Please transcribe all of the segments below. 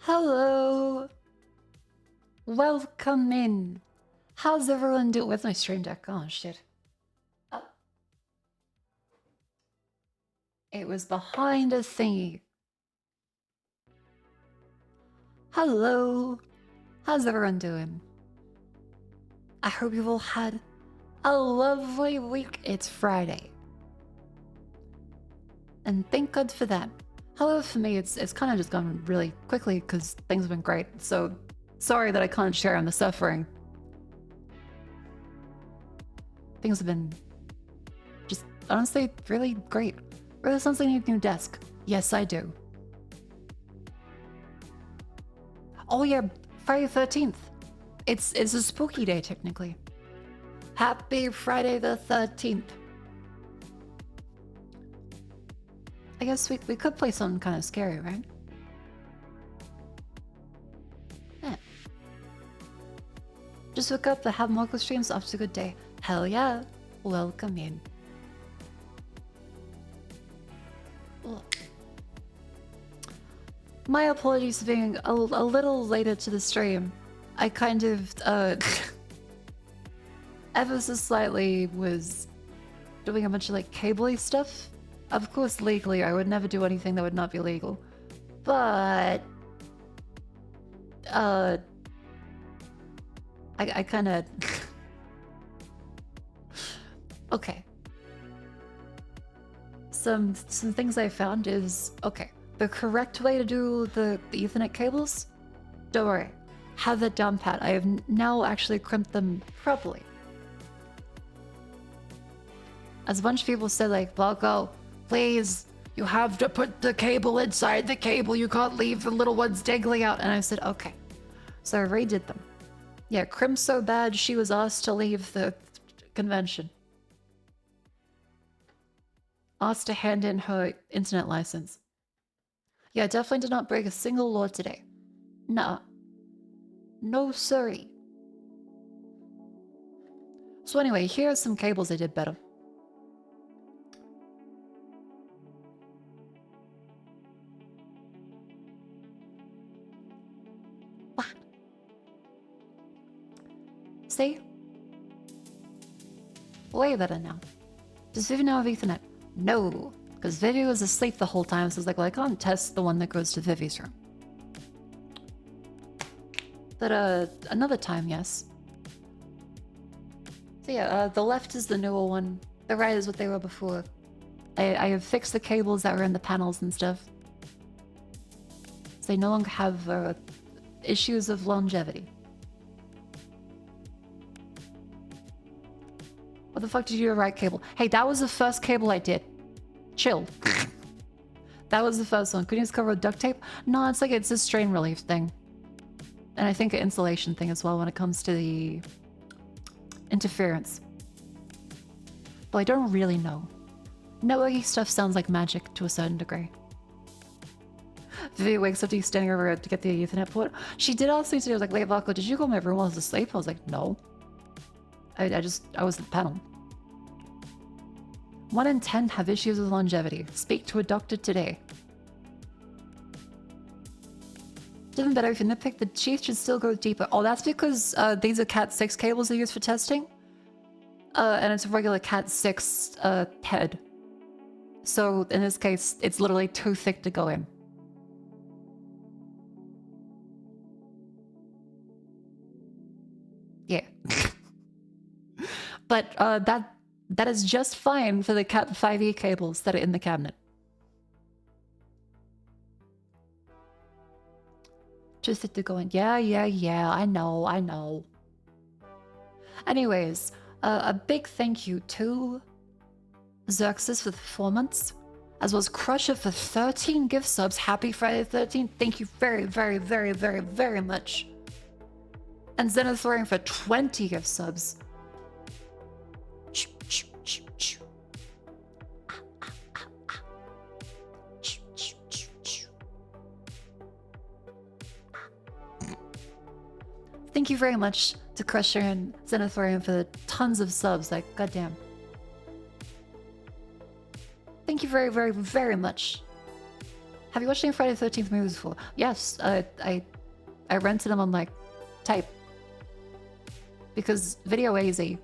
Hello! Welcome in! How's everyone doing with my stream deck? Oh shit. Oh. It was behind a thingy. Hello! How's everyone doing? I hope you've all had a lovely week. It's Friday. And thank God for that. Hello, for me, it's kind of just gone really quickly because things have been great. So sorry that I can't share in the suffering. Things have been just honestly really great. Really sounds like I need a new desk. Yes, I do. Oh yeah, Friday 13th. It's a spooky day technically. Happy Friday the 13th. I guess we could play something kind of scary, right? Yeah. Just woke up to have Marco streams after a good day. Hell yeah. Welcome in. Ugh. My apologies for being a little later to the stream. I kind of, ever so slightly was doing a bunch of like cable-y stuff. Of course, legally, I would never do anything that would not be legal. But, I kind of... Okay. Some things I found is, okay, the correct way to do the Ethernet cables, don't worry, have that down pat. I have now actually crimped them properly. As a bunch of people said, like, Blanco, please, you have to put the cable inside the cable. You can't leave the little ones dangling out. And I said, okay. So I redid them. Yeah, crimped so bad she was asked to leave the convention. Asked to hand in her internet license. Yeah, definitely did not break a single law today. Nah. No sorry. So anyway, here are some cables I did better. What? See? Way better now. Does Vivi now have Ethernet? No, because Vivi was asleep the whole time, so I was like, well, I can't test the one that goes to Vivi's room. But, another time, yes. So yeah, the left is the newer one. The right is what they were before. I have fixed the cables that were in the panels and stuff. So they no longer have, issues of longevity. What the fuck did you do to right cable? Hey, that was the first cable I did. Chill. That was the first one. Couldn't you just cover with duct tape? No, it's a strain relief thing. And I think an insulation thing as well when it comes to the interference. But I don't really know. Networky stuff sounds like magic to a certain degree. Vivi wakes up to you standing over to get the Ethernet port. She did ask me today, I was like, "Wait, Valko, did you go home everyone was asleep?" I was like, no. I was at the panel. 1 in 10 have issues with longevity. Speak to a doctor today. Even better, if you nitpick, the sheath should still go deeper. Oh, that's because these are Cat 6 cables they use for testing. And it's a regular Cat 6 head. So in this case, it's literally too thick to go in. Yeah. But that is just fine for the Cat 5e cables that are in the cabinet. Too thick to go in. Yeah, I know. Anyways, a big thank you to Xerxes for the 4 months, as well as Crusher for 13 gift subs. Happy Friday the 13th. Thank you very, very, very, very, very much. And Xenothorian for 20 gift subs. Thank you very much to Crusher and Xenothorian for the tons of subs. Like, goddamn. Thank you very, very, very much. Have you watched any Friday the 13th movies before? Yes, I rented them on like tape. Because Video Easy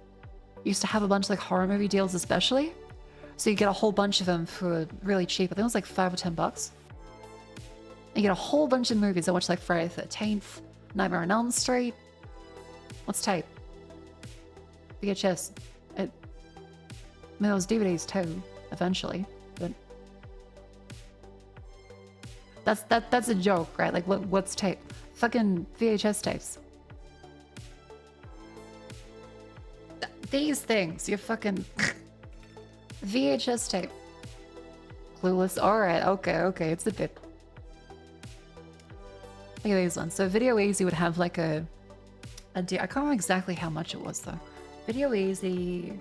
used to have a bunch of like horror movie deals especially. So you get a whole bunch of them for really cheap. I think it was like $5 or $10. You get a whole bunch of movies. I watched like Friday the 13th, Nightmare on Elm Street. What's tape? VHS. I mean, there was DVDs too, eventually, but that's a joke, right? Like, what's tape? Fucking VHS tapes. These things, you're fucking VHS tape. Clueless. All right, okay, it's a bit. Look at these ones. So Video Easy would have like a deal. I can't remember exactly how much it was though. Video Easy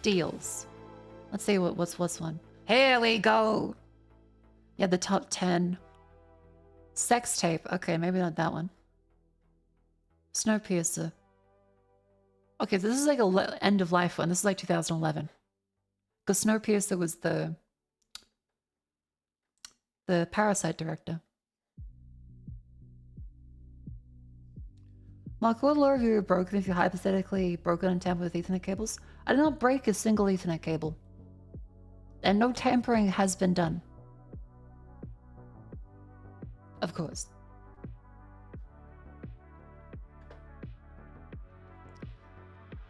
deals. Let's see what's one. Here we go. Yeah, the top 10. Sex tape. Okay, maybe not that one. Snowpiercer. Okay, this is like a end of life one. This is like 2011. Because Snowpiercer was the Parasite director. Mark, what law have you broken if you hypothetically broken and tampered with Ethernet cables? I did not break a single Ethernet cable. And no tampering has been done. Of course.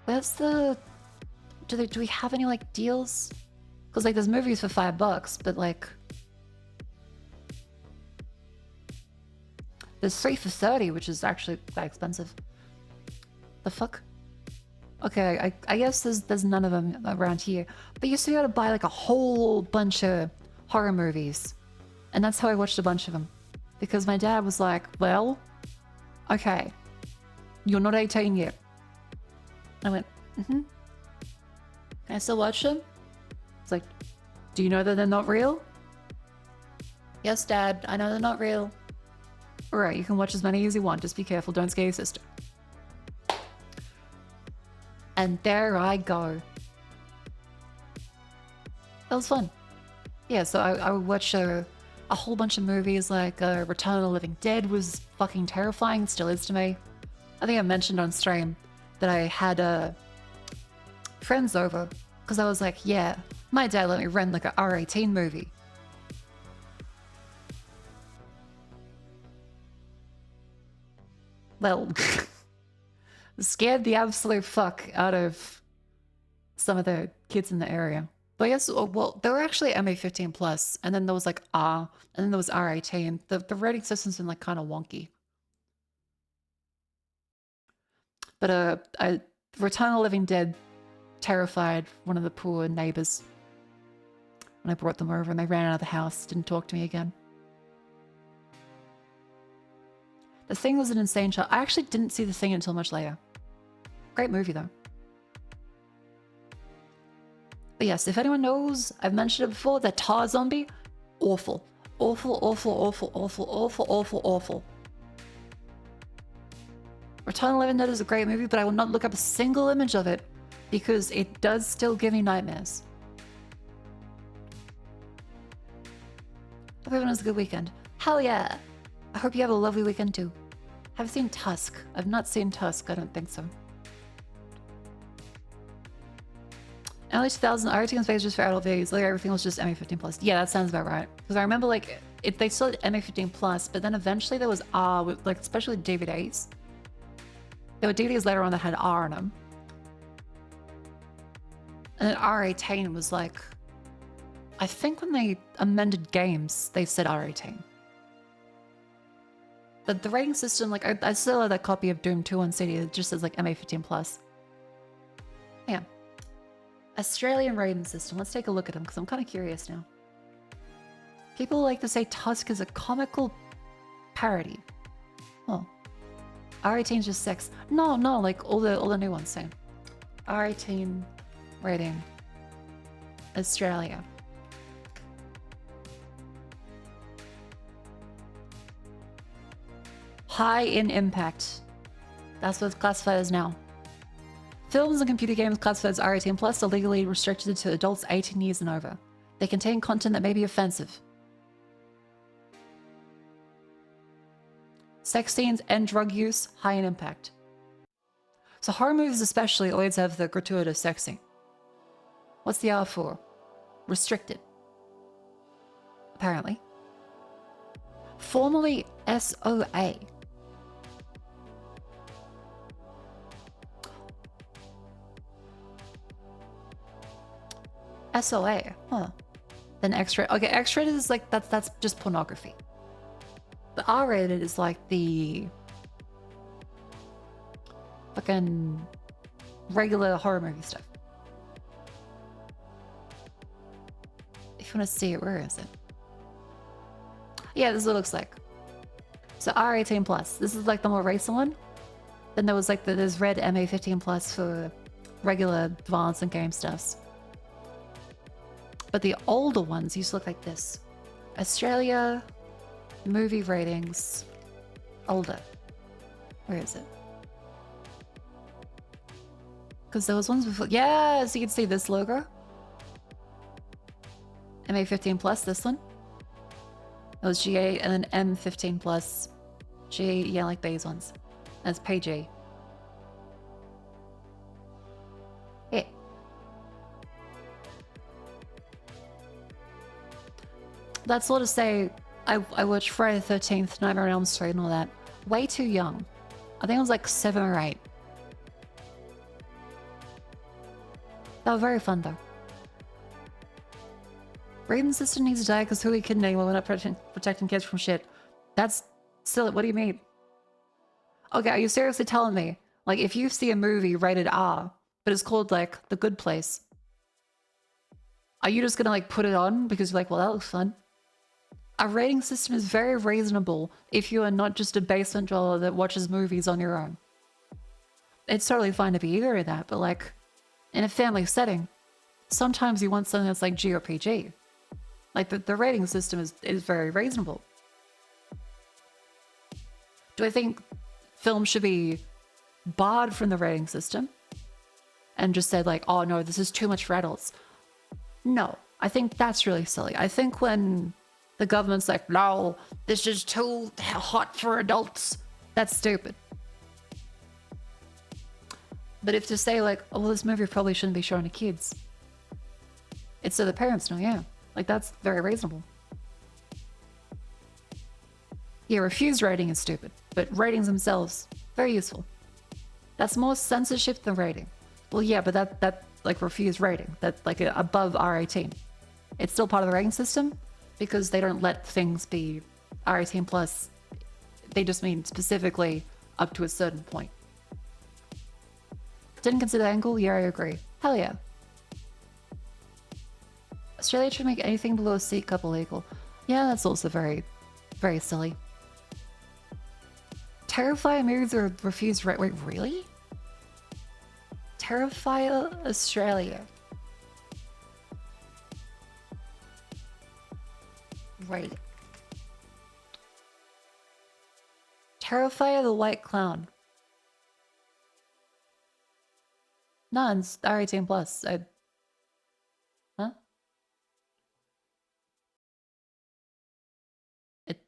Where's the... Do we have any, like, deals? Because, like, there's movies for $5, but, like... There's 3 for 30, which is actually quite expensive. The fuck? Okay, I guess there's none of them around here. But you used to be able to buy, like, a whole bunch of horror movies. And that's how I watched a bunch of them. Because my dad was like, well, okay, you're not 18 yet. I went, mm-hmm. Can I still watch them? It's like, do you know that they're not real? Yes, Dad, I know they're not real. Alright, you can watch as many as you want. Just be careful, don't scare your sister. And there I go. That was fun. Yeah, so I would watch a whole bunch of movies, like Return of the Living Dead was fucking terrifying, still is to me. I think I mentioned on stream that I had friends over, because I was like, yeah, my dad let me rent like a R18 movie. Well, scared the absolute fuck out of some of the kids in the area. But I guess, well, there were actually MA15 plus, and then there was like R, and then there was R18. The rating system's been like kind of wonky. But Return of the Living Dead terrified one of the poor neighbors when I brought them over, and they ran out of the house, didn't talk to me again. The Thing was an insane shot. I actually didn't see The Thing until much later. Great movie though. But yes, if anyone knows, I've mentioned it before, that tar zombie, awful. Awful, awful, awful, awful, awful, awful, awful. Return of the Living Dead is a great movie, but I will not look up a single image of it because it does still give me nightmares. Hope everyone has a good weekend. Hell yeah! I hope you have a lovely weekend too. Have you seen Tusk? I've not seen Tusk, I don't think so. Early 2000, R18 was just for adult videos. Like everything was just MA15 plus. Yeah, that sounds about right. Because I remember like they still had MA15 plus, but then eventually there was R, with, like especially DVDs. There were DVDs later on that had R on them. And then R18 was like, I think when they amended games, they said R18. But the rating system, like I still have that copy of Doom 2 on CD. It just says like MA15 plus. Yeah. Australian rating system. Let's take a look at them because I'm kind of curious now. People like to say Tusk is a comical parody. Oh. R18 is just sex. No, like all the new ones say. R18 rating. Australia. High in impact. That's what's classified as now. Films and computer games classified as R18 plus are legally restricted to adults 18 years and over. They contain content that may be offensive. Sex scenes and drug use, high in impact. So horror movies especially always have the gratuitous sex scene. What's the R for? Restricted. Apparently. Formerly SOA. SOA, huh. Then X-rated. Okay, X-rated is like, that's just pornography. The R-rated is like the fucking regular horror movie stuff. If you want to see it, where is it? Yeah, this is what it looks like. So R18 plus. This is like the more recent one. Then there was like there's red MA15 plus for regular violence and game stuffs. But the older ones used to look like this. Australia movie ratings older. Where is it? Because there was ones before. Yeah, so you can see this logo. MA15 plus, this one. It was G8 and then M15 plus. G, yeah, like these ones. That's PG. Yeah. That's all to say, I watched Friday the 13th, Nightmare on Elm Street and all that. Way too young. I think I was like 7 or 8. They were very fun though. Raiden's sister needs to die because who are we kidding anymore? We're not protecting kids from shit. That's silly. What do you mean? Okay, are you seriously telling me? Like, if you see a movie rated R, but it's called, like, The Good Place, are you just gonna, like, put it on because you're like, well, that looks fun? Our rating system is very reasonable if you are not just a basement dweller that watches movies on your own. It's totally fine to be either of that, but, like, in a family setting, sometimes you want something that's, like, G or PG. Like, the rating system is very reasonable. Do I think films should be barred from the rating system and just said like, oh no, this is too much for adults? No, I think that's really silly. I think when the government's like, no, this is too hot for adults, that's stupid. But if to say like, oh, well, this movie probably shouldn't be shown to kids, it's so the parents know, yeah. Like, that's very reasonable. Yeah, refused rating is stupid, but ratings themselves, very useful. That's more censorship than rating. Well, yeah, but that like refused rating, that like above R18. It's still part of the rating system because they don't let things be R18 plus. They just mean specifically up to a certain point. Didn't consider the angle? Yeah, I agree. Hell yeah. Australia should make anything below a C cup illegal. Yeah, that's also very, very silly. Terrifier movies are refused right. Wait, really? Terrifier Australia. Right. Terrifier the White Clown. No, it's R18 plus. Huh?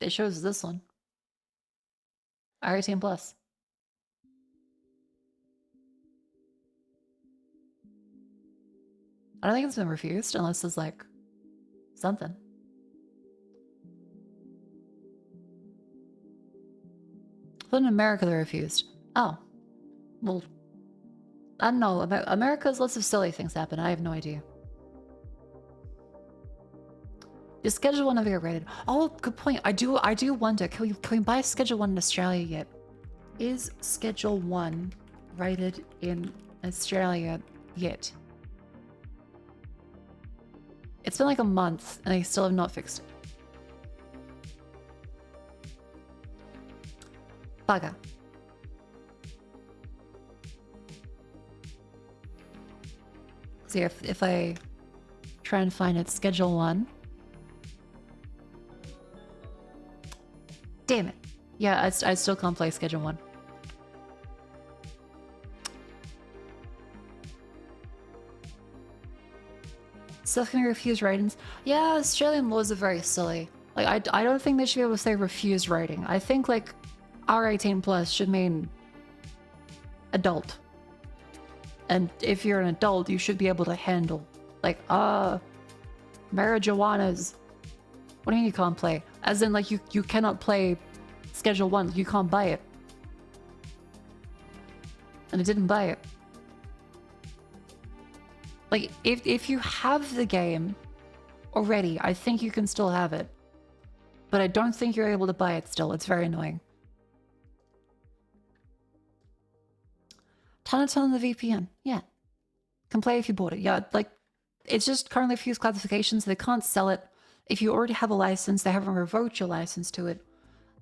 It shows this one. R18 plus. I don't think it's been refused unless it's like something. I thought in America they're refused. Oh. Well, I don't know. America's lots of silly things happen. I have no idea. Is Schedule 1 ever get rated? Oh, good point. I do wonder, can we buy Schedule 1 in Australia yet? Is Schedule 1 rated in Australia yet? It's been like a month and they still have not fixed it. Bugger. See if I try and find it, Schedule 1. Damn it. Yeah, I still can't play Schedule 1. Stuff can refuse ratings. Yeah, Australian laws are very silly. Like, I don't think they should be able to say refuse rating. I think, like, R18 plus should mean adult. And if you're an adult, you should be able to handle, like, marijuanas. What do you mean you can't play? As in, like, you cannot play Schedule 1. You can't buy it. And I didn't buy it. Like, if you have the game already, I think you can still have it. But I don't think you're able to buy it still. It's very annoying. Ton on the VPN. Yeah. Can play if you bought it. Yeah, like, it's just currently refused classification, so they can't sell it. If you already have a license, they haven't revoked your license to it.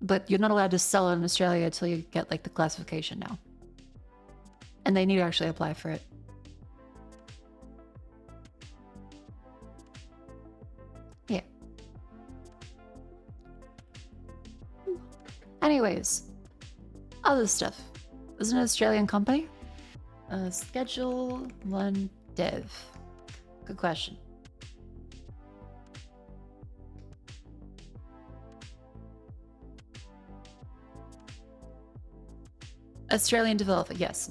But you're not allowed to sell it in Australia until you get, like, the classification now. And they need to actually apply for it. Yeah. Anyways. Other stuff. Is it an Australian company? Schedule 1 dev. Good question. Australian developer, yes.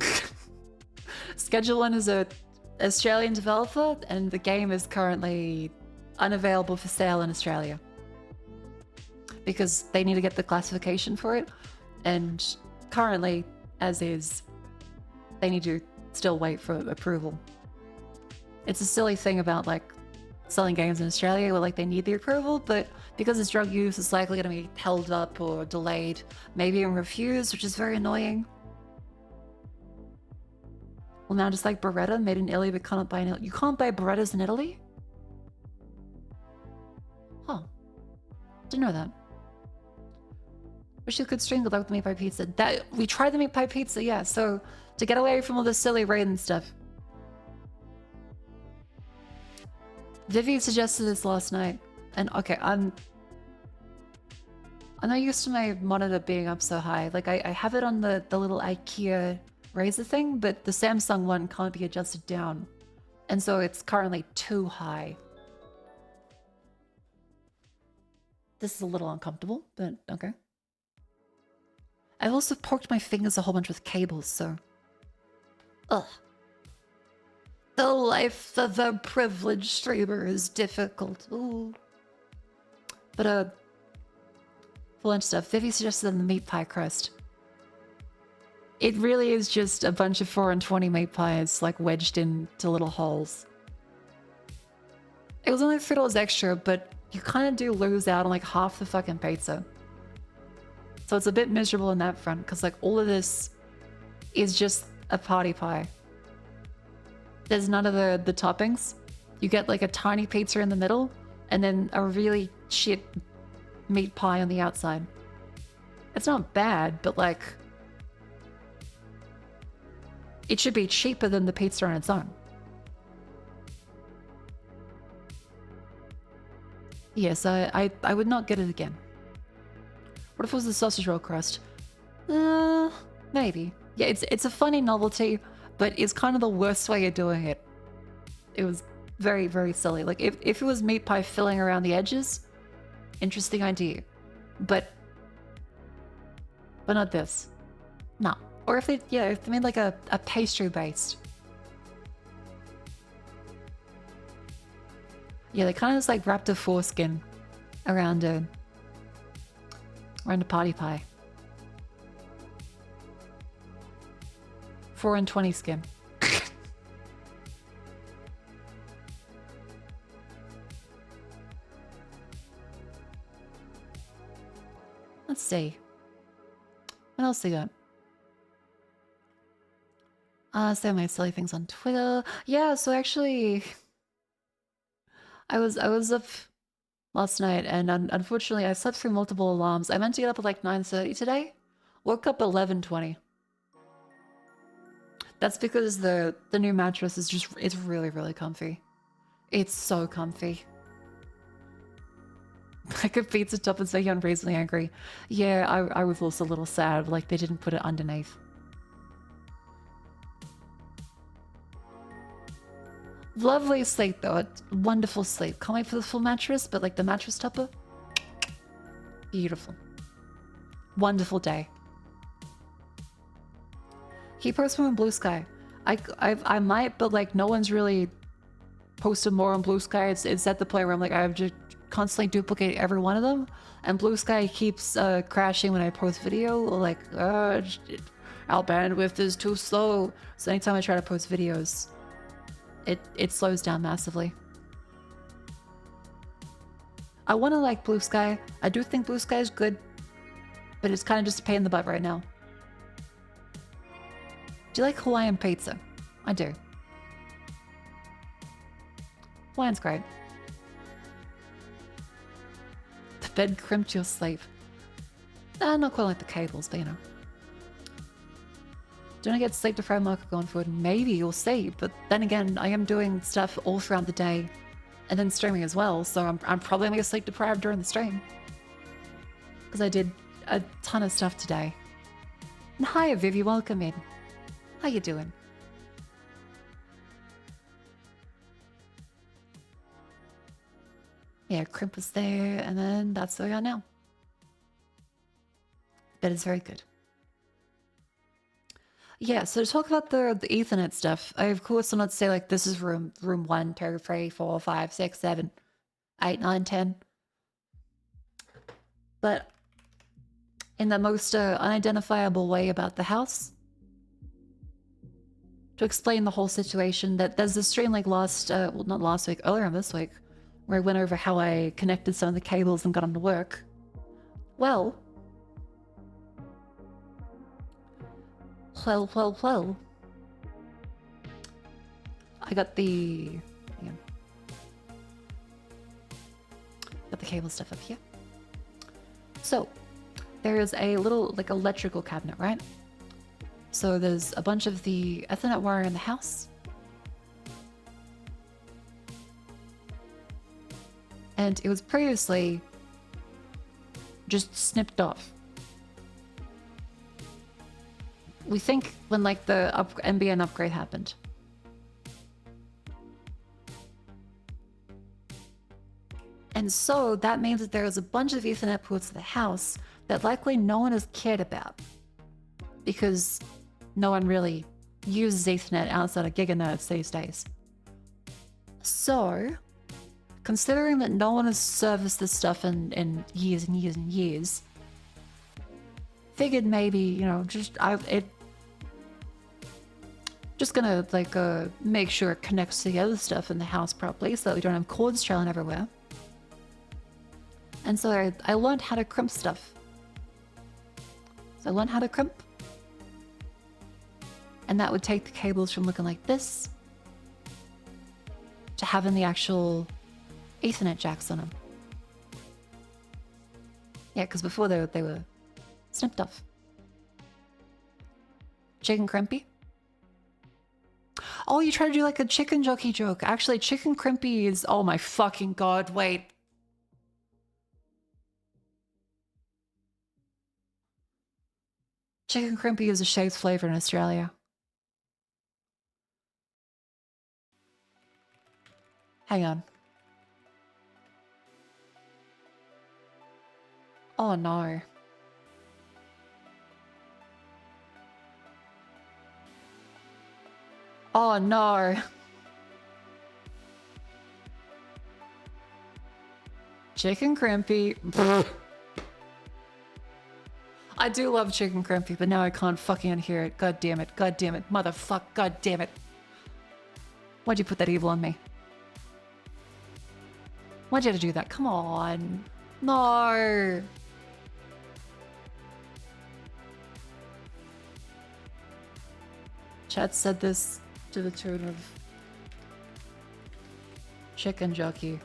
Schedule 1 is a Australian developer, and the game is currently unavailable for sale in Australia. Because they need to get the classification for it, and currently, as is, they need to still wait for approval. It's a silly thing about, like, selling games in Australia where, like, they need the approval, but because it's drug use, it's likely going to be held up or delayed, maybe even refused, which is very annoying. Well, now just like Beretta, made in Italy, but cannot buy in Italy. You can't buy Berettas in Italy? Huh. Didn't know that. Wish you could stream Good Luck with the Meat Pie Pizza. We tried the Meat Pie Pizza, yeah, so to get away from all this silly Raiden stuff. Vivi suggested this last night, and okay, I'm not used to my monitor being up so high. Like, I have it on the little IKEA Razer thing, but the Samsung one can't be adjusted down. And so it's currently too high. This is a little uncomfortable, but okay. I've also poked my fingers a whole bunch with cables, so... Ugh. The life of a privileged streamer is difficult. Ooh. But, full lunch stuff. Vivi suggested the meat pie crust. It really is just a bunch of 4 and 20 meat pies, like, wedged into little holes. It was only $3 extra, but you kind of do lose out on, like, half the fucking pizza. So it's a bit miserable in that front, because, like, all of this is just a party pie. There's none of the toppings. You get, like, a tiny pizza in the middle, and then a really shit meat pie on the outside. It's not bad, but, like... it should be cheaper than the pizza on its own. Yes, I would not get it again. What if it was the sausage roll crust? Maybe. Yeah, it's a funny novelty, but it's kind of the worst way of doing it. It was very, very silly. Like, if it was meat pie filling around the edges, interesting idea. But not this. No. Or if they made like a pastry based. Yeah, they kind of just like wrapped a foreskin around a party pie. 4 and 20 skin. Let's see. What else they got? Say my silly things on Twitter. Yeah, so actually, I was up last night, and unfortunately, I slept through multiple alarms. I meant to get up at like 9:30 today. Woke up at 11:20. That's because the new mattress is just, it's really, really comfy. It's so comfy. Like a pizza top and say I'm reasonably angry. Yeah, I was also a little sad, like they didn't put it underneath. Lovely sleep though, a wonderful sleep. Can't wait for the full mattress, but like the mattress topper, beautiful. Wonderful day. Keep posting on Blue Sky. I might, but like no one's really posted more on Blue Sky. It's at the point where I'm like, I've just constantly duplicate every one of them, and Blue Sky keeps crashing when I post video. Like, our bandwidth is too slow. So anytime I try to post videos, it slows down massively. I want to like Blue Sky. I do think Blue Sky is good, but it's kind of just a pain in the butt right now. Do you like Hawaiian pizza? I do. Hawaiian's great. The bed crimped your sleep. Not quite like the cables, but you know. Don't I get sleep deprived marker going forward? Maybe you'll see, but then again, I am doing stuff all throughout the day and then streaming as well, so I'm probably gonna get sleep deprived during the stream. Because I did a ton of stuff today. And hi, Vivi, welcome in. How you doing? Yeah, crimp was there, and then that's where we are now. Bed is very good. Yeah, so to talk about the Ethernet stuff, I of course will not say like this is room 1, 2, 3, 4, 5, 6, 7, 8, 9, 10. But in the most unidentifiable way about the house, to explain the whole situation, that there's this stream like well, not last week, earlier this week, where I went over how I connected some of the cables and got them to work. Well, I got the cable stuff up here. So there is a little like electrical cabinet, right? So there's a bunch of the Ethernet wire in the house. And it was previously just snipped off. We think when like the NBN upgrade happened. And so that means that there was a bunch of Ethernet ports in the house that likely no one has cared about, because no one really uses Ethernet outside of giganerds these days. So, considering that no one has serviced this stuff in years and years and years, figured maybe, you know, just gonna like make sure it connects to the other stuff in the house properly so that we don't have cords trailing everywhere. And so I learned how to crimp stuff. So I learned how to crimp. And that would take the cables from looking like this to having the actual Ethernet jacks on them. Yeah, because before they were snipped off. Chicken crimpy? Oh, you try to do like a chicken jockey joke. Actually, chicken crimpy is... Oh my fucking god, wait. Chicken crimpy is a shaved flavor in Australia. Hang on. Oh no. Oh no. Chicken crimpy. I do love chicken crimpy, but now I can't fucking unhear it. God damn it. God damn it. Motherfuck. God damn it. Why'd you put that evil on me? Why'd you have to do that? Come on. No. Chat said this to the tune of chicken jockey.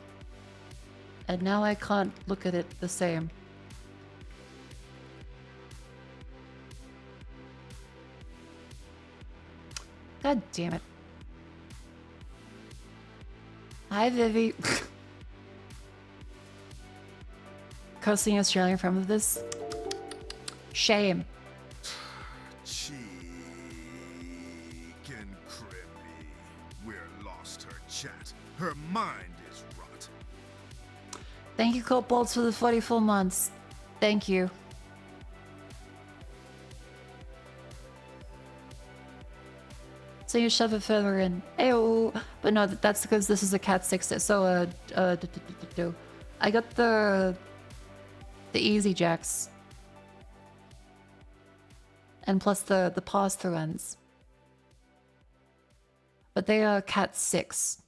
And now I can't look at it the same. God damn it. Hi, Vivi. Cussing Australian from this? Shame. Chicken crimpy. We're lost her chat. Her mind is rot. Thank you, Colt for the 44 months. Thank you. So you shove it further in. Ew. But no, that's because this is a Cat 6. So, I got the Easy Jacks. And plus the pass-through ends. But they are Cat 6.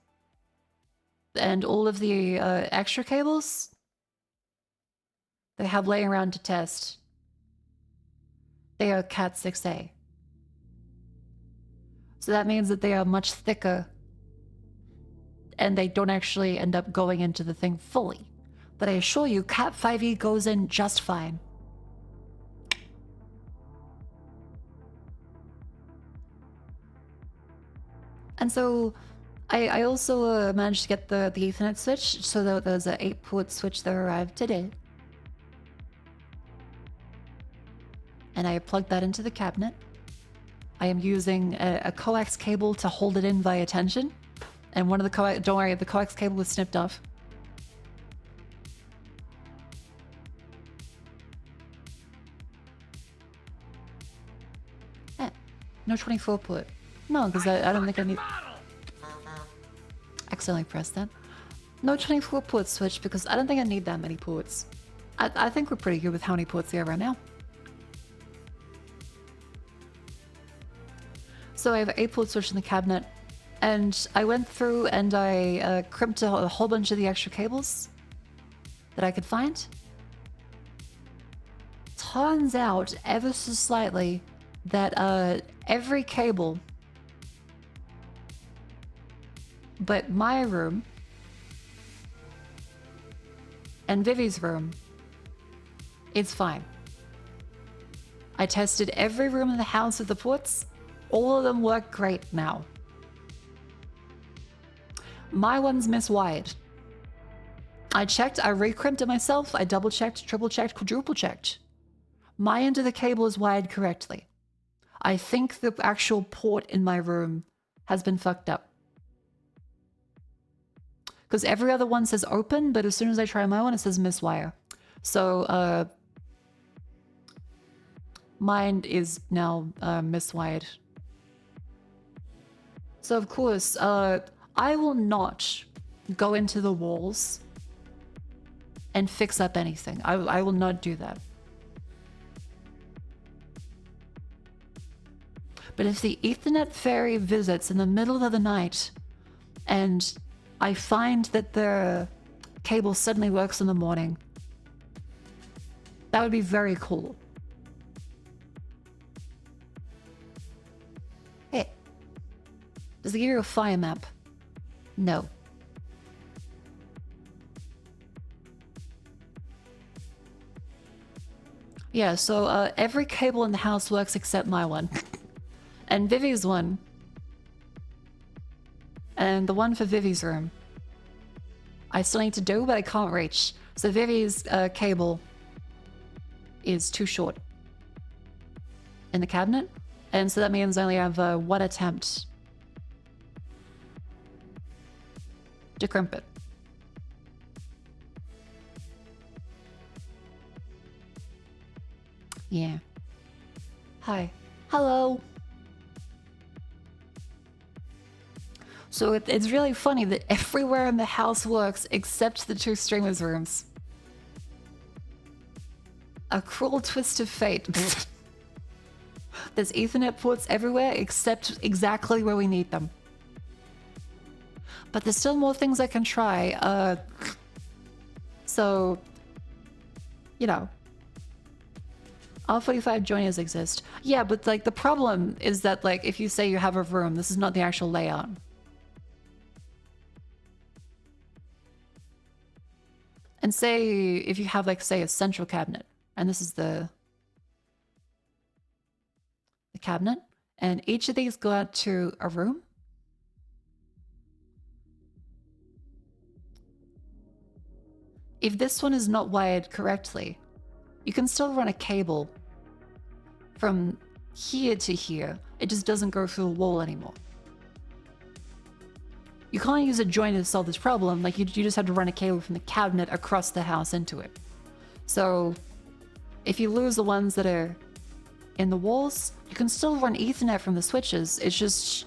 And all of the extra cables they have laying around to test, they are Cat 6A. So that means that they are much thicker and they don't actually end up going into the thing fully. But I assure you, Cat 5e goes in just fine. And so I also managed to get the Ethernet switch, so that there's an 8-port switch that arrived today. And I plugged that into the cabinet. I am using a coax cable to hold it in via tension. And one of the don't worry, the coax cable was snipped off. No 24 port. No, because I don't think I need... Accidentally pressed that. No 24 port switch because I don't think I need that many ports. I think we're pretty good with how many ports we have right now. So I have an 8-port switch in the cabinet, and I went through and I crimped a whole bunch of the extra cables that I could find. Turns out, ever so slightly, that every cable but my room and Vivi's room is fine. I tested every room in the house with the ports. All of them work great now. My one's miswired. I checked, I re-crimped it myself, I double-checked, triple-checked, quadruple-checked. My end of the cable is wired correctly. I think the actual port in my room has been fucked up. Because every other one says open, but as soon as I try my one, it says miswire. So, mine is now miswired. So of course, I will not go into the walls and fix up anything. I will not do that. But if the Ethernet fairy visits in the middle of the night and I find that the cable suddenly works in the morning, that would be very cool. Hey, does it give you a fire map? No. Yeah, so every cable in the house works except my one. And Vivi's one. And the one for Vivi's room. I still need to do, but I can't reach. So Vivi's cable is too short in the cabinet. And so that means I only have one attempt to crimp it. Yeah. Hi. Hello. So it's really funny that everywhere in the house works except the 2 streamers' rooms. A cruel twist of fate. There's Ethernet ports everywhere except exactly where we need them. But there's still more things I can try. So, you know. R45 joiners exist. Yeah, but like the problem is that like if you say you have a room, this is not the actual layout. And say if you have like say a central cabinet, and this is the cabinet, and each of these go out to a room. If this one is not wired correctly, you can still run a cable from here to here. It just doesn't go through the wall anymore. You can't use a joiner to solve this problem. Like, you just have to run a cable from the cabinet across the house into it. So, if you lose the ones that are in the walls, you can still run Ethernet from the switches. It's just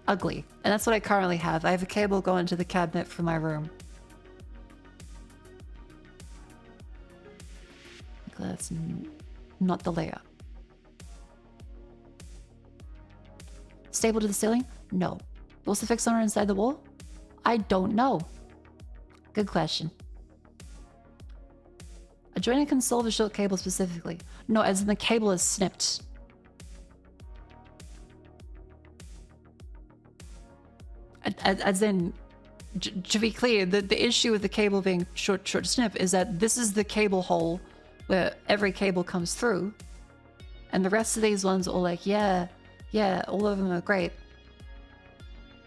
ugly. And that's what I currently have. I have a cable going to the cabinet from my room. That's not the layout. Stable to the ceiling? No. What's the fix on inside the wall? I don't know. Good question. A joiner can solve a short cable specifically. No, as in the cable is snipped. As in, to be clear, the issue with the cable being short snip is that this is the cable hole where every cable comes through. And the rest of these ones are all like, yeah, all of them are great.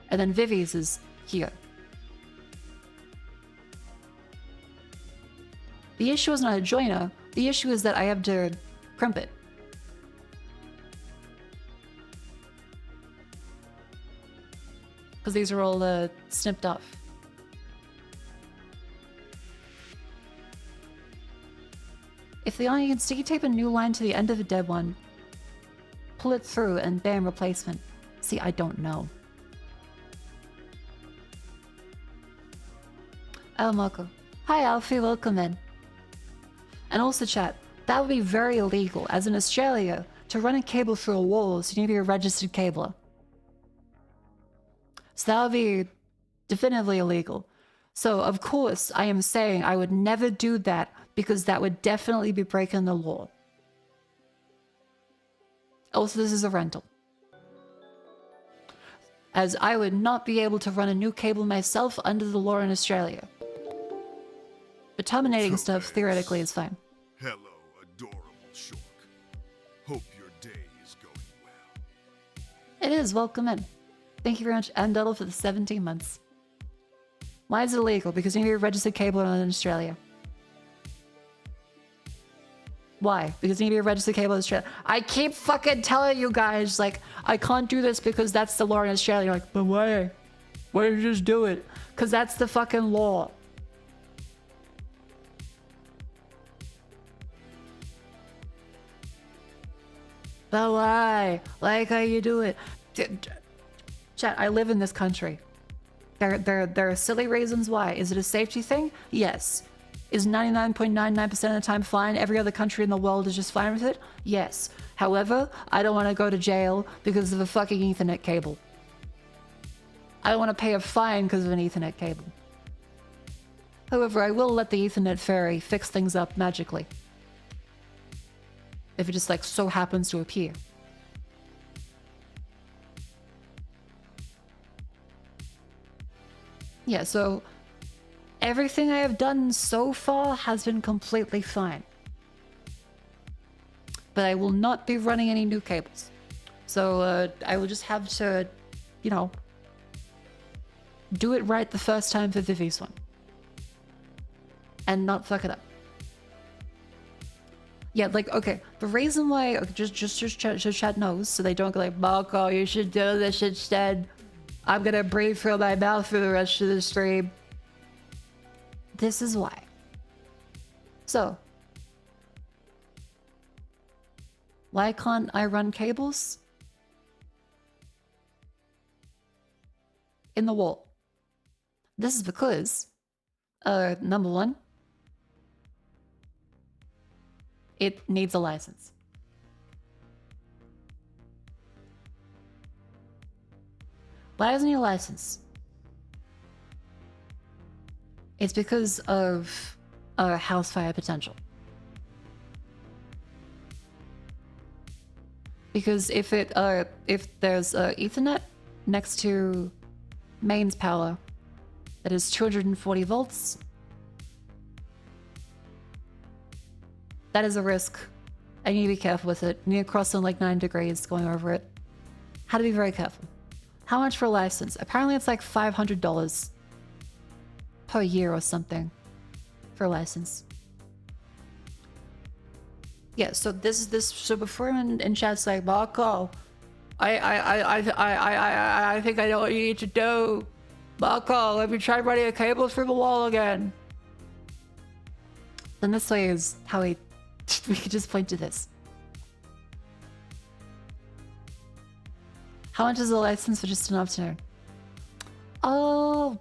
And then Vivi's is here. The issue is not a joiner. The issue is that I have to crimp it. Because these are all snipped off. If the only you can sticky tape a new line to the end of a dead one, pull it through, and bam, replacement. See, I don't know. Oh, Marco. Hi, Alfie, welcome in. And also, chat, that would be very illegal, as in Australia, to run a cable through a wall, so you need to be a registered cabler. So that would be definitively illegal. So, of course, I am saying I would never do that, because that would definitely be breaking the law. Also, this is a rental. As I would not be able to run a new cable myself under the law in Australia. But terminating stuff, theoretically, is fine. Hello, adorable Shork. Hope your day is going well. It is, welcome in. Thank you very much, Andoddle, for the 17 months. Why is it illegal? Because you need to be a registered cabler in Australia. Why? Because you need to be a registered cabler in Australia. I keep fucking telling you guys, like, I can't do this because that's the law in Australia. You're like, but why? Why don't you just do it? Because that's the fucking law. But why? Like how you do it. Chat, I live in this country. There are silly reasons why. Is it a safety thing? Yes. Is 99.99% of the time fine? Every other country in the world is just fine with it? Yes. However, I don't want to go to jail because of a fucking Ethernet cable. I don't want to pay a fine because of an Ethernet cable. However, I will let the Ethernet fairy fix things up magically. If it just like so happens to appear. Yeah, so everything I have done so far has been completely fine. But I will not be running any new cables. So I will just have to, you know, do it right the first time for Vivi's one. And not fuck it up. Yeah, like, okay, the reason why, just chat knows, so they don't go like, Marco, you should do this instead. I'm gonna breathe through my mouth for the rest of the stream. This is why. So, why can't I run cables? In the wall. This is because, number one, it needs a license. Why doesn't it need a license? It's because of house fire potential. Because if there's Ethernet next to mains power that is 240 volts, that is a risk. I need to be careful with it. I need to cross on like 9 degrees going over it. How to be very careful. How much for a license? Apparently it's like $500 per year or something for a license. Yeah, so so before in chat's like, Marco, I think I know what you need to do. Marco, have you tried running a cable through the wall again? Then this way is how we could just point to this. How much is the license for just an afternoon? Oh,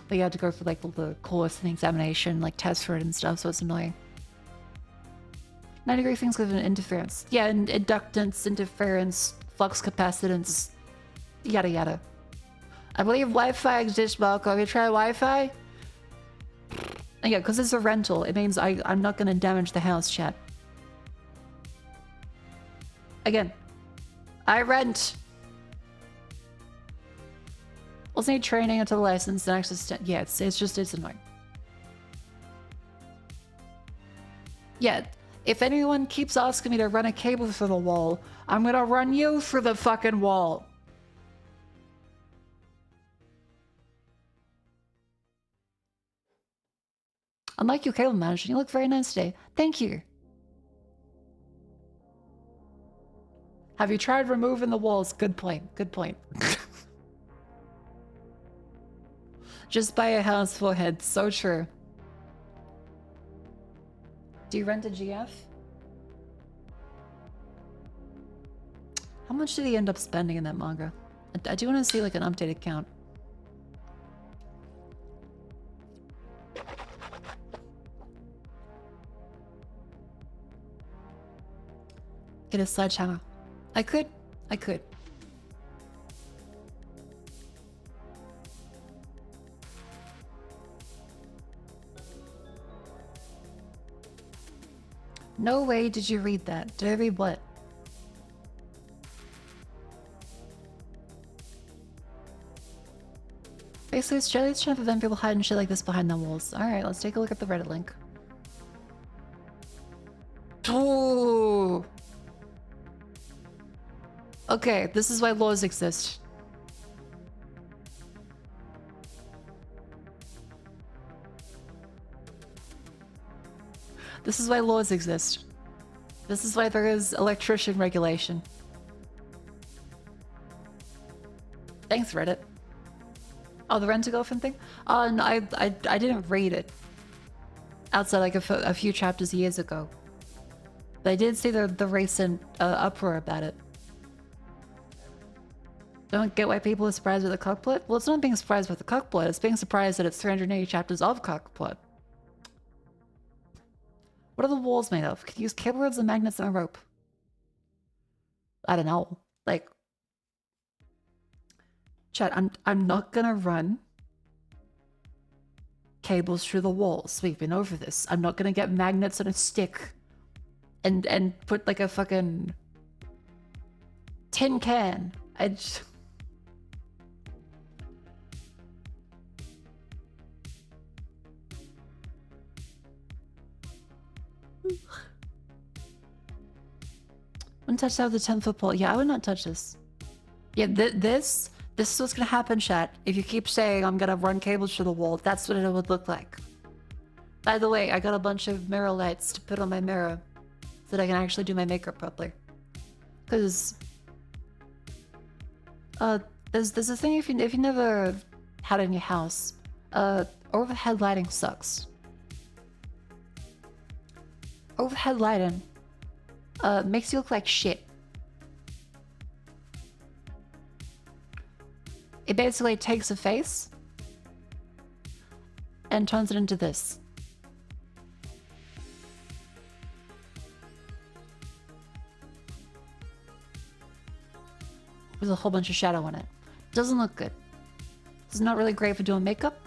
but you had to go for like the course and examination, like test for it and stuff, so it's annoying. 90-degree things with an interference. Yeah, and inductance, interference, flux capacitance, yada yada. I believe Wi-Fi exists, Marco. Have you tried Wi-Fi? Yeah, because it's a rental. It means I'm not going to damage the house, chat. Again, I rent. Also need training until the license and access. Yeah, it's annoying. Yeah, if anyone keeps asking me to run a cable through the wall, I'm gonna run you through the fucking wall. Unlike you, cable manager, you look very nice today. Thank you. Have you tried removing the walls? Good point. Good point. Just buy a house, forehead. So true. Do you rent a GF? How much did he end up spending in that manga? I do want to see like an updated count. Get a sledgehammer. I could. No way did you read that. Did I read what? Basically, Australia's trying to prevent people hiding shit like this behind the walls. Alright, let's take a look at the Reddit link. Ooh. Okay, this is why laws exist. This is why laws exist. This is why there is electrician regulation. Thanks, Reddit. Oh, the rent-a-girlfriend thing? No, I didn't read it. Outside like a few chapters years ago. But I did see the recent uproar about it. Don't get why people are surprised with the cockplot? Well, it's not being surprised with the cockplot, it's being surprised that it's 380 chapters of cockplot. What are the walls made of? Can you use cable rods and magnets and a rope? I don't know. Like, chat, I'm not gonna run cables through the walls. We've been over this. I'm not gonna get magnets on a stick and put like a fucking tin can. I just... Wouldn't touch that with a 10-foot pole. Yeah, I would not touch this. Yeah, this is what's gonna happen, chat. If you keep saying I'm gonna run cables through the wall, that's what it would look like. By the way, I got a bunch of mirror lights to put on my mirror so that I can actually do my makeup properly. Because there's a thing if you never had it in your house, overhead lighting sucks. Overhead lighting makes you look like shit. It basically takes a face and turns it into this. There's a whole bunch of shadow on it. Doesn't look good. It's not really great for doing makeup.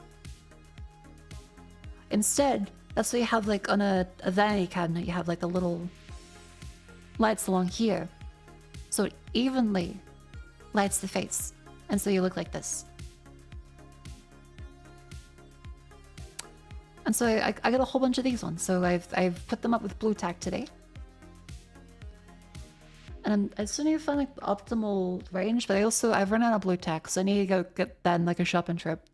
Instead, that's what you have like on a vanity cabinet. You have like the little lights along here. So it evenly lights the face. And so you look like this. And so I got a whole bunch of these ones. So I've put them up with blue tack today. And I still need to find like the optimal range, but I've run out of blue tack, so I need to go get that in like a shopping trip.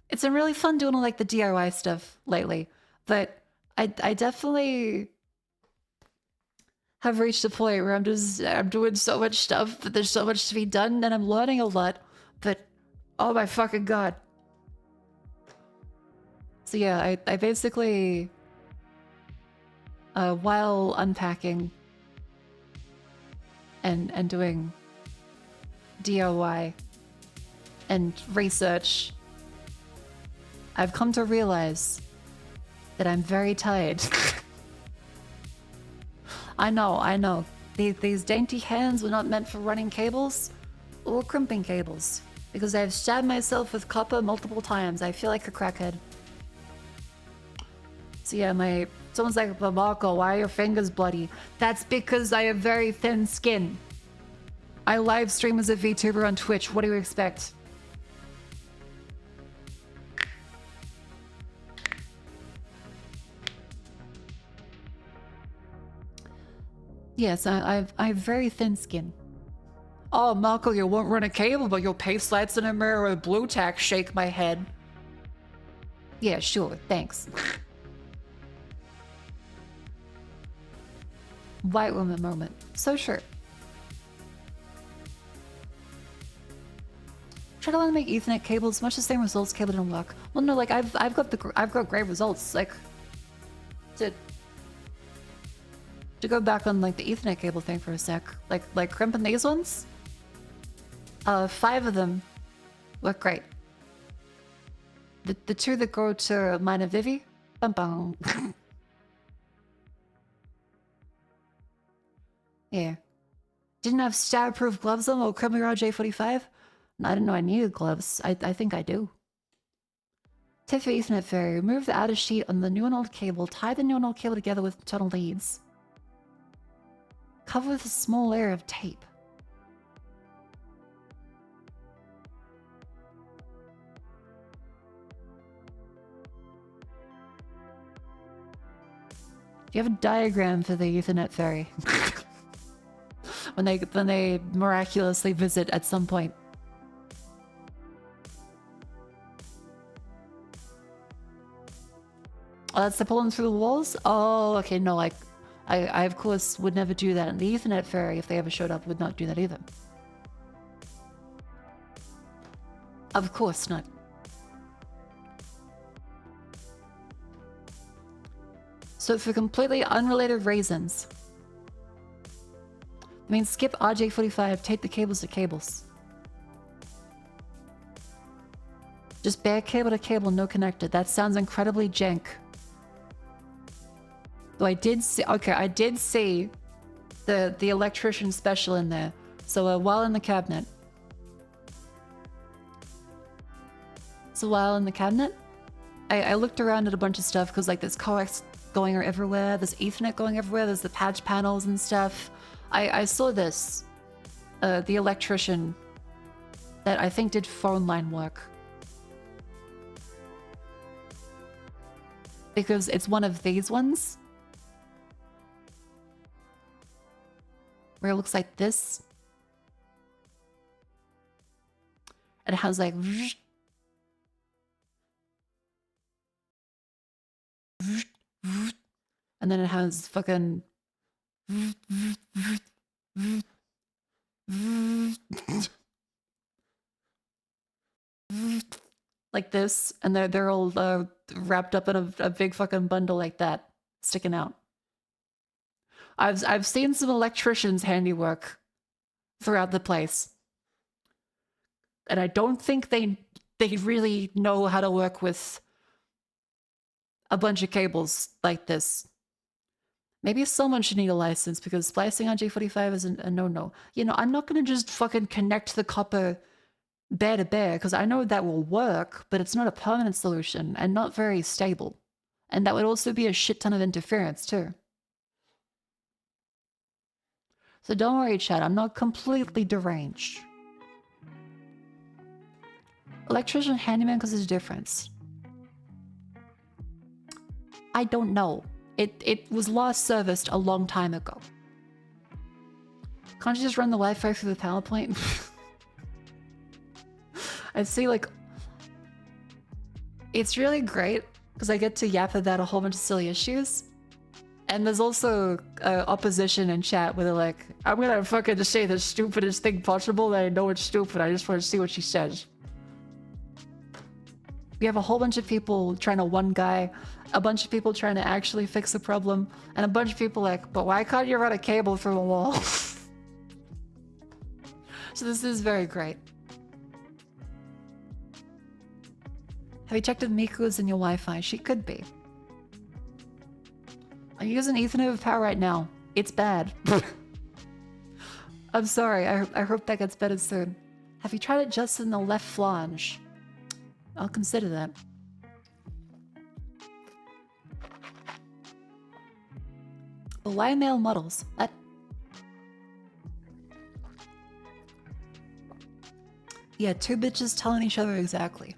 It's been really fun doing all like the DIY stuff lately, but I definitely have reached a point where I'm doing so much stuff, but there's so much to be done, and I'm learning a lot, but Oh my fucking god. So yeah, I basically, while unpacking and doing DIY and research, I've come to realize that I'm very tired. I know. These dainty hands were not meant for running cables or crimping cables, because I've stabbed myself with copper multiple times. I feel like a crackhead. So yeah, someone's like, but Marco, why are your fingers bloody? That's because I have very thin skin. I live stream as a VTuber on Twitch. What do you expect? Yes, I have very thin skin. Oh, Marco, you won't run a cable, but you'll paste lights in a mirror with blue tack. Shake my head. Yeah, sure, thanks. White woman moment. So sure. Try to make Ethernet cables, much the same results. Cable didn't work. Well, no, like I've got great results. Like to go back on like the Ethernet cable thing for a sec. Like crimping these ones. 5 of them work great. The 2 that go to mine and Vivi, bum bum. Yeah. Didn't have stab-proof gloves on while crimping around J45? I didn't know I needed gloves. I think I do. Tip for Ethernet fairy. Remove the outer sheet on the new and old cable. Tie the new and old cable together with internal leads. Cover with a small layer of tape. Do you have a diagram for the Ethernet fairy? when they miraculously visit at some point. Oh, that's the pulling through the walls? Oh, okay, no, like, I of course would never do that. And the Ethernet fairy, if they ever showed up, would not do that either. Of course not. So for completely unrelated reasons, I mean, skip RJ45, take the cables to cables. Just bare cable to cable, no connected. That sounds incredibly jank. Though I did see, okay, I did see the electrician special in there. So while in the cabinet. I looked around at a bunch of stuff because like there's coax going everywhere, there's Ethernet going everywhere, there's the patch panels and stuff. I saw this, the electrician that I think did phone line work. Because it's one of these ones. Where it looks like this. And it has like... And then it has fucking... like this, and they're all wrapped up in a big fucking bundle like that, sticking out. I've seen some electricians' handiwork throughout the place, and I don't think they really know how to work with a bunch of cables like this. Maybe someone should need a license because splicing on J45 is a no-no. You know, I'm not going to just fucking connect the copper bare to bare because I know that will work, but it's not a permanent solution and not very stable. And that would also be a shit ton of interference too. So don't worry, chat. I'm not completely deranged. Electrician, handyman, because there's a difference. I don't know. It was last serviced a long time ago. Can't you just run the Wi-Fi through the power point? I see, like... It's really great, because I get to yap about a whole bunch of silly issues. And there's also opposition in chat where they're like, I'm gonna fucking just say the stupidest thing possible, that I know it's stupid, I just want to see what she says. You have a whole bunch of people trying to one guy, a bunch of people trying to actually fix the problem, and a bunch of people like, but why can't you run a cable through the wall? So this is very great. Have you checked if Miku is in your Wi-Fi? She could be. I'm using Ethernet with power right now. It's bad. I'm sorry. I hope that gets better soon. Have you tried it just in the left flange? I'll consider that. But why male models? What? Yeah, two bitches telling each other exactly.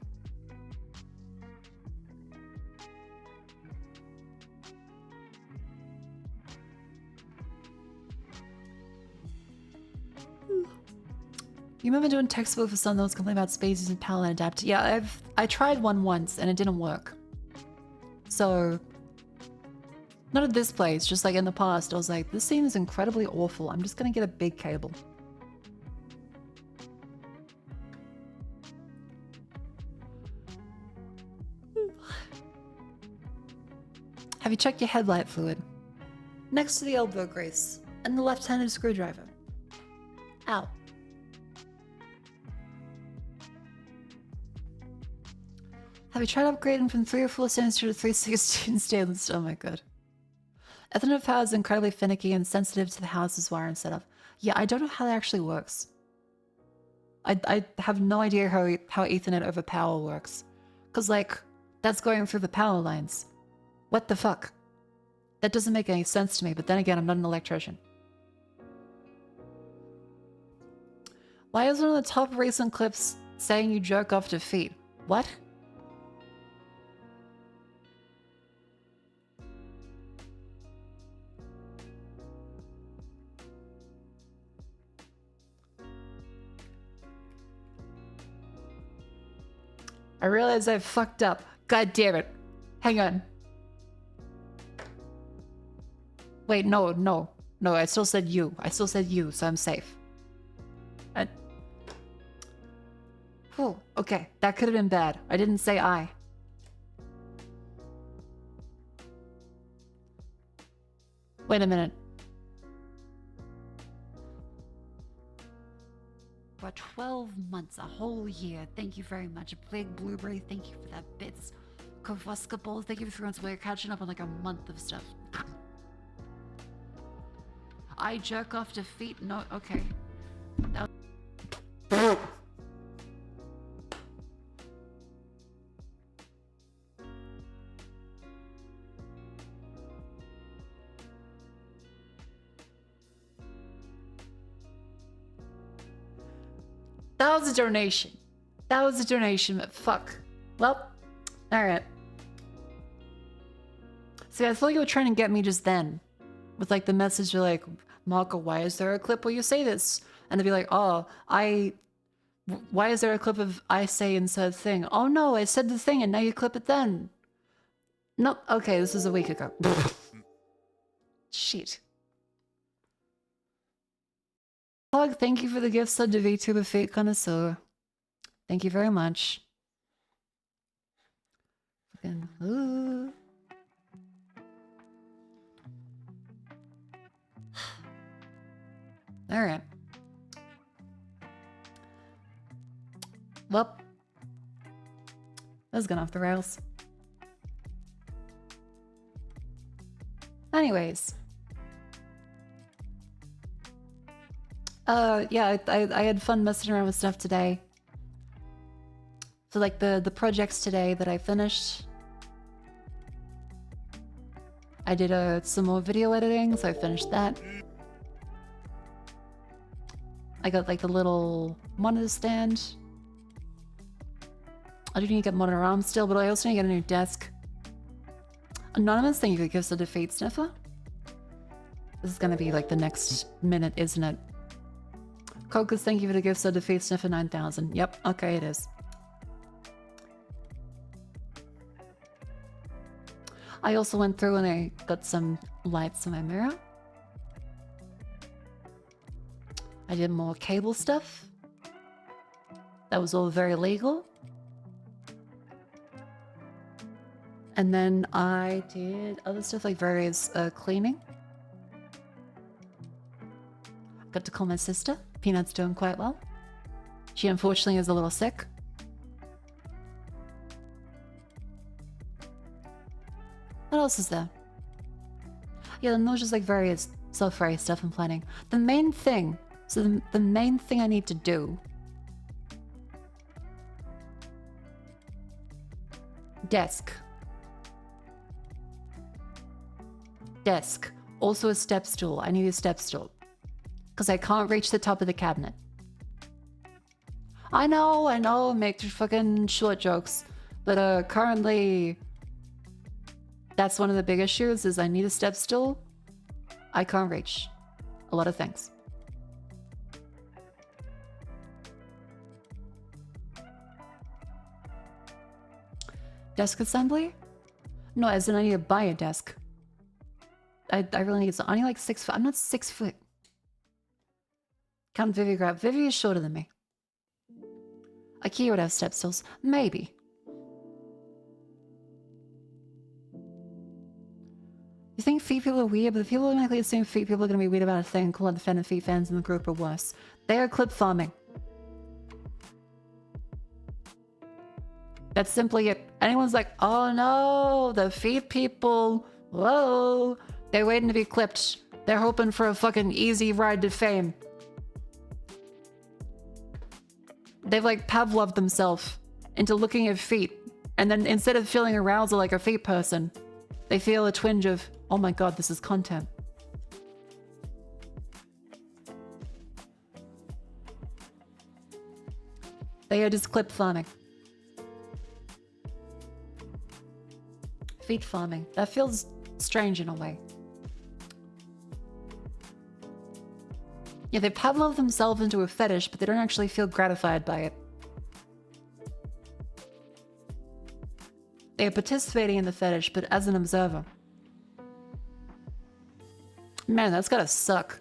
You remember doing textbook for someone that was complaining about spaces and PAL and adapt? Yeah, I tried one once and it didn't work. So, not at this place, just like in the past, I was like, this seems incredibly awful. I'm just gonna get a big cable. Have you checked your headlight fluid? Next to the elbow grease and the left-handed screwdriver. Ow. Have you tried upgrading from 3 or 4 stainless steel to 316 stainless steel? Oh my god. Ethernet power is incredibly finicky and sensitive to the house's wire and setup. Yeah, I don't know how that actually works. I have no idea how Ethernet over power works. Because, like, that's going through the power lines. What the fuck? That doesn't make any sense to me, but then again, I'm not an electrician. Why is one of the top recent clips saying you jerk off to feet? What? I realize I fucked up. God damn it. Hang on. Wait, no. No, I still said you. So I'm safe. Oh, okay. That could have been bad. I didn't say I. Wait a minute. For 12 months, a whole year. Thank you very much. Big Blueberry, thank you for that bits. Kovuska Bowl, thank you for 3 months. We're catching up on like a month of stuff. I jerk off to feet? No, okay. That was a donation. But fuck. Well, alright. See, I feel like you were trying to get me just then. With like the message of like, Marco, why is there a clip where you say this? And they'd be like, oh, why is there a clip of I say and said thing? Oh no, I said the thing and now you clip it then. Nope, okay, this was a week ago. Shit. Pog, thank you for the gift sub to VTuber Fate Connoisseur. Thank you very much. Fucking, ooh. Alright. Well, that was going off the rails. Anyways. Yeah, I had fun messing around with stuff today. So like the projects today that I finished. I did some more video editing, so I finished that. I got like the little monitor stand. I do need to get monitor arms still, but I also need to get a new desk. Anonymous, thank you for gifts of defeat, Sniffer. This is gonna be like the next minute, isn't it? Cocos, thank you for the gifts of defeat, Sniffer 9000. Yep, okay, it is. I also went through and I got some lights in my mirror. I did more cable stuff. That was all very legal. And then I did other stuff like various cleaning. Got to call my sister. Peanut's doing quite well. She unfortunately is a little sick. What else is there? Yeah, then there's just like various self-various stuff I'm planning. The main thing, so the main thing I need to do. Desk. Desk. Also a step stool. I need a step stool. Because I can't reach the top of the cabinet. I know, make fucking short jokes. But currently, that's one of the big issues is I need a step stool. I can't reach a lot of things. Desk assembly? No, as in I need to buy a desk. I really need some. I need like 6 foot. I'm not 6 foot. Count Vivi grab. Vivi is shorter than me. IKEA would have step stools. Maybe. You think feet people are weird, but the people automatically assume feet people are going to be weird about a thing and call out the fan of feet fans in the group or worse. They are clip farming. That's simply it. Anyone's like, oh no, the feet people, whoa. They're waiting to be clipped. They're hoping for a fucking easy ride to fame. They've like Pavloved themselves into looking at feet. And then instead of feeling arousal like a feet person, they feel a twinge of, oh my god, this is content. They are just clip farming. Feet farming. That feels strange in a way. Yeah, they Pavlov themselves into a fetish, but they don't actually feel gratified by it. They are participating in the fetish, but as an observer. Man, that's gotta suck.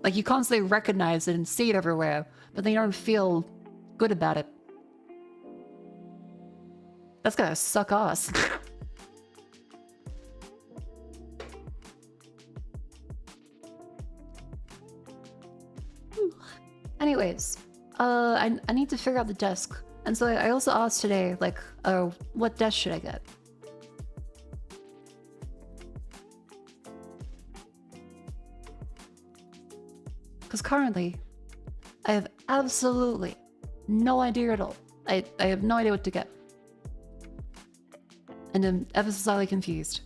Like, you constantly recognize it and see it everywhere, but then you don't feel good about it. That's gotta suck ass. Anyways, I need to figure out the desk. And so I also asked today, like, what desk should I get? Because currently, I have absolutely no idea at all. I have no idea what to get. And I'm ever so slightly confused.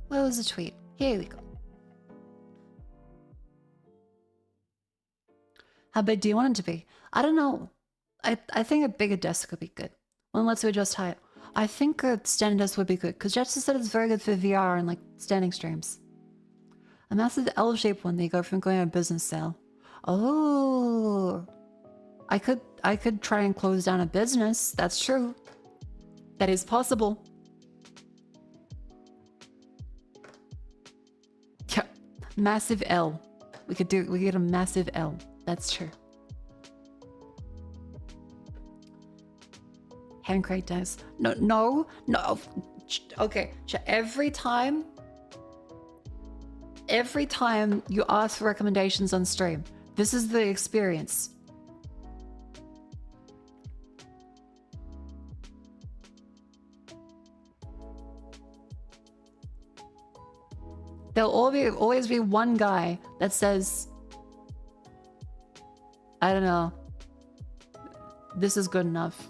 Where was the tweet? Here we go. How big do you want it to be? I don't know. I think a bigger desk would be good. One lets you adjust height. I think a standing desk would be good, because Jester said it's very good for VR and like standing streams. A massive L-shaped one, they go from going on business sale. Oh, I could try and close down a business. That's true. That is possible. Yeah, massive L. We could get a massive L. That's true. Hand crate desk. No. Okay, every time you ask for recommendations on stream, this is the experience. There'll always be one guy that says, I don't know, this is good enough.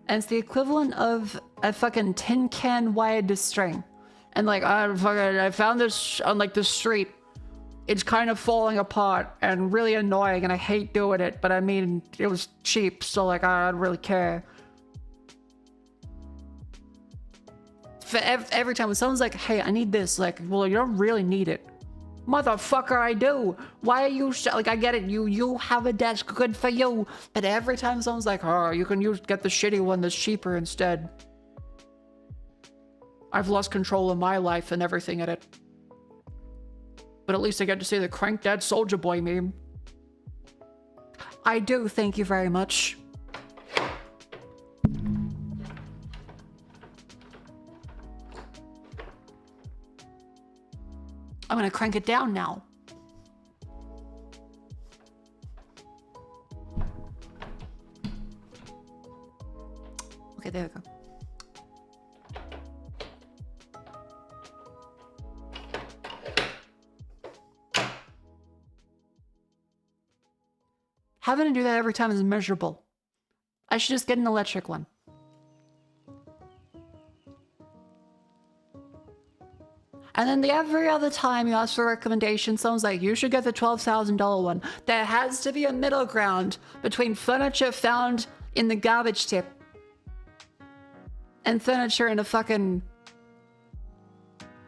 And it's the equivalent of a fucking tin can wired to string. And like, I found this on like the street. It's kind of falling apart and really annoying and I hate doing it. But I mean, it was cheap, so like, I don't really care. For every time when someone's like, hey, I need this. Like, well, you don't really need it. Motherfucker, I do. Why are you like, I get it, you have a desk, good for you. But every time someone's like, oh, you can get the shitty one that's cheaper instead. I've lost control of my life and everything in it. But at least I get to see the Crank Dad Soldier Boy meme. I do, thank you very much. I'm gonna crank it down now. Okay, there we go. Having to do that every time is miserable. I should just get an electric one. And then every other time you ask for a recommendation, someone's like, you should get the $12,000 one. There has to be a middle ground between furniture found in the garbage tip and furniture in a fucking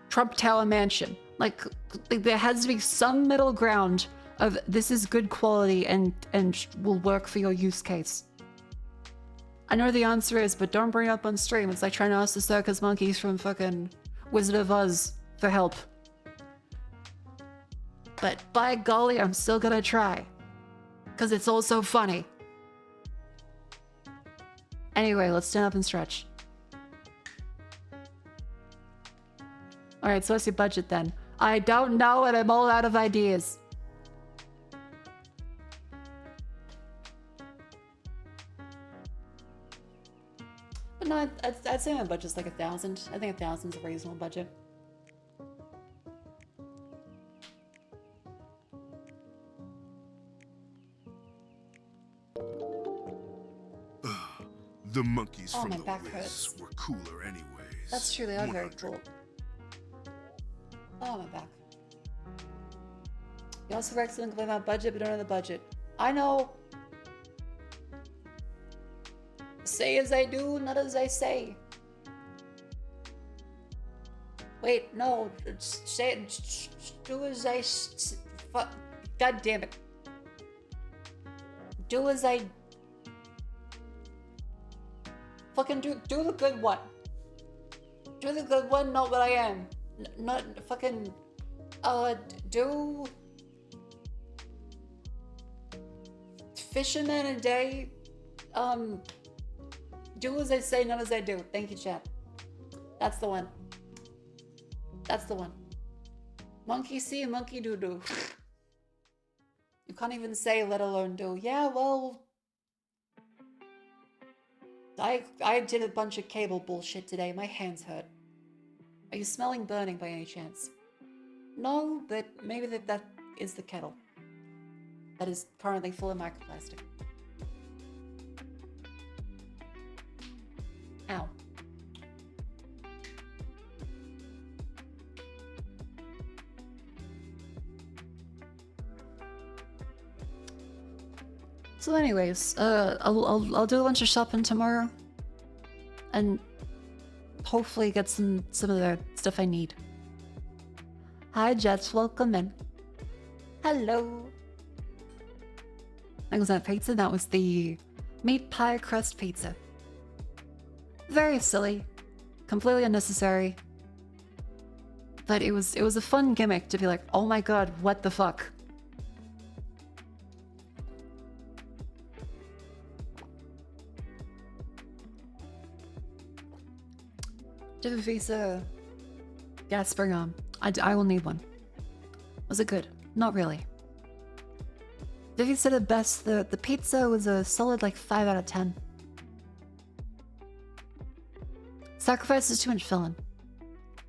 Trump Tower mansion. Like there has to be some middle ground of this is good quality and will work for your use case. I know the answer is, but don't bring it up on stream. It's like trying to ask the circus monkeys from fucking Wizard of Oz for help. But by golly, I'm still gonna try. Because it's also funny. Anyway, let's stand up and stretch. Alright, so what's your budget then? I don't know and I'm all out of ideas. But no, I'd say my budget's like 1,000. I think 1,000's a reasonable budget. The monkeys from my the back Wiz hurts. were cooler anyways. That's true, they are very 100. cool. Oh, my back. You also for excellent complain about budget, but don't know the budget. I know. Say as I do, not as I say. Wait, no. Say, do as I... God damn it. Do as I... Fucking do the good one. Do the good one, not what I am. Not fucking... do... Fisherman a day. Do as I say, not as I do. Thank you, chat. That's the one. That's the one. Monkey see, monkey do. You can't even say, let alone do. Yeah, well... I did a bunch of cable bullshit today. My hands hurt. Are you smelling burning by any chance? No, but maybe that is the kettle. That is currently full of microplastic. Ow. So anyways, I'll do a bunch of shopping tomorrow. And hopefully get some of the stuff I need. Hi Jets, welcome in. Hello. That was that pizza? That was the meat pie crust pizza. Very silly. Completely unnecessary. But it was a fun gimmick to be like, oh my god, what the fuck? Do the Visa gas spring on. I will need one. Was it good? Not really. Vivi said it best. The pizza was a solid like 5 out of 10. Sacrifice is too much filling.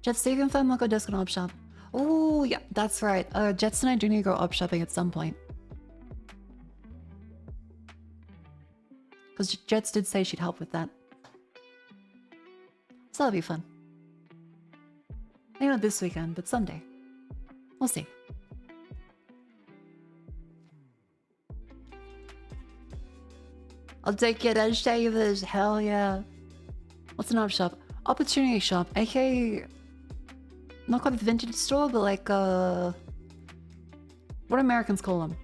Jets, you can find Moko Desk on Op Shop. Oh yeah, that's right. Jets and I do need to go op shopping at some point. Because Jets did say she'd help with that. So that'll be fun. Maybe not this weekend, but someday. We'll see. I'll take it as shavers, hell yeah. What's an op shop? Opportunity shop, aka not quite a vintage store, but like what Americans call them.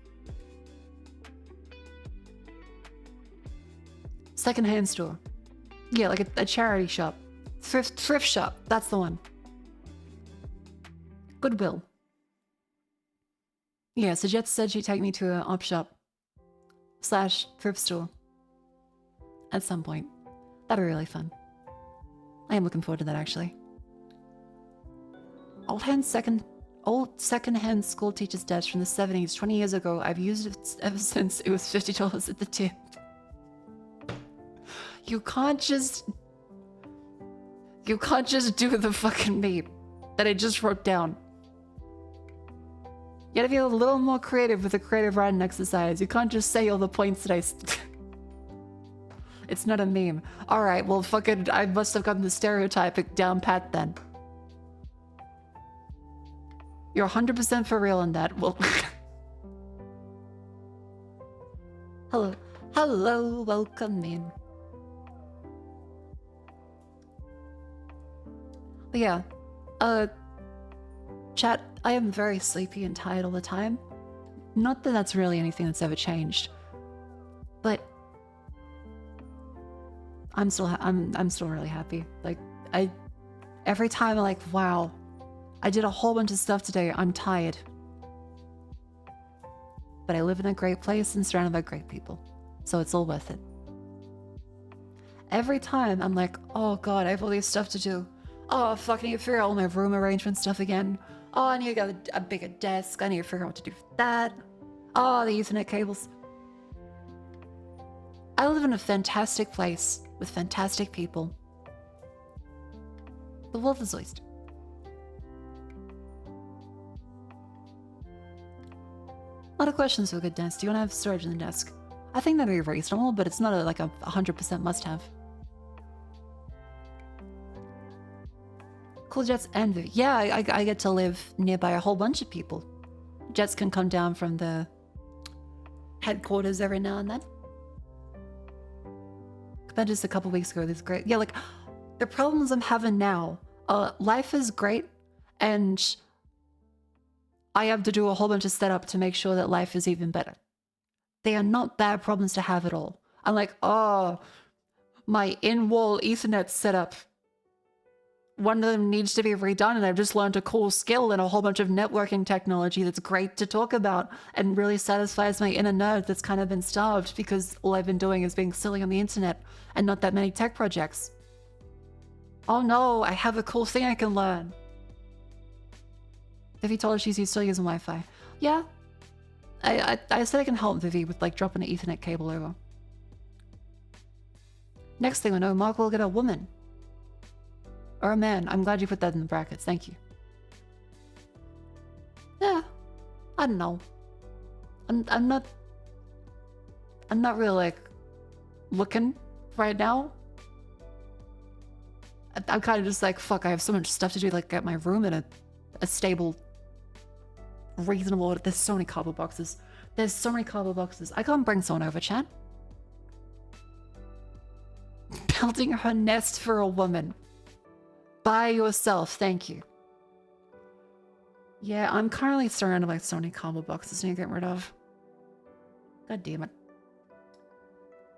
Secondhand store. Yeah, like a charity shop. Thrift shop. That's the one. Goodwill. Yeah, so Jet said she'd take me to an op shop / thrift store at some point. That'd be really fun. I am looking forward to that, actually. Old second-hand school teacher's desk from the 70s, 20 years ago. I've used it ever since. It was $50 at the tip. You can't just do the fucking meme that I just wrote down. You gotta be a little more creative with a creative writing exercise. You can't just say all the points that It's not a meme. Alright, well fucking I must have gotten the stereotype down pat then. You're 100% for real on that. Well Hello, welcome in. But yeah, chat, I am very sleepy and tired all the time. Not that that's really anything that's ever changed, but I'm still really happy. Like every time I'm like, wow, I did a whole bunch of stuff today. I'm tired, but I live in a great place and surrounded by great people, so it's all worth it. Every time I'm like, oh god, I have all this stuff to do. Oh fuck, I need to figure out all my room arrangement stuff again. Oh, I need to get a bigger desk. I need to figure out what to do with that. Oh, the Ethernet cables. I live in a fantastic place with fantastic people. The wolf is oyster. A lot of questions for a good desk. Do you want to have storage in the desk? I think that'd be reasonable, but it's not like a 100% must-have. Cool Jets and Vivi. Yeah, I get to live nearby a whole bunch of people. Jets can come down from the headquarters every now and then. But just a couple weeks ago, this is great. Yeah, like the problems I'm having now. Life is great, and I have to do a whole bunch of setup to make sure that life is even better. They are not bad problems to have at all. I'm like, oh, my in-wall Ethernet setup. One of them needs to be redone, and I've just learned a cool skill and a whole bunch of networking technology that's great to talk about and really satisfies my inner nerd that's kind of been starved because all I've been doing is being silly on the internet and not that many tech projects. Oh no, I have a cool thing I can learn. Vivi told her she's still using Wi-Fi. Yeah. I said I can help Vivi with like dropping an Ethernet cable over. Next thing I know, Mark will get a woman. Or a man. I'm glad you put that in the brackets. Thank you. Yeah. I don't know. I'm not really like looking right now. I'm kind of just like, fuck, I have so much stuff to do, like get my room in a stable, reasonable. There's so many cardboard boxes. There's so many cardboard boxes. I can't bring someone over, chat. Building her nest for a woman. By yourself, thank you. Yeah, I'm currently surrounded by so many combo boxes I need to get rid of. God damn it.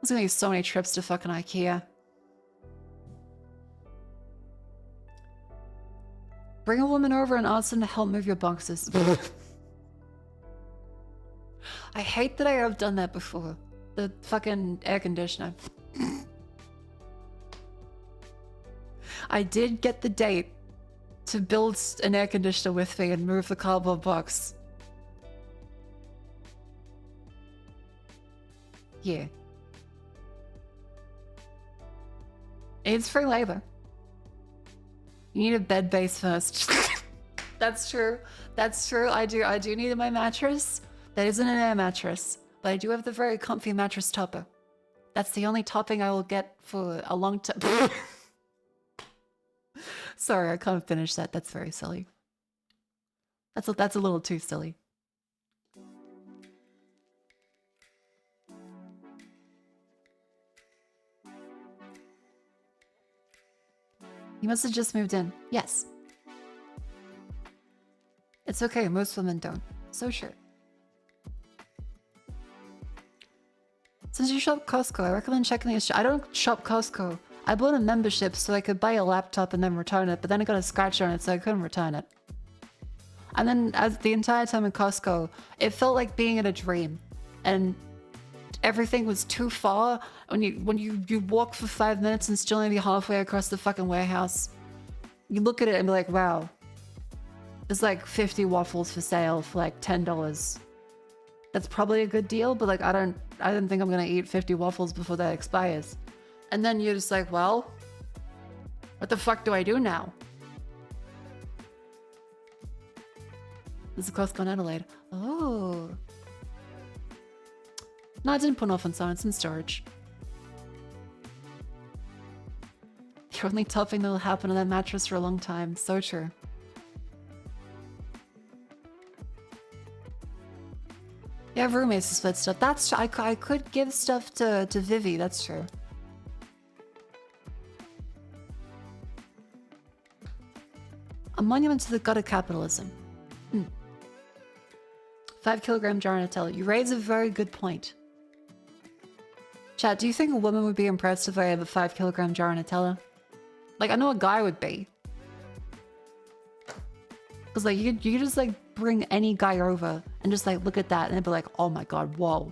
There's gonna be so many trips to fucking IKEA. Bring a woman over and ask them to help move your boxes. I hate that I have done that before. The fucking air conditioner. I did get the date to build an air conditioner with me and move the cardboard box. Yeah. It's free labor. You need a bed base first. That's true. That's true. I do need my mattress. That isn't an air mattress, but I do have the very comfy mattress topper. That's the only topping I will get for a long time. Sorry, I can't finish that. That's very silly. That's a little too silly. You must have just moved in. Yes. It's okay, most women don't. So sure. Since you shop Costco, I recommend checking the... I don't shop Costco. I bought a membership so I could buy a laptop and then return it, but then I got a scratch on it, so I couldn't return it. And then as the entire time in Costco, it felt like being in a dream. And everything was too far. When you walk for 5 minutes and still only be halfway across the fucking warehouse, you look at it and be like, wow, there's like 50 waffles for sale for like $10. That's probably a good deal, but like I don't think I'm gonna eat 50 waffles before that expires. And then you're just like, well, what the fuck do I do now? There's a Costco in Adelaide. Oh. No, I didn't put off on someone. It's in storage. The only topping that'll happen on that mattress for a long time. So true. You have roommates to split stuff. That's true. I could give stuff to Vivi. That's true. A monument to the gut of capitalism. 5 kilogram jar Nutella. You raise a very good point. Chat, do you think a woman would be impressed if I have a 5 kilogram jar Nutella? Like, I know a guy would be. Because, like, you could just, like, bring any guy over and just, like, look at that and they'd be like, oh my god, whoa.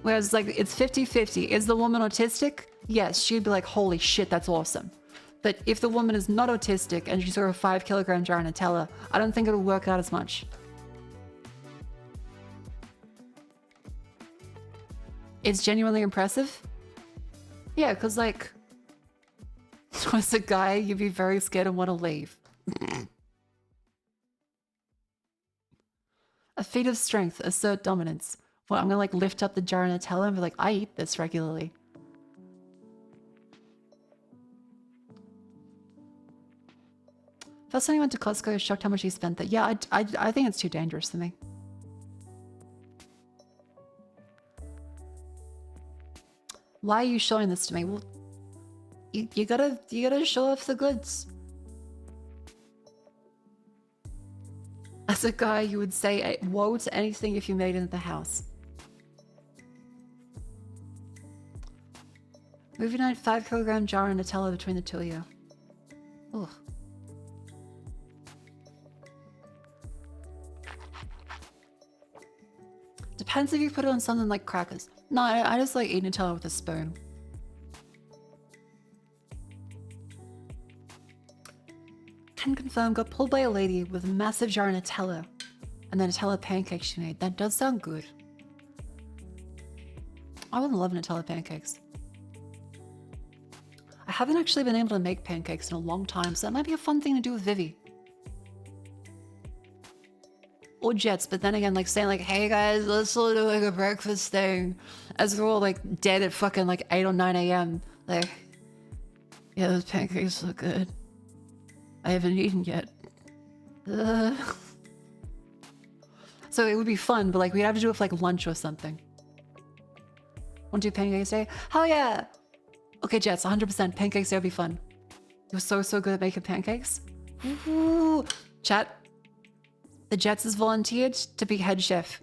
Whereas, like, it's 50-50. Is the woman autistic? Yes, she'd be like, holy shit, that's awesome. But if the woman is not autistic and she's a 5 kilogram jar Nutella, I don't think it'll work out as much. It's genuinely impressive? Yeah, because, like, as a guy, you'd be very scared and want to leave. A feat of strength, assert dominance. Well, I'm gonna, like, lift up the jar of Nutella and be like, I eat this regularly. First time I went to Costco, I was shocked how much he spent there. Yeah, I think it's too dangerous for me. Why are you showing this to me? Well, you gotta show off the goods. As a guy, you would say woe to anything if you made it in the house. Movie night, 5 kilogram jar and Nutella between the two of you. Ugh. Depends if you put it on something like crackers. No, I just like eat Nutella with a spoon. Can confirm, got pulled by a lady with a massive jar of Nutella and the Nutella pancakes she made. That does sound good. I would love Nutella pancakes. I haven't actually been able to make pancakes in a long time, so that might be a fun thing to do with Vivi. Or Jets, but then again, like saying like, hey guys, let's all do like a breakfast thing. As we're all like dead at fucking like 8 or 9 a.m. Like, yeah, those pancakes look good. I haven't eaten yet. So it would be fun, but like we'd have to do it for like lunch or something. Want to do pancakes day? Hell yeah! Okay, Jets, 100%. Pancakes day would be fun. You're so good at making pancakes. Ooh. Chat. The Jets is volunteered to be head chef.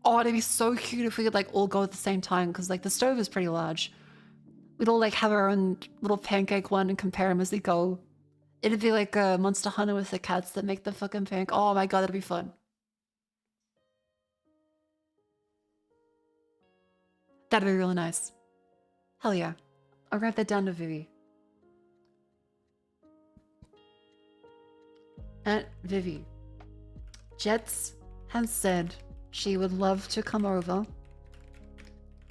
Oh, it'd be so cute if we could like all go at the same time because like the stove is pretty large. We'd all like have our own little pancake one and compare them as they go. It'd be like a Monster Hunter with the cats that make the fucking pancake. Oh my god, that'd be fun. That'd be really nice. Hell yeah. I'll write that down to Vivi. Aunt Vivi. Jets has said she would love to come over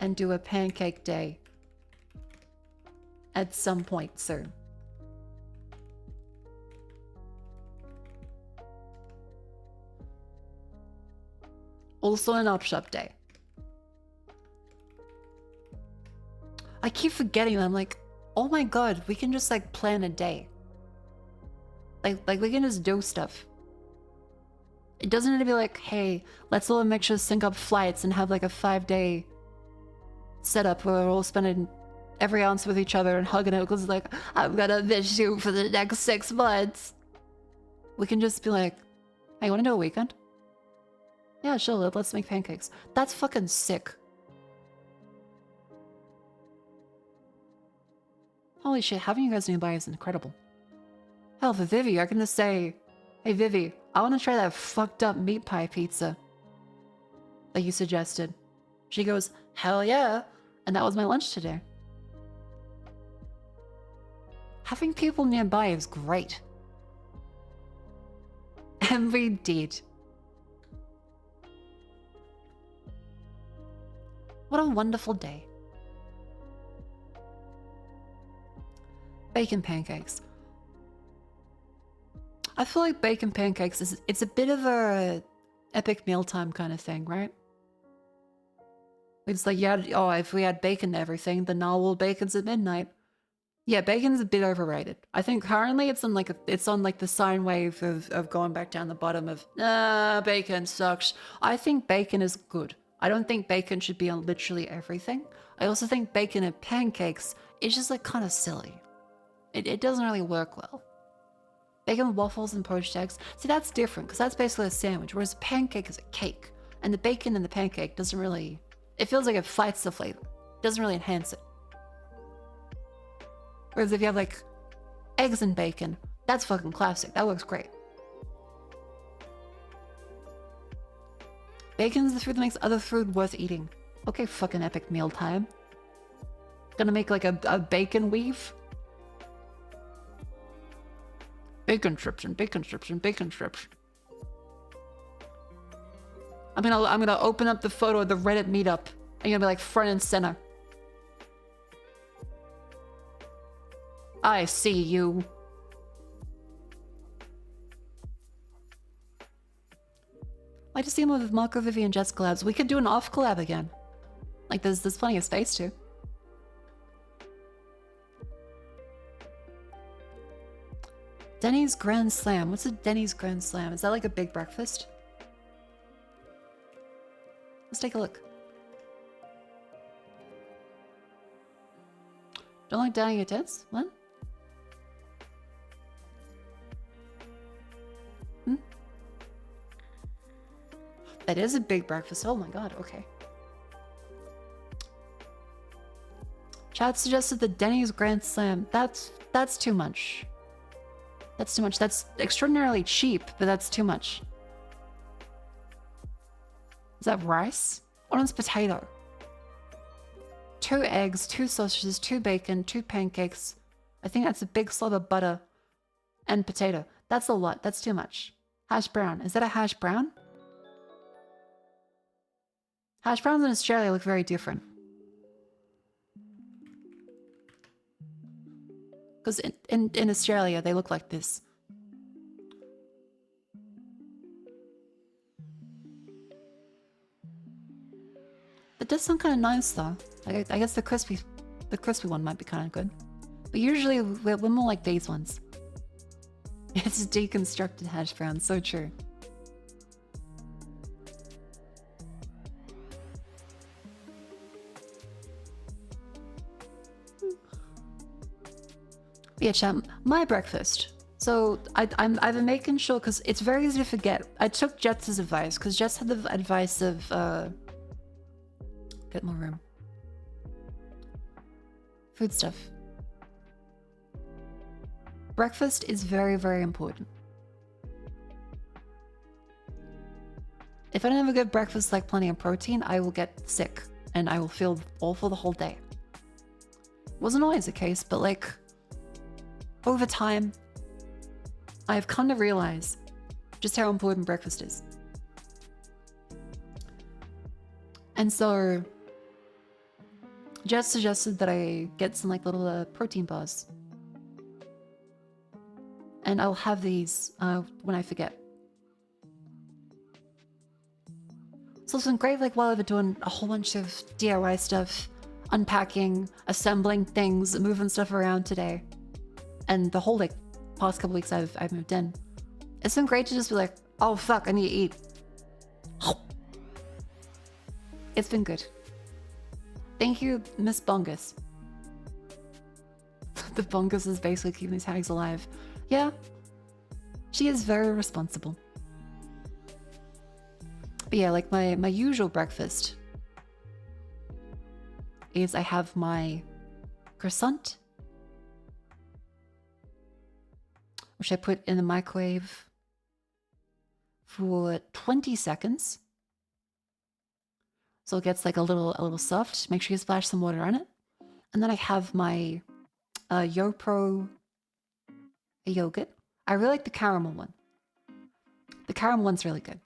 and do a pancake day at some point soon. Also an op shop day. I keep forgetting that. I'm like, oh my god, we can just like plan a day. Like we can just do stuff. It doesn't need to be like, hey, let's all make sure to sync up flights and have like a 5-day setup where we're all spending every ounce with each other and hugging it because like, I'm gonna miss you for the next 6 months. We can just be like, hey, you wanna do a weekend? Yeah, sure, let's make pancakes. That's fucking sick. Holy shit, having you guys nearby is incredible. Hell, for Vivi, you're gonna say, hey Vivi, I wanna try that fucked up meat pie pizza that you suggested. She goes, hell yeah. And that was my lunch today. Having people nearby is great. And we did. What a wonderful day. Bacon pancakes. I feel like bacon pancakes it's a bit of a epic mealtime kind of thing, right? It's like, yeah, oh, if we had bacon and everything, then narwhal bacon's at midnight. Yeah, bacon's a bit overrated. I think currently it's on like the sine wave of going back down the bottom of bacon sucks. I think bacon is good. I don't think bacon should be on literally everything. I also think bacon and pancakes is just like kind of silly. It doesn't really work well. Bacon waffles and poached eggs. See, that's different because that's basically a sandwich, whereas a pancake is a cake. And the bacon in the pancake doesn't really... It feels like it fights the flavor. It doesn't really enhance it. Whereas if you have like eggs and bacon, that's fucking classic. That works great. Bacon's the food that makes other food worth eating. Okay, fucking epic mealtime. Gonna make like a bacon weave. Bacon strips and bacon strips and bacon strips. I'm gonna open up the photo of the Reddit meetup and you're gonna be like front and center. I see you. I just see him with Marco, Vivi, and Jets collabs. We could do an off collab again. Like there's plenty of space to. Denny's Grand Slam. What's a Denny's Grand Slam? Is that like a big breakfast? Let's take a look. Don't like dying your tits? What? That is a big breakfast. Oh my god, okay. Chad suggested the Denny's Grand Slam. That's too much. That's too much. That's extraordinarily cheap, but that's too much. Is that rice? Oh, it's potato. 2 eggs, 2 sausages, 2 bacon, 2 pancakes. I think that's a big slob of butter and potato. That's a lot. That's too much. Hash brown. Is that a hash brown? Hash browns in Australia look very different. Because in Australia, they look like this. It does sound kind of nice, though. I guess the crispy one might be kind of good. But usually, we're more like these ones. It's deconstructed hash brown, so true. Yeah, champ, my breakfast. So I've been making sure, because it's very easy to forget. I took Jets' advice, because Jets had the advice of get more room. Food stuff. Breakfast is very, very important. If I don't have a good breakfast like plenty of protein, I will get sick and I will feel awful the whole day. Wasn't always the case, but like over time, I've come to realize just how important breakfast is. And so Jess suggested that I get some like little protein bars. And I'll have these when I forget. So it's been great, like while I've been doing a whole bunch of DIY stuff, unpacking, assembling things, moving stuff around today. And the whole like past couple weeks I've moved in. It's been great to just be like, oh fuck, I need to eat. It's been good. Thank you, Miss Bungus. The Bungus is basically keeping these hags alive. Yeah, she is very responsible. But yeah, like my usual breakfast is I have my croissant which I put in the microwave for 20 seconds. So it gets like a little soft. Make sure you splash some water on it. And then I have my YoPro yogurt. I really like the caramel one. The caramel one's really good.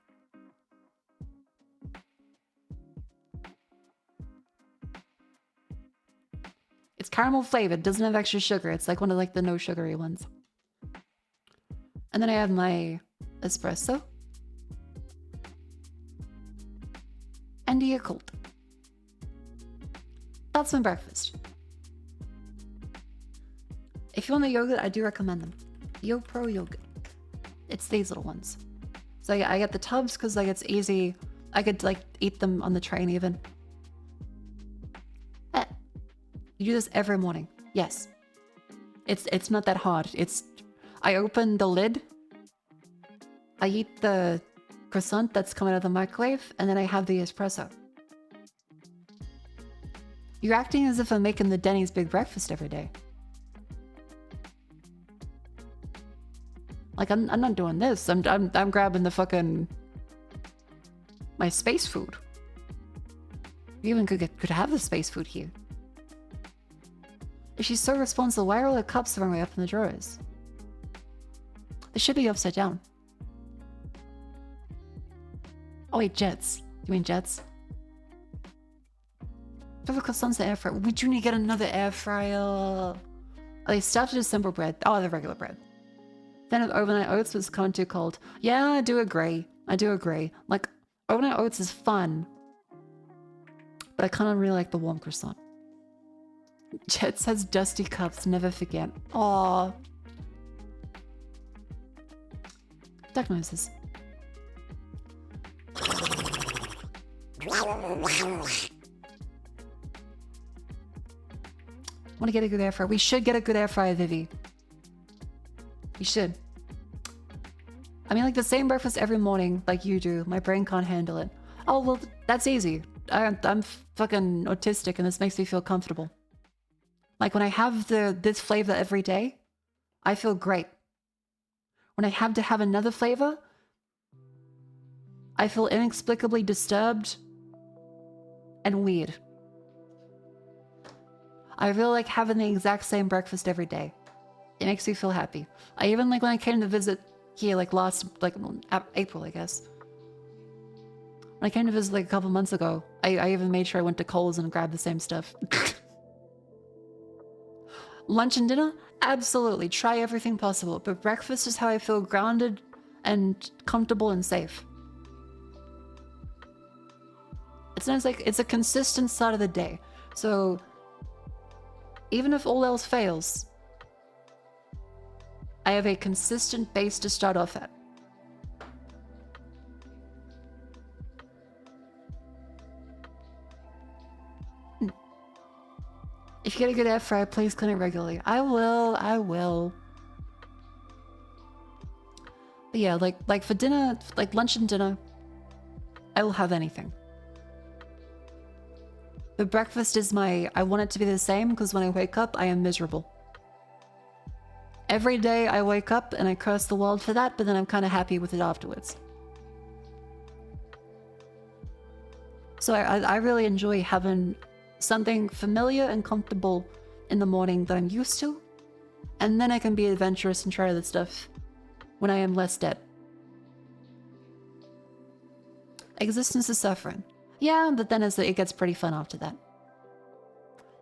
It's caramel flavored, doesn't have extra sugar. It's like one of like the no sugary ones. And then I have my espresso. And a Yakult. That's my breakfast. If you want the yogurt, I do recommend them. YoPro yogurt. It's these little ones. So I get the tubs because like it's easy. I could like eat them on the train even. You do this every morning. Yes. It's not that hard. I open the lid. I eat the croissant that's coming out of the microwave, and then I have the espresso. You're acting as if I'm making the Denny's big breakfast every day. Like I'm not doing this. I'm grabbing the fucking my space food. You even could have the space food here. If she's so responsible, why are all the cups the wrong way up in the drawers? They should be upside down. Oh wait, jets. You mean jets? Double croissants the air fryer. We do need to get another air fryer. Oh, they started as simple bread. Oh, the regular bread. Then if overnight oats was coming too cold. Yeah, I do agree. Like, overnight oats is fun. But I kind of really like the warm croissant. Jet says dusty cups, never forget. Aww. Duck noises. Want to get a good air fryer? We should get a good air fryer, Vivi. We should. I mean, like the same breakfast every morning, like you do. My brain can't handle it. Oh, well, that's easy. I'm fucking autistic and this makes me feel comfortable. Like when I have this flavor every day, I feel great. When I have to have another flavor, I feel inexplicably disturbed and weird. I really like having the exact same breakfast every day. It makes me feel happy. I even like when I came to visit here, like April, I guess. When I came to visit like a couple months ago, I even made sure I went to Kohl's and grabbed the same stuff. Lunch and dinner? Absolutely. Try everything possible. But breakfast is how I feel grounded and comfortable and safe. It's nice, like, it's a consistent start of the day. So, even if all else fails, I have a consistent base to start off at. If you get a good air fryer, please clean it regularly. I will. But yeah, like for dinner, like lunch and dinner, I will have anything. But breakfast is I want it to be the same because when I wake up, I am miserable. Every day I wake up and I curse the world for that, but then I'm kind of happy with it afterwards. So I really enjoy having something familiar and comfortable in the morning that I'm used to, and then I can be adventurous and try other stuff when I am less dead. Existence is suffering. Yeah, but then it gets pretty fun after that.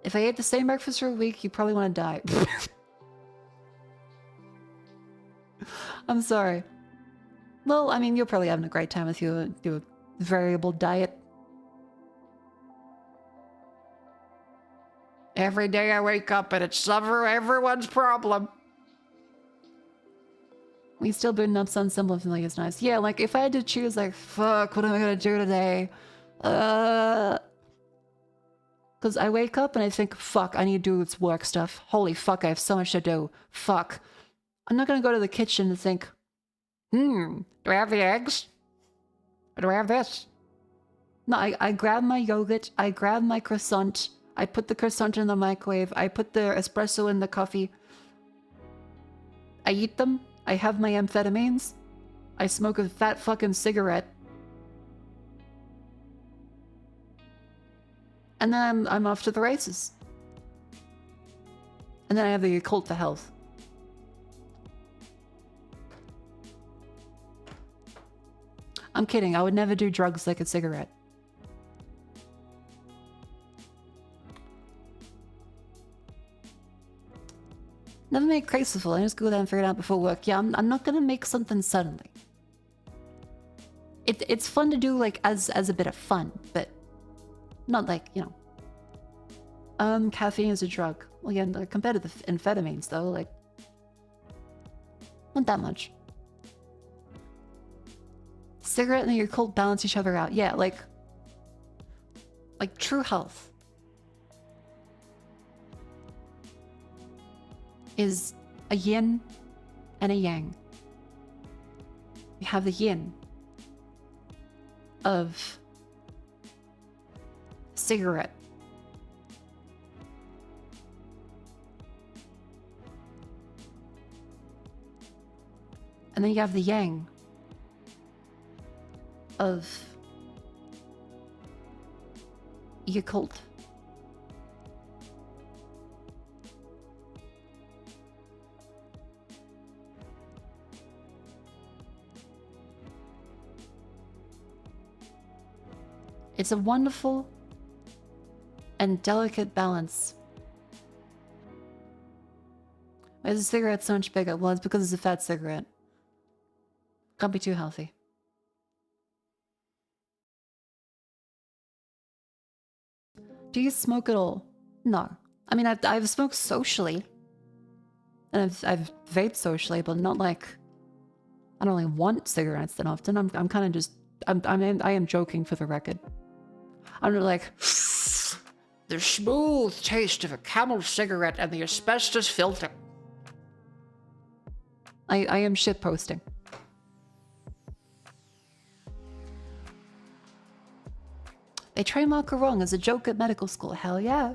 If I ate the same breakfast for a week, you probably want to die. I'm sorry. Well, I mean, you're probably having a great time if you do a variable diet. Every day I wake up and it's everyone's problem. We still booting up Sun Symbol feeling is nice. Yeah, like if I had to choose, like, fuck, what am I gonna do today? Because I wake up and I think, fuck, I need to do this work stuff. Holy fuck, I have so much to do. Fuck. I'm not gonna go to the kitchen and think, do I have the eggs? Or do I have this? No, I grab my yogurt, I grab my croissant, I put the croissant in the microwave, I put the espresso in the coffee. I eat them, I have my amphetamines. I smoke a fat fucking cigarette. And then I'm off to the races. And then I have the occult for health. I'm kidding. I would never do drugs like a cigarette. Never make graceful. I just go there and figure it out before work. Yeah, I'm not gonna make something suddenly. It's fun to do like as a bit of fun, but not like, you know. Caffeine is a drug. Well, yeah, compared to the amphetamines though, like not that much. Cigarette and your cold balance each other out. Yeah, like true health is a yin and a yang. You have the yin of cigarette. And then you have the yang of Yakult. It's a wonderful and delicate balance. Why is a cigarette so much bigger? Well, it's because it's a fat cigarette. Can't be too healthy. Do you smoke at all? No. I mean, I've smoked socially. And I've vaped socially, but not like... I don't really want cigarettes that often. I'm kind of just... I am joking for the record. I'm like... The smooth taste of a Camel cigarette and the asbestos filter. I am shitposting. They train Marco wrong as a joke at medical school. Hell yeah.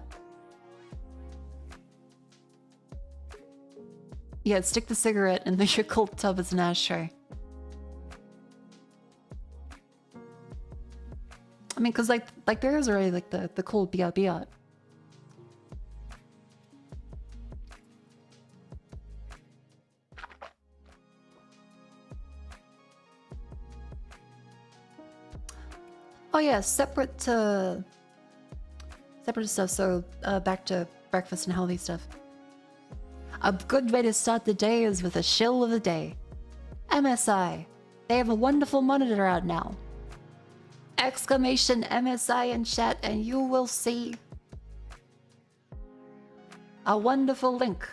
Yeah, stick the cigarette in the Yakult tub as an ashtray. I mean, cause like there is already like the cool BRB art. Oh yeah, separate stuff. So back to breakfast and healthy stuff. A good way to start the day is with a shill of the day. MSI. They have a wonderful monitor out now. Exclamation MSI in chat and you will see a wonderful link.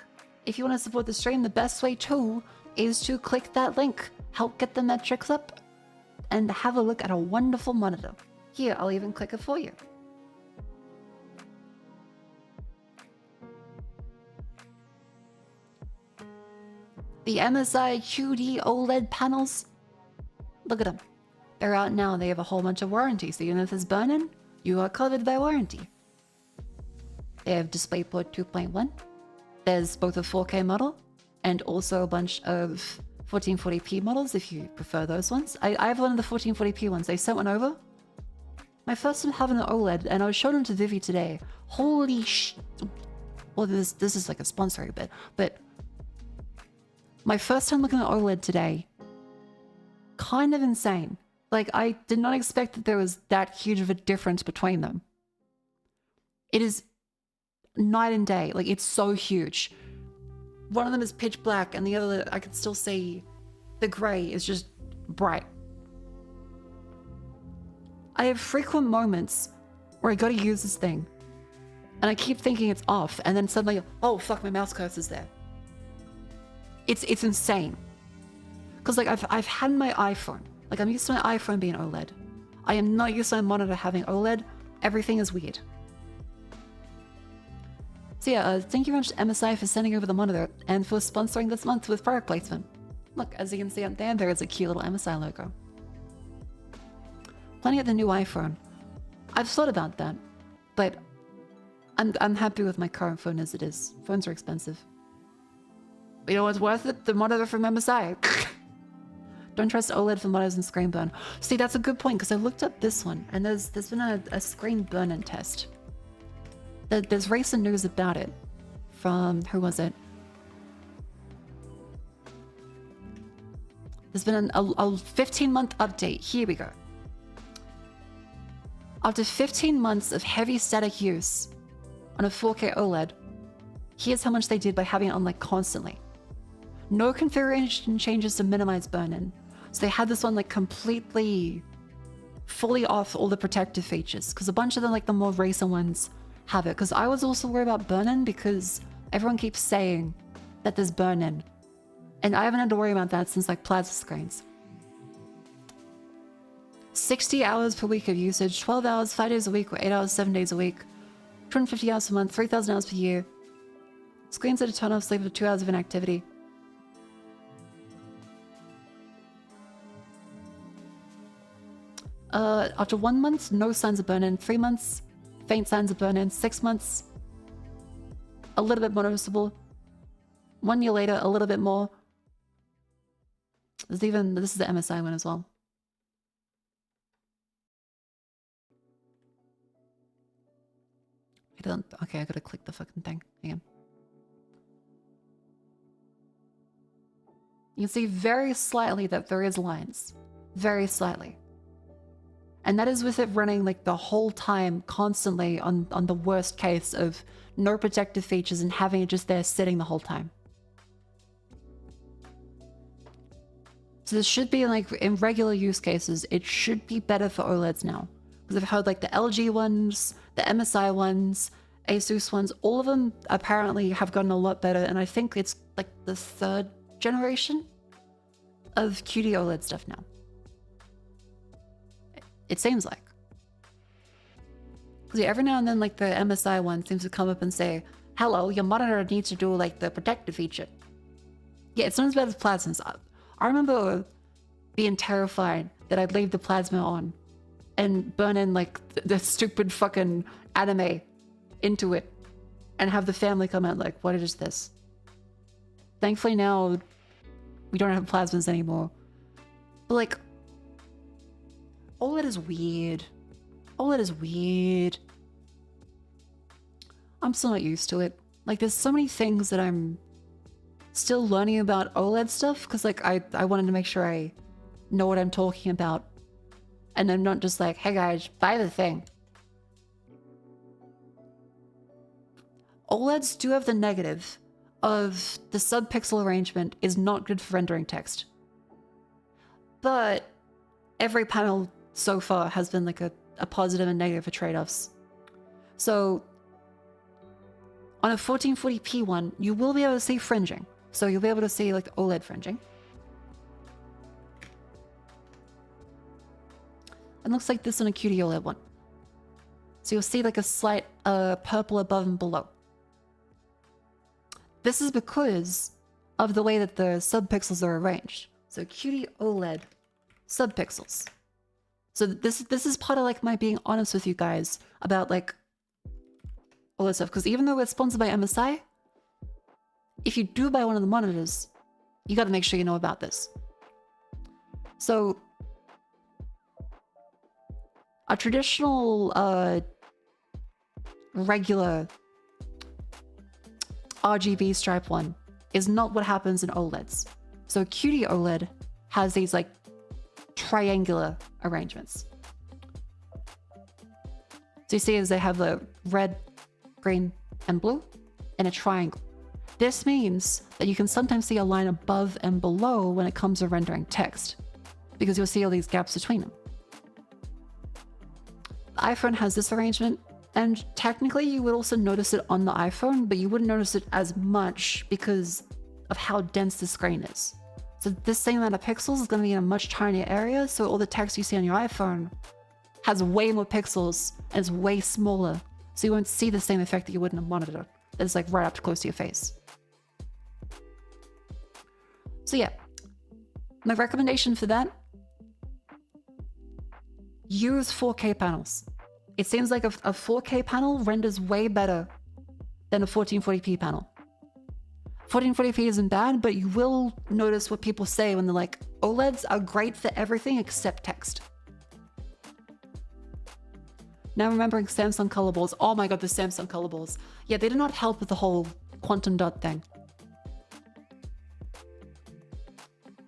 If you want to support the stream, the best way to is to click that link. Help get the metrics up and have a look at a wonderful monitor. Here, I'll even click it for you. The MSI QD OLED panels. Look at them. They're out now. They have a whole bunch of warranties. So even if it's burning, you are covered by warranty. They have DisplayPort 2.1. There's both a 4K model and also a bunch of 1440p models if you prefer those ones. I have one of the 1440p ones. They sent one over. My first time having an OLED, and I was showing them to Vivi today. Holy sh... Well, this is like a sponsory bit, but... My first time looking at OLED today, kind of insane. Like, I did not expect that there was that huge of a difference between them. It is night and day. Like, it's so huge. One of them is pitch black, and the other, I can still see the gray is just bright. I have frequent moments where I gotta use this thing, and I keep thinking it's off, and then suddenly, oh fuck, my mouse cursor's there. It's insane. Cause like I've had my iPhone. Like I'm used to my iPhone being OLED. I am not used to my monitor having OLED. Everything is weird. So yeah, thank you very much to MSI for sending over the monitor and for sponsoring this month with product placement. Look, as you can see up there is a cute little MSI logo. Planning at the new iPhone. I've thought about that, but I'm happy with my current phone as it is. Phones are expensive. You know what's worth it? The monitor from MSI. Don't trust OLED for monitors and screen burn. See, that's a good point, because I looked up this one, and there's been a screen burn-in test. There's recent news about it from, who was it? There's been a 15-month update. Here we go. After 15 months of heavy static use on a 4K OLED, here's how much they did by having it on like constantly. No configuration changes to minimize burn-in. So they had this one like completely, fully off all the protective features, because a bunch of them, like the more recent ones, have it. Because I was also worried about burn-in because everyone keeps saying that there's burn-in. And I haven't had to worry about that since like plasma screens. 60 hours per week of usage, 12 hours, 5 days a week, or 8 hours, 7 days a week, 250 hours per month, 3,000 hours per year. Screens that are turned off, sleep for 2 hours of inactivity. After 1 month, no signs of burn-in. 3 months, faint signs of burn-in. 6 months, a little bit more noticeable. 1 year later, a little bit more. This is the MSI one as well. Okay, I gotta click the fucking thing. Hang on. You can see very slightly that there is lines. Very slightly. And that is with it running like the whole time, constantly on the worst case of no protective features and having it just there sitting the whole time. So this should be like, in regular use cases, it should be better for OLEDs now. Because I've heard like the LG ones, the MSI ones, Asus ones, all of them apparently have gotten a lot better. And I think it's like the 3rd generation of QD OLED stuff now. It seems like. Because every now and then, like the MSI one seems to come up and say, hello, your monitor needs to do like the protective feature. Yeah, it's not as bad as plasmas. I remember being terrified that I'd leave the plasma on and burn in like the stupid fucking anime into it and have the family come out like, what is this? Thankfully now we don't have plasmas anymore. But like, OLED is weird. OLED is weird. I'm still not used to it. Like, there's so many things that I'm still learning about OLED stuff, because like I wanted to make sure I know what I'm talking about. And I'm not just like, hey guys, buy the thing. OLEDs do have the negative of the subpixel arrangement is not good for rendering text. But every panel so far has been like a positive and negative for trade-offs. So on a 1440p one, you will be able to see fringing. So you'll be able to see like OLED fringing. It looks like this on a QD OLED one. So you'll see like a slight purple above and below. This is because of the way that the subpixels are arranged. So QD OLED subpixels. So this is part of like my being honest with you guys about like all this stuff. Because even though it's sponsored by MSI, if you do buy one of the monitors, you got to make sure you know about this. So a traditional regular RGB stripe one is not what happens in OLEDs. So QD OLED has these like triangular arrangements. So you see as they have the red, green, and blue in a triangle. This means that you can sometimes see a line above and below when it comes to rendering text, because you'll see all these gaps between them. The iPhone has this arrangement, and technically you would also notice it on the iPhone, but you wouldn't notice it as much because of how dense the screen is. So this same amount of pixels is going to be in a much tinier area, so all the text you see on your iPhone has way more pixels and it's way smaller, so you won't see the same effect that you would in a monitor that's like right up close to your face. So yeah, my recommendation for that, use 4K panels. It seems like a 4K panel renders way better than a 1440p panel. 1440p isn't bad, but you will notice what people say when they're like, OLEDs are great for everything except text. Now remembering Samsung color balls. Oh my god, the Samsung color balls. Yeah, they did not help with the whole quantum dot thing.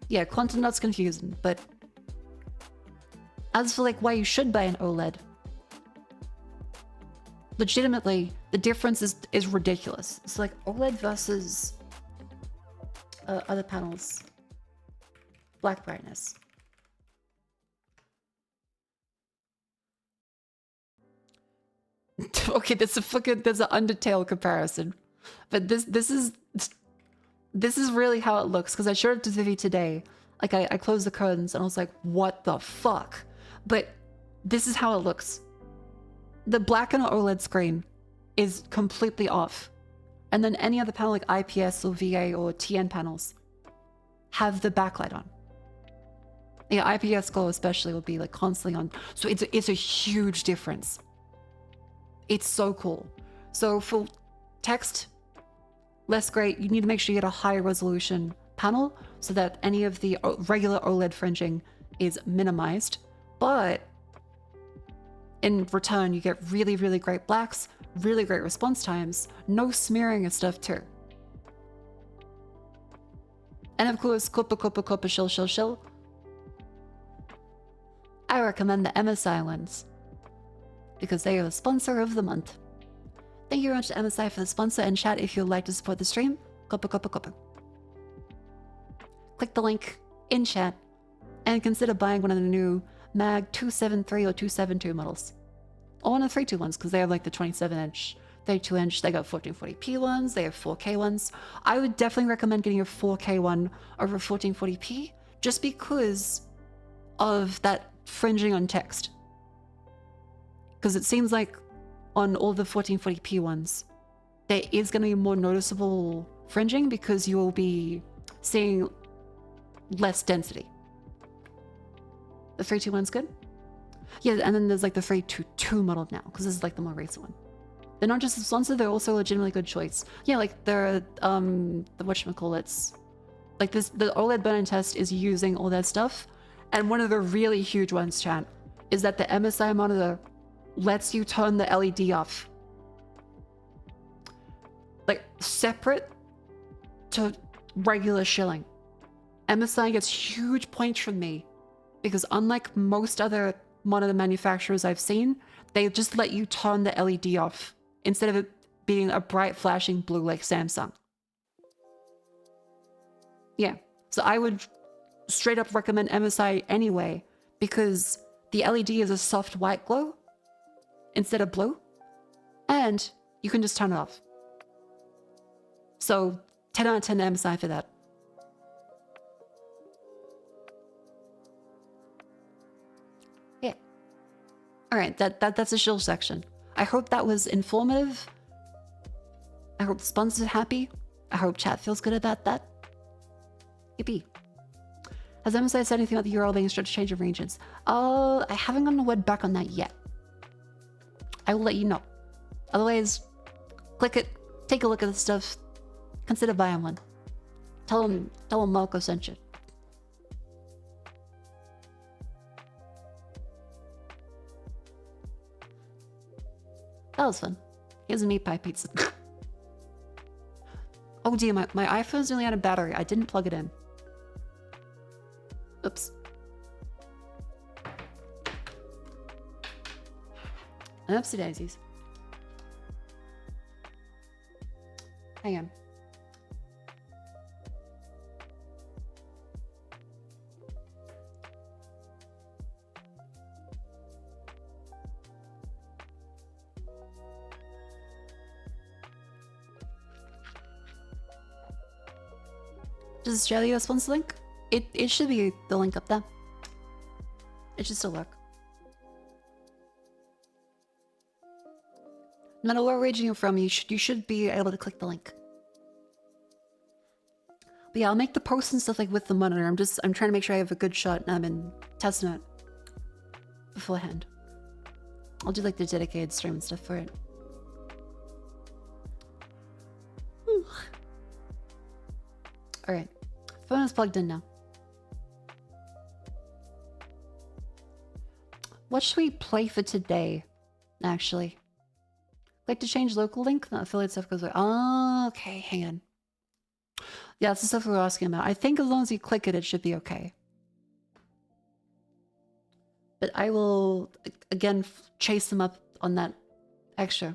Yeah, quantum dot's confusing, but as for like why you should buy an OLED, legitimately, the difference is ridiculous. It's like OLED versus other panels. Black brightness. Okay, there's an Undertale comparison, but this is really how it looks, because I showed it to Vivi today. Like I closed the curtains and I was like, what the fuck? But this is how it looks. The black on an OLED screen is completely off. And then any other panel like IPS or VA or TN panels have the backlight on. Yeah, IPS glow especially will be like constantly on. So it's a huge difference. It's so cool. So for text, less great. You need to make sure you get a higher resolution panel so that any of the regular OLED fringing is minimized. But in return, you get really, really great blacks, really great response times, no smearing of stuff too. And of course, Kupa Shill. I recommend the MSI ones because they are the sponsor of the month. Thank you very much to MSI for the sponsor, and chat if you'd like to support the stream. Kupa. Click the link in chat and consider buying one of the new MAG 273 or 272 models. Or one of the 32 ones, because they have like the 27-inch, 32-inch, they got 1440p ones, they have 4K ones. I would definitely recommend getting a 4K one over 1440p, just because of that fringing on text. Because it seems like on all the 1440p ones, there is going to be more noticeable fringing because you will be seeing less density. The 321's good? Yeah, and then there's like the 322 model now, because this is like the more recent one. They're not just a sponsor, they're also a legitimately good choice. Yeah, like the whatchamacallits. Like this, the OLED burn-in test is using all that stuff. And one of the really huge ones, chat, is that the MSI monitor lets you turn the LED off. Like, separate to regular shilling. MSI gets huge points from me because unlike most other monitor manufacturers I've seen, they just let you turn the LED off instead of it being a bright flashing blue like Samsung. Yeah, so I would straight up recommend MSI anyway, because the LED is a soft white glow instead of blue, and you can just turn it off. So 10 out of 10 MSI for that. Yeah. All right, that's the shill section. I hope that was informative. I hope the sponsor's happy. I hope chat feels good about that. Yippee. Has MSI said anything about the URL being strict to change of regions? I haven't gotten a word back on that yet. I will let you know. Otherwise, click it, take a look at the stuff, consider buying one. Tell them Marco sent you. That was fun. Here's a meat pie pizza. Oh dear, my iPhone's nearly out of battery. I didn't plug it in. Oops. Oopsie daisies. Hang on. Does Australia sponsor link? It should be the link up there. It should still work. No matter what region you're from, you should be able to click the link. But yeah, I'll make the posts and stuff like with the monitor. I'm trying to make sure I have a good shot and I'm in testnet beforehand. I'll do like the dedicated stream and stuff for it. All right. Phone is plugged in now. What should we play for today, actually? Like to change local link? The affiliate stuff goes away. Oh, okay, hang on. Yeah, that's the stuff we were asking about. I think as long as you click it, it should be okay. But I will, again, chase them up on that extra.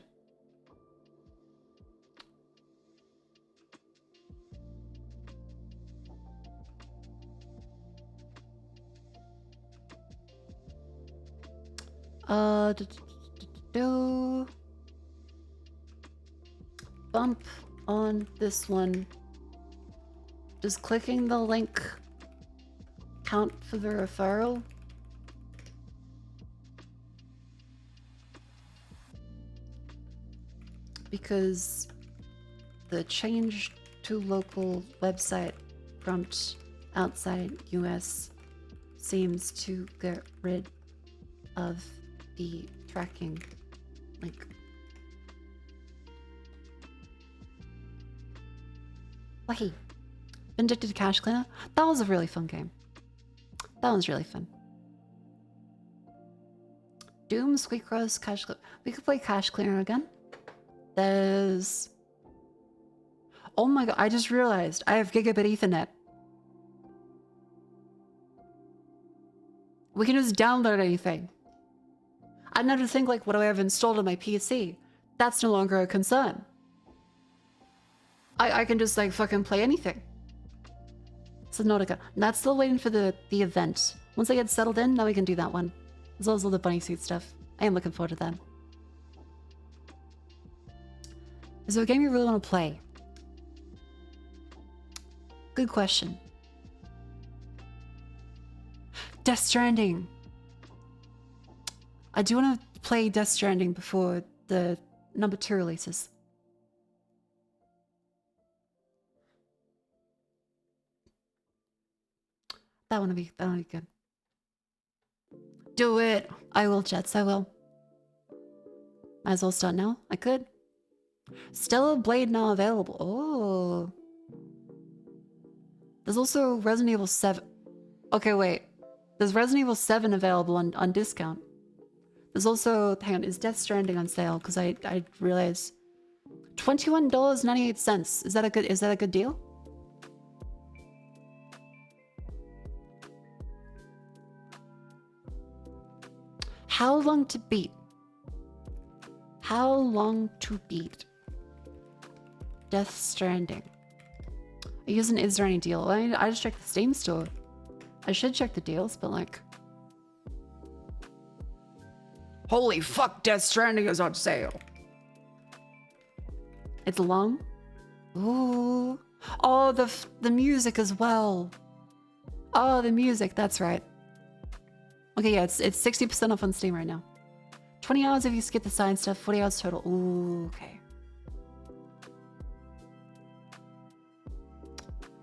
Bump on this one. Does clicking the link count for the referral? Because the change to local website prompt outside US seems to get rid of the tracking link. Wahi. Vindictive Cash Cleaner. That was a really fun game. That was really fun. Doom, Squeakross, Cash Cleaner. We could play Cash Cleaner again. There's... Oh my god, I just realized I have gigabit Ethernet. We can just download anything. I'd never think like, what do I have installed on my PC? That's no longer a concern. I can just like fucking play anything. Subnautica. That's still waiting for the event. Once I get settled in, now we can do that one. As well as all the bunny suit stuff. I am looking forward to that. Is there a game you really want to play? Good question. Death Stranding. I do want to play Death Stranding before the number 2 releases. That one will be good. Do it! I will, Jets, I will. Might as well start now. I could. Stellar Blade now available. Oh. There's also Resident Evil 7. Okay, wait. There's Resident Evil 7 available on discount. There's also, hang on, is Death Stranding on sale? Because I realized $21.98. Is that a good deal? How long to beat? How long to beat? Death Stranding. I using is there any deal? I just checked the Steam store. I should check the deals, but like... Holy fuck, Death Stranding is on sale. It's long? Ooh. Oh, the music as well. Oh, the music, that's right. Okay, yeah, it's 60% off on Steam right now. 20 hours if you skip the side stuff, 40 hours total. Ooh, okay.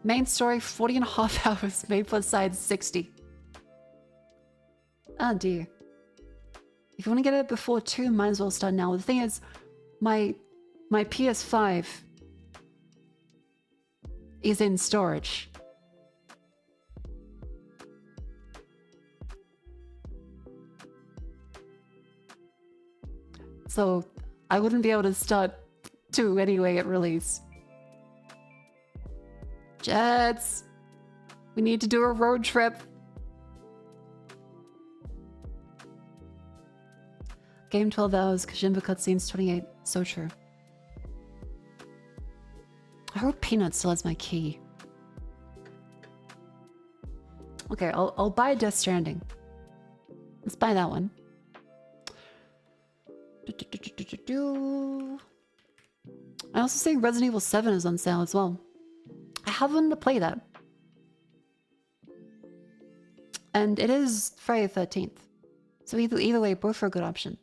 Main story, 40 and a half hours. Main plus side, 60. Oh dear. If you want to get it before 2, might as well start now. The thing is, my PS5 is in storage. So I wouldn't be able to start 2 anyway at release. Jets! We need to do a road trip. Game 12 hours, Kajimba cutscenes 28. So true. I hope Peanut still has my key. Okay, I'll buy Death Stranding. Let's buy that one. I also think Resident Evil 7 is on sale as well. I have wanted to play that. And it is Friday the 13th. So either way, both are a good option.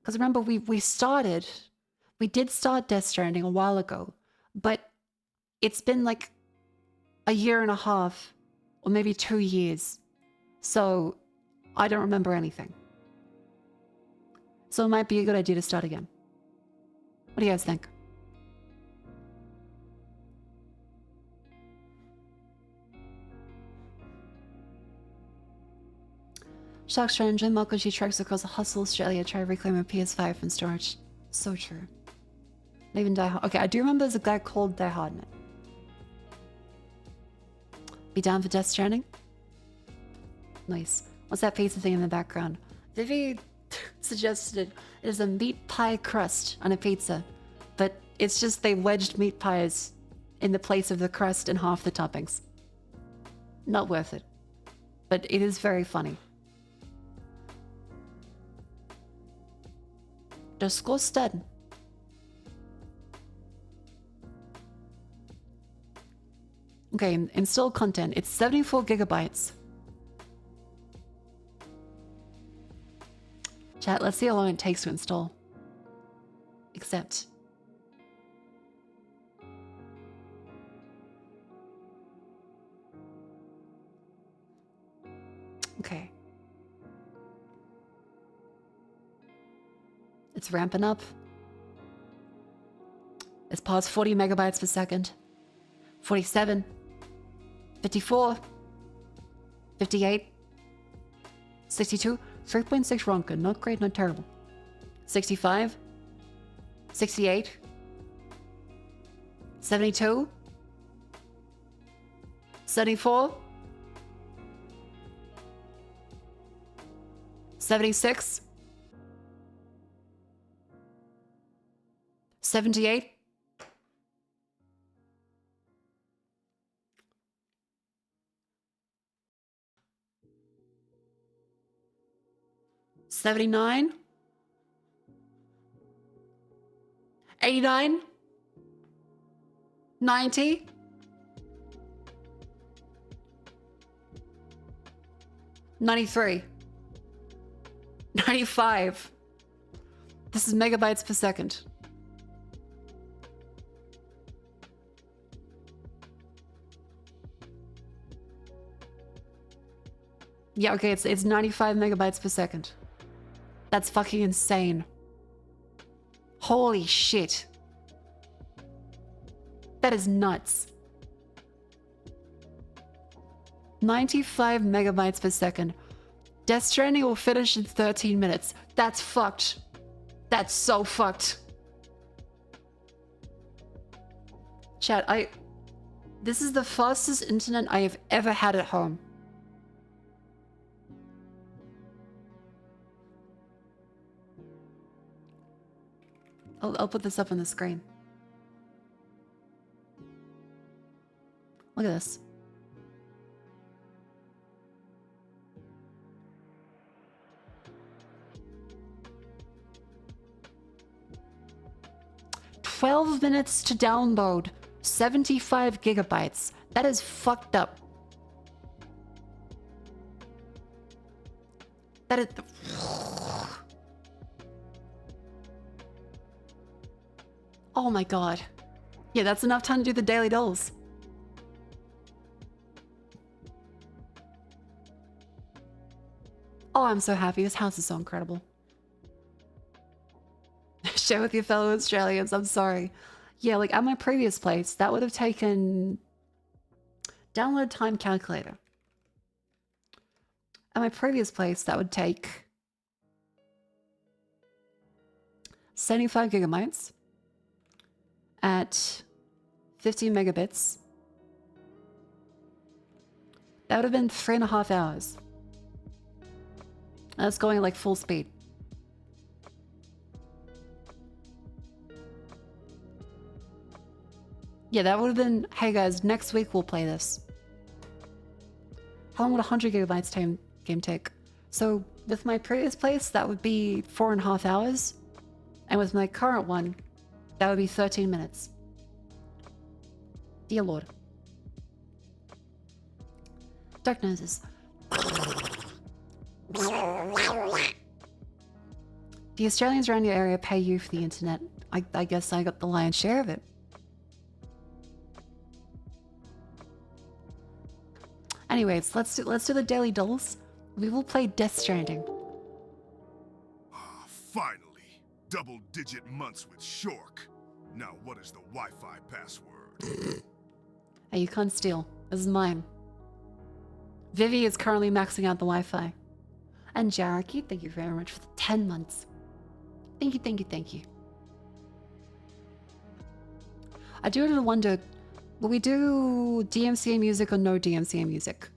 Because remember, we did start Death Stranding a while ago, but it's been like a year and a half, or maybe 2 years. So I don't remember anything. So it might be a good idea to start again. What do you guys think? Shock Strand, join Malcolm G treks across Hustle, Australia, try to reclaim a PS5 from storage. So true. Not even Die Hard. Okay, I do remember there's a guy called Die Hard in it. Be down for Death Stranding? Nice. What's that pizza thing in the background? Vivi suggested it is a meat pie crust on a pizza, but it's just they wedged meat pies in the place of the crust and half the toppings. Not worth it. But it is very funny. Disgusted. Okay, install content. It's 74 gigabytes. Chat, let's see how long it takes to install. Accept. Okay. It's ramping up. It's past 40 megabytes per second. 47. 54. 58. 62. 3.6 Ronka. Not great, not terrible. 65. 68. 72. 74. 76. 78. 79. 89. 90. 93. 95. This is megabytes per second. Yeah, okay, it's 95 megabytes per second. That's fucking insane. Holy shit. That is nuts. 95 megabytes per second. Death Stranding will finish in 13 minutes. That's fucked. That's so fucked. Chat, this is the fastest internet I have ever had at home. I'll put this up on the screen. Look at this. "12 minutes to download, 75 gigabytes. That is fucked up. That is... Oh my god. Yeah, that's enough time to do the daily dolls. Oh, I'm so happy. This house is so incredible. Share with your fellow Australians. I'm sorry. Yeah, like at my previous place, that would have taken... Download time calculator. At my previous place, that would take 75 gigabytes at 50 megabits. That would have been 3.5 hours. That's going like full speed. Yeah, that would have been, hey guys, next week we'll play this. How long would 100 gigabytes game take? So with my previous place, that would be 4.5 hours. And with my current one, that would be 13 minutes. Dear Lord. Dark noses. The Australians around your area pay you for the internet. I guess I got the lion's share of it. Anyways, let's do the daily dolls. We will play Death Stranding. Ah, finally. Double-digit months with Shork. Now what is the Wi-Fi password? Hey, you can't steal. This is mine. Vivi is currently maxing out the Wi-Fi. And Jaraki, thank you very much for the 10 months. Thank you, thank you, thank you. I do wonder, will we do DMCA music or no DMCA music?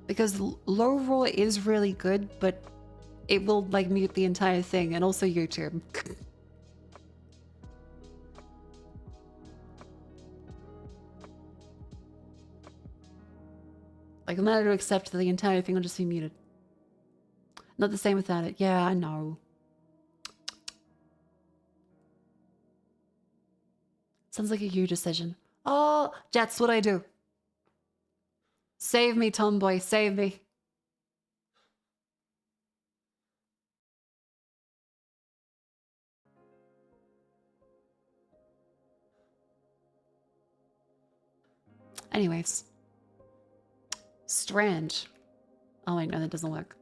Because low roll is really good, but it will like mute the entire thing, and also YouTube. Like, I'm not to accept that the entire thing will just be muted. Not the same without it. Yeah, I know. Sounds like a you decision. Oh, that's what I do. Save me, tomboy, save me. Anyways. Strand. Oh wait, no, that doesn't work.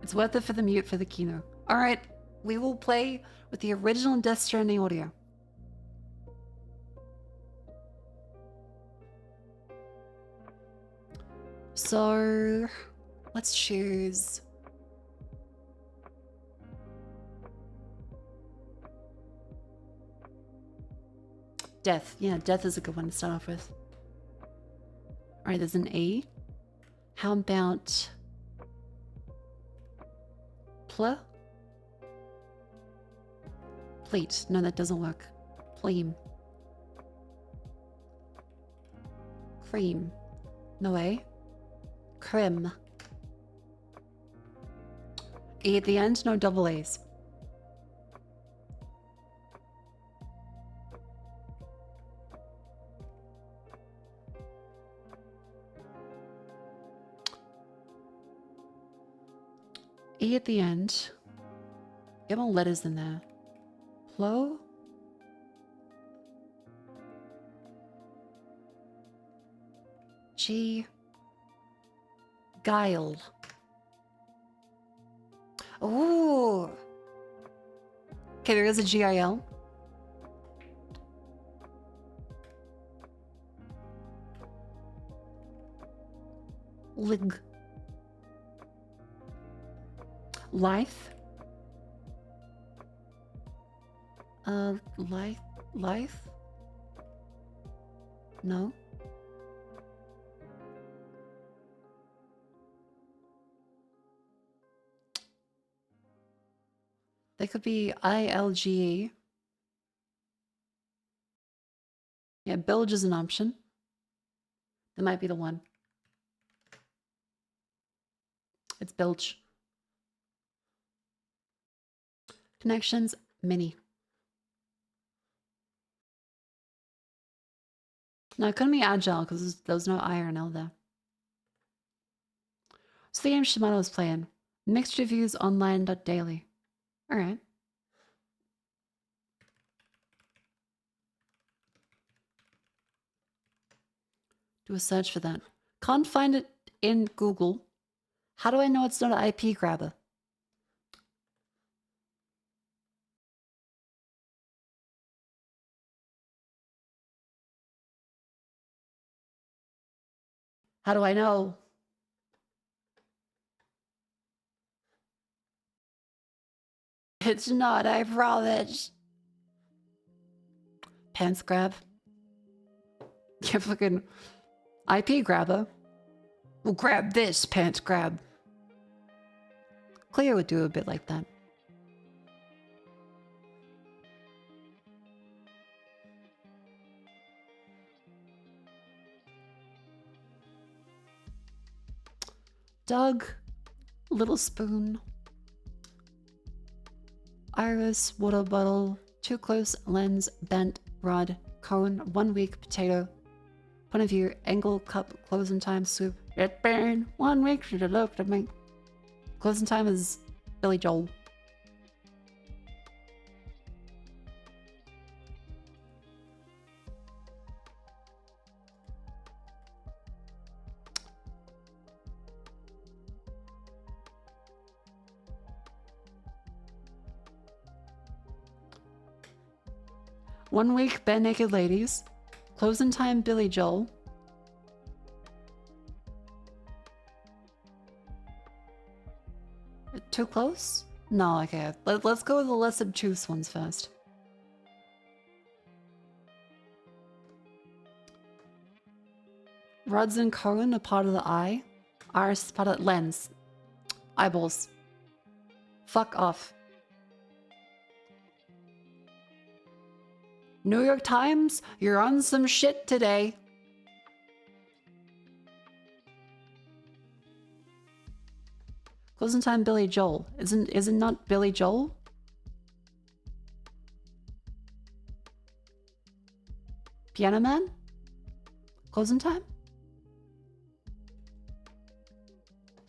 It's worth it for the mute for the Kino. Alright, we will play with the original Death Stranding audio. So, let's choose... Death. Yeah, death is a good one to start off with. Alright, there's an E. How about... Pl? Pleat. No, that doesn't work. Pleam. Cream. No way. Crim. E at the end, no double A's. E at the end. Get more letters in there. Plo? G. Guile. Ooh. Okay, there is a GIL. Lig. Life. Life? No. They could be ILGE. Yeah, bilge is an option. That might be the one. It's bilge. Connections, mini. No, it couldn't be agile because there was no I or an L there. So the game Shimano was playing. Mixed reviews online.daily. Alright. Do a search for that. Can't find it in Google. How do I know it's not an IP grabber? How do I know? It's not, I promise. Pants grab. You fucking IP grabber. Well, grab this, pants grab. Cleo would do a bit like that. Doug. Little spoon. Iris, water bottle, too close, lens, bent, rod, cone, 1 week, potato. Point of view, angle, cup, closing time, soup. It been 1 week, should have looked at me. Closing time is Billy Joel. One week, Bare Naked Ladies. Closing time, Billy Joel. too close? No, okay. Let's go with the less obtuse ones first. Rods and cone are part of the eye. Iris is part of the lens. Eyeballs. Fuck off. New York Times, you're on some shit today. Closing time, Billy Joel. Isn't not Billy Joel? Piano Man? Closing time?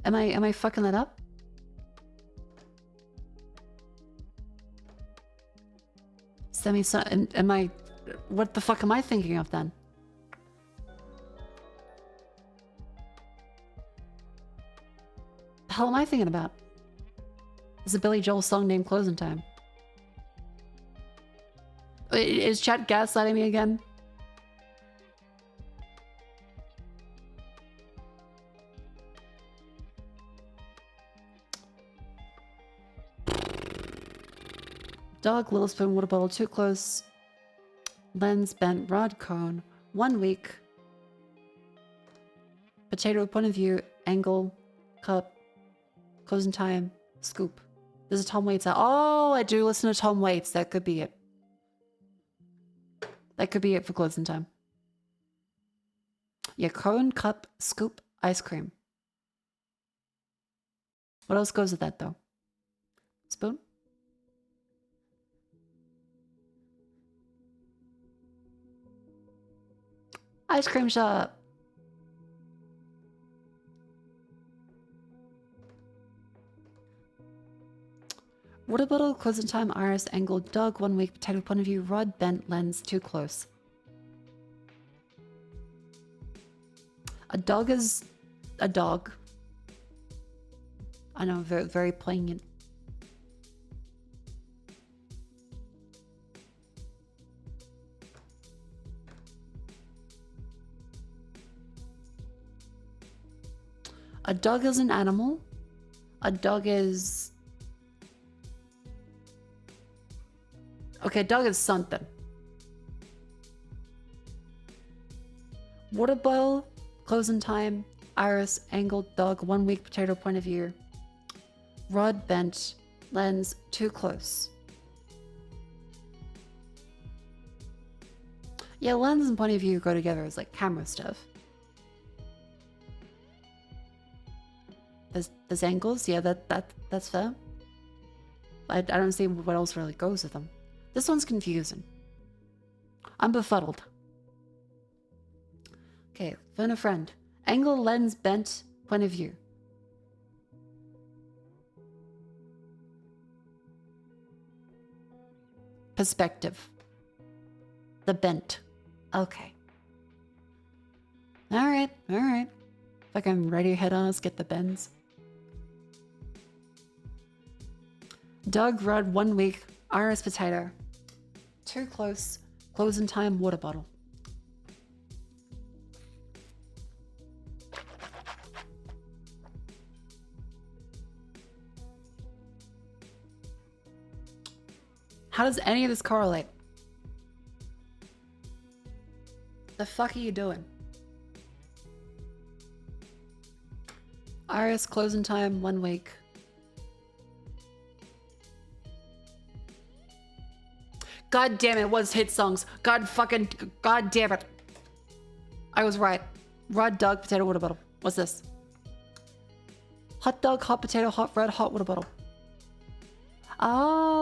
Am I fucking that up? Am I... What the fuck am I thinking of then? The hell am I thinking about? Is a Billy Joel song named Closing Time? Is chat gaslighting me again? Dog, little spoon, water bottle, too close. Lens, bent, rod, cone. 1 week. Potato, point of view, angle, cup, closing time, scoop. There's a Tom Waits out. Oh, I do listen to Tom Waits. That could be it. That could be it for closing time. Yeah, cone, cup, scoop, ice cream. What else goes with that, though? Spoon? Ice cream shop. Water bottle, closing time, iris, angle, dog, 1 week, potato, point of view, rod, bent, lens, too close. A dog is a dog. I know, very, very poignant. A dog is an animal. A dog is... Okay, a dog is something. Water bottle, closing time, iris, angled, dog, 1 week, potato, point of view. Rod, bent, lens, too close. Yeah, lens and point of view go together as like camera stuff. There's angles, yeah, that's fair. I don't see what else really goes with them. This one's confusing. I'm befuddled. Okay, phone a friend. Angle, lens, bent, point of view. Perspective. The bent. Okay. Alright, alright. Like I'm ready to head on, let's get the bends. Dog, rod, 1 week, iris, potato. Too close, closing time, water bottle. How does any of this correlate? The fuck are you doing? Iris, closing time, 1 week. God damn it, was hit songs. God damn it. I was right. Rod, dog, potato, water bottle. What's this? Hot dog, hot potato, hot red, hot water bottle. Oh,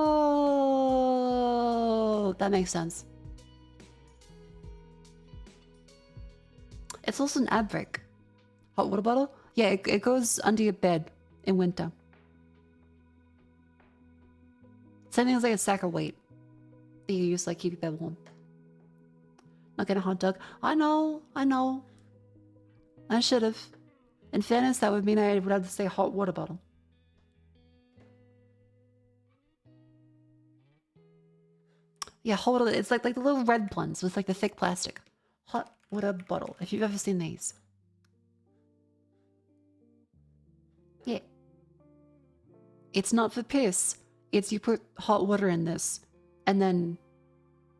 that makes sense. It's also an ad break. Hot water bottle? Yeah, it goes under your bed in winter. Same thing as like a sack of weight that you use to like keep your bed warm. Not getting a hot dog. I know. I should have. In fairness, that would mean I would have to say hot water bottle. Yeah, hot water. It's like the little red ones with like the thick plastic. Hot water bottle. If you've ever seen these. Yeah. It's not for piss. It's you put hot water in this and then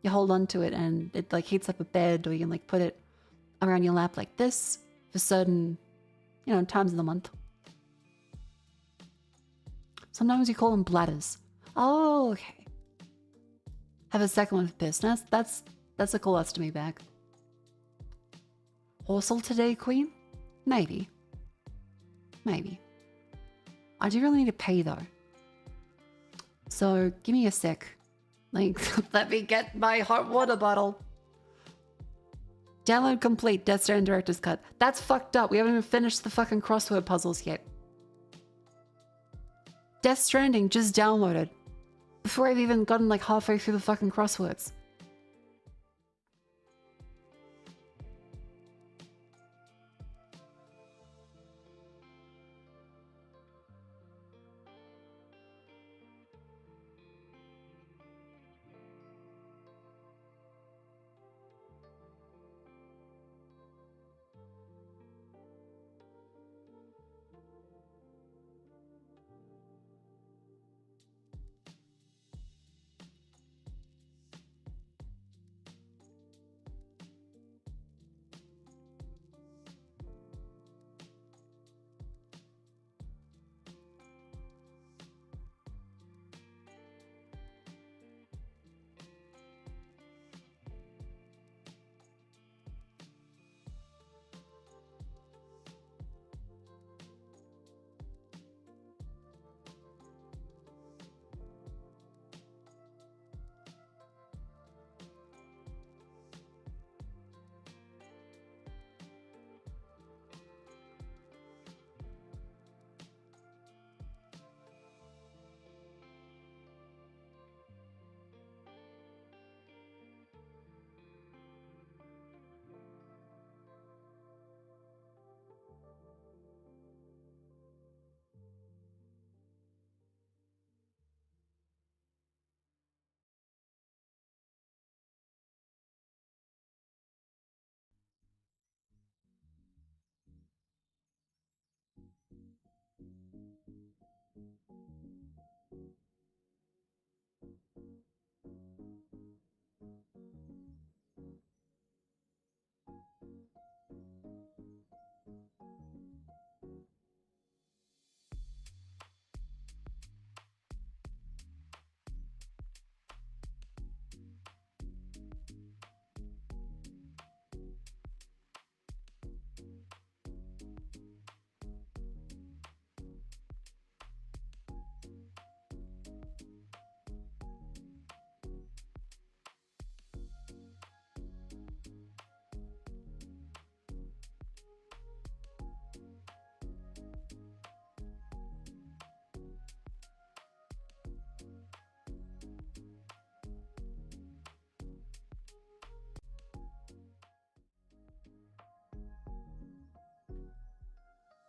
you hold on to it and it like heats up a bed, or you can like put it around your lap like this for certain, times of the month. Sometimes you call them bladders. Oh, okay. Have a second one for piss. That's a cool ostomy bag. Horsel today, Queen? Maybe. I do really need to pay though. So give me a sec. Like, let me get my hot water bottle. Download complete, Death Stranding Director's Cut. That's fucked up. We haven't even finished the fucking crossword puzzles yet. Death Stranding just downloaded. Before I've even gotten like halfway through the fucking crosswords.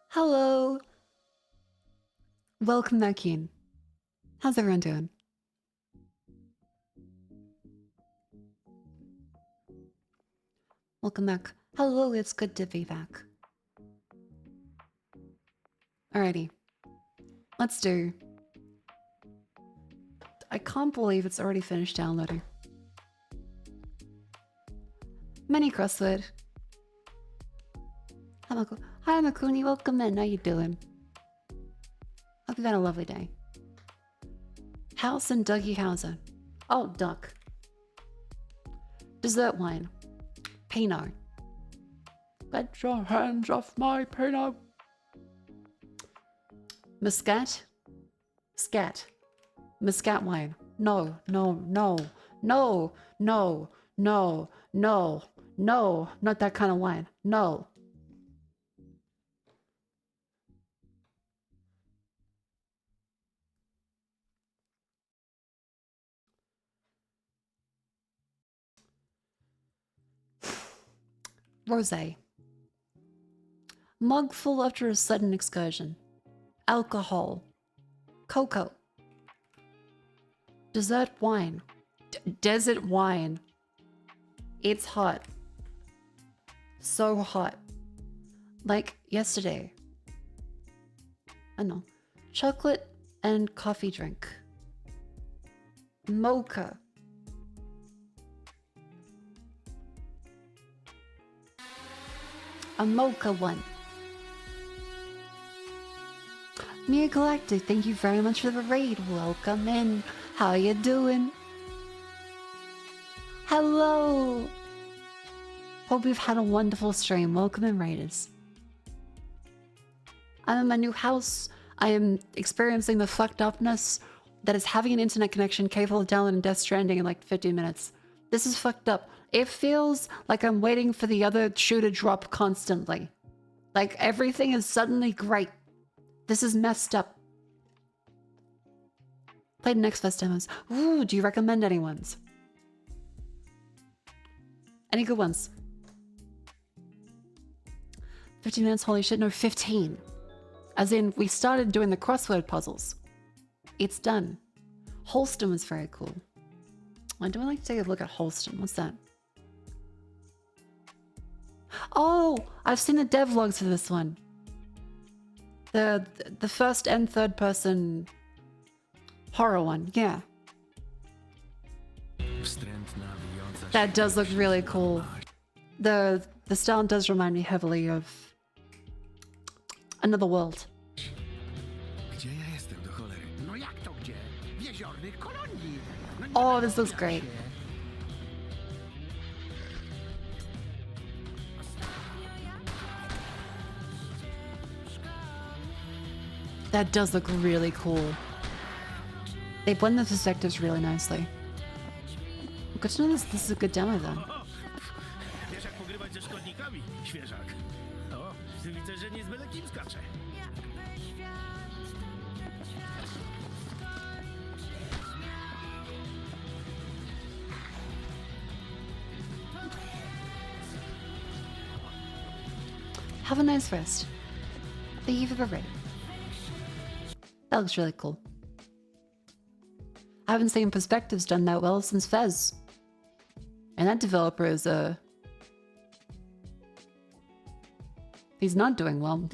Hello. Welcome back in. How's everyone doing? Welcome back. Hello, it's good to be back. Alrighty. Let's do... I can't believe it's already finished downloading. Mini crossword. Hi, Makuni. Welcome in. How you doing? Hope you've had a lovely day. House and Dougie Hauser. Oh, duck. Dessert wine. Pinot. Get your hands off my Pinot. Muscat. Scat. Muscat wine. No, no, no, no, no, no, no, no. Not that kind of wine. No. Rosé. Mug full after a sudden excursion. Alcohol. Cocoa. Dessert wine. Desert wine. It's hot. So hot. Like yesterday. I know. Chocolate and coffee drink. Mocha. A mocha one. Mia Galactic, thank you very much for the raid. Welcome in. How you doing? Hello. Hope you've had a wonderful stream. Welcome in, raiders. I'm in my new house. I am experiencing the fucked upness that is having an internet connection capable of downloading Death Stranding in like 15 minutes. This is fucked up. It feels like I'm waiting for the other shoe to drop constantly. Like everything is suddenly great. This is messed up. Played Next Fest demos. Ooh, do you recommend any ones? Any good ones? 15 minutes, holy shit, no, 15. As in, we started doing the crossword puzzles. It's done. Holston was very cool. I do like to take a look at Holston. What's that? Oh, I've seen the devlogs for this one. The first and third person horror one, yeah. That does look really cool. The style does remind me heavily of Another World. Oh, this looks great. That does look really cool. They blend the perspectives really nicely. Good to know this is a good demo then. Have a nice rest. Thank you for the raid. That looks really cool. I haven't seen perspectives done that well since Fez. And that developer is he's not doing well.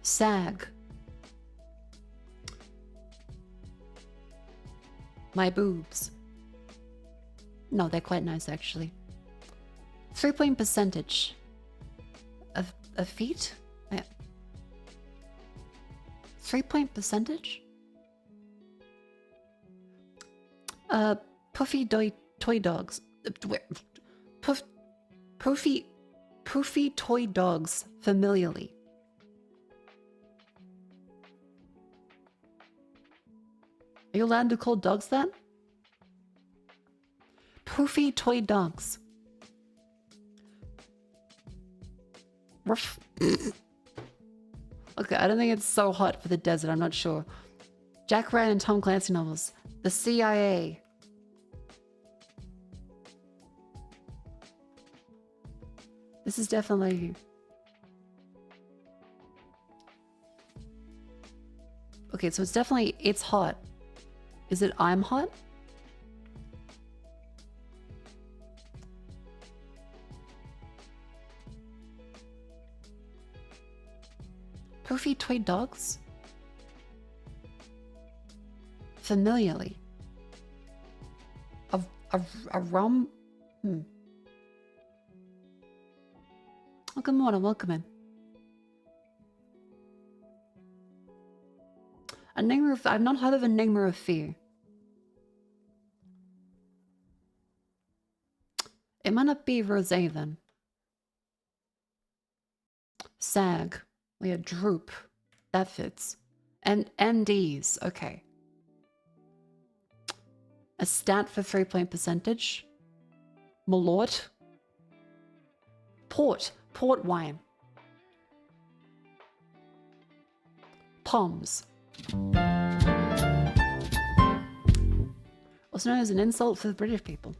SAG. My boobs. No, they're quite nice actually. 3-point percentage. A feet? Yeah. 3-point percentage? Puffy toy dogs. Poofy toy dogs familially. Are you allowed to call dogs that? Poofy toy dogs. Ruff. Okay, I don't think it's so hot for the desert. I'm not sure. Jack Ryan and Tom Clancy novels. The CIA. This is definitely... Okay, so it's definitely... It's hot. Is it I'm hot? Poofy toy dogs? Familiarly. A rum? Oh, good morning, welcome in. Enigma of... I've not heard of Enigma of Fear. It might not be Rosé then. Sag. We had droop. That fits. And NDs. Okay. A stat for 3-point percentage. Malort. Port. Port wine. Poms. Also known as an insult for the British people.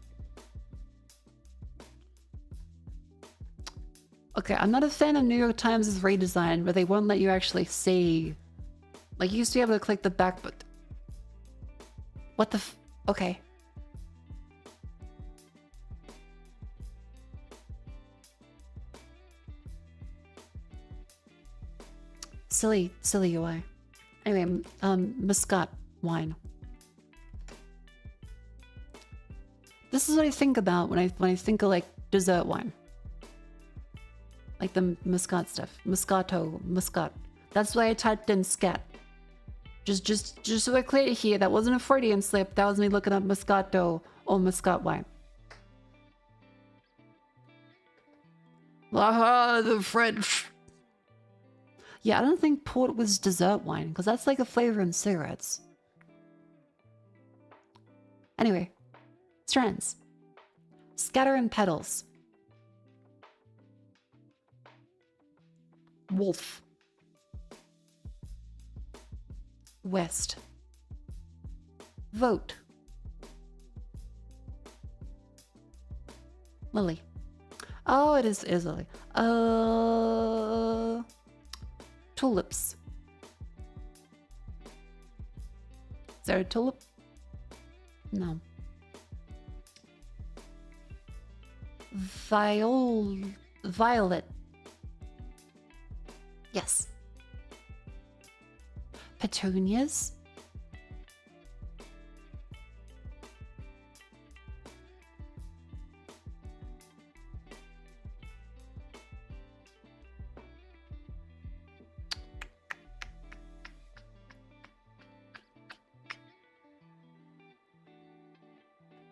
Okay, I'm not a fan of New York Times' redesign where they won't let you actually see. Like, you used to be able to click the back, but... What the f... Okay. Silly UI. Anyway, Muscat wine. This is what I think about when I think of like dessert wine. Like the Muscat stuff. Moscato, Muscat. That's why I typed in scat. Just so we're clear here, that wasn't a Freudian slip. That was me looking up Moscato or Muscat wine. Ah, the French. Yeah, I don't think port was dessert wine, because that's like a flavor in cigarettes. Anyway, strands. Scatter and petals. Wolf. West. Vote. Lily. Oh, it is Lily. Tulips. Is there a tulip? No. Violet. Yes. Petunias.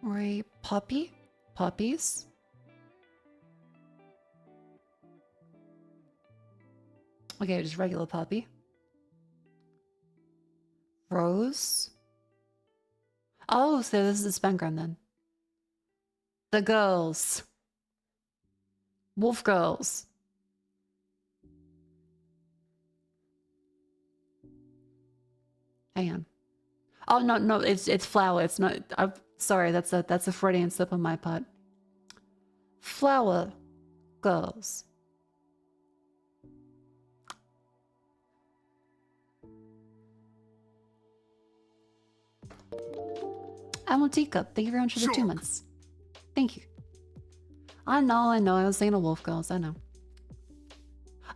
Right, poppies. Okay, just regular poppy. Rose. Oh, so this is the Spengram then. The girls. Wolf girls. Hang on. Oh no, it's flower. It's not. I'm sorry. That's a Freudian slip on my part. Flower girls. I'm a teacup. Thank you very much for the 2 months. Thank you. I know. I was saying a wolf girls. I know.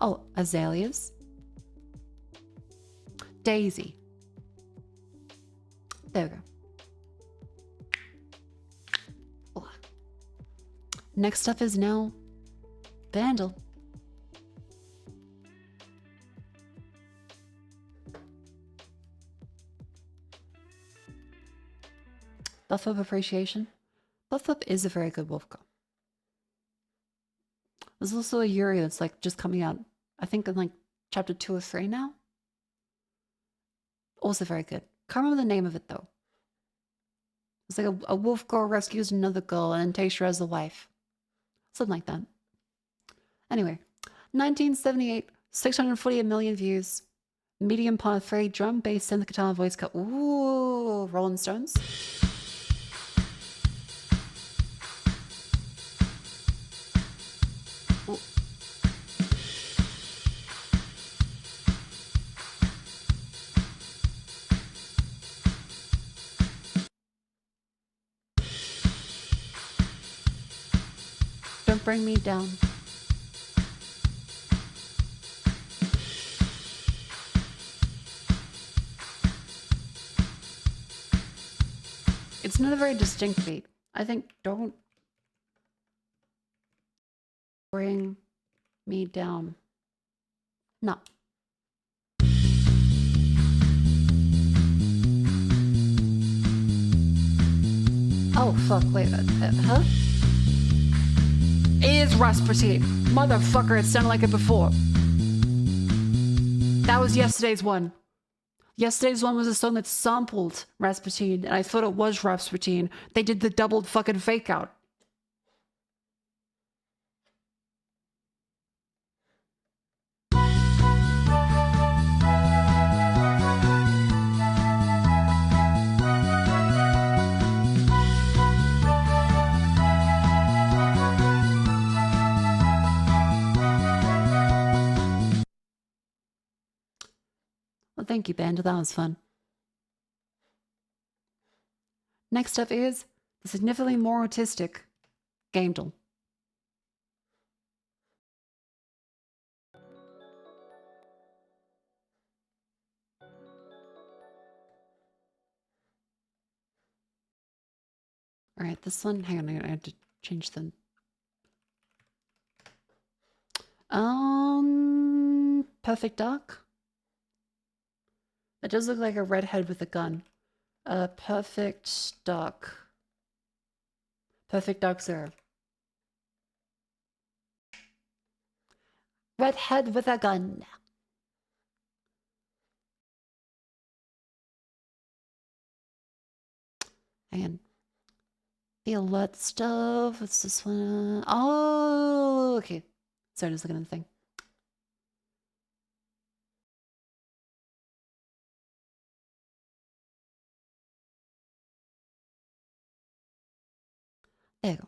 Oh, azaleas. Daisy. There we go. Oh. Next up is now Vandal. Buff Up Appreciation. Buff Up is a very good wolf girl. There's also a Yuri that's like just coming out, I think in like chapter 2 or 3 now. Also very good. Can't remember the name of it though. It's like a wolf girl rescues another girl and then takes her as a wife. Something like that. Anyway, 1978, 648 million views. Medium par 3, drum, bass, synth, guitar, voice cut. Ooh, Rolling Stones. Ooh. Don't bring me down. It's not a very distinct beat. I think don't bring me down. No. Oh, fuck, wait, huh? It is Rasputin. Motherfucker, it sounded like it before. That was yesterday's one. Yesterday's one was a song that sampled Rasputin, and I thought it was Rasputin. They did the doubled fucking fake out. Well, thank you, Band. That was fun. Next up is the significantly more autistic Gaindel. Alright, this one, hang on, I have to change them. Perfect Dark. It does look like a redhead with a gun. Perfect Dark. Perfect Dark 0. Redhead with a gun. Hang on. The alert stuff. What's this one? Oh, okay. Sorry, just looking at the thing. There you go.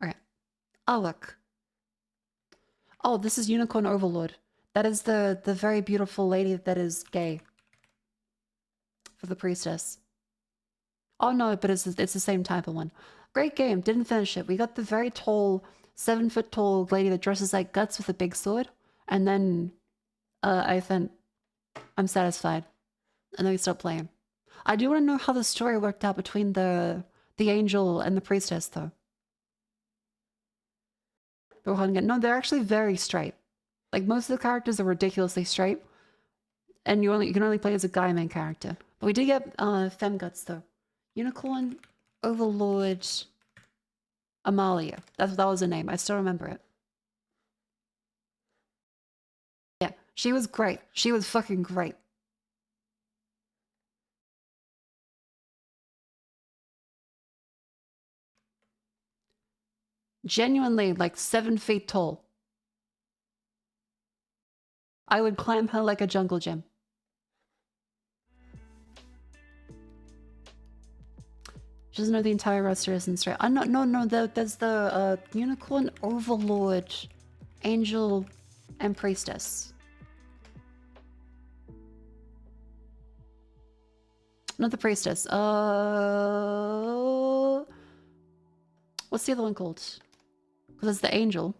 Alright. Oh, look. Oh, this is Unicorn Overlord. That is the very beautiful lady that is gay. For the priestess. Oh no, but it's the same type of one. Great game. Didn't finish it. We got the very tall, 7-foot tall lady that dresses like Guts with a big sword. And then I think I'm satisfied. And then we stopped playing. I do want to know how the story worked out between the angel and the priestess though. No, they're actually very straight. Like most of the characters are ridiculously straight. And you can only play as a guy main character. But we did get femme Guts though. Unicorn Overlord Amalia. That was her name. I still remember it. Yeah, she was great. She was fucking great. Genuinely, like 7 feet tall. I would climb her like a jungle gym. She doesn't know the entire roster isn't straight. No, there's the Unicorn Overlord, Angel, and Priestess. Not the Priestess. What's the other one called? Because it's the Angel.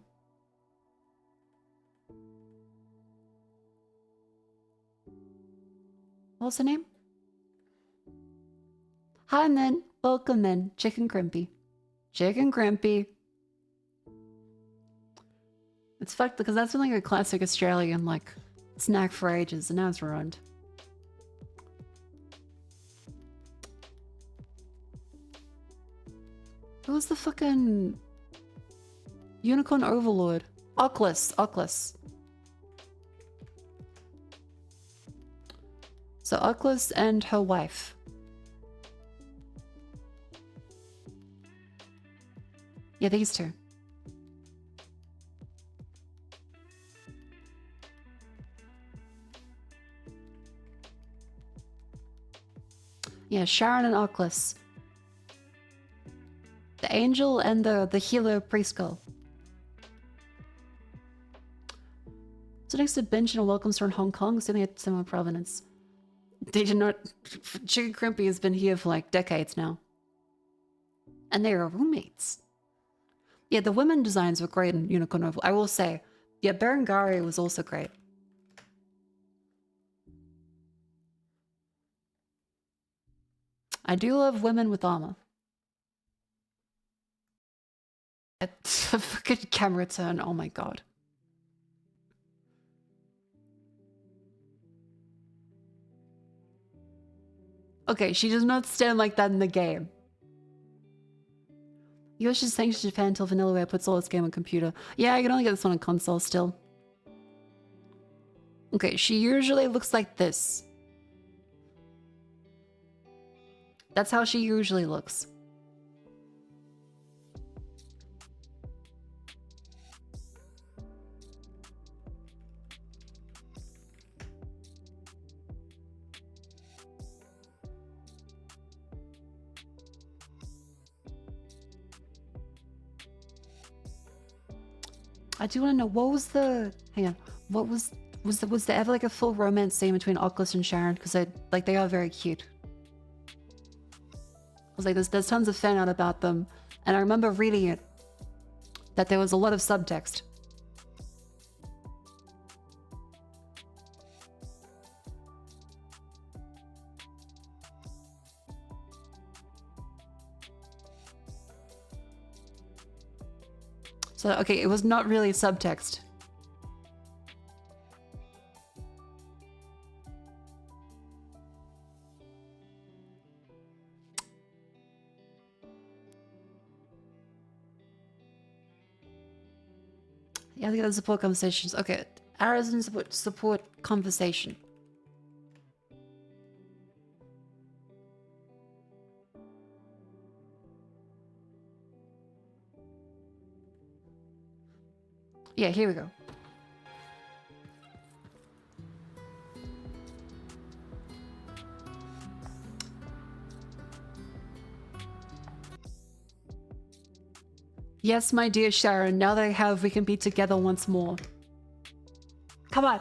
What's her name? Hi, men. Welcome, men. Chicken Crimpy. Chicken Crimpy. It's fucked because that's been like a classic Australian like snack for ages, and now it's ruined. Who was the fucking Unicorn Overlord? Oculus. So Oculus and her wife. Yeah, these two. Yeah, Sharon and Oculus. The angel and the healer priest girl. So next to Bench and a welcome store in Hong Kong, sitting at similar provenance. They did not. Chicken Crimpy has been here for like decades now. And they are roommates. Yeah, the women designs were great in Unicorn Oval. I will say, yeah, Berengari was also great. I do love women with armor. It's a fucking camera turn. Oh my god. Okay, she does not stand like that in the game. Yoshi's saying to Japan until Vanillaware puts all its game on computer. Yeah, I can only get this one on console still. Okay, she usually looks like this. That's how she usually looks. I do want to know, what was the... Hang on. What was there ever like a full romance scene between Oculus and Sharon? Because they are very cute. I was like, there's tons of fan art about them. And I remember reading it. That there was a lot of subtext. So, okay, it was not really subtext. Yeah, the other support conversations. Okay, arrows and support conversation. Yeah, here we go. Yes, my dear Sharon, now that I have, we can be together once more. Come on.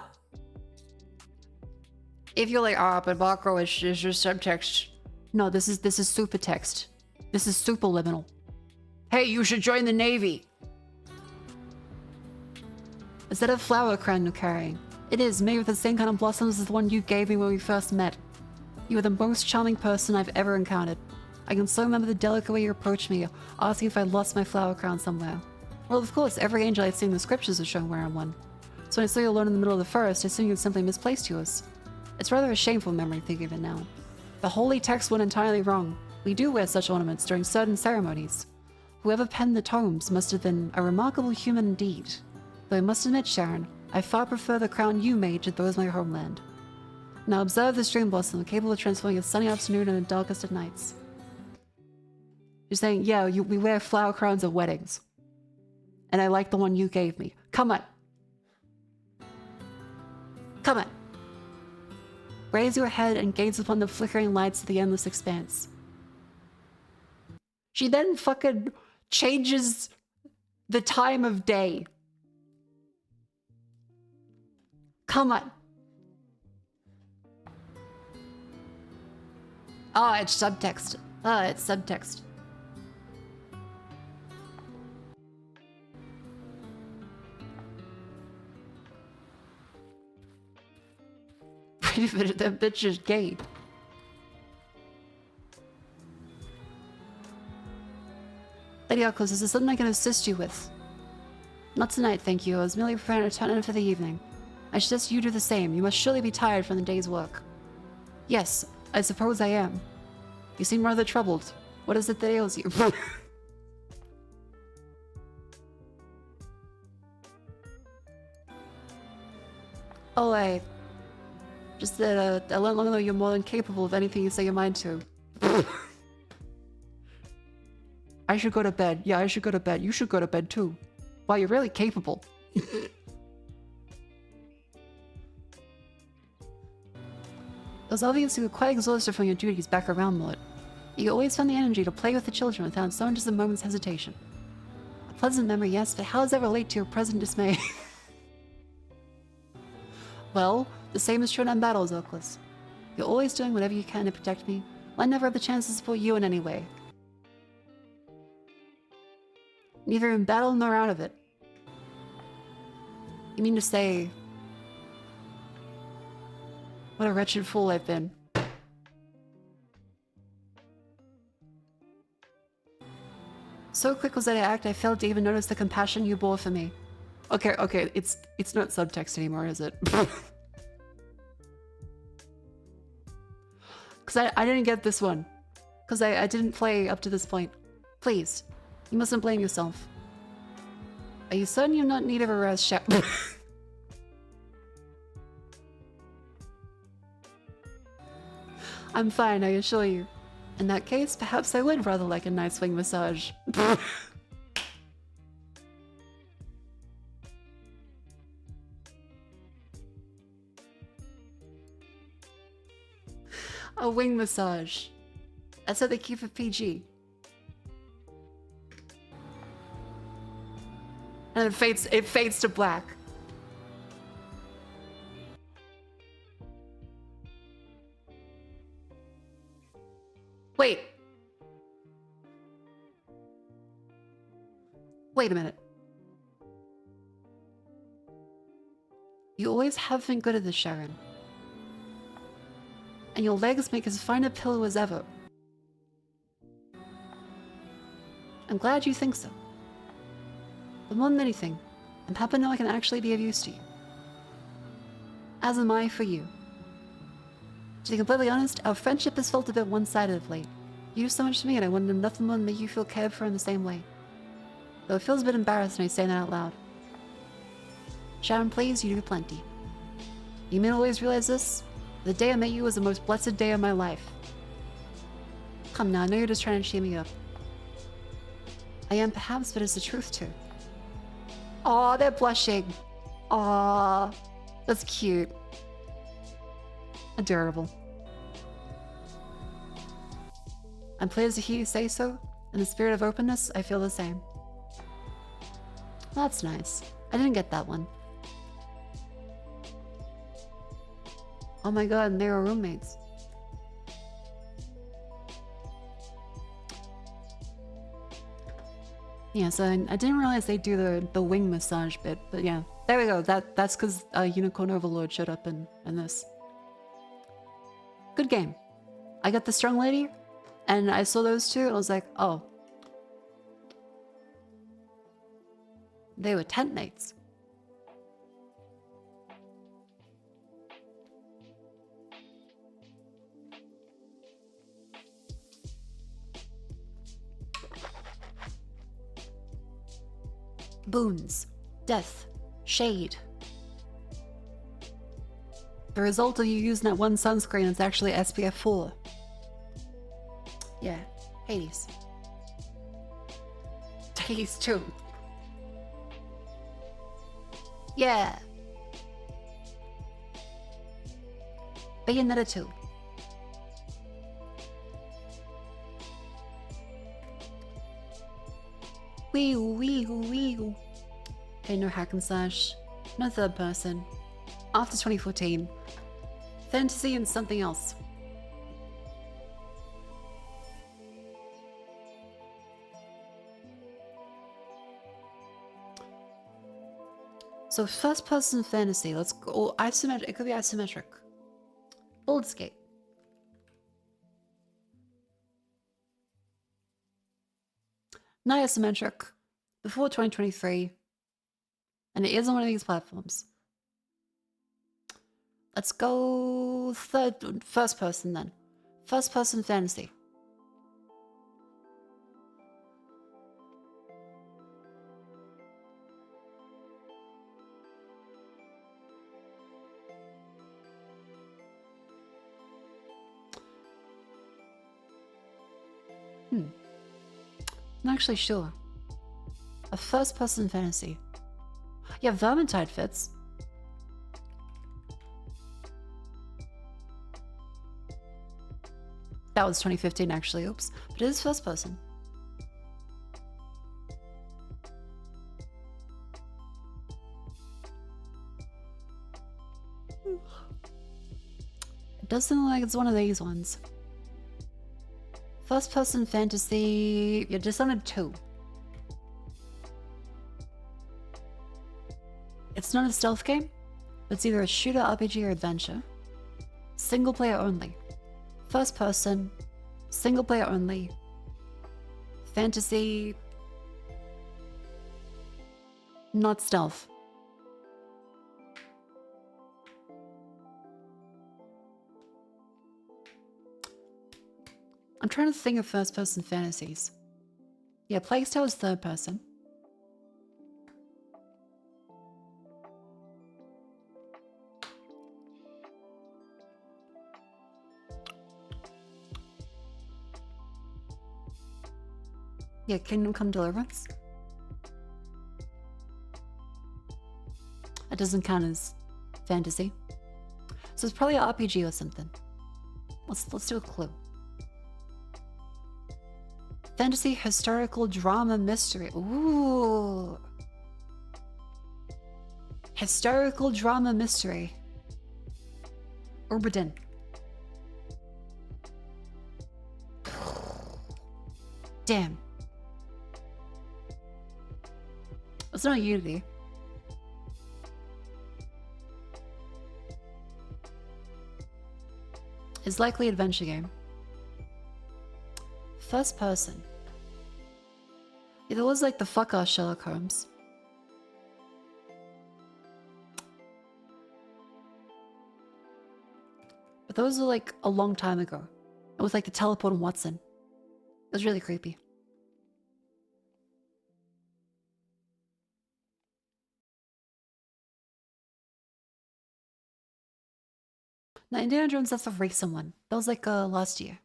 If you're like, ah, but macro is just subtext. No, this is super text. This is superliminal. Hey, you should join the Navy. Is that a flower crown you're carrying? It is, made with the same kind of blossoms as the one you gave me when we first met. You are the most charming person I've ever encountered. I can still remember the delicate way you approached me, asking if I lost my flower crown somewhere. Well, of course, every angel I'd seen in the scriptures was shown wearing one. So when I saw you alone in the middle of the forest, I assumed you'd simply misplaced yours. It's rather a shameful memory thinking of it now. The holy text went entirely wrong. We do wear such ornaments during certain ceremonies. Whoever penned the tomes must have been a remarkable human indeed. Though I must admit, Sharon, I far prefer the crown you made to those of my homeland. Now observe this dream blossom, capable of transforming a sunny afternoon into the darkest of nights. You're saying, yeah, we wear flower crowns at weddings. And I like the one you gave me. Come on. Come on. Raise your head and gaze upon the flickering lights of the endless expanse. She then fucking changes the time of day. Come on. Oh, it's subtext. Oh, it's subtext. Wait a minute, that bitch is gay. Lady Oculus, is there something I can assist you with? Not tonight, thank you. I was merely preparing to turn in for the evening. I suggest you do the same. You must surely be tired from the day's work. Yes, I suppose I am. You seem rather troubled. What is it that ails you? Oh, just that I learned long ago you're more than capable of anything you set your mind to. I should go to bed. Yeah, I should go to bed. You should go to bed too. Wow, you're really capable. It was obvious you were quite exhausted from your duties back around Mullet. You always found the energy to play with the children without so much as a moment's hesitation. A pleasant memory, yes, but how does that relate to your present dismay? Well, the same is true in battles, Oculus. You're always doing whatever you can to protect me. I never have the chance to support you in any way. Neither in battle nor out of it. You mean to say... What a wretched fool I've been. So quick was that I act, I failed to even notice the compassion you bore for me. Okay, it's not subtext anymore, is it? Because I didn't get this one. Because I didn't play up to this point. Please, you mustn't blame yourself. Are you certain you're not in need of a rest, I'm fine, I assure you. In that case, perhaps I would rather like a nice wing massage. A wing massage. That's how they keep it PG. And it fades to black. Wait. Wait a minute. You always have been good at this, Sharon. And your legs make as fine a pillow as ever. I'm glad you think so. But more than anything, I'm happy to know I can actually be of use to you. As am I for you. To be completely honest, our friendship has felt a bit one-sided of late. You do so much for me and I want nothing more than make you feel cared for in the same way. Though it feels a bit embarrassing when I say that out loud. Sharon, please, you do plenty. You may not always realize this, but the day I met you was the most blessed day of my life. Come now, I know you're just trying to cheer me up. I am perhaps, but it's the truth too. Aw, they're blushing. Aw, that's cute. Adorable. I'm pleased to hear you say so. In the spirit of openness, I feel the same. That's nice. I didn't get that one. Oh my god, and they were roommates. Yeah, so I didn't realize they do the wing massage bit, but yeah. There we go. That's because Unicorn Overlord showed up in this. Good game. I got the strong lady, and I saw those two, and I was like, oh. They were tent mates. Boons, death, shade. The result of you using that one sunscreen is actually SPF 4. Yeah, Hades. Hades 2. Yeah. Bayonetta 2. Wee. Okay, no hack and slash. No third person. After 2014. Fantasy and something else. So first person fantasy, let's go isometric. It could be isometric. Baldur's Gate. Not isometric. Before 2023. And it is on one of these platforms. Let's go first person then. First person fantasy. I'm not actually sure. A first person fantasy. Yeah, Vermintide fits. That was 2015 actually, oops. But it is first person. It does seem like it's one of these ones. First person fantasy, you're Dishonored 2. It's not a stealth game, but it's either a shooter, RPG, or adventure. Single player only. First person, single player only. Fantasy, not stealth. I'm trying to think of first person fantasies. Yeah, Plague Tale is third person. Yeah, Kingdom Come Deliverance. That doesn't count as fantasy. So it's probably an RPG or something. Let's do a clue. Fantasy, historical, drama, mystery. Ooh. Historical, drama, mystery. Urbadin. Damn. It's not Unity. It's likely adventure game. First person. Yeah, there was like the fuck off Sherlock Holmes. But those were like a long time ago. It was like the teleport in Watson. It was really creepy. Now, Indiana Jones, that's a recent one. That was like last year.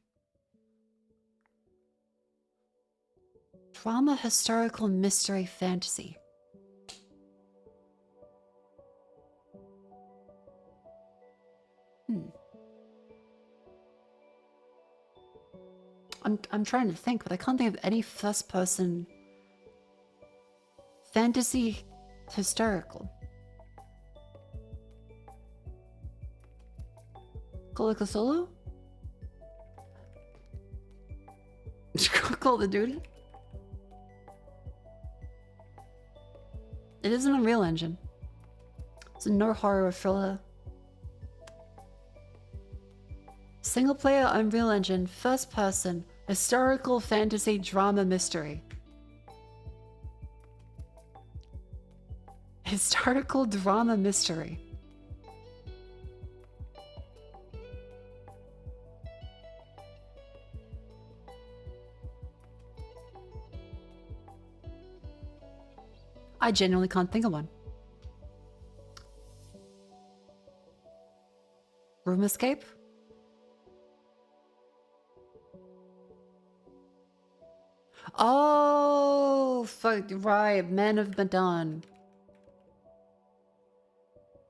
Drama, historical, mystery, fantasy. I'm trying to think, but I can't think of any first person fantasy historical. Call of Cthulhu? Call of Duty? It is an Unreal Engine. It's a no horror thriller. Single player Unreal Engine, first person, historical fantasy drama mystery. Historical drama mystery. I genuinely can't think of one. Room Escape? Oh, fuck, right. Men of Medan.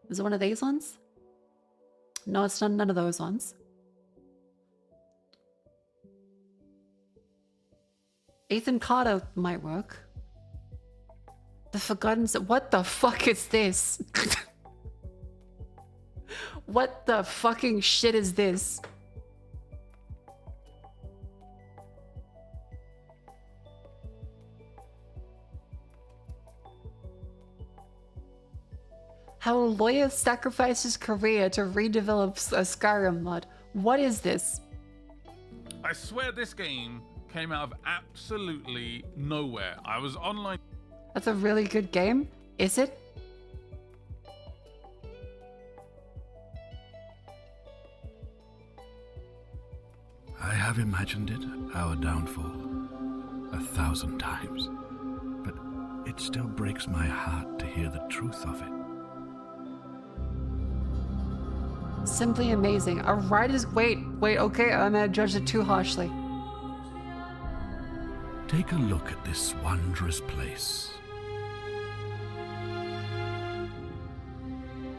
Is it one of these ones? No, it's not none of those ones. Ethan Carter might work. The Forgotten... What the fuck is this? What the fucking shit is this? How a lawyer sacrificed his career to redevelop a Skyrim mod. What is this? I swear this game came out of absolutely nowhere. I was online. That's a really good game. Is it? I have imagined it, our downfall, 1,000 times. But it still breaks my heart to hear the truth of it. Simply amazing. A writer's... Wait, okay, I'm gonna judge it too harshly. Take a look at this wondrous place.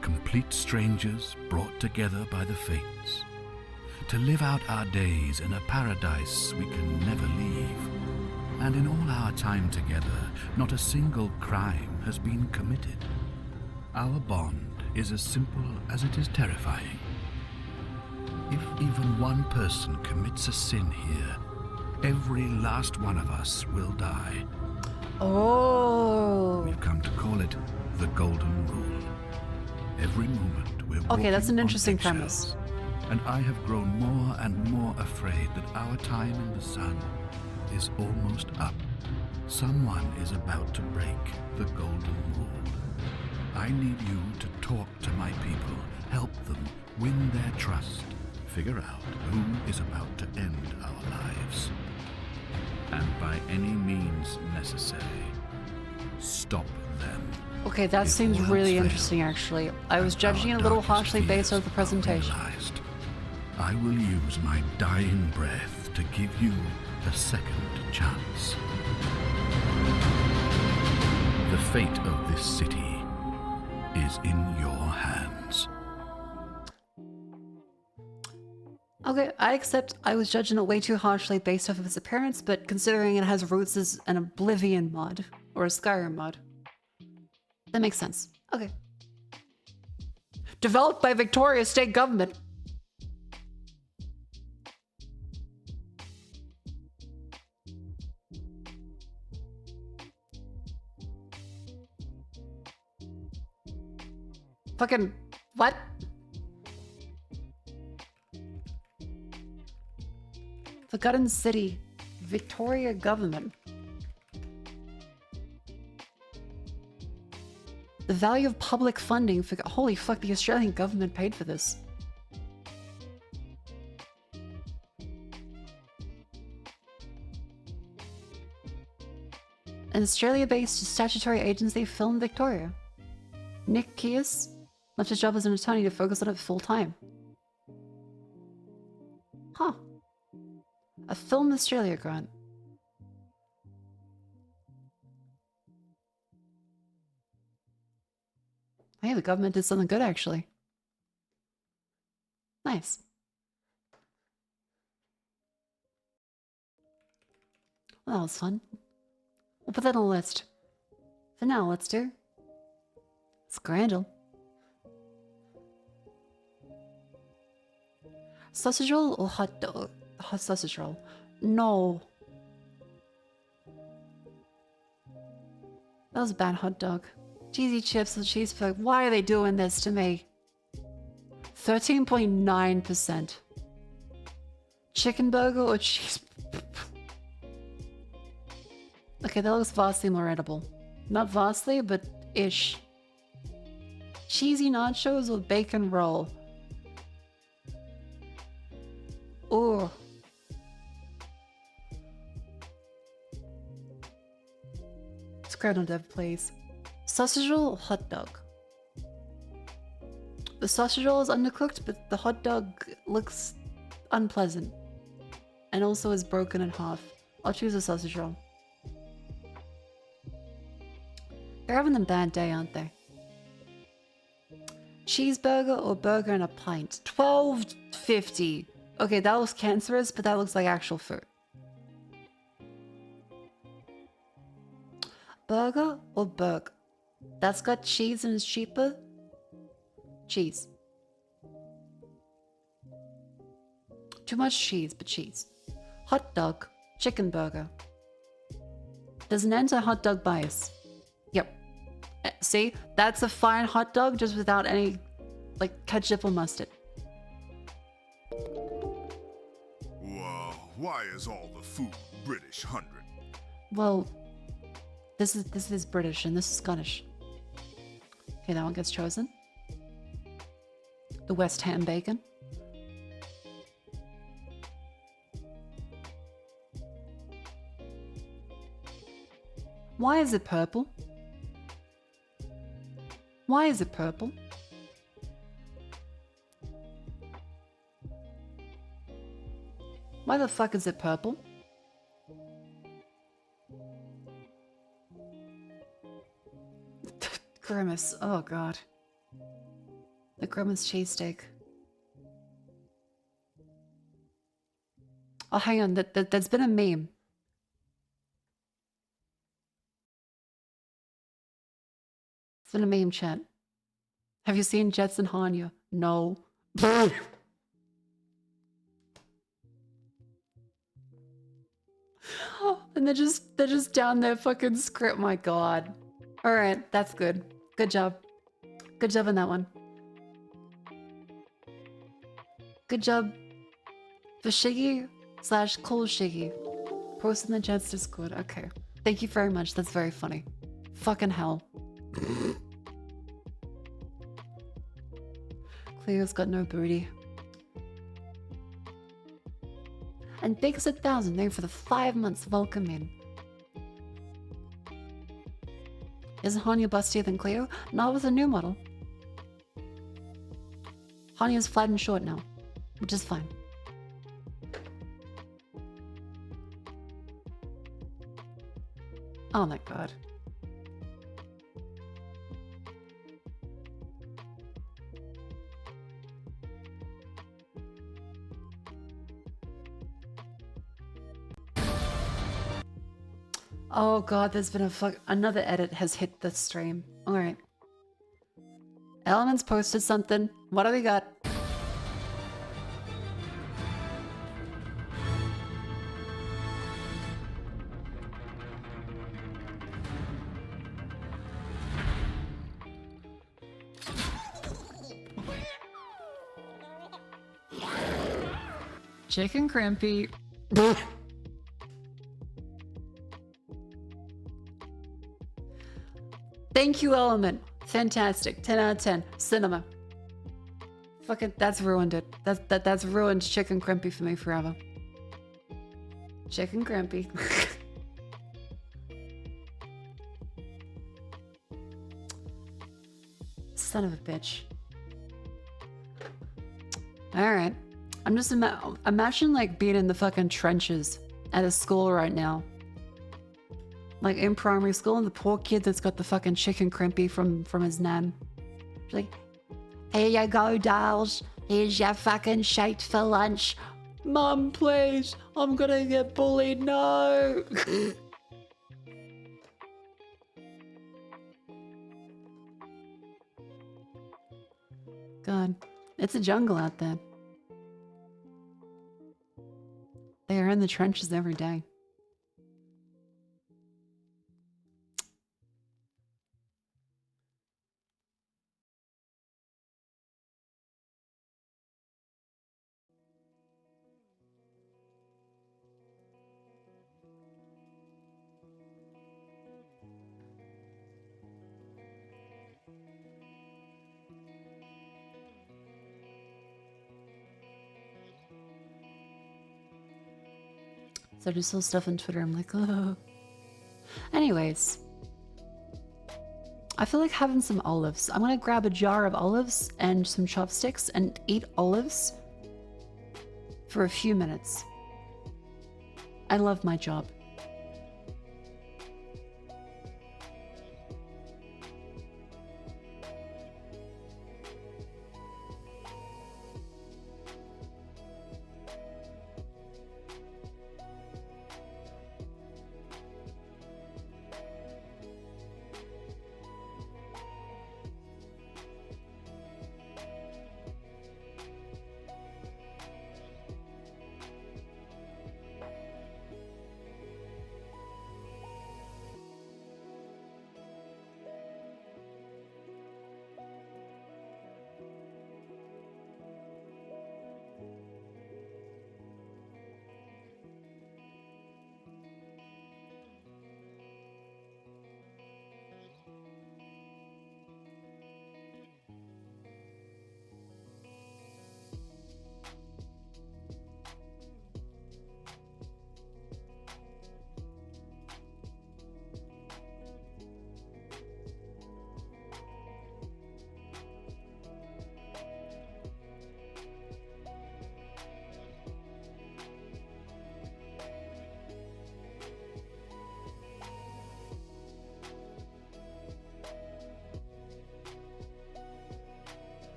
Complete strangers brought together by the fates to live out our days in a paradise we can never leave. And in all our time together, not a single crime has been committed. Our bond is as simple as it is terrifying. If even one person commits a sin here, every last one of us will die. Oh. We've come to call it the Golden Rule. Every moment we're Okay, that's an walking on interesting eggshells, premise. and I have grown more and more afraid that our time in the sun is almost up. Someone is about to break the Golden Rule. I need you to talk to my people, help them win their trust, figure out who is about to end our lives, and by any means necessary, stop them. Okay, that If seems all else really fails, interesting, actually. I was and judging it our a little darkest harshly based on fears the are presentation. realized, I will use my dying breath to give you a second chance. The fate of this city is in your hands. Okay, I accept I was judging it way too harshly based off of its appearance, but considering it has roots as an Oblivion mod, or a Skyrim mod, that makes sense. Okay. Developed by Victoria State Government. Fucking what? Forgotten City, Victoria Government. The value of public funding for... Holy fuck, the Australian government paid for this. An Australia-based statutory agency filmed Victoria. Nick Kies left his job as an attorney to focus on it full-time. Huh. A Film Australia grant. Hey, the government did something good, actually. Nice. Well, that was fun. We'll put that on the list. For now, let's do Scrandle. Sausage roll or hot dog? Hot sausage roll. No. That was a bad hot dog. Cheesy chips and cheeseburger. Why are they doing this to me? 13.9%. Chicken burger or cheese? Okay, that looks vastly more edible. Not vastly, but ish. Cheesy nachos or bacon roll? Ooh. Scrandle dev, please. Sausage roll or hot dog? The sausage roll is undercooked, but the hot dog looks unpleasant. And also is broken in half. I'll choose a sausage roll. They're having a bad day, aren't they? Cheeseburger or burger and a pint? $12.50. Okay, that looks cancerous, but that looks like actual food. Burger or burger? That's got cheese and is cheaper? Cheese. Too much cheese, but cheese. Hot dog. Chicken burger. Does an enter hot dog bias? Yep. See? That's a fine hot dog just without any, like, ketchup or mustard. Whoa, why is all the food British 100? Well, this is British and this is Scottish. Okay, that one gets chosen. The West Ham bacon. Why is it purple? Why is it purple? Why the fuck is it purple? Grimace. Oh god. The Grimace cheesesteak. Oh, hang on. That's been a meme. It's been a meme, chat. Have you seen Jets and Hanya? No. And they're just down there fucking script. My god. All right, that's good. Good job. Good job on that one. Good job for Shiggy / Cool Shiggy. Post in the Jets Discord. Okay. Thank you very much. That's very funny. Fucking hell. Cleo's got no booty. And Big's 1,000. Thank you for the 5 months. Welcome in. Isn't Hanya bustier than Cleo? Not with a new model. Hanya's flat and short now, which is fine. Oh my god. Oh god, there's been another edit has hit the stream. Alright. Elements posted something. What do we got? Chicken crimpy. Thank you, Element. Fantastic. 10 out of 10. Cinema. Fucking, that's ruined it. That's ruined Chicken Crimpy for me forever. Chicken Crimpy. Son of a bitch. Alright. I'm just imagine like being in the fucking trenches at a school right now. Like in primary school, and the poor kid that's got the fucking chicken crimpy from his nan. She's like, here you go, dolls. Here's your fucking shite for lunch. Mum, please. I'm gonna get bullied. No. God, it's a jungle out there. They are in the trenches every day. So I just saw stuff on Twitter. I'm like, oh. Anyways, I feel like having some olives. I'm gonna grab a jar of olives and some chopsticks and eat olives for a few minutes. I love my job.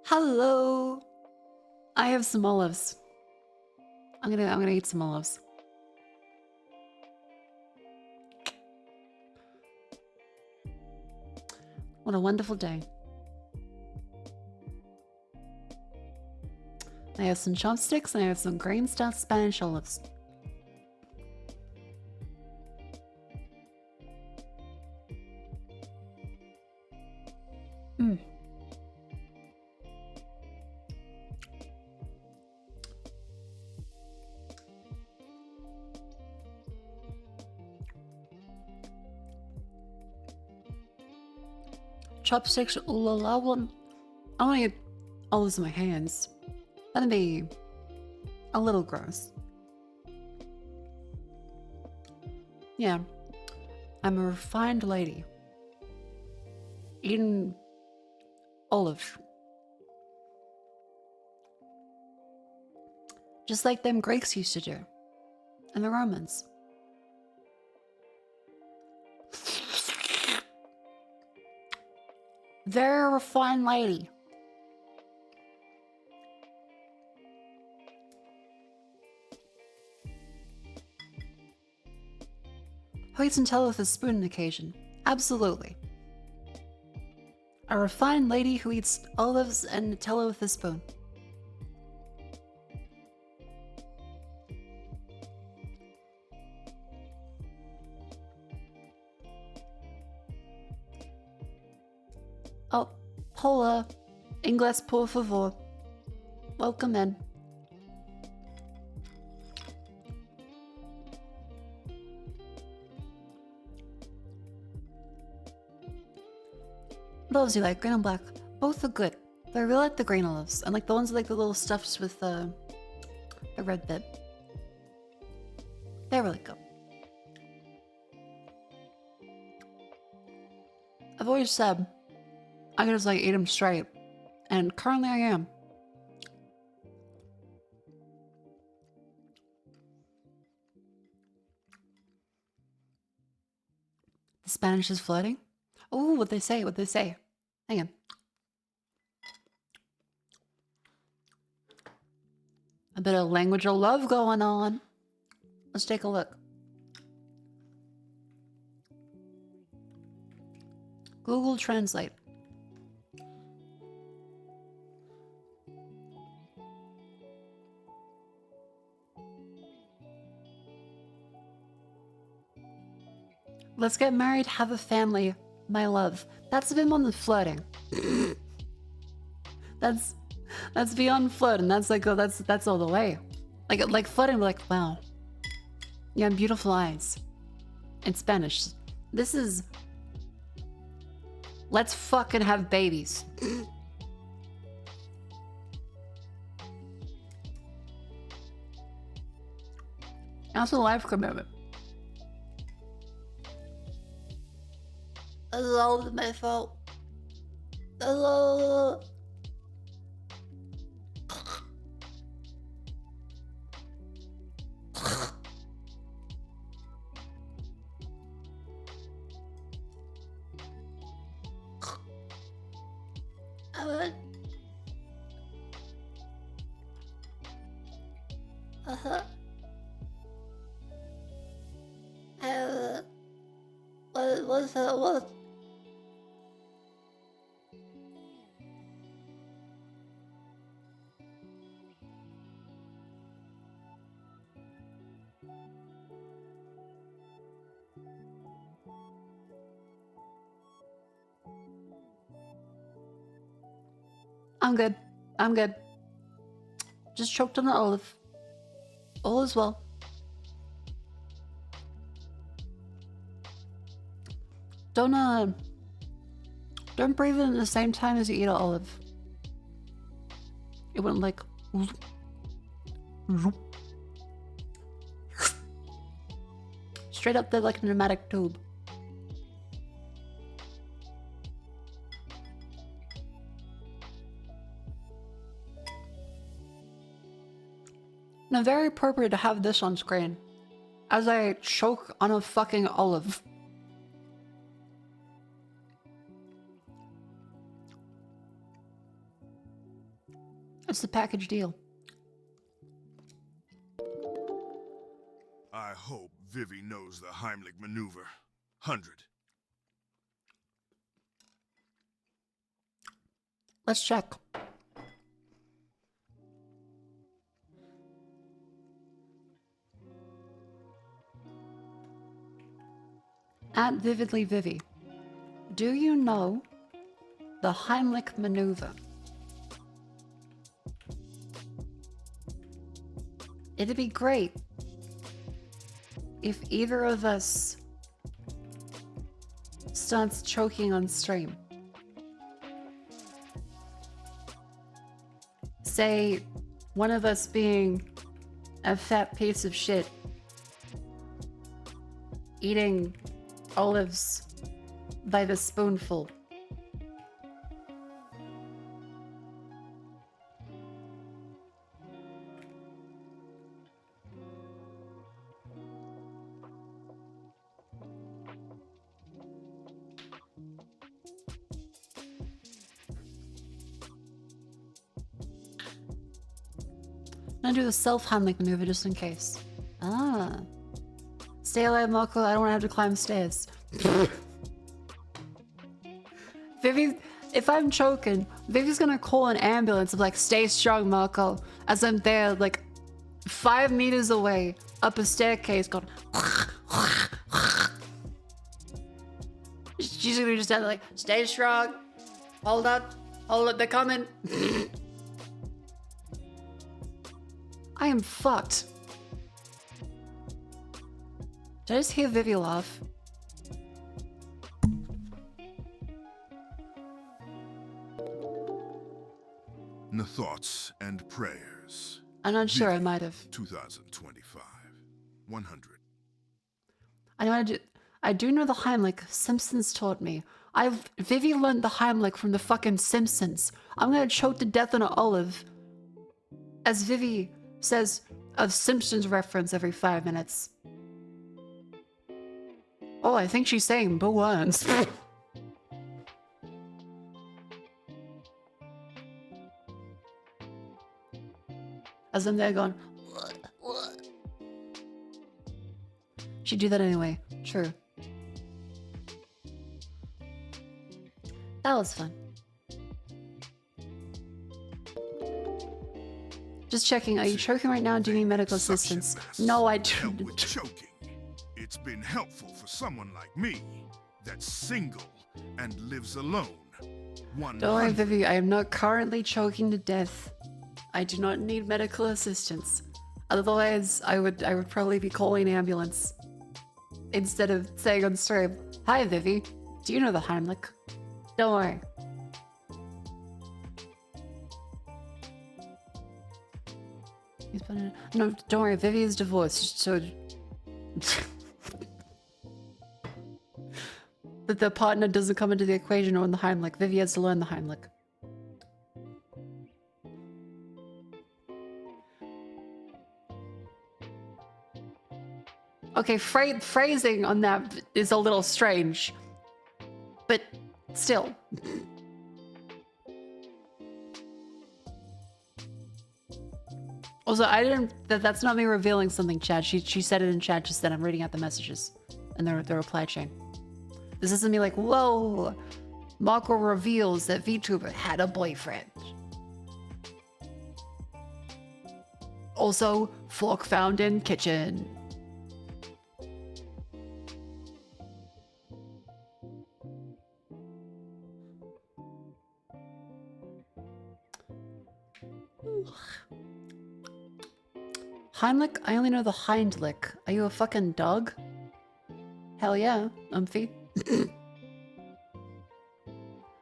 Hello. I have some olives. I'm gonna eat some olives. What a wonderful day. I have some chopsticks and I have some grain stuffed Spanish olives. Mmm. Chopsticks, ooh la la. Well, I want to get olives in my hands. That'd be a little gross. Yeah, I'm a refined lady. Eating olives. Just like them Greeks used to do. And the Romans. They're a refined lady. who eats Nutella with a spoon on occasion. Absolutely. A refined lady who eats olives and Nutella with a spoon. Oh, hola. Inglés, por favor. Welcome in. What olives do you like? Green and black. Both are good. But I really like the green olives. And like the ones with like the little stuffs with the red bit. They're really good. I've always said I could just like eat them straight. And currently I am. The Spanish is flooding? Oh, what they say, what they say. Hang on. A bit of language of love going on. Let's take a look. Google Translate. Let's get married, have a family, my love. That's a bit more than flirting. That's beyond flirting. That's like, oh, that's all the way. Like flirting, like, wow, you have beautiful eyes. In Spanish, this is, let's fucking have babies. That's a life commitment. That's all my fault. That's all. What's that? What? I'm good. I'm good. Just choked on the olive. All is well. Don't breathe in at the same time as you eat an olive. It wouldn't like straight up there like a pneumatic tube. Now, very appropriate to have this on screen as I choke on a fucking olive. It's the package deal. I hope Vivi knows the Heimlich maneuver. 100. Let's check. At Vividly Vivi, do you know the Heimlich maneuver? It'd be great if either of us starts choking on stream. Say, one of us being a fat piece of shit eating olives by the spoonful. I'm gonna do the self-Heimlich maneuver just in case. Ah. Stay alive, Marco. I don't want to have to climb stairs. Vivi, if I'm choking, Vivi's gonna call an ambulance of like, stay strong, Marco. As I'm there, like 5 meters away, up a staircase, going. She's gonna just stand like, stay strong. Hold up, they're coming. I am fucked. Did I just hear Vivi laugh? The thoughts and prayers. I'm not sure. I Vivi, might have. 2025. 100. I know. I do know the Heimlich. Simpsons taught me. Vivi learned the Heimlich from the fucking Simpsons. I'm gonna choke to death on an olive. As Vivi says a Simpsons reference every 5 minutes. Oh, I think she's saying boo once. As I'm there going, what? She'd do that anyway. True. That was fun. Just checking, are you choking right now? Do you need medical assistance? No, I Help don't. with choking. It's been helpful for someone like me that's single and lives alone. Don't worry, Vivi, I am not currently choking to death. I do not need medical assistance. Otherwise, I would probably be calling an ambulance. Instead of saying on stream, hi Vivi, do you know the Heimlich? Don't worry. No, don't worry, Vivi is divorced, so... that the partner doesn't come into the equation or in the Heimlich. Vivi has to learn the Heimlich. Okay, phrasing on that is a little strange, but still. Also, I didn't. That's not me revealing something, chat. She said it in chat just then. I'm reading out the messages and the reply chain. This isn't me like, whoa. Marco reveals that VTuber had a boyfriend. Also, fork found in kitchen. Heimlich? I only know the Hindlich. Are you a fucking dog? Hell yeah, Umphy.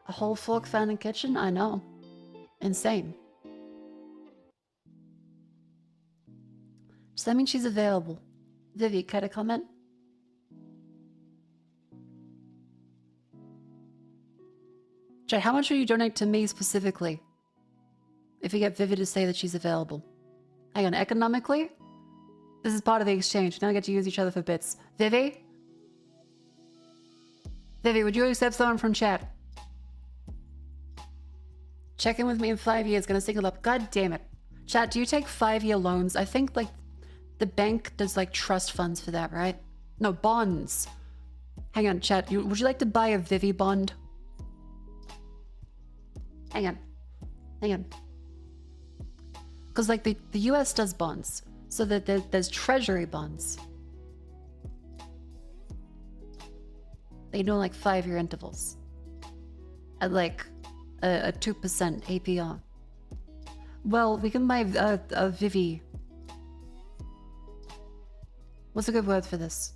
A whole fork found in kitchen? I know. Insane. Does that mean she's available? Vivi, care to comment? Jay, how much will you donate to me specifically? If you get Vivi to say that she's available. Hang on, economically? This is part of the exchange. Now I get to use each other for bits. Vivi? Vivi, would you accept someone from chat? Check in with me in 5 years. Gonna single up. God damn it. Chat, do you take 5-year loans? I think, like, the bank does, like, trust funds for that, right? No, bonds. Hang on, chat. Would you like to buy a Vivi bond? Hang on. Hang on. Because, like, the US does bonds. So that there's treasury bonds. They do, like, 5-year intervals. At, like, a 2% APR. Well, we can buy a Vivi. What's a good word for this?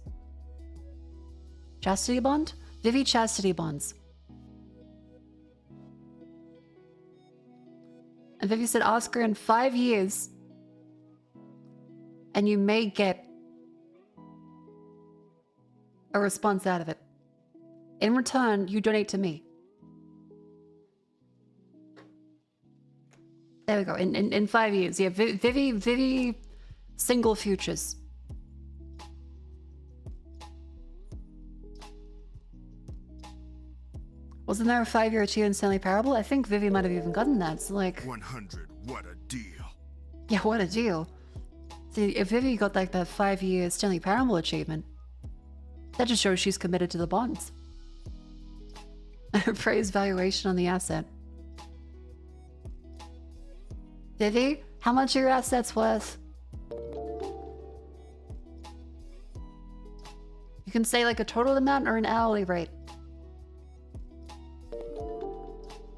Chastity bond? Vivi chastity bonds. And Vivi said, ask her in 5 years, and you may get a response out of it. In return, you donate to me. There we go. In 5 years, yeah. Vivi, single futures. Wasn't there a 5-year achievement Stanley Parable? I think Vivi might have even gotten that. It's like 100. What a deal. Yeah, what a deal. See, if Vivi got like that 5-year Stanley Parable achievement, That just shows she's committed to the bonds. Praise valuation on the asset. Vivi, how much are your assets worth? You can say like a total amount or an hourly rate.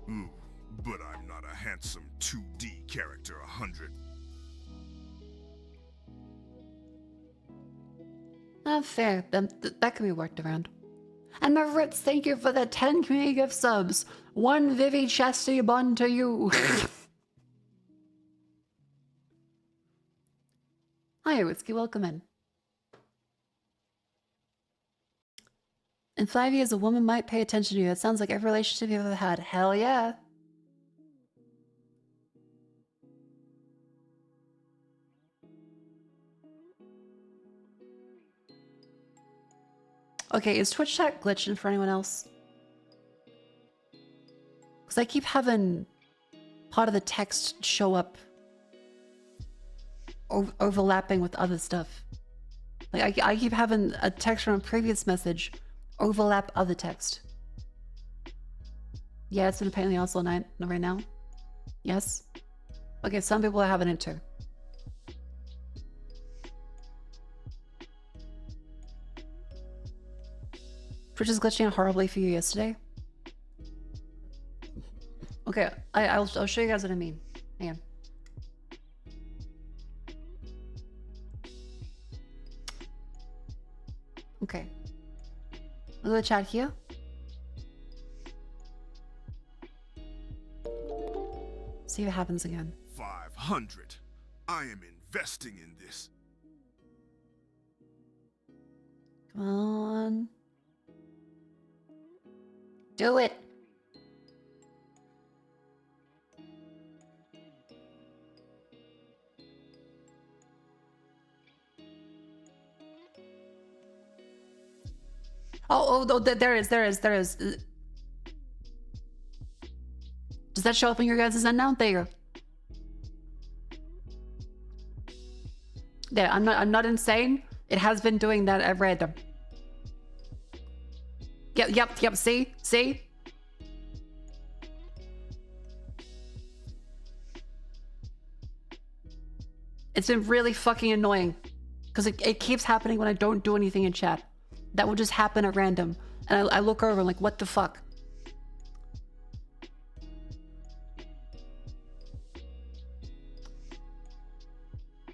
Ooh, but I'm not a handsome 2D character 100. Fair. That can be worked around. And Maritz, thank you for the 10 community gift subs. 1 Vivi Chastity bond to you. Hi, Whiskey, welcome in. In 5 years, a woman might pay attention to you. That sounds like every relationship you've ever had. Hell yeah. Okay, is Twitch chat glitching for anyone else? Because I keep having part of the text show up overlapping with other stuff. Like I keep having a text from a previous message overlap other text. Yeah, it's been apparently also night right now. Yes. Okay, some people are having it too. Twitch is glitching out horribly for you yesterday. Okay, I'll show you guys what I mean. Hang on. Okay. Look at the chat here. See what happens again. 500. I am investing in this. Come on. Do it. Oh, there is. Does that show up in your guys' end now? There you go. There, I'm not insane. It has been doing that at random. Yep, see? It's been really fucking annoying. Because it keeps happening when I don't do anything in chat. That will just happen at random. And I look over and like, what the fuck?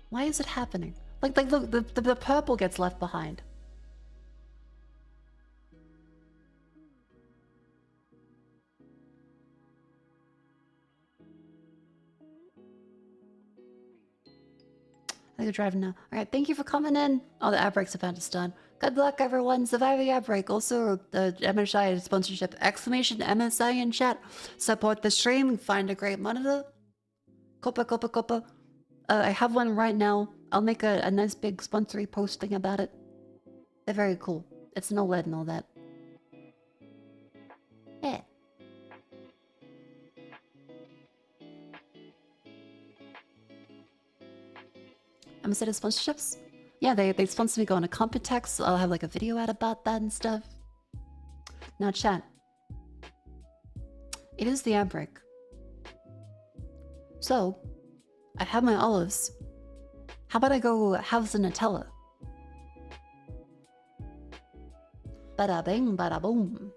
Why is it happening? Like look, the purple gets left behind. I think driving now. All right, thank you for coming in. Oh, the ad break's about to done. Good luck, everyone. Survive the ad break. Also, the MSI sponsorship. Exclamation MSI in chat. Support the stream. Find a great monitor. Copa. I have one right now. I'll make a nice big sponsory posting about it. They're very cool. It's no lead and all that. Yeah. MSI sponsorships? Yeah, they sponsor me going to Computex. I'll have like a video out about that and stuff. Now chat. It is the ad break. So, I've had my olives. How about I go have some Nutella? Bada bing, bada boom.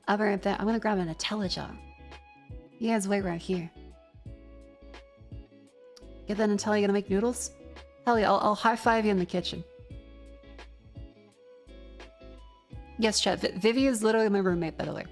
I'll be right back. I'm gonna grab a Nutella jar. You guys wait right here. Get that Nutella, you gonna make noodles? Hell yeah, I'll high five you in the kitchen. Yes, chat. Vivi is literally my roommate, by the way.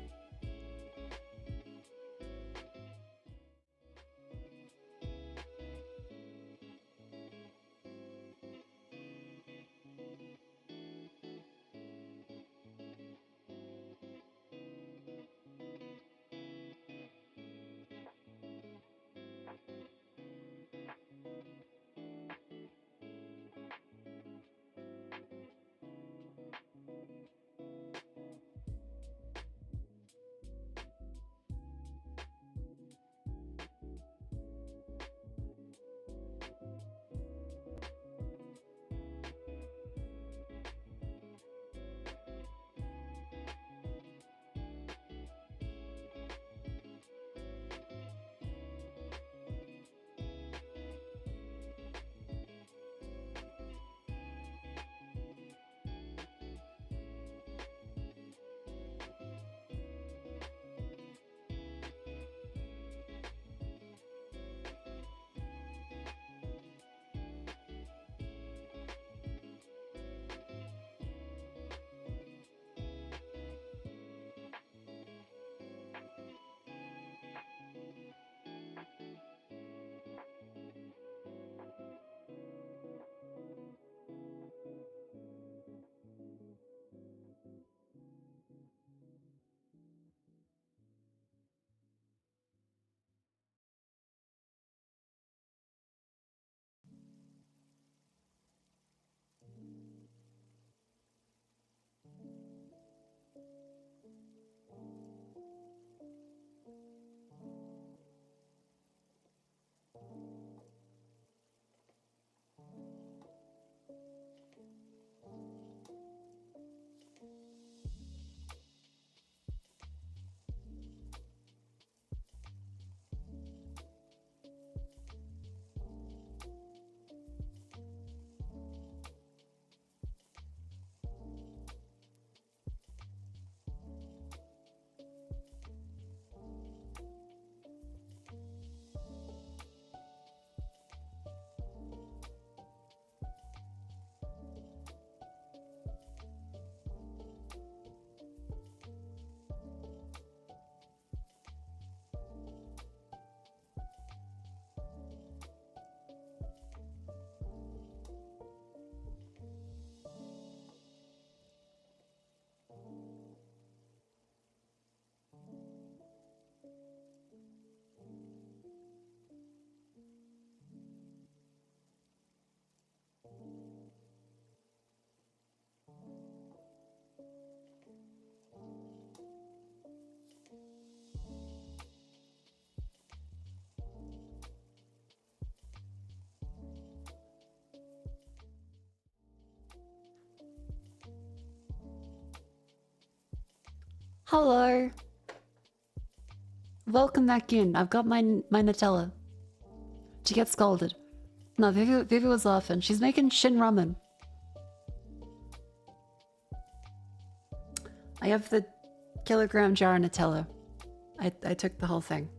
Hello. Welcome back in. I've got my Nutella. To get scolded. No, Vivi was laughing. She's making shin ramen. I have the kilogram jar of Nutella. I took the whole thing.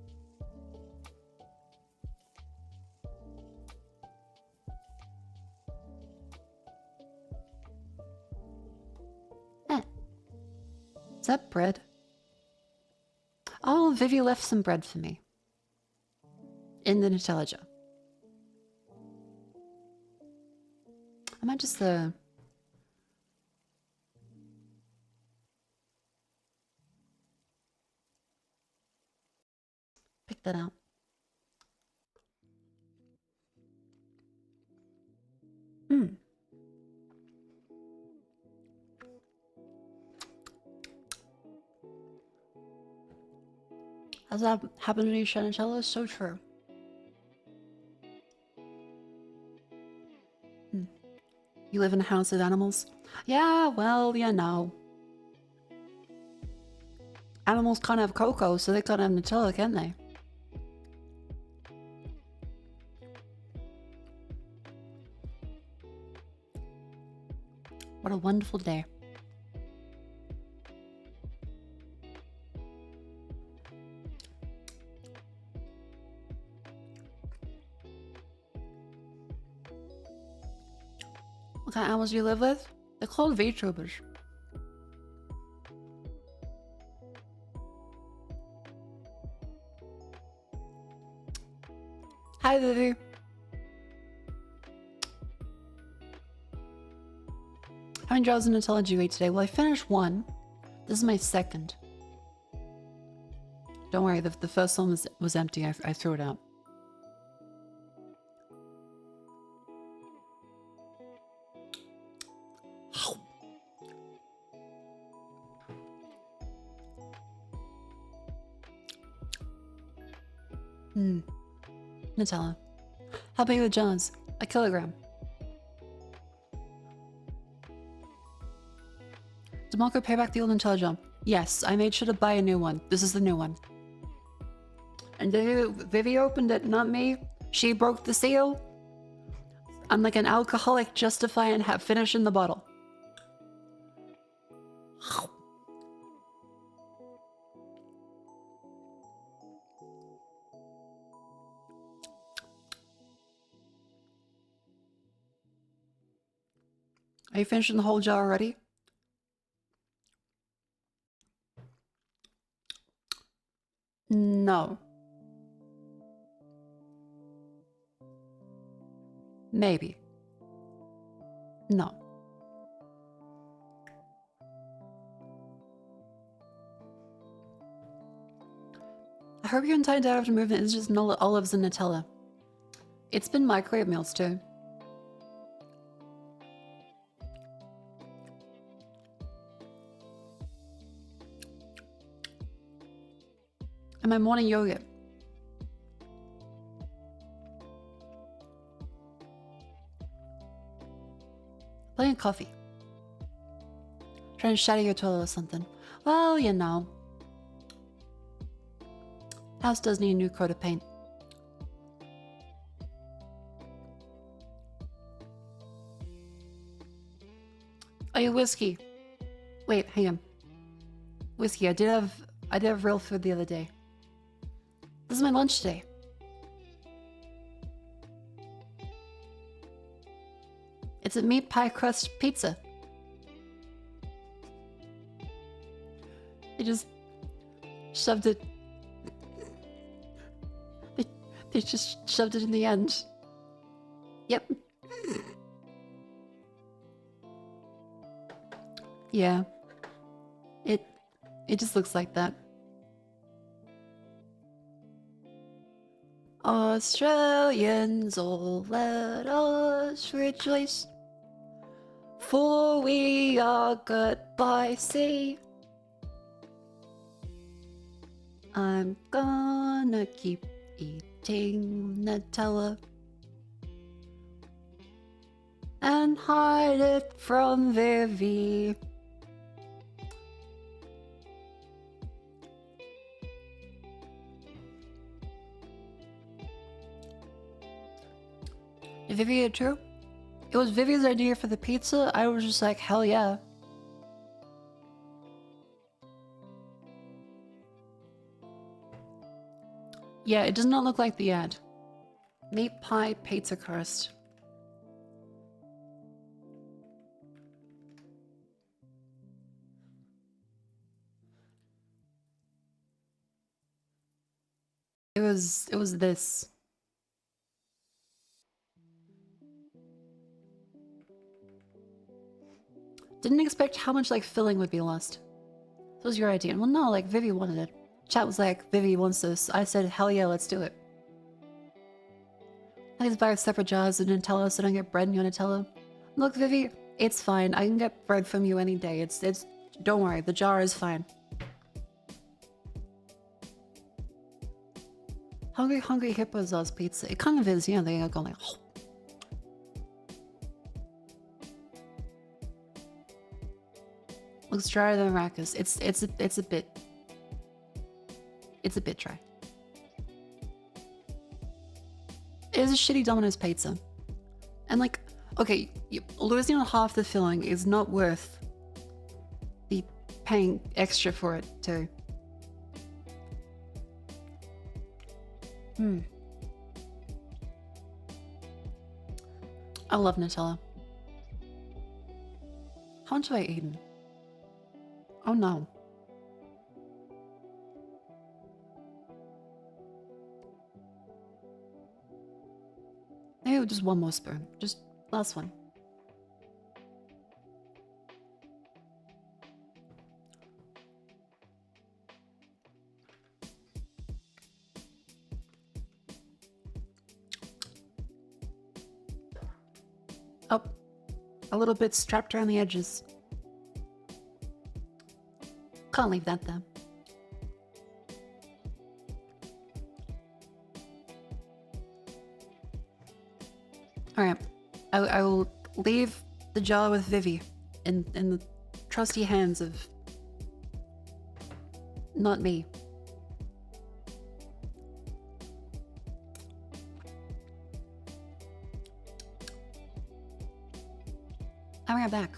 Is that bread? Oh, Vivi left some bread for me. In the Nutella jar. I might just, pick that out. Has that happened to you, Shanatella? So true. You live in a house with animals? Yeah, well, you know. Animals can't have cocoa, so they can't have Nutella, can they? What a wonderful day. What kind of animals do you live with? They're called VTubers. Hi, Vivi. How many jars of Nutella did you eat today? Well, I finished one. This is my second. Don't worry, the first one was empty. I threw it out. Nutella. How about you with John's? A kilogram. Did Marco pay back the old Nutella jar? Yes, I made sure to buy a new one. This is the new one. And Vivi opened it, not me. She broke the seal. I'm like an alcoholic justifying finishing the bottle. Are you finishing the whole jar already? No. Maybe. No. I hope you're in time to after movement. It's just olives and Nutella. It's been microwave meals too. And my morning yogurt. Playing coffee. Trying to shatter your toilet or something. Well, you know. House does need a new coat of paint. Oh, yeah, whiskey. Wait, hang on. Whiskey, I did have real food the other day. This is my lunch today. It's a meat pie crust pizza. They just shoved it. They just shoved it in the end. Yep. Yeah. It just looks like that. Australians, all let us rejoice, for we are good by sea. I'm gonna keep eating Nutella and hide it from Vivi. Vivi did too? It was Vivi's idea for the pizza. I was just like, hell yeah. Yeah, it does not look like the ad. Meat pie pizza crust. It was this. Didn't expect how much like filling would be lost. This was your idea. Well, no, like Vivi wanted it. Chat was like, Vivi wants this. I said, hell yeah, let's do it. I just buy separate jars of Nutella so I don't get bread in your Nutella. Look, Vivi, it's fine. I can get bread from you any day. It's, don't worry, the jar is fine. Hungry Hippos loves pizza. It kind of is, yeah, they are going like, oh. Looks drier than Rackus. It's a bit dry. It is a shitty Domino's pizza. And like, okay, losing half the filling is not worth the paying extra for it too. I love Nutella. How much have I eaten? Oh no. Maybe just one more spoon. Just last one. Oh, a little bit strapped around the edges. Can't leave that there. Alright, I will leave the jar with Vivi in the trusty hands of not me. I'll be right back.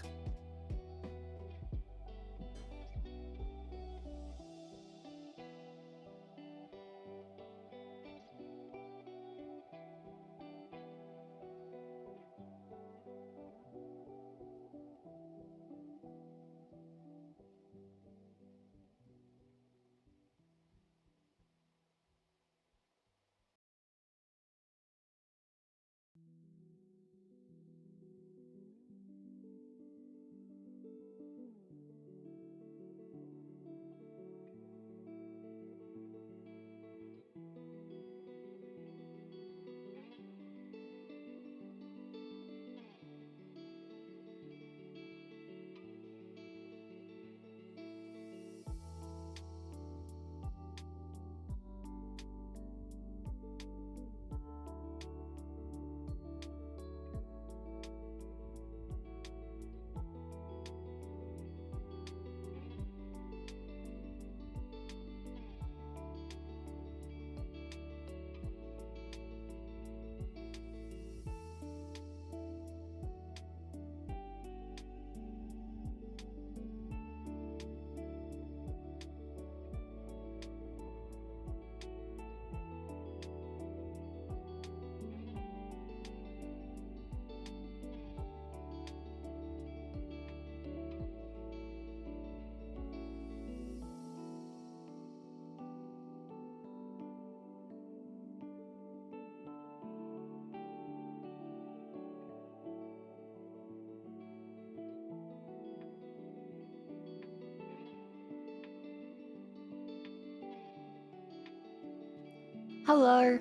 Hello.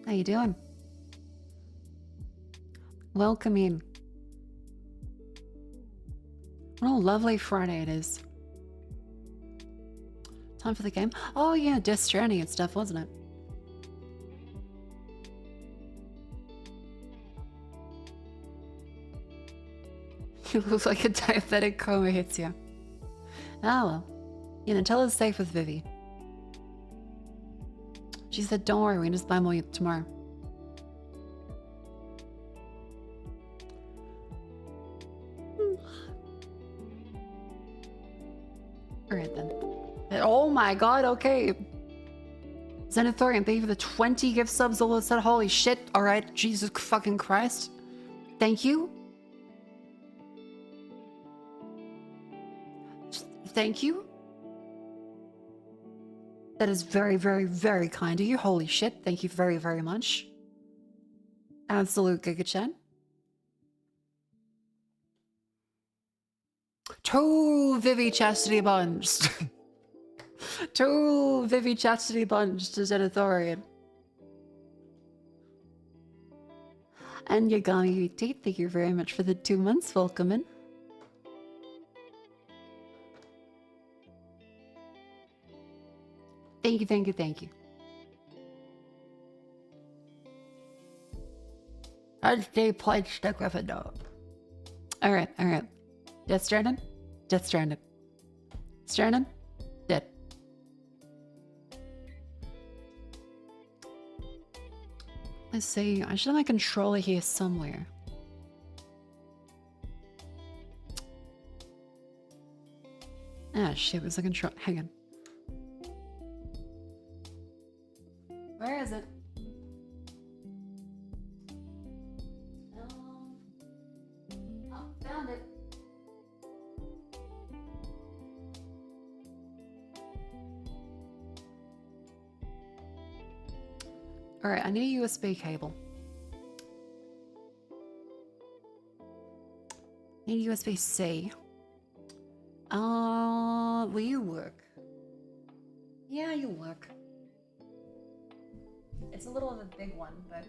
How you doing? Welcome in. What a lovely Friday it is. Time for the game. Oh yeah, Death Stranding and stuff, wasn't it? You look like a diabetic coma hits you. Ah well. Yeah, Nutella's safe with Vivi. She said, don't worry, we can just buy more tomorrow. my god, okay. Xenothorian, thank you for the 20 gift subs. All said, holy shit. Alright, Jesus fucking Christ. Thank you. Thank you. That is very, very, very kind of you. Holy shit. Thank you very, very much. Absolute Giga-chan. 2 Vivi Chastity Buns. 2 Vivi Chastity Buns to Xenothorian. And Yagami UT, thank you very much for the 2 months. Welcome in. Thank you, thank you, thank you. I'd stay played stuck with it though. Alright, alright. Death Stranding? Death Stranding. Stranding? Dead. Let's see. I should have my controller here somewhere. Ah, shit. Where's the control? Hang on. Where is it? Oh, found it. Alright, I need a USB cable. Need USB-C. Will you work? Yeah, you work. It's a little of a big one, but...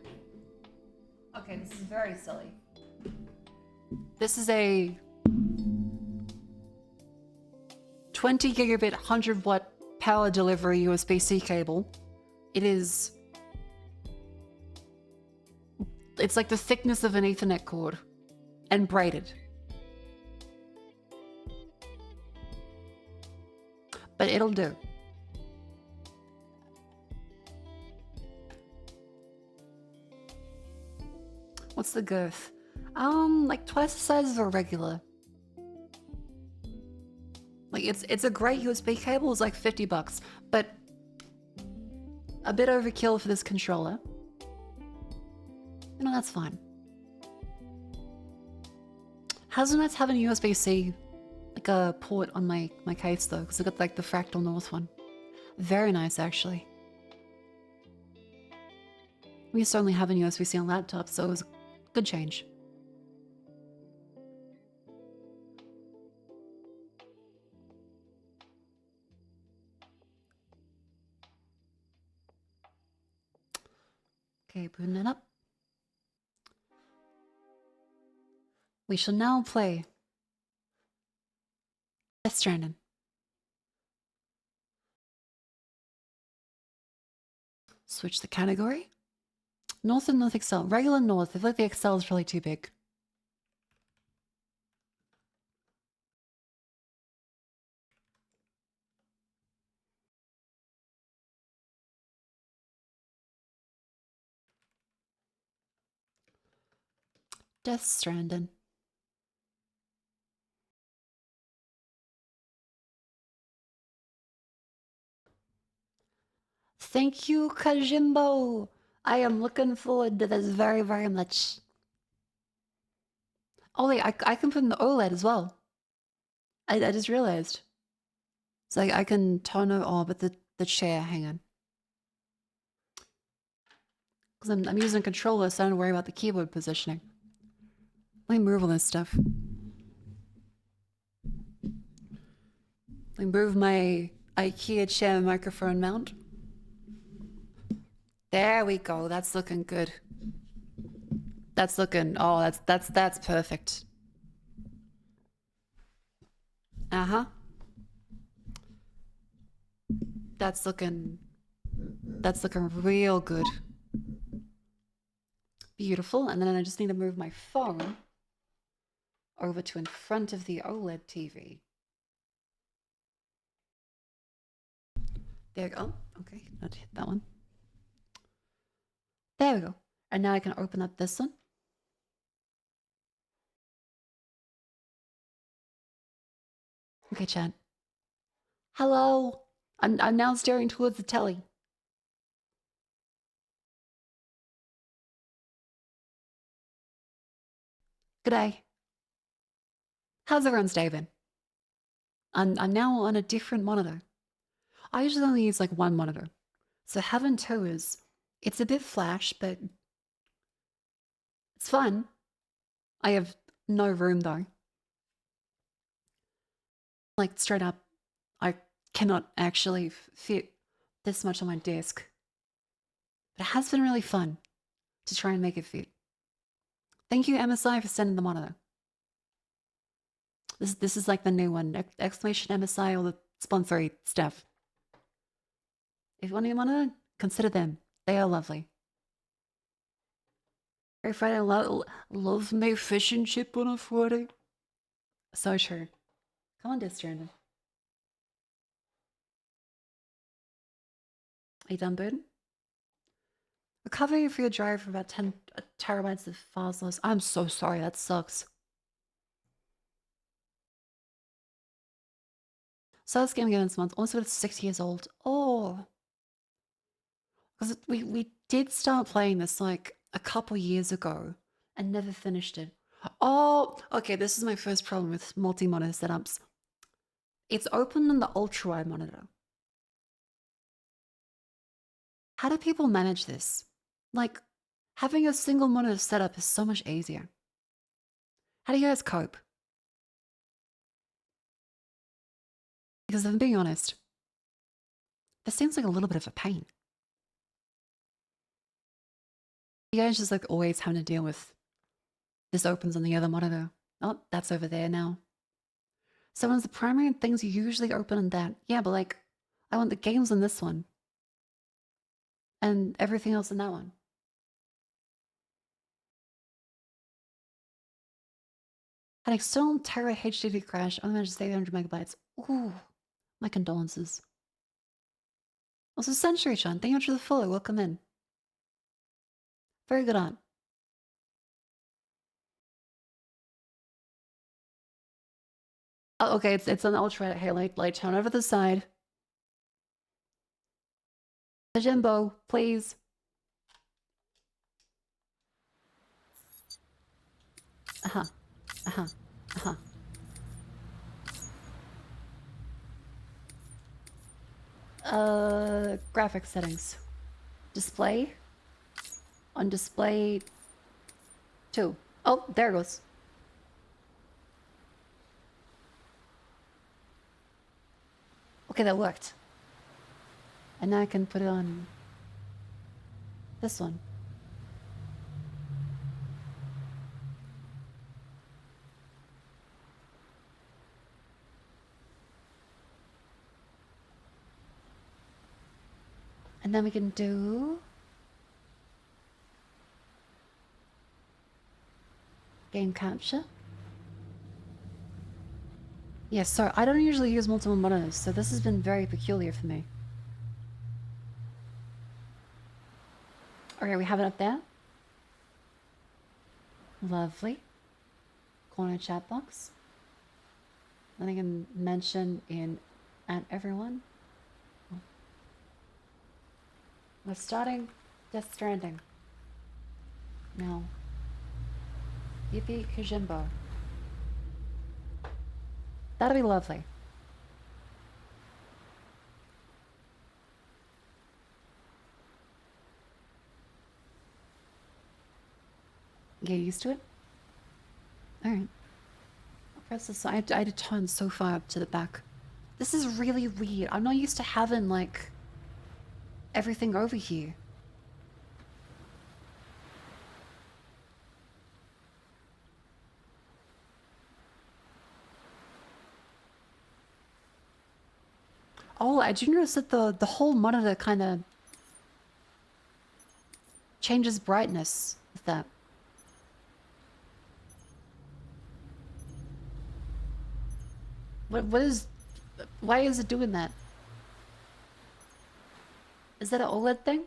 Okay, this is very silly. This is a 20 gigabit 100 watt power delivery USB-C cable. It is... It's like the thickness of an Ethernet cord and braided. But it'll do. What's the girth? Like twice the size of a regular. Like it's a great USB cable. It's like $50, but a bit overkill for this controller. You know, that's fine. Hasn't it have a USB-C, like a port on my case though, because I got like the Fractal North one. Very nice, actually. We used to only have a USB-C on laptops, so it was a good change. Okay, booting it up. We shall now play Death Stranding. Switch the category. North and North Excel. Regular North. I feel like the Excel is really too big. Death Stranding. Thank you, Kajimbo. I am looking forward to this very, very much. Oh, wait, I can put in the OLED as well. I just realized. So I can turn it on, but the chair, hang on. Because I'm using a controller, so I don't worry about the keyboard positioning. Let me move all this stuff. Let me move my IKEA chair microphone mount. There we go. That's looking good. That's looking... Oh, that's perfect. Uh-huh. That's looking real good. Beautiful. And then I just need to move my phone over to in front of the OLED TV. There we go. Okay, not hit that one. There we go. And now I can open up this one. Okay, chat. Hello. I'm now staring towards the telly. G'day. How's everyone's day been? I'm now on a different monitor. I usually only use like one monitor. So having two it's a bit flash, but it's fun. I have no room though. Like straight up, I cannot actually fit this much on my desk. But it has been really fun to try and make it fit. Thank you, MSI, for sending the monitor. This is like the new one. Exclamation MSI, all the sponsory stuff. If you want a monitor, consider them. They are lovely. Every Friday, love me fish and chip on a Friday. So true. Come on, Death Stranding. Are you done, Burden? Recovery for your drive for about 10 terabytes of files lost. I'm so sorry, that sucks. So this game again this month. Also, it's 6 years old. Oh. Because we did start playing this like a couple years ago and never finished it. Oh, okay, this is my first problem with multi-monitor setups. It's open on the ultra-wide monitor. How do people manage this? Like, having a single monitor setup is so much easier. How do you guys cope? Because if I'm being honest, this seems like a little bit of a pain. You guys just like always having to deal with this opens on the other monitor. Oh, that's over there now. So one's the primary things you usually open on that. Yeah, but like, I want the games on this one. And everything else in that one. An external Terra HDD crash, only managed to save 800 megabytes. Ooh, my condolences. Also, Century Sean, thank you much for the follow. Welcome in. Very good on. Oh, okay, it's on the ultra highlight light tone over the side. Jimbo, please. Uh-huh. Uh-huh. Uh-huh. Graphics settings. Display. On display 2. Oh, there it goes. Okay, that worked. And now I can put it on this one. And then we can do game capture. Yes, so I don't usually use multiple monitors, so this has been very peculiar for me. Okay, we have it up there. Lovely. Corner chat box. Then I can mention in at everyone. We're starting Death Stranding. No. Yippee Kajimbo. That'll be lovely. Get used to it? Alright. I'll press this. I had to turn so far up to the back. This is really weird. I'm not used to having, like, everything over here. Oh, I do notice that the whole monitor kind of changes brightness with that. What is... Why is it doing that? Is that an OLED thing?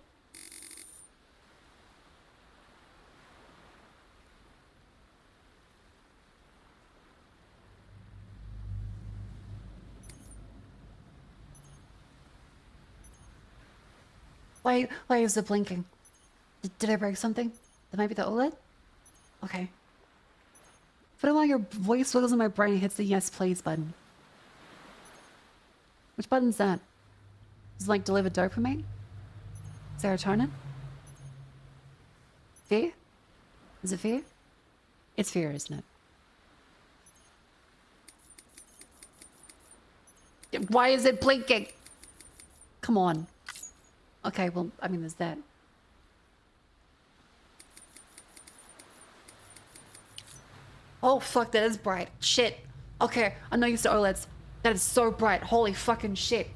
Why is it blinking? Did I break something? That might be the OLED? Okay. But while your voice wiggles in my brain and hits the yes please button. Which button's that? Does it like deliver dopamine? Serotonin? Fear? Is it fear? It's fear, isn't it? Why is it blinking? Come on. Okay, well, I mean, there's that. Oh, fuck, that is bright. Shit. Okay, I'm not used to OLEDs. That is so bright. Holy fucking shit.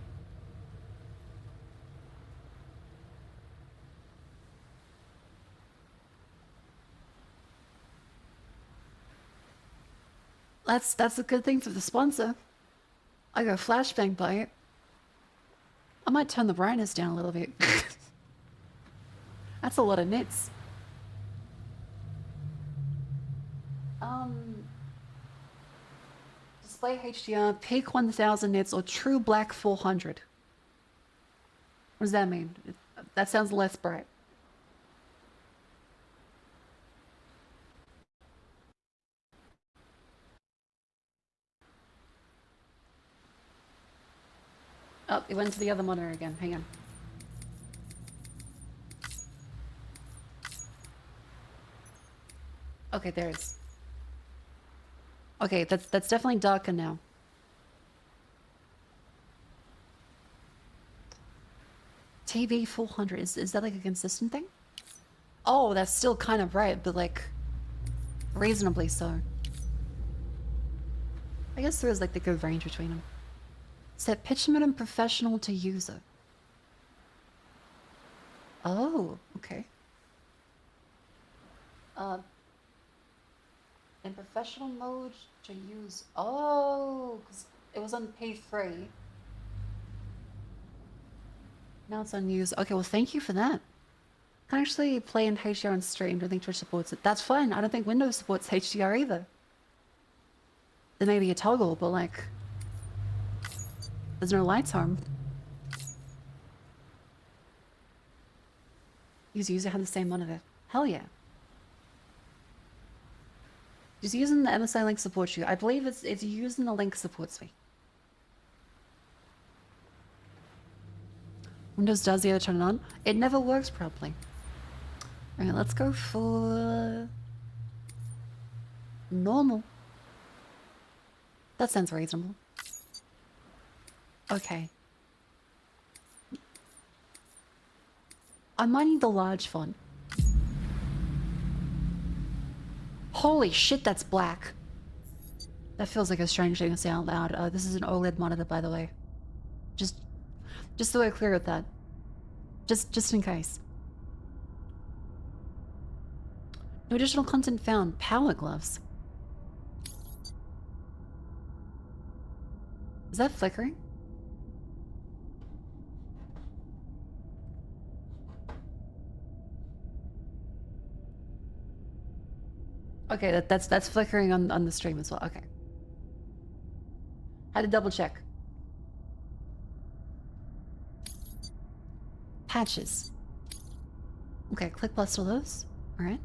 That's a good thing for the sponsor. I go flashbang by it. I might turn the brightness down a little bit. That's a lot of nits. Display HDR, peak 1000 nits, or true black 400. What does that mean? That sounds less bright. Oh, it went to the other monitor again. Hang on. Okay, there it is. Okay, that's definitely darker now. TV 400, is that like a consistent thing? Oh, that's still kind of bright, but like reasonably so. I guess there is like the good range between them. Set pitch mode and professional to user. Oh, okay. In professional mode to use. Oh, because it was on P3. Now it's on use. Okay, well, thank you for that. I can actually play in HDR and stream. I don't think Twitch supports it. That's fine. I don't think Windows supports HDR either. There may be a toggle, but like, there's no lights home. User have the same monitor. Hell yeah. Just using the MSI link supports you. I believe it's using the link supports me. Windows does the other turn it on. It never works properly. Alright, let's go for normal. That sounds reasonable. Okay. I might need the large font. Holy shit, that's black. That feels like a strange thing to say out loud. This is an OLED monitor, by the way. Just so we're clear with that. Just in case. No additional content found. Power gloves. Is that flickering? Okay, that's flickering on the stream as well. Okay. Had to double check. Patches. Okay, click plus to those. Alright.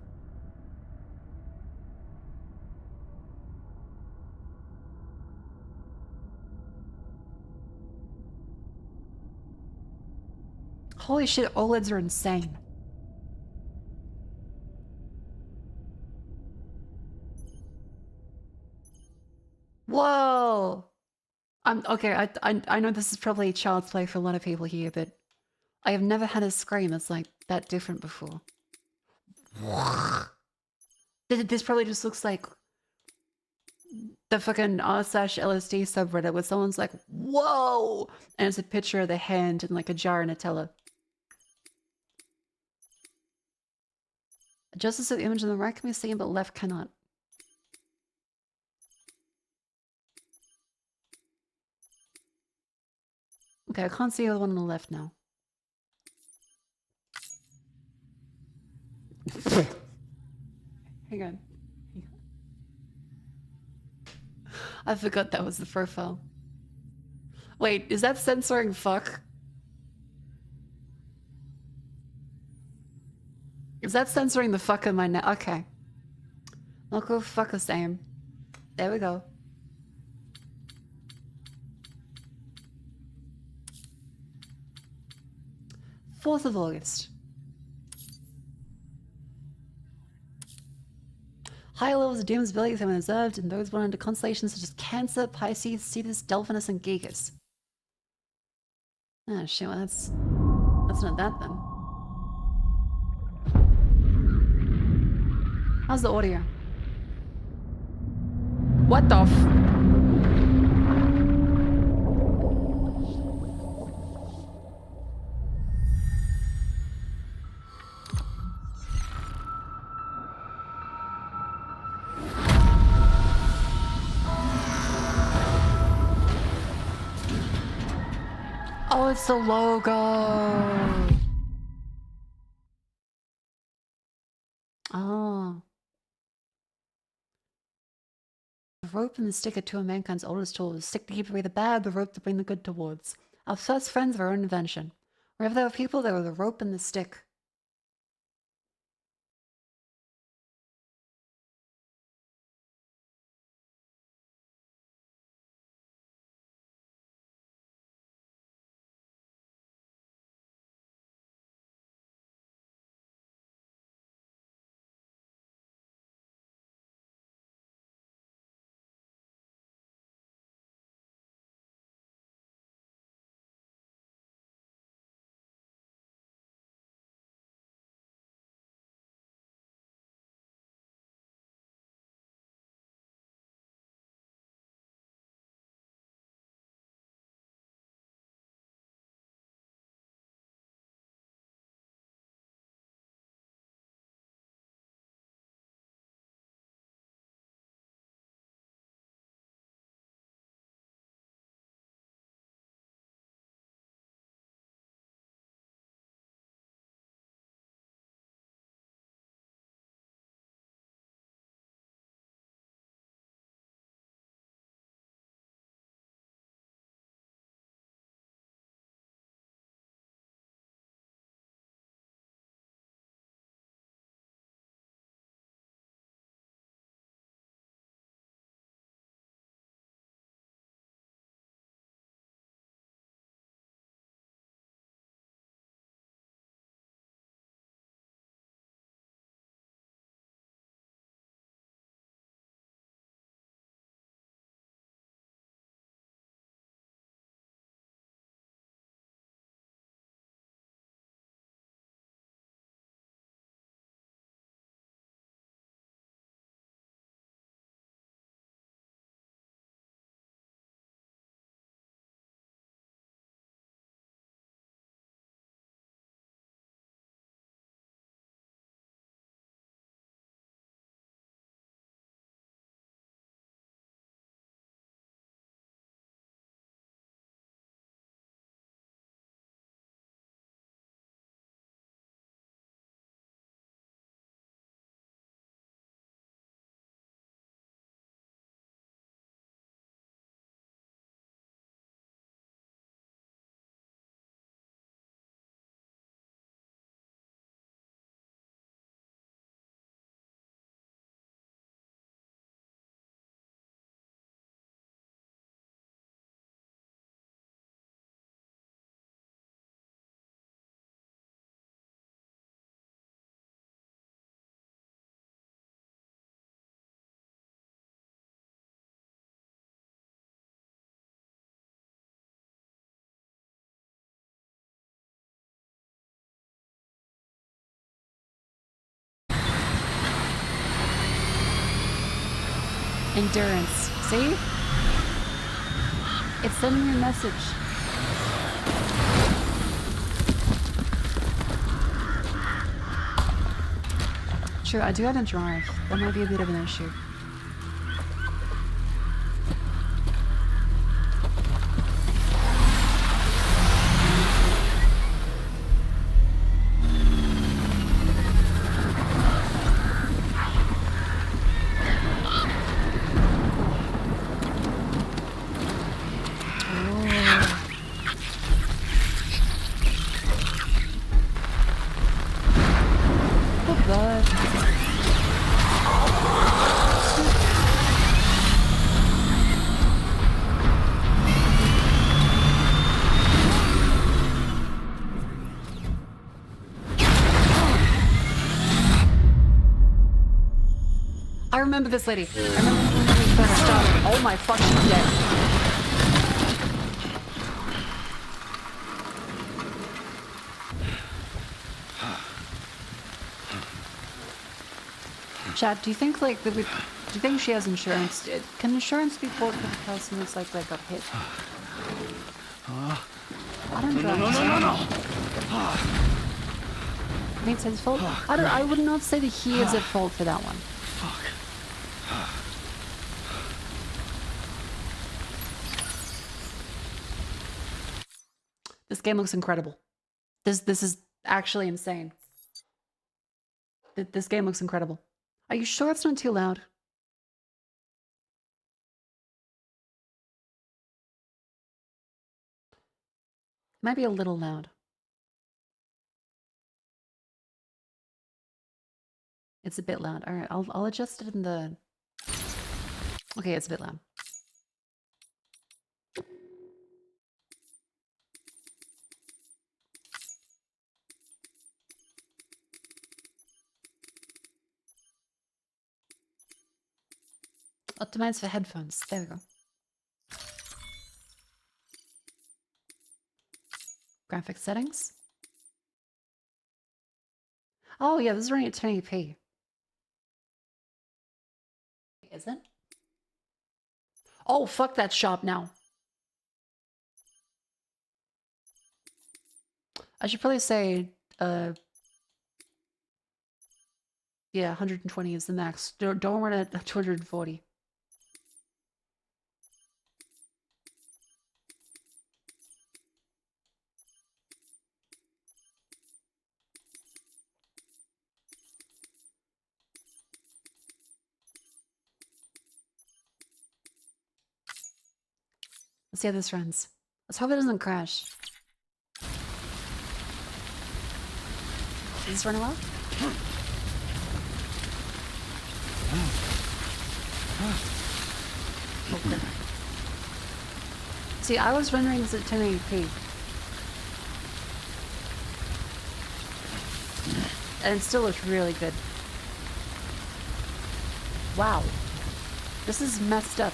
Holy shit, OLEDs are insane. Whoa! Okay, I know this is probably child's play for a lot of people here, but I have never had a screen that's like that different before. This probably just looks like the fucking r/LSD subreddit where someone's like, whoa! And it's a picture of the hand in like a jar of Nutella. Justice of the image on the right can be seen, but left cannot. Okay, I can't see the one on the left now. Hang on. I forgot that was the profile. Wait, is that censoring fuck? Is that censoring the fuck in my neck? Okay. I'll go fuck the same. There we go. Fourth of August. Higher levels of Doom's abilities have been observed in those born under constellations such as Cancer, Pisces, Cetus, Delphinus, and Gigas. Oh shit, well that's not that then. How's the audio? What the Oh, it's the logo. Oh. The rope and the stick are two of mankind's oldest tools. The stick to keep away the bad, the rope to bring the good towards. Our first friends of our own invention. Wherever there were people, there were the rope and the stick. Endurance. See? It's sending you a message. True, I do have to drive. That might be a bit of an issue. I remember this lady. I remember when we first started. Oh my fuck, she's dead. Chad, do you think like that we? Do you think she has insurance? Can insurance be bought for the person who's like got hit? I don't know. No. I mean, it's his fault. I would not say that he is at fault for that one. Fuck. This game looks incredible. This is actually insane. This game looks incredible. Are you sure it's not too loud? Might be a little loud. It's a bit loud. All right, I'll adjust it in the. Okay, it's a bit loud. Optimize for headphones. There we go. Graphics settings. Oh yeah, this is running at 1080p. Is it? Oh, fuck that shop now. I should probably say, yeah, 120 is the max. Don't run at 240. Let's see how this runs. Let's hope it doesn't crash. Is this running well? Okay. See, I was rendering this at 1080p. And it still looks really good. Wow. This is messed up.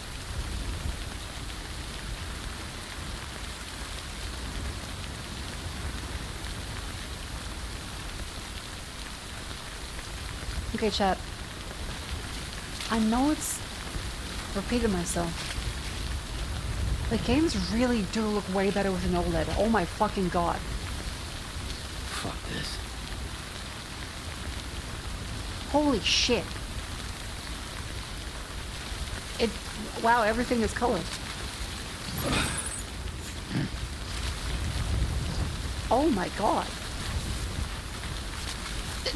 Okay, chat. I know it's repeated myself. The games really do look way better with an OLED. Oh my fucking god. Fuck this. Holy shit. Wow, everything is color. Oh my god.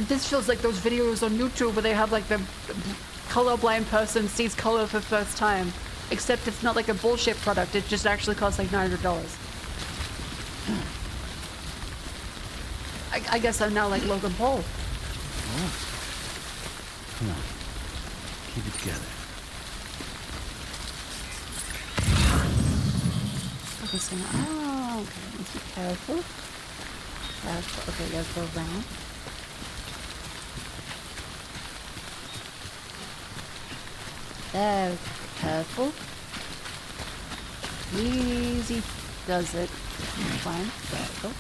This feels like those videos on YouTube where they have like the colorblind person sees color for the first time. Except it's not like a bullshit product, it just actually costs like $900. I guess I'm now like Logan Paul. Oh. Come on. Keep it together. Focusing. Oh, okay. Let's be careful. Careful. Okay, let's go around. There. Careful. Easy does it. Fine. Careful.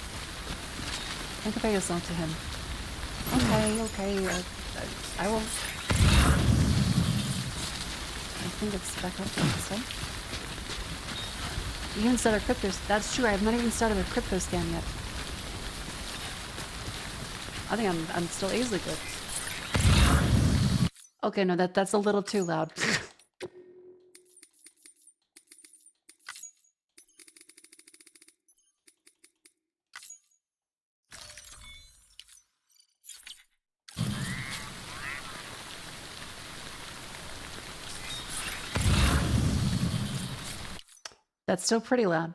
Don't compare yourself to him. Okay. I will. I think it's back up this way. You haven't started a crypto. That's true. I have not even started a crypto scam yet. I think I'm still easily good. Okay, no, that's a little too loud. That's still pretty loud.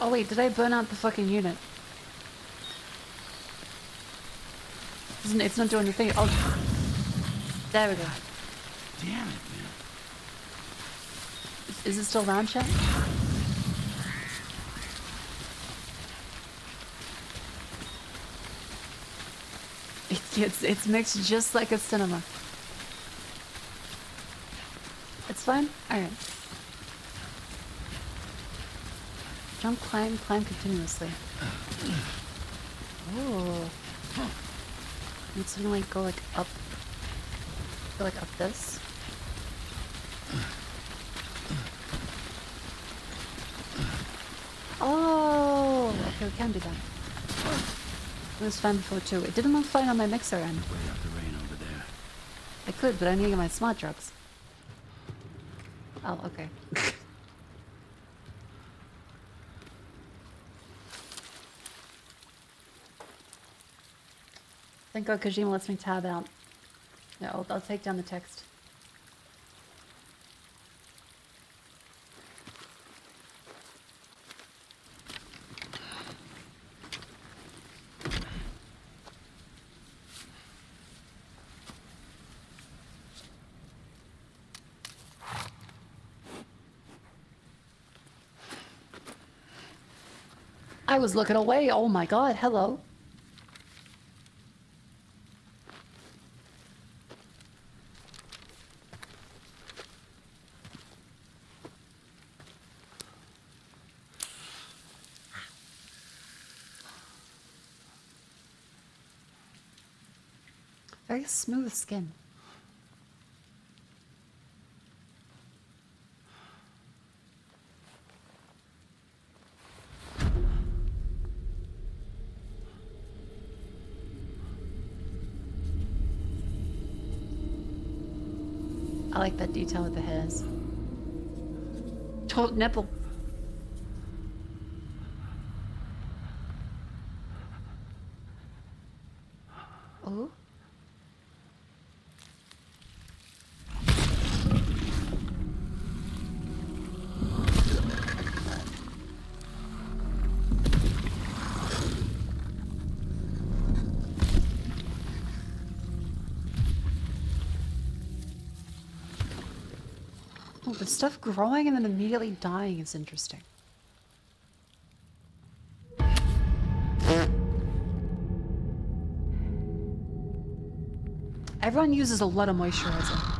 Oh wait, did I burn out the fucking unit? It's not doing the thing. Oh, there we go. Damn it, man. Is it still round, chat? It's mixed just like a cinema. It's fine? Alright. Jump, climb continuously. Oh. Need something like go like up. Go like up this. Oh, okay, we can do that. It was fun before too. It didn't look fine on my mixer end. Way out the rain over there. I could, but I need to get my smart drugs. Oh, okay. Thank God Kojima lets me tab out. No, I'll take down the text. I was looking away. Oh my God, hello. Very smooth skin. I like that detail with the hairs. Oh, nipple. Oh. Oh, the stuff growing and then immediately dying is interesting. Everyone uses a lot of moisturizer.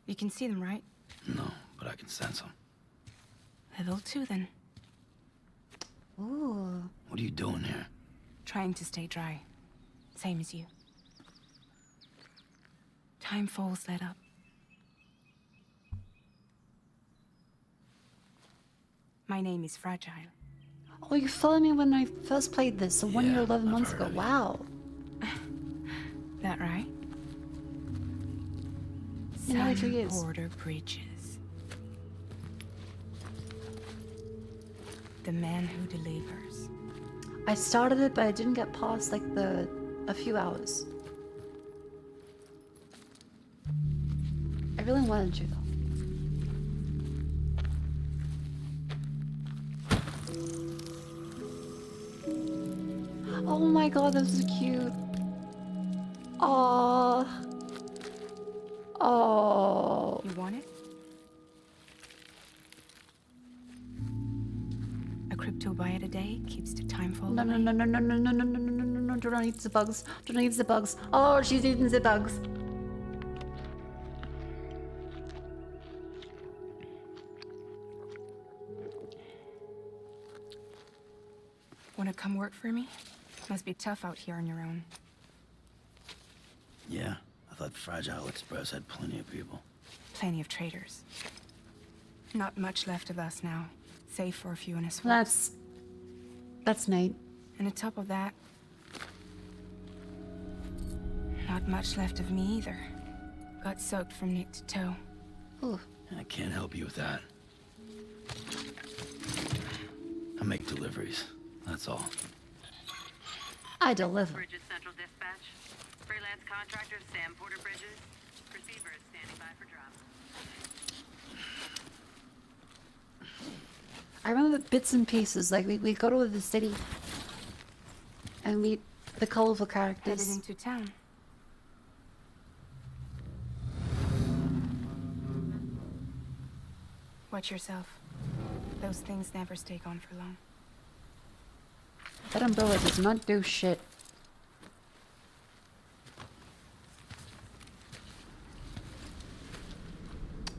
You can see them, right? No, but I can sense them. Level 2, then. Ooh. What are you doing here? Trying to stay dry. Same as you. Time falls let up. My name is Fragile. Oh, you followed me when I first played this, so 1 year, Yeah, 11 I've months heard ago. of you. Wow. That right? In nearly 2 years. Porter Bridges. The man who delivers. I started it, but I didn't get past like a few hours. I really wanted to though. Oh my god, this is cute. Oh. Oh. You want it? A crypto byte a day keeps the time fall No, no, away. no, no, no, no, no, no, no, no, no, no, do not eat the bugs. Do not eat the bugs. Oh, she's eating the bugs. Wanna come work for me? Must be tough out here on your own. Yeah, I thought Fragile Express had plenty of people. Plenty of traitors. Not much left of us now, save for a few in a swamp. That's Nate. And on top of that, not much left of me either. Got soaked from neck to toe. Ooh. I can't help you with that. I make deliveries, that's all. I deliver. Bridges Central Dispatch. Freelance contractor Sam Porter Bridges. Receiver is standing by for drop. I remember bits and pieces. Like we go to the city and meet the colorful Headed characters. into town. Watch yourself. Those things never stay gone for long. That umbrella does not do shit.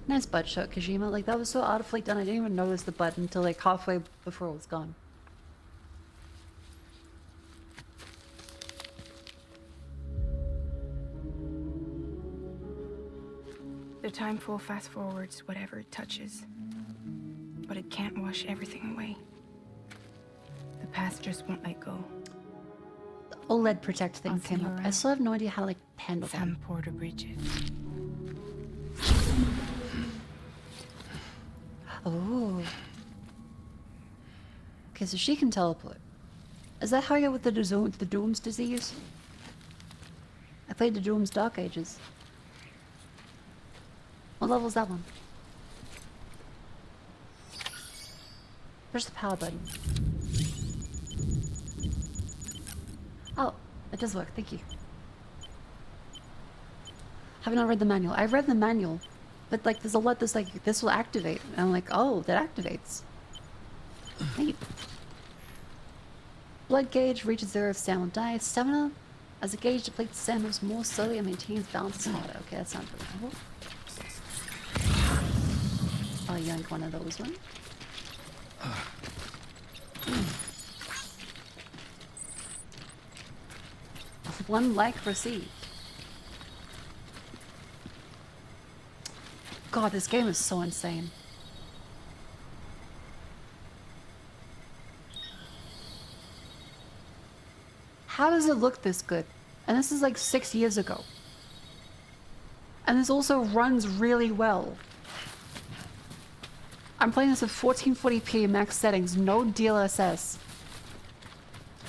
Nice butt shot, Kojima. Like, that was so artfully done, I didn't even notice the butt until like halfway before it was gone. The time full fast forwards whatever it touches. But it can't wash everything away. The past just won't let go. The OLED protect thing I'll see came you up. I around. still have no idea how to like handle Sam them. Porter Bridges. Oh. Okay, so she can teleport. Is that how you get with the Doom's disease? I played the Doom's Dark Ages. What level's that one? Where's the power button? Oh, it does work, thank you. Have not read the manual. I've read the manual, but like there's a lot that's like, this will activate. And I'm like, oh, that activates. Neat. Blood gauge reaches 0 if Sam will die. Stamina, as a gauge depletes, Sam moves more slowly and maintains balance harder. Okay, that sounds reliable. I'll yank one of those ones. One like received. God, this game is so insane. How does it look this good? And this is like 6 years ago. And this also runs really well. I'm playing this at 1440p max settings, no DLSS.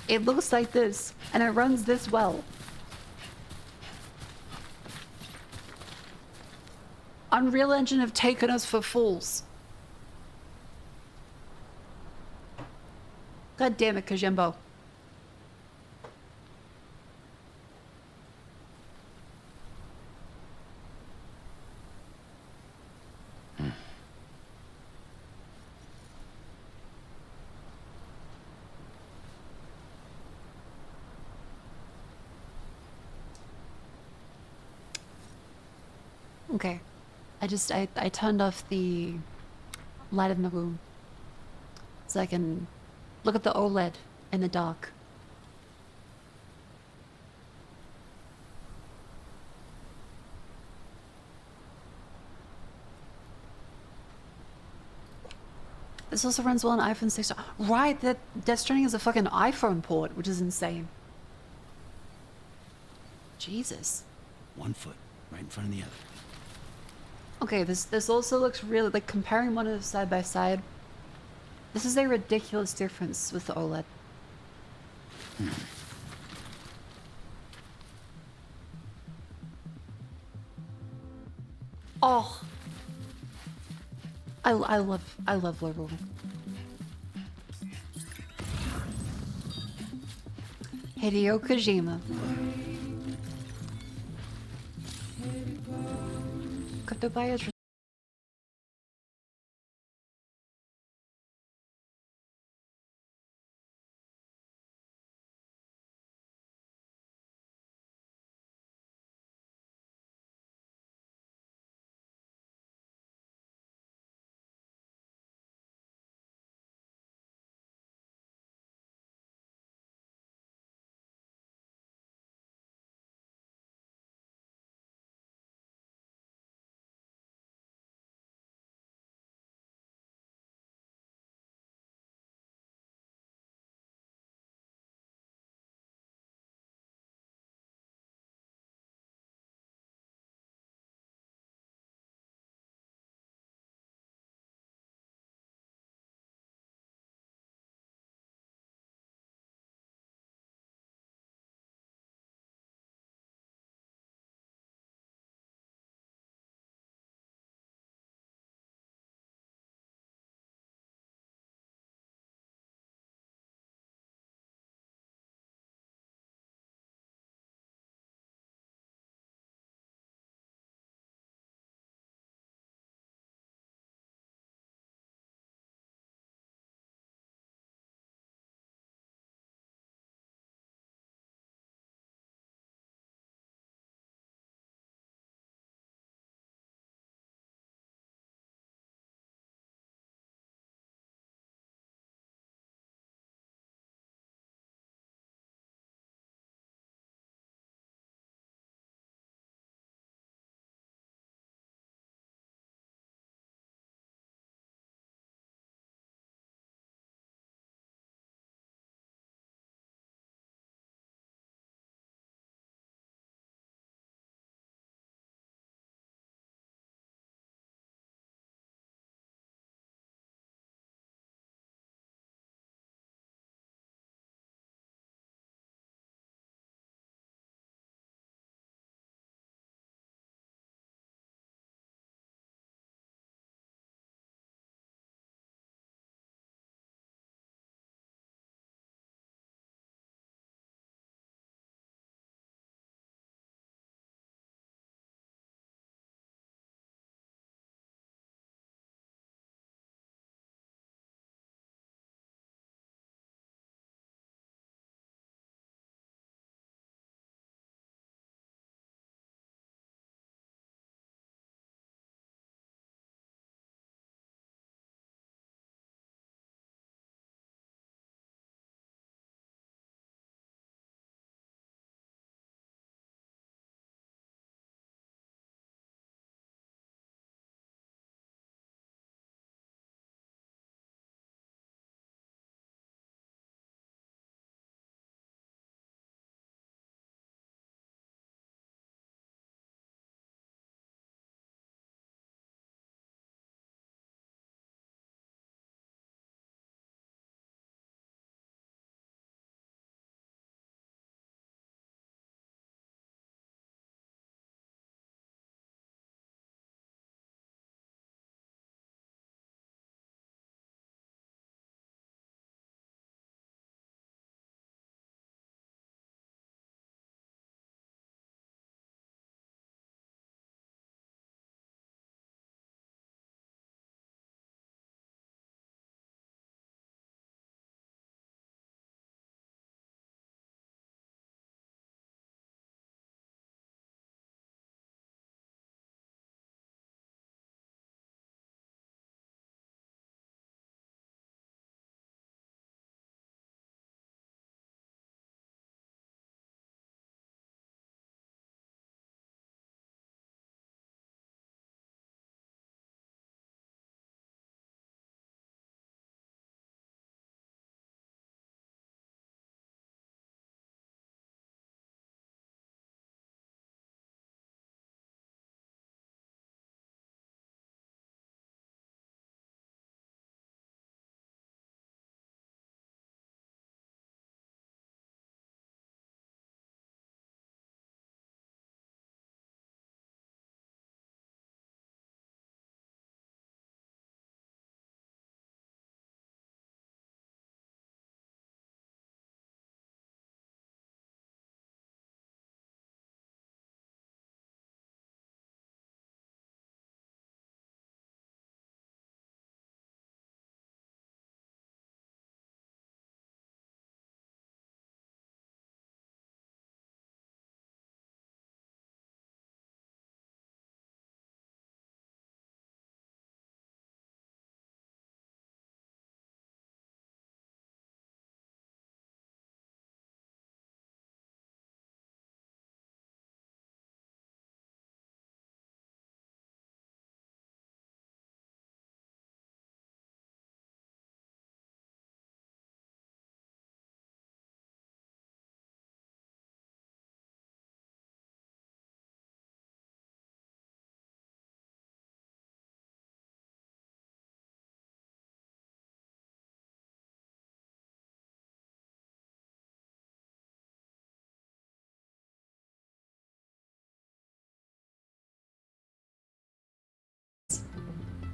It looks like this, and it runs this well. Unreal Engine have taken us for fools. God damn it, Kojimbo. Okay. I turned off the light in the room so I can look at the OLED in the dark. This also runs well on iPhone 6. Right, that Death Stranding is a fucking iPhone port, which is insane. Jesus. One foot, right in front of the other. Okay, this also looks really like comparing monitors side by side. This is a ridiculous difference with the OLED. Oh, I love Lord. Hideo Kojima. Crypto buyers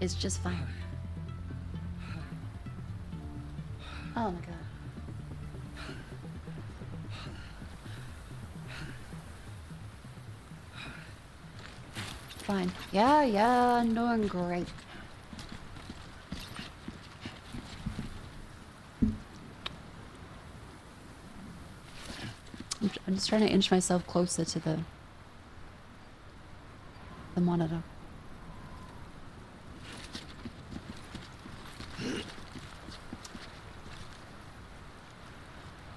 It's just fine. Oh my god. Fine. Yeah, I'm doing great. I'm just trying to inch myself closer to the monitor.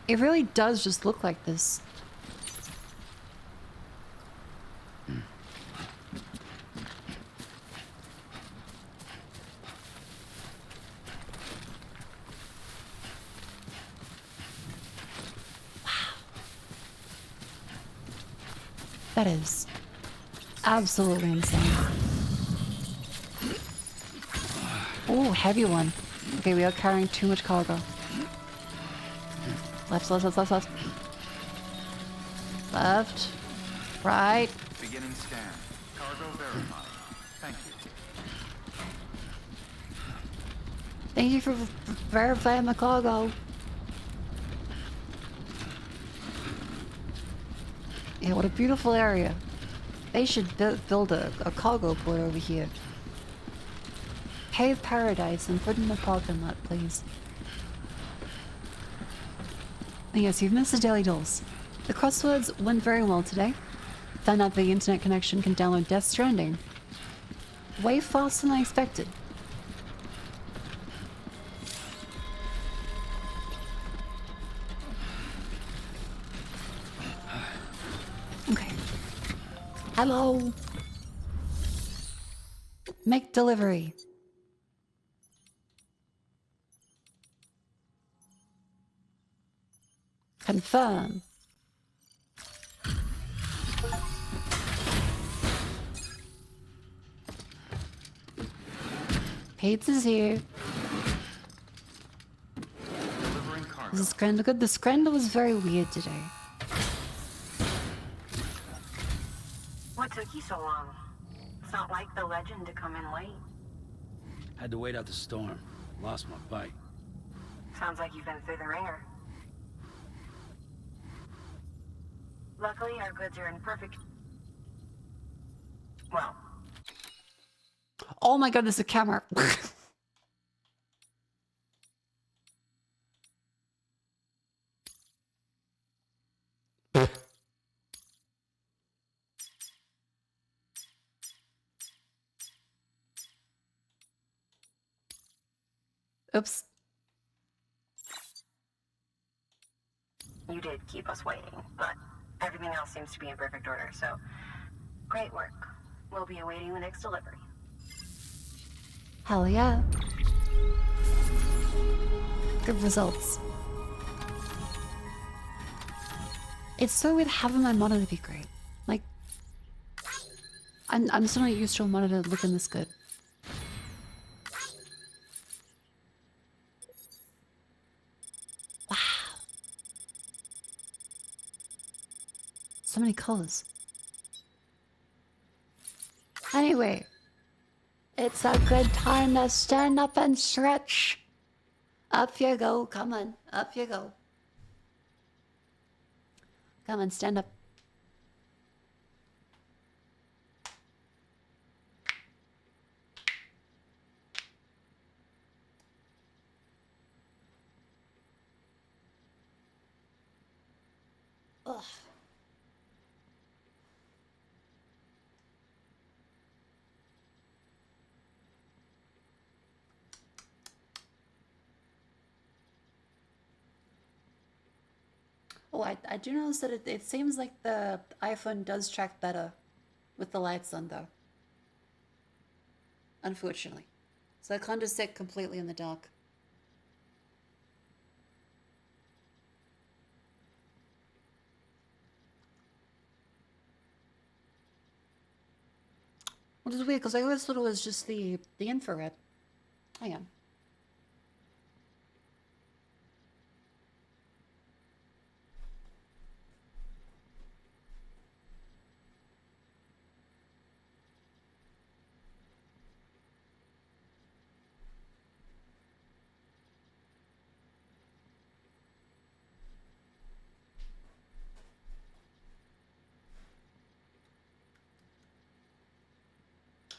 It really does just look like this. That is absolutely insane. Oh, heavy one. Okay, we are carrying too much cargo. Left. Left. Right. Beginning scan. Cargo verified. Thank you. Thank you for verifying the cargo. Yeah, what a beautiful area. They should build a cargo port over here. Pave paradise and put in the parking lot, please. And yes, you've missed the Daily Dolls. The crosswords went very well today. Found out the internet connection can download Death Stranding. Way faster than I expected. Okay. Hello. Make delivery. Confirm. Pizza's here. Delivering cargo. Is the Scrandle good? The Scrandle was very weird today. What took you so long? It's not like the legend to come in late. Had to wait out the storm. Lost my bike. Sounds like you've been through the ringer. Luckily, our goods are in perfect... Well, Oh my god, there's a camera. Oops. you did keep us waiting, but everything else seems to be in perfect order, so great work. We'll be awaiting the next delivery. Hell yeah. Good results. It's so weird having my monitor be great. Like, I'm still not used to a monitor looking this good. Wow. So many colors. Anyway, it's a good time to stand up and stretch. Up you go, come on, up you go. Come on, stand up. Ugh. Oh, I do notice that it seems like the iPhone does track better with the lights on, though. Unfortunately. So I can't just sit completely in the dark. Which is weird, because I always thought it was just the infrared. Hang on.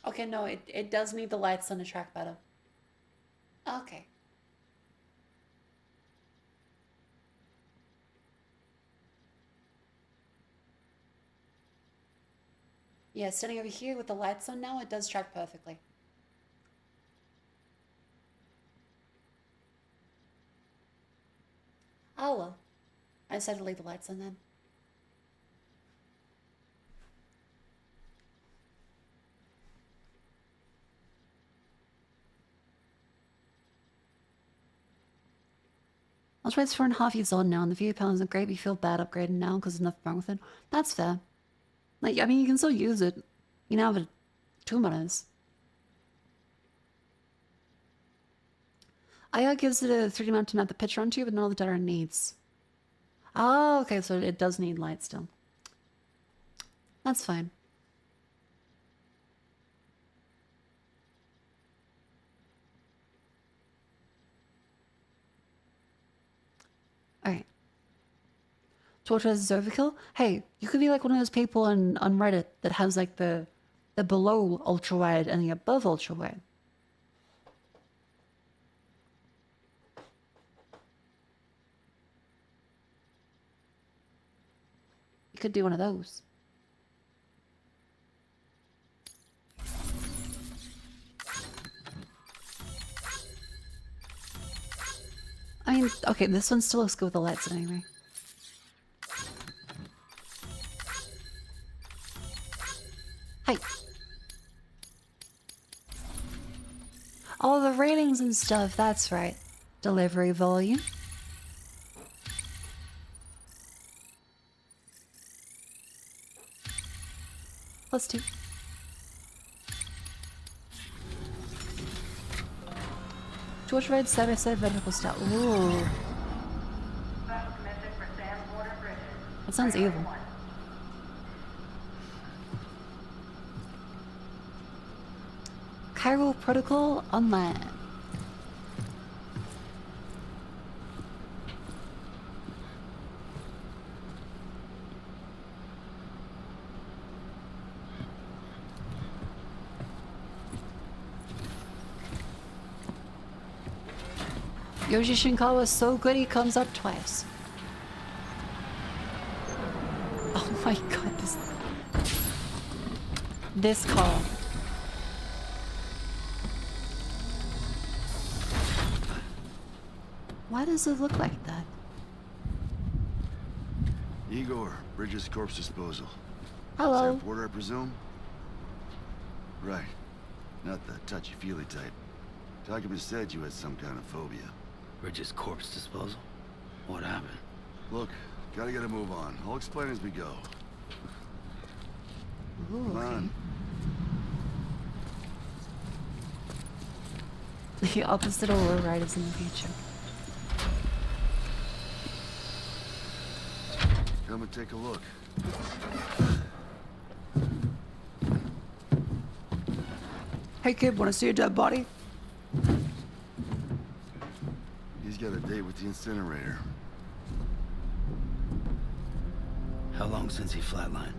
Okay, no, it does need the lights on to track better. Okay. Yeah, standing over here with the lights on now, it does track perfectly. Oh well. I decided to leave the lights on then. I'll try it's 4.5 years old now, and the view panel isn't great, but you feel bad upgrading now because there's nothing wrong with it. That's fair. Like, I mean, you can still use it. You know, have 2 monitors. IR gives it a 3D mount to mount the picture onto, but not all the data it needs. Oh, okay, so it does need light still. That's fine. Alright. Torture is overkill? Hey, you could be like one of those people on Reddit that has like the below ultra wide and the above ultra wide. You could do one of those. I mean, okay, this one still looks good with the lights anyway. Hey. Oh, the ratings and stuff, that's right. Delivery volume. +2. George Red side-by-side vertical style. Ooh. That sounds evil. Chiral Protocol online. Yoshi Shinkawa is so good he comes up twice. Oh my god, this call. Why does it look like that? Igor, Bridges Corpse Disposal. Hello. Sam Porter, I presume? Right. Not the touchy-feely type. Document said you had some kind of phobia. Bridges corpse disposal? What happened? Look, gotta get a move on. I'll explain as we go. Ooh, Come on. The opposite of lowriders in the future. Come and take a look. Hey kid, wanna see a dead body? He's got a date with the incinerator. How long since he flatlined?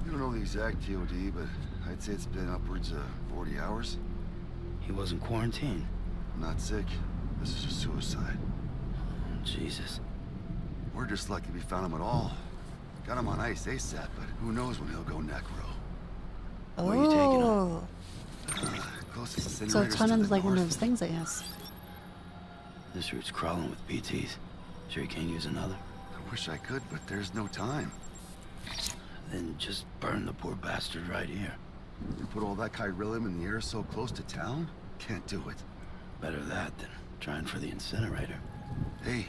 We don't know the exact TOD, but I'd say it's been upwards of 40 hours. He wasn't quarantined. Not sick. This is a suicide. Oh, Jesus. We're just lucky we found him at all. Got him on ice ASAP, but who knows when he'll go necro. Where are you taking him? Oh. Closest So incinerator's to Tunham's the like one of north. those things, I guess. This route's crawling with BTs. Sure you can't use another? I wish I could, but there's no time. Then just burn the poor bastard right here. You put all that chiralium in the air so close to town? Can't do it. Better that than trying for the incinerator. Hey,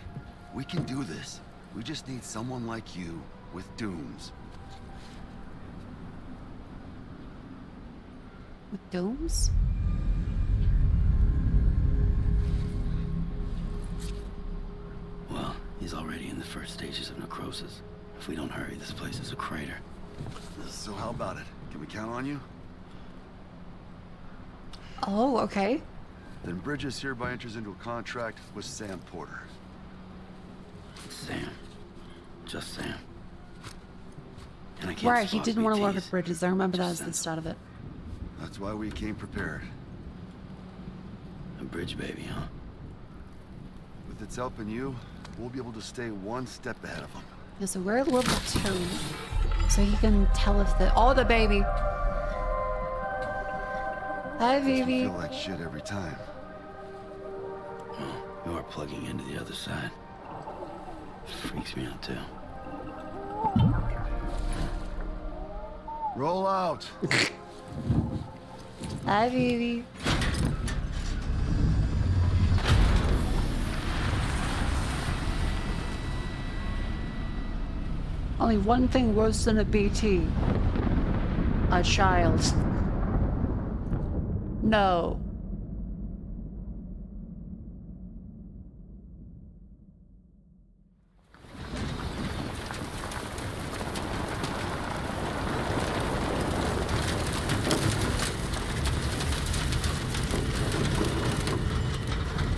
we can do this. We just need someone like you with dooms. With domes? Well, he's already in the first stages of necrosis. If we don't hurry, this place is a crater. So how about it? Can we count on you? Oh, okay. Then Bridges hereby enters into a contract with Sam Porter. Sam. Just Sam. And I can't Right, he spot didn't want to work BTs. with Bridges. I remember that Just as the send start of it. That's why we came prepared. A bridge baby, huh? With its helping you, we'll be able to stay one step ahead of them. There's a rare level 2. So you can tell if the... Oh, the baby! Hi, You baby. feel like shit every time. Well, you are plugging into the other side. Freaks me out, too. Roll out! Hi, baby. Only one thing worse than a BT. A child. No.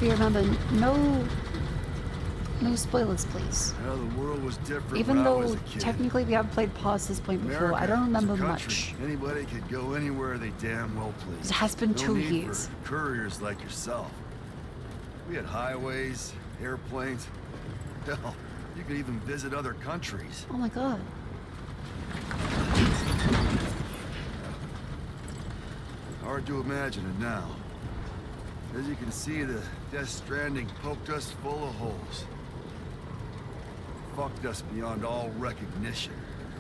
You remember, no spoilers, please. You know, the world was different Even when I though was a kid. technically we haven't played past this point before, I America don't was a remember country. much. Anybody could go anywhere they damn well pleased. It has been No 2 need years. for couriers like yourself. We had highways, airplanes. Hell, you could even visit other countries. Oh my god. Hard to imagine it now. As you can see, the Death Stranding poked us full of holes. Fucked us beyond all recognition.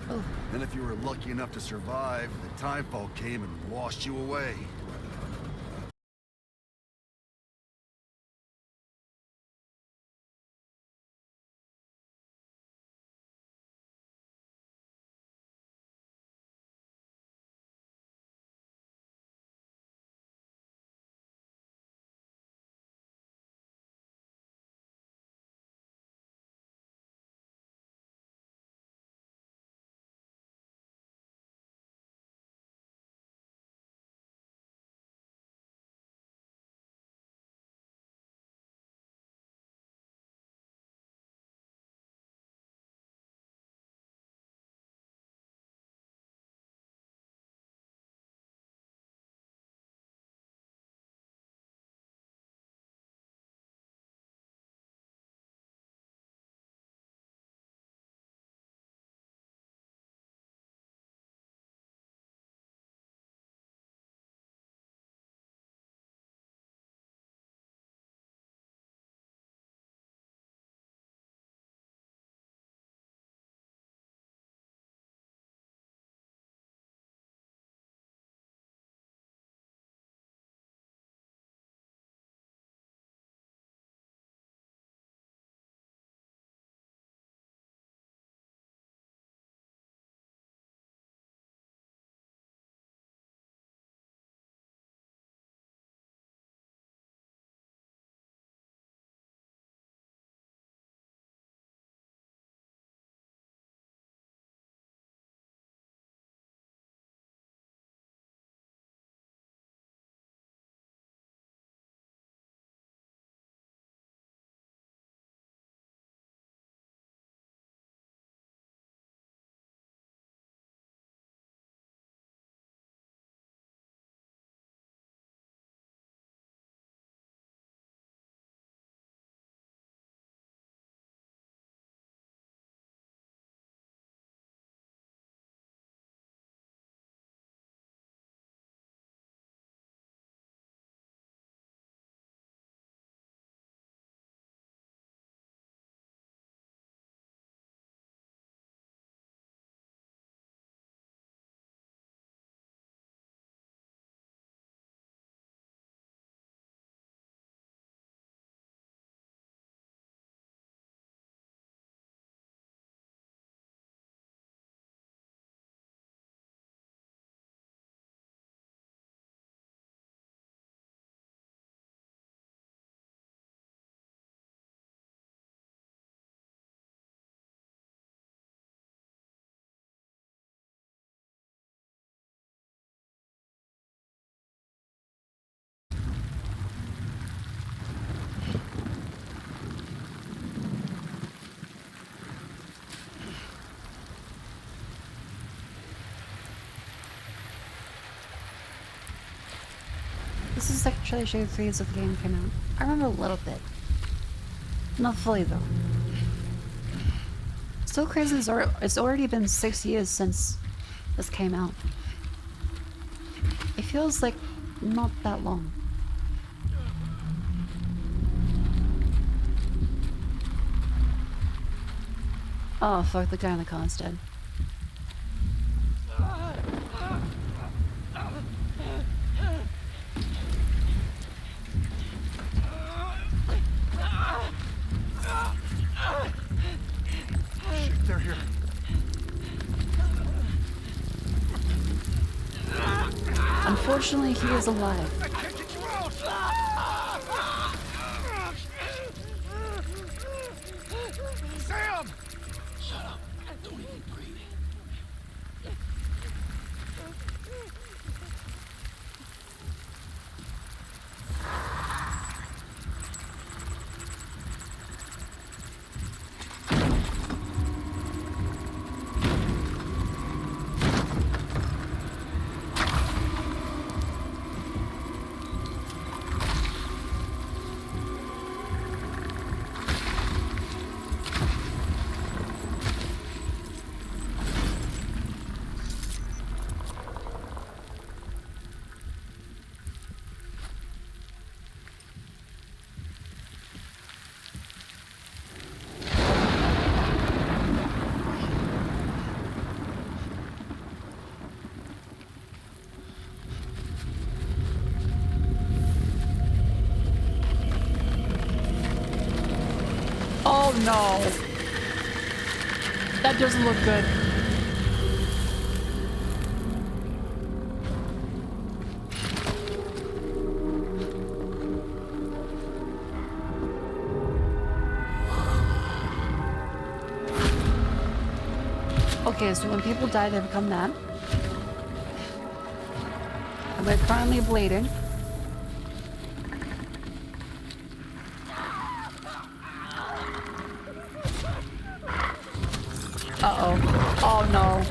Oh. And if you were lucky enough to survive, the timefall came and washed you away. This is like Trailer Shade 3 as if the game came out. I remember a little bit. Not fully though. Still crazy, it's already been 6 years since this came out. It feels like not that long. Oh fuck, the guy in the car is dead. Shit, they're here. Unfortunately, he is alive. I can't get you out! Sam! Shut up. Don't even breathe. Oh no! That doesn't look good. Okay, so when people die, they become that. And we're currently bleeding. Uh-oh. Oh no.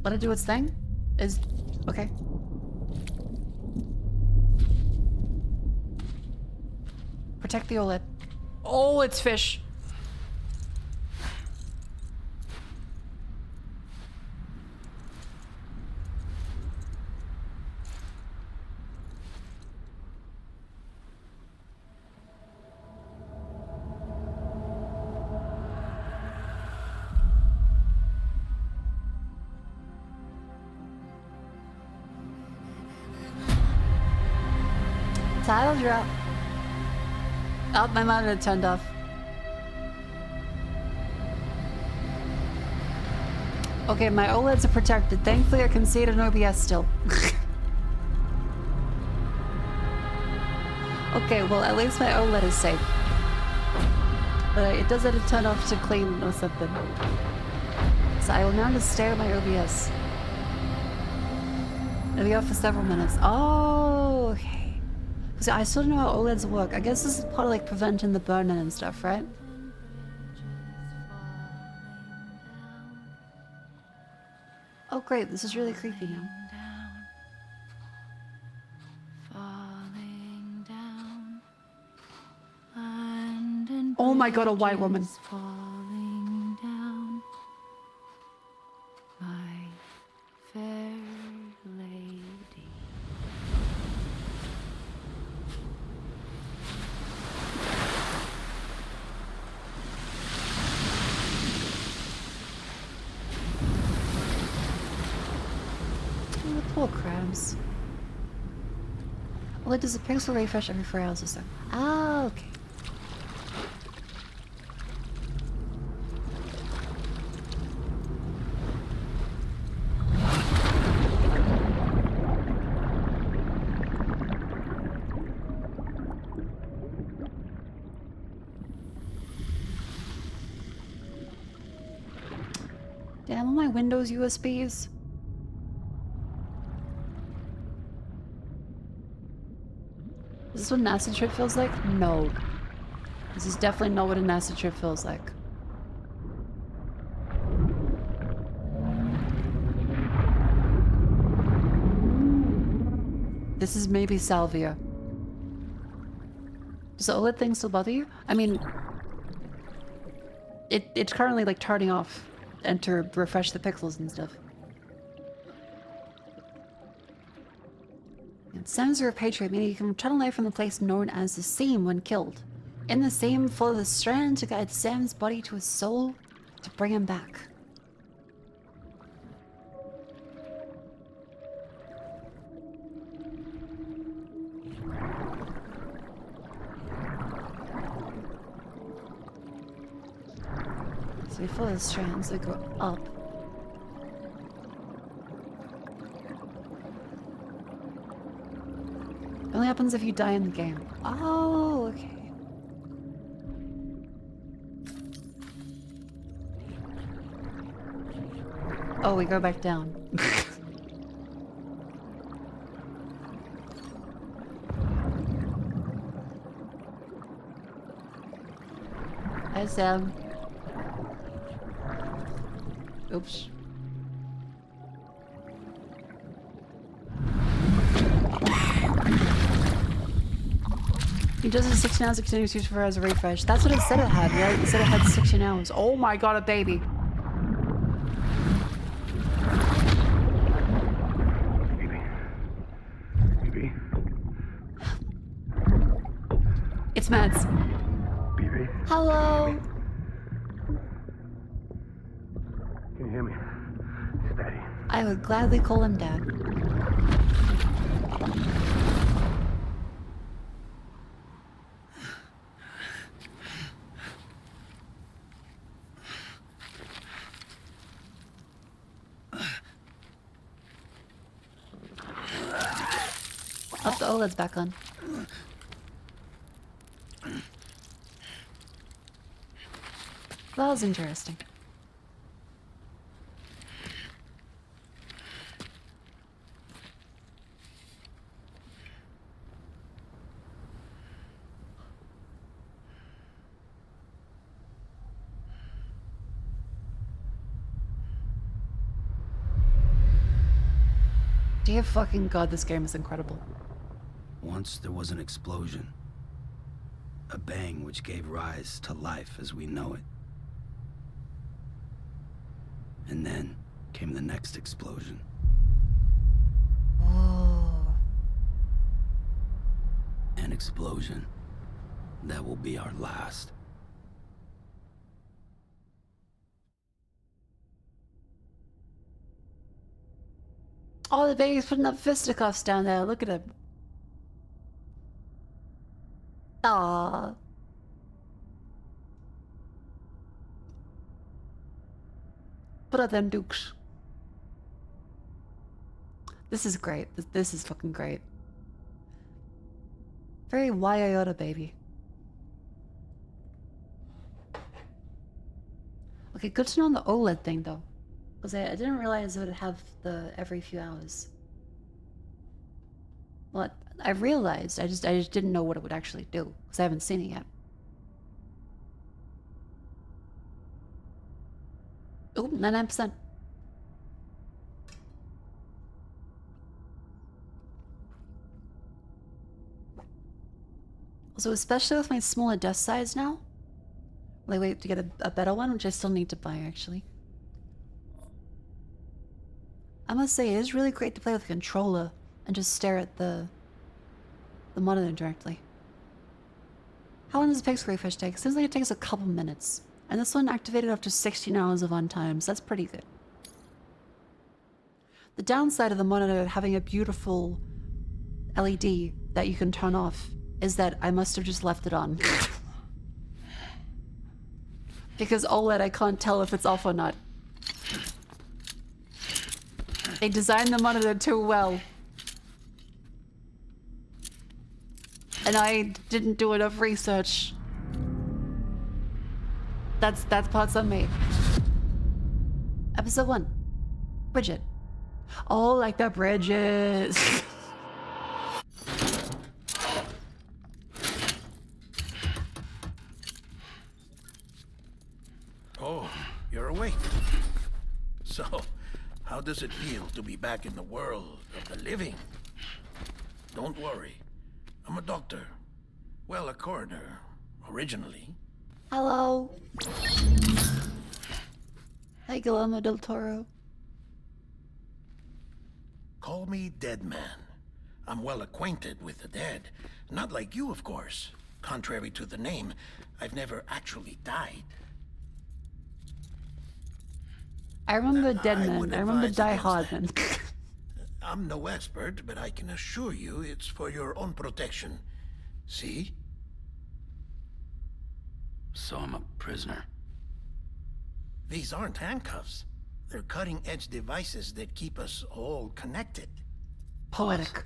Let it do its thing? Is... okay. Protect the OLED. Oh, it's fish. Title drop. Oh, my monitor turned off. Okay, my OLEDs are protected. Thankfully, I can see it in OBS still. Okay, well, at least my OLED is safe. But it does have to turn off to clean or something. So I will now just stare at my OBS. It'll be off for several minutes. Oh, okay. So I still don't know how OLEDs work. I guess this is part of like preventing the burn-in and stuff, right? Oh great, this is really creepy now. Oh my god, a white woman. Falling down, my fair lady. Oh, the poor crabs. Well, it does a pixel refresh every 4 hours or so. Ah, okay. Damn, all my Windows USBs. Is this what an acid trip feels like? No. This is definitely not what an acid trip feels like. This is maybe salvia. Does the OLED thing still bother you? I mean, it's currently like turning off and to refresh the pixels and stuff. And Sam's a repatriate, meaning you can return alive from the place known as the Seam when killed. In the Seam, follow the strand to guide Sam's body to his soul to bring him back. So we follow the strands that go up. It only happens if you die in the game. Oh, okay. Oh, we go back down. Hi, Sam. Oops. He does it 16 hours, continues to use for as a refresh. That's what it said it had, right? It said it had 16 hours. Oh my god, a baby. Baby. It's Mads. Baby. Hello. Can you hear me? It's Daddy. I would gladly call him Dad. Oh, the OLED's back on. That was interesting. Dear fucking god, this game is incredible. Once there was an explosion. A bang which gave rise to life as we know it. And then came the next explosion. Oh. An explosion that will be our last. Oh, the baby's putting up fisticuffs down there. Look at him. Aww. Put up them dukes. This is great. This is fucking great. Very Iota baby. Okay, good to know on the OLED thing though. Because I didn't realize it would have the every few hours. Well, I realized, I just didn't know what it would actually do. Because I haven't seen it yet. Oh, 99%. So especially with my smaller desk size now, I wait to get a better one, which I still need to buy actually. I must say, it is really great to play with a controller and just stare at the monitor directly. How long does a pixel refresh take? Seems like it takes a couple minutes. And this one activated after 16 hours of on-time, so that's pretty good. The downside of the monitor having a beautiful LED that you can turn off is that I must have just left it on. Because OLED, I can't tell if it's off or not. They designed the monitor too well. And I didn't do enough research. That's parts on me. Episode 1. Bridget. Oh, like the bridges. Oh, you're awake. So, how does it feel to be back in the world of the living? Don't worry. I'm a doctor. Well, a coroner, originally. Hello. Hi, Guillermo del Toro. Call me Dead Man. I'm well acquainted with the dead. Not like you, of course. Contrary to the name, I've never actually died. I remember Dead Man. I remember advise Die against Hard that. Man. I'm no expert, but I can assure you it's for your own protection. See? So I'm a prisoner. These aren't handcuffs. They're cutting-edge devices that keep us all connected. Poetic.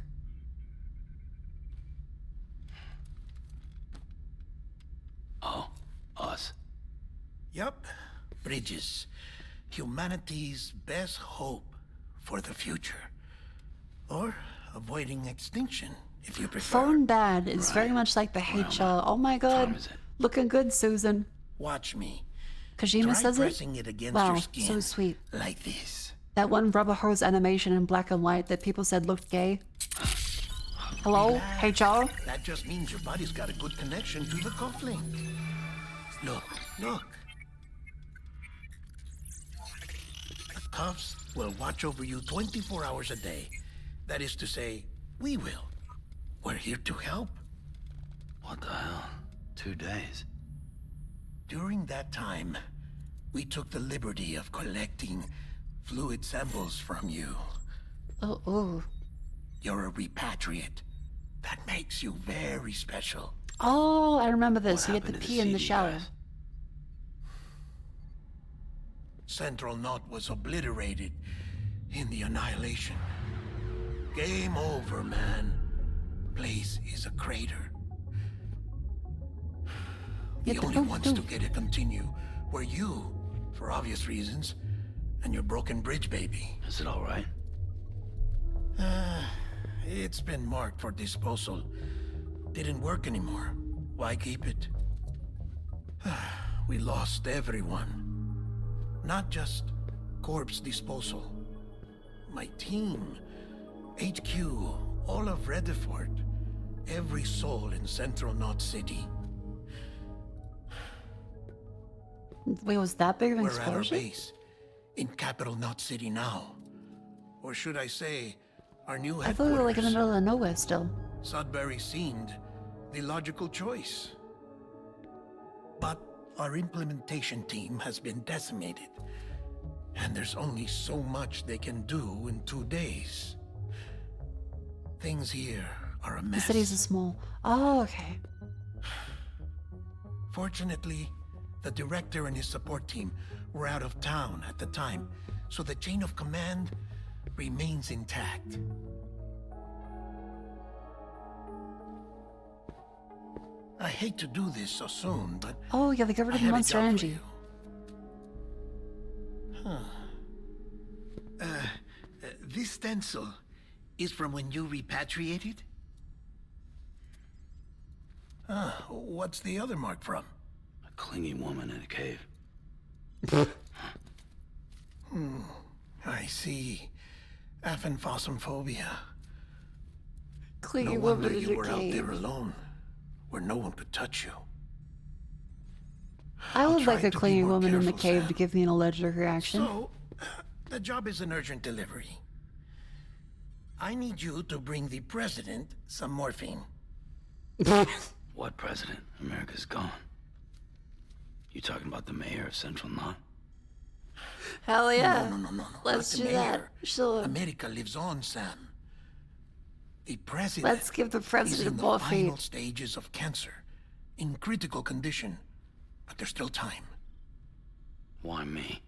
Oh, us. Yup. Bridges. Humanity's best hope for the future. Or avoiding extinction, if you prefer. Phone Bad is very much like the HR. Oh my god. Looking good, Susan. Watch me. Kojima Try says pressing it? it against Wow, your skin. so sweet. Like this. That one rubber hose animation in black and white that people said looked gay. Hello? HR? That just means your body's got a good connection to the cufflink. Look, look. The cuffs will watch over you 24 hours a day. That is to say, we will. We're here to help. What the hell? 2 days? During that time, we took the liberty of collecting fluid samples from you. Oh. You're a repatriate. That makes you very special. Oh, I remember this. You What get to happened to pee the in the CD shower. guys? Central Knot was obliterated in the Annihilation. Game over, man. Place is a crater. The only ones to get it continue were you, for obvious reasons, and your broken bridge baby. Is it all right? It's been marked for disposal. Didn't work anymore. Why keep it? We lost everyone. Not just corpse disposal. My team HQ, all of Redefort, every soul in Central Knot City. Wait, was that big of an We're at our explosion? base, in capital Knot City now. Or should I say, our new I thought we were like in the headquarters. middle of nowhere still. Sudbury seemed the logical choice. But our implementation team has been decimated. And there's only so much they can do in 2 days. Things here are a The mess. cities are small. Oh, okay. Fortunately, the director and his support team were out of town at the time, so the chain of command remains intact. I hate to do this so soon, but Oh, yeah, they got rid I of the have a Monster job for Energy. you. This stencil is from when you repatriated? What's the other mark from? A clinging woman in a cave. I see. Aphenphosmphobia. Clingy No woman wonder in you a were out cave. there alone, where no one could touch you. I would try like a to be clinging more woman in the careful, cave Sam. to give me an allergic reaction. So, the job is an urgent delivery. I need you to bring the president some morphine. What president? America's gone. You talking about the mayor of Central Knot? Hell yeah. No. Let's not the do that. mayor. Sure. America lives on, Sam. The president. Let's give the is president in the morphine. final stages of cancer, in critical condition, but there's still time. Why me?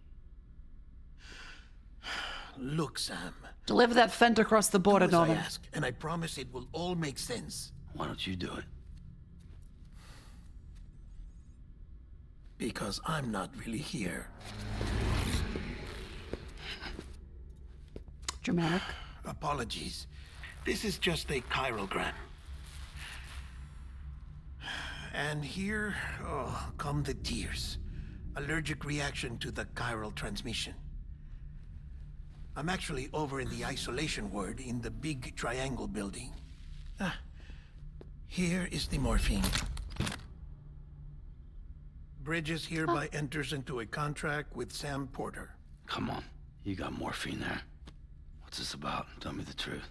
Look, Sam. Deliver that fent across the border, Do as I Norman. ask, and I promise it will all make sense. Why don't you do it? Because I'm not really here. Dramatic. Apologies. This is just a chirogram. And here, come the tears. Allergic reaction to the chiral transmission. I'm actually over in the isolation ward in the big triangle building. Here is the morphine. Bridges hereby enters into a contract with Sam Porter. Come on. You got morphine there. What's this about? Tell me the truth.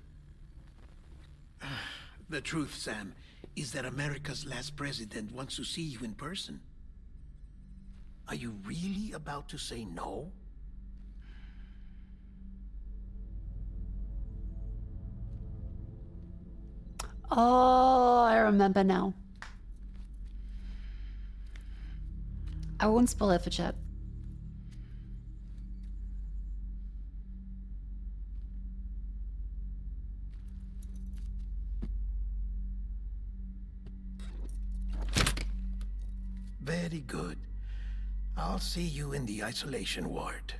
The truth, Sam, is that America's last president wants to see you in person. Are you really about to say no? Oh, I remember now. I won't spoil it for chat. Very good. I'll see you in the isolation ward.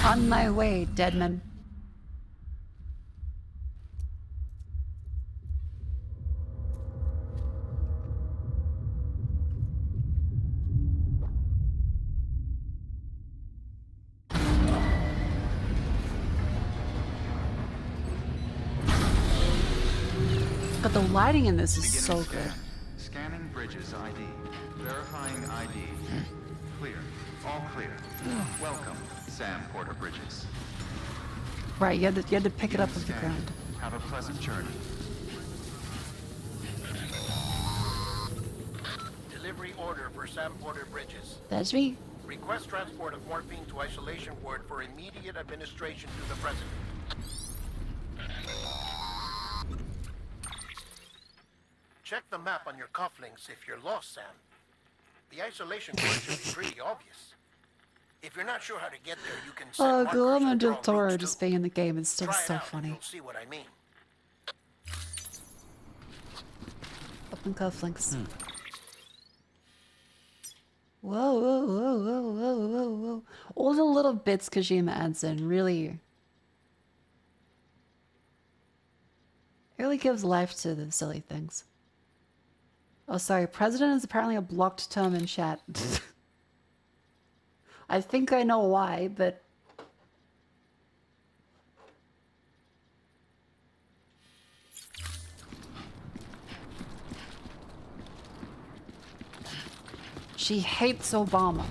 On my way, Deadman. But the lighting in this is Beginning so scan. good. Scanning Bridges ID. Verifying ID. Clear. All clear. Welcome, Sam Porter Bridges. Right, you had to pick it up off the Scan. ground. Have a pleasant journey. Delivery order for Sam Porter Bridges. That's me. Request transport of morphine to isolation ward for immediate administration to the president. Check the map on your cufflinks if you're lost, Sam. The isolation ward should be pretty obvious. If you're not sure how to get there, you can set Oh, markers Guillermo or del draw Toro routes, just too. being in the game is still Try it so out and funny. you'll see what I mean. Open cufflinks. Whoa, whoa, whoa, whoa, whoa, whoa, whoa. All the little bits Kojima adds in really gives life to the silly things. Oh, sorry. President is apparently a blocked term in chat. I think I know why, but She hates Obama.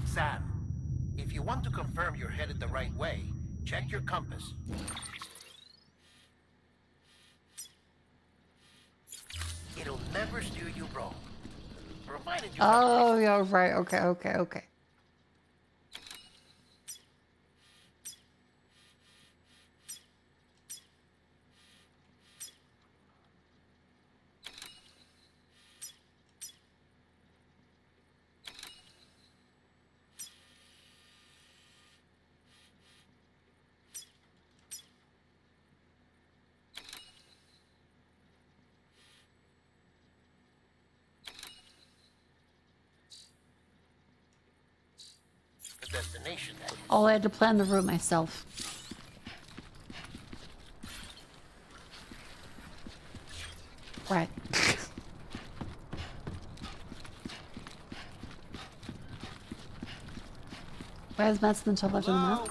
Sam, if you want to confirm you're headed the right way, check your compass. It'll never steer you wrong. Provided you Oh, yeah, right. Okay, okay, okay. the destination. That is. Oh, I had to plan the route myself. Right. Where's Madsen until left on the map?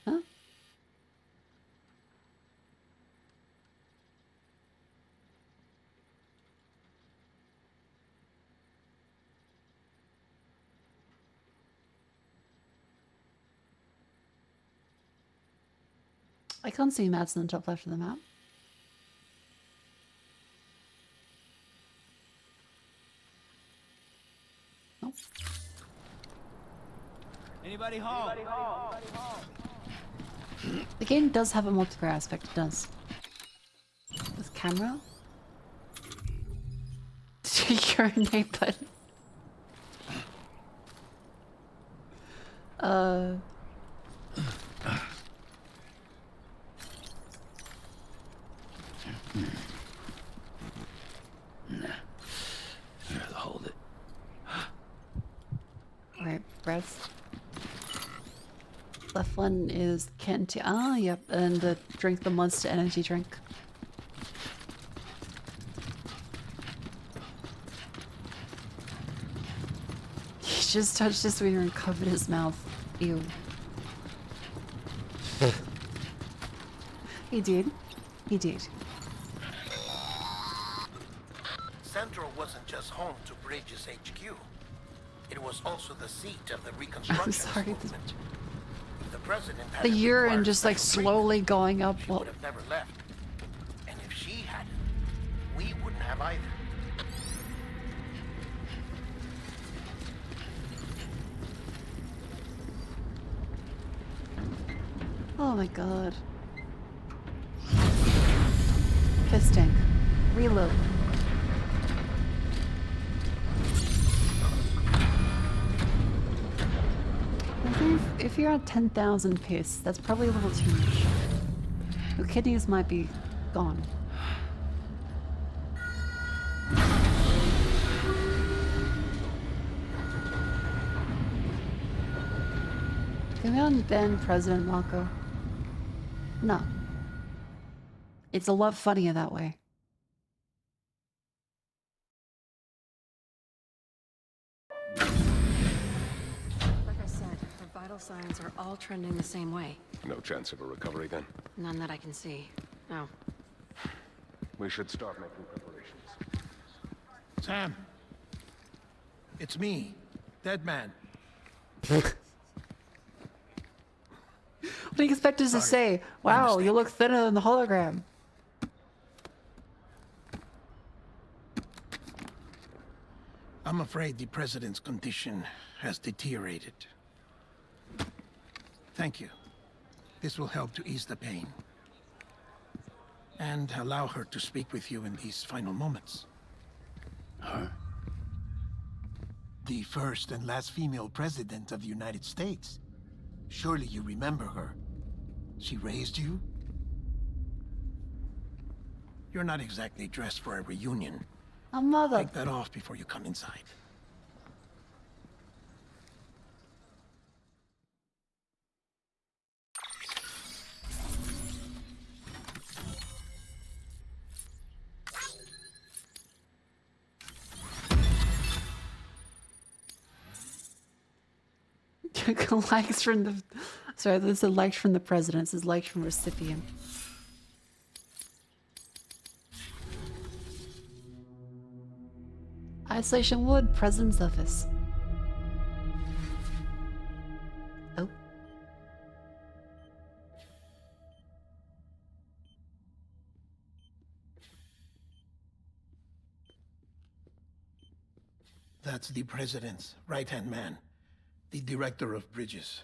Huh? I can't see Madsen on top left of the map. Nope. Anybody home? The game does have a multiplayer aspect, it does. With camera? Urinate button. Here, hold it. Right, breaths. Left one is Kent. Ah, yep, and the drink the Monster Energy drink. He just touched his finger and covered his mouth. Ew. He did. He did. Central wasn't just home to Bridges HQ. It was also the seat of the Reconstruction I'm sorry. movement. If the president The hadn't urine required just like special slowly going up. treatment, she Well, would have never left. And if she hadn't, we wouldn't have either. oh my god. Piss tank. Reload. If you're at 10,000 piss, that's probably a little too much. Your kidneys might be gone. Can we unban President Marco? No. It's a lot funnier that way. Like I said, her vital signs are all trending the same way. No chance of a recovery then? None that I can see. No. We should start making preparations. Sam. It's me, Dead Man. What do you expect us to say? Wow, you look thinner than the hologram. I'm afraid the president's condition has deteriorated. Thank you. This will help to ease the pain. And allow her to speak with you in these final moments. Her? The first and last female president of the United States. Surely you remember her. She raised you? You're not exactly dressed for a reunion. A mother. Take that off before you come inside. Likes from the... Sorry, this is likes from the president. This is likes from recipient. Isolation Wood, President's Office. Oh. That's the president's right-hand man, the director of bridges.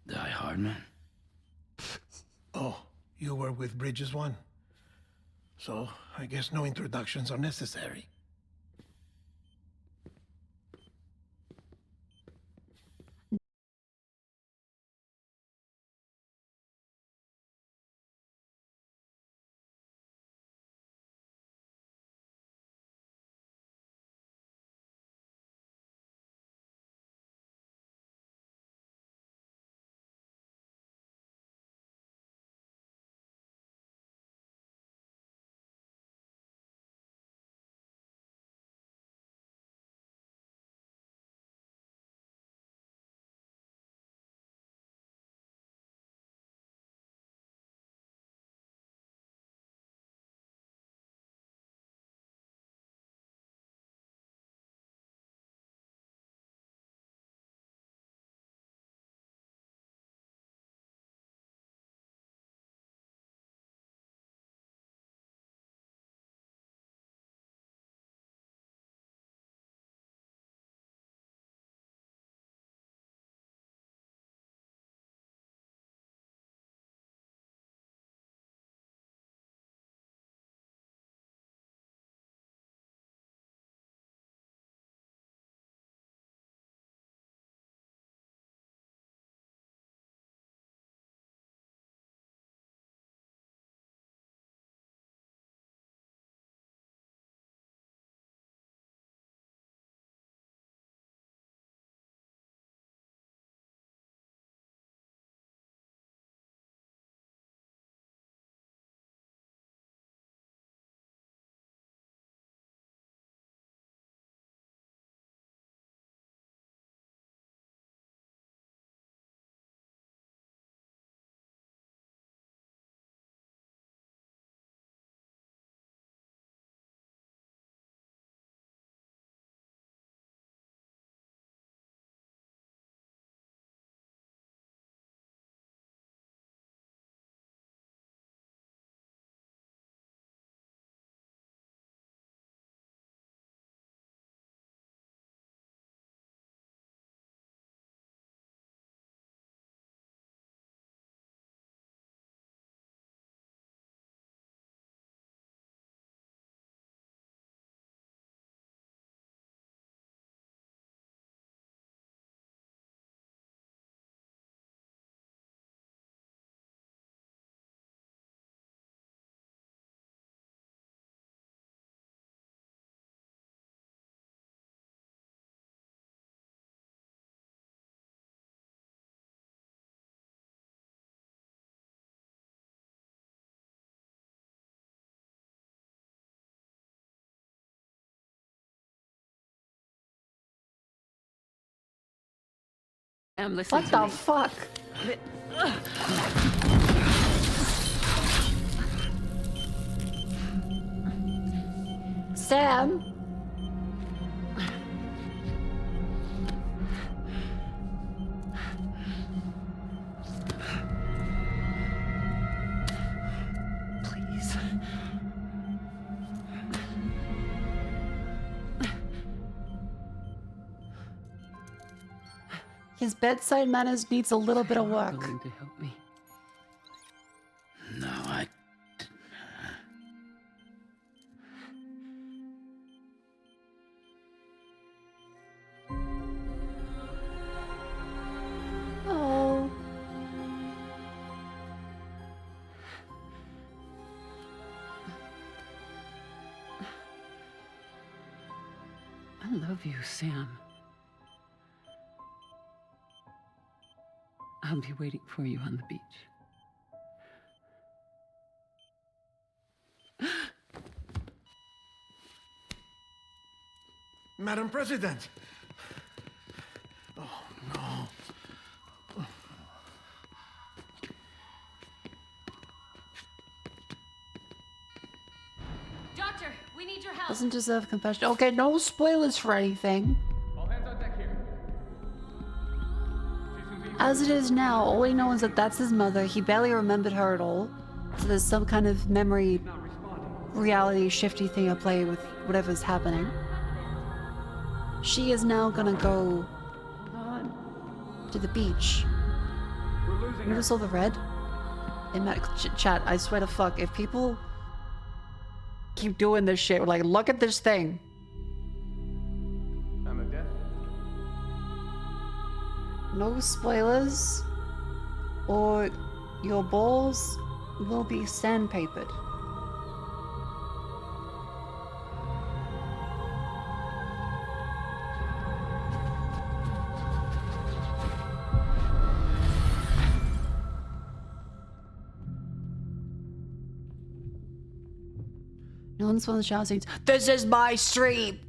Die Hardman? Oh, you were with Bridges 1? So, I guess no introductions are necessary. Listen what the fuck? Sam? Please. His bedside manners needs a little bit of work. Willing to help me? No, I... Oh. I love you, Sam. I'll be waiting for you on the beach. Madam President! We need your help. Doesn't deserve compassion. Okay, no spoilers for anything. All hands on deck here. As it is now, all we know is that that's his mother. He barely remembered her at all. So there's some kind of memory, reality shifty thing at play with whatever's happening. She is now gonna go to the beach. Notice all the red? In that chat, I swear to fuck, if people keep doing this shit, like, look at this thing. I'm a death. No spoilers, or your balls will be sandpapered. No one's one of the shower scenes. This is my stream!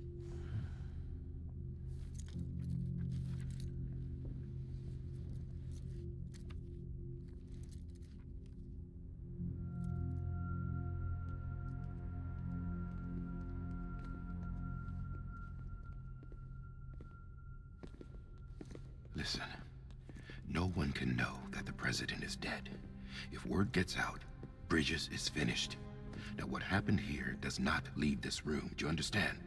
Listen, no one can know that the president is dead. If word gets out, Bridges is finished. Now, what happened here does not leave this room. Do you understand?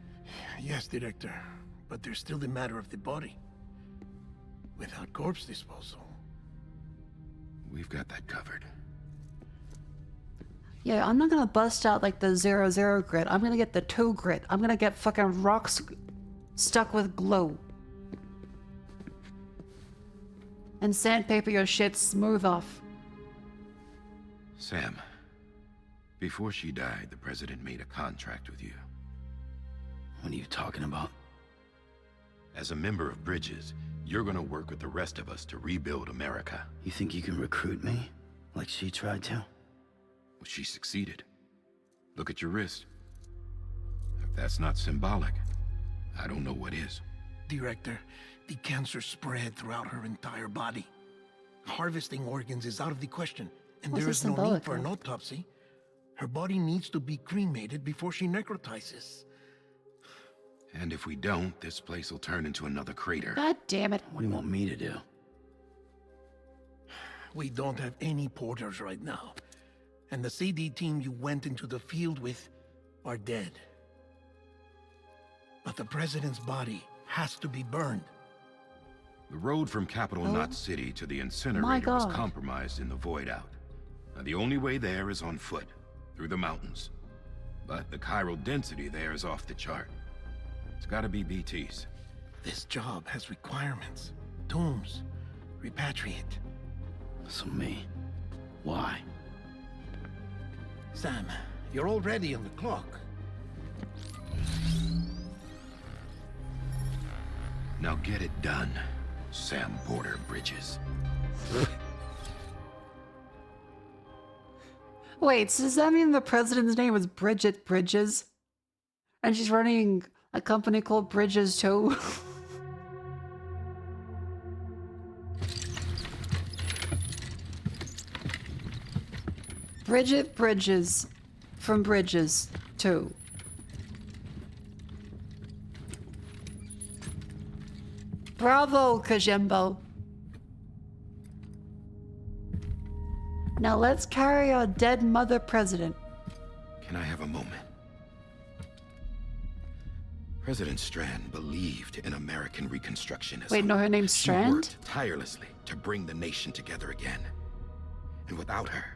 Yes, Director. But there's still the matter of the body. Without corpse disposal. We've got that covered. Yeah, I'm not gonna bust out like the 00 grit. I'm gonna get the 2 grit. I'm gonna get fucking rocks stuck with glue. And sandpaper your shit smooth off. Sam, before she died, the president made a contract with you. What are you talking about? As a member of Bridges, you're gonna work with the rest of us to rebuild America. You think you can recruit me? Like she tried to? Well, she succeeded. Look at your wrist. If that's not symbolic, I don't know what is. Director, the cancer spread throughout her entire body. Harvesting organs is out of the question, and What's there this is no need symbolic for an of? autopsy. Her body needs to be cremated before she necrotizes. And if we don't, this place will turn into another crater. God damn it. What do you want me to do? We don't have any porters right now. And the CD team you went into the field with are dead. But the president's body has to be burned. The road from Capital Knot City to the My incinerator was God. compromised in the void out. Now, the only way there is on foot, through the mountains. But the chiral density there is off the chart. It's gotta be BTs. This job has requirements. Tombs. Repatriate. So me. Why? Sam, you're already on the clock. Now get it done, Sam Porter Bridges. Wait, so does that mean the president's name was Bridget Bridges? And she's running a company called Bridges too? Bridget Bridges from Bridges 2. Bravo, Kajimbo. Now let's carry our dead mother president. Can I have a moment? President Strand believed in American Reconstructionism. Wait, no, her name's She Strand? worked tirelessly to bring the nation together again. And without her,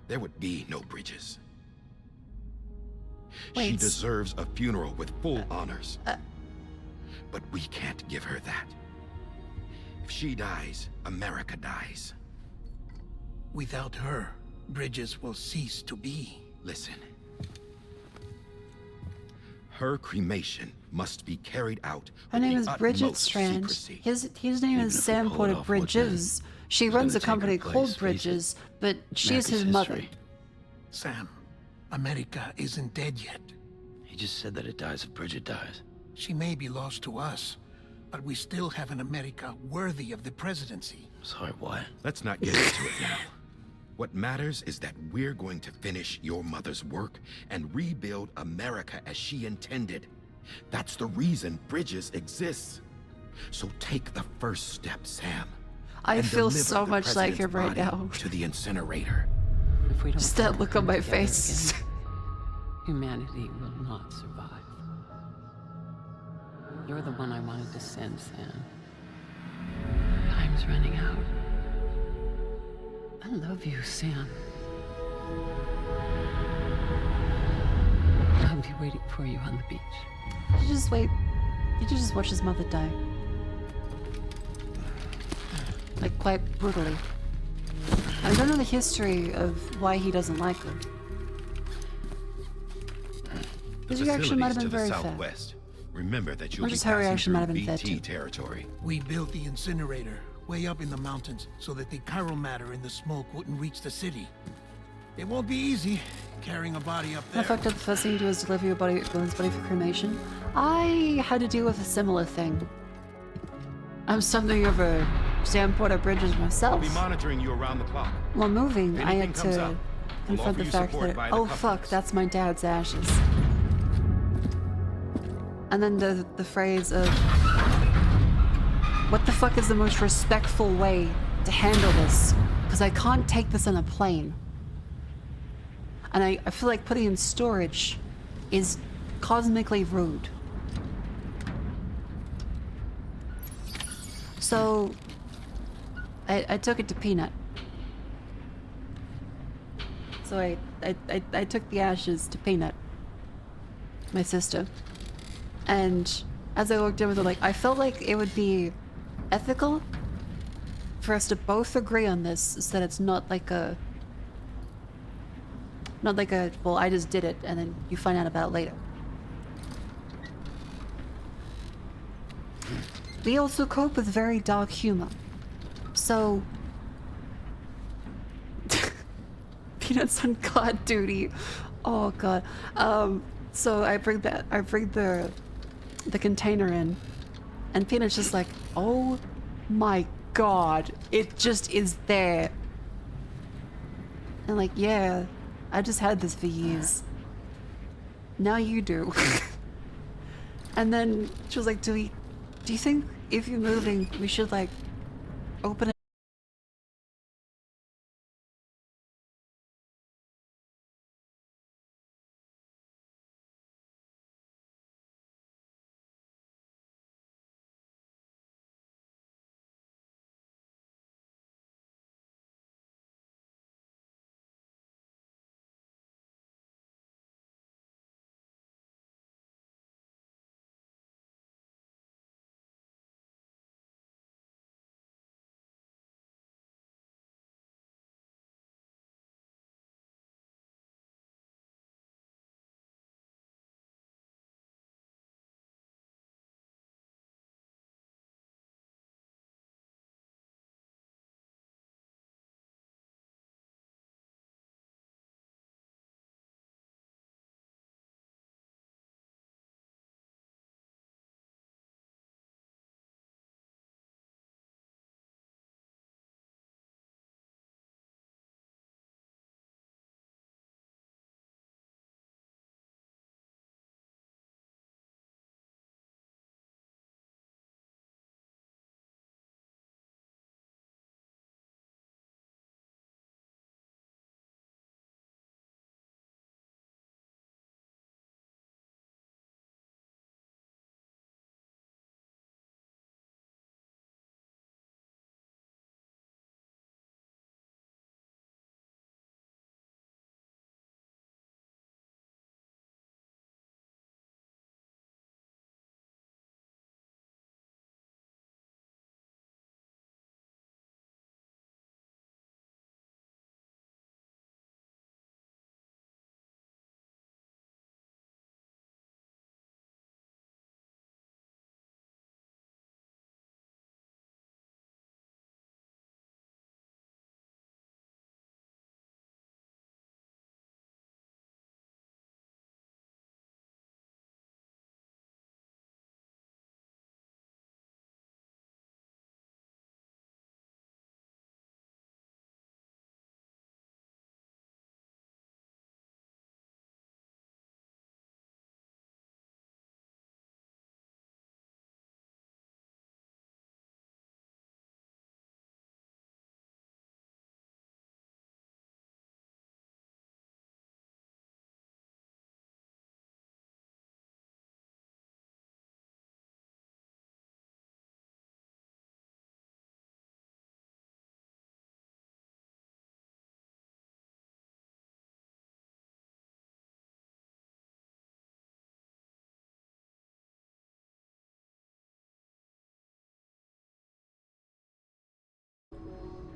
there would be no Bridges. She Wait. deserves a funeral with full honors. But we can't give her that. If she dies, America dies. Without her, Bridges will cease to be. Listen. Her cremation must be carried out Her with name the is Bridget utmost Strand. secrecy. His name is Sam Porter Bridges. She runs a company called Bridges, but she's his mother. Sam, America isn't dead yet. He just said that it dies if Bridget dies. She may be lost to us, but we still have an America worthy of the presidency. Sorry, what? Let's not get into it now. What matters is that we're going to finish your mother's work and rebuild America as she intended. That's the reason Bridges exists. So take the first step, Sam. I and feel deliver so the much like president's him right body now. to the incinerator. If we don't Just that ever look on come my together face. again, humanity will not survive. You're the one I wanted to send, Sam. Time's running out. I love you, Sam. I'll be waiting for you on the beach. You just wait. You just watch his mother die. Like, quite brutally. I don't know the history of why he doesn't like her. His reaction might have been to the very fast. southwest. Remember that you'll Or be just her passing reaction might through have been fed BT too. territory. We built the incinerator way up in the mountains so that the chiral matter in the smoke wouldn't reach the city. It won't be easy carrying a body up I there. fucked up the first thing to do is deliver your body, Gwen's body for cremation. I had to deal with a similar thing. I'm something of a Sam Porter Bridges I'll myself. be monitoring you around the clock. While moving, If I anything had comes to up, we'll confront offer the you fact support that, via the oh company. fuck, that's my dad's ashes. And then the phrase of, what the fuck is the most respectful way to handle this? Because I can't take this on a plane. And I feel like putting in storage is cosmically rude. So I took it to Peanut. So I took the ashes to Peanut, my sister. And as I walked in with her, like, I felt like it would be ethical for us to both agree on this, so that it's not like a, well, I just did it and then you find out about it later. We also cope with very dark humor. So Peanut's on guard duty. Oh god. So I bring the container in, and Peanut's just like, oh my god, it just is there. And like, yeah, I just had this for years. Now you do. And then she was like, do you think if you're moving, we should like open it?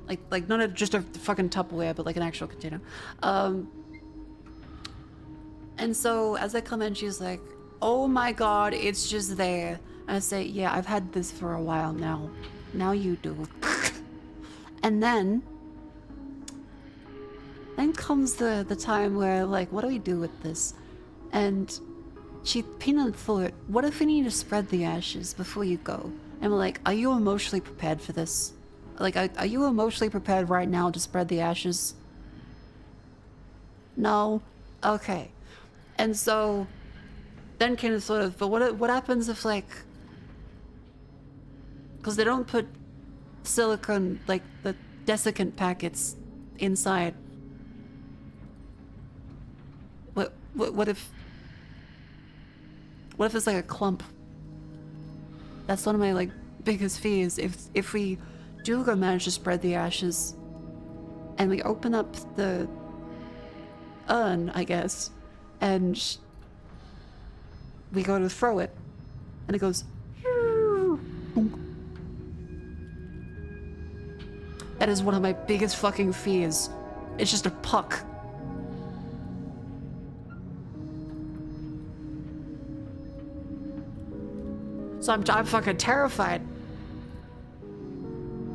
Like not just a fucking Tupperware, but like an actual container. And so as I come in, she's like, oh my god, it's just there. And I say, yeah, I've had this for a while now. Now you do. And then comes the time where, like, what do we do with this? And Peanut thought, what if we need to spread the ashes before you go? And we're like, are you emotionally prepared for this? Like, are you emotionally prepared right now to spread the ashes? No? Okay. And so then kind of sort of, but what happens if, like, because they don't put silicone, like the desiccant packets inside. What if it's like a clump? That's one of my, like, biggest fears. If we do go manage to spread the ashes and we open up the urn, I guess, and we go to throw it and it goes that is one of my biggest fucking fears. It's just a puck. So I'm fucking terrified.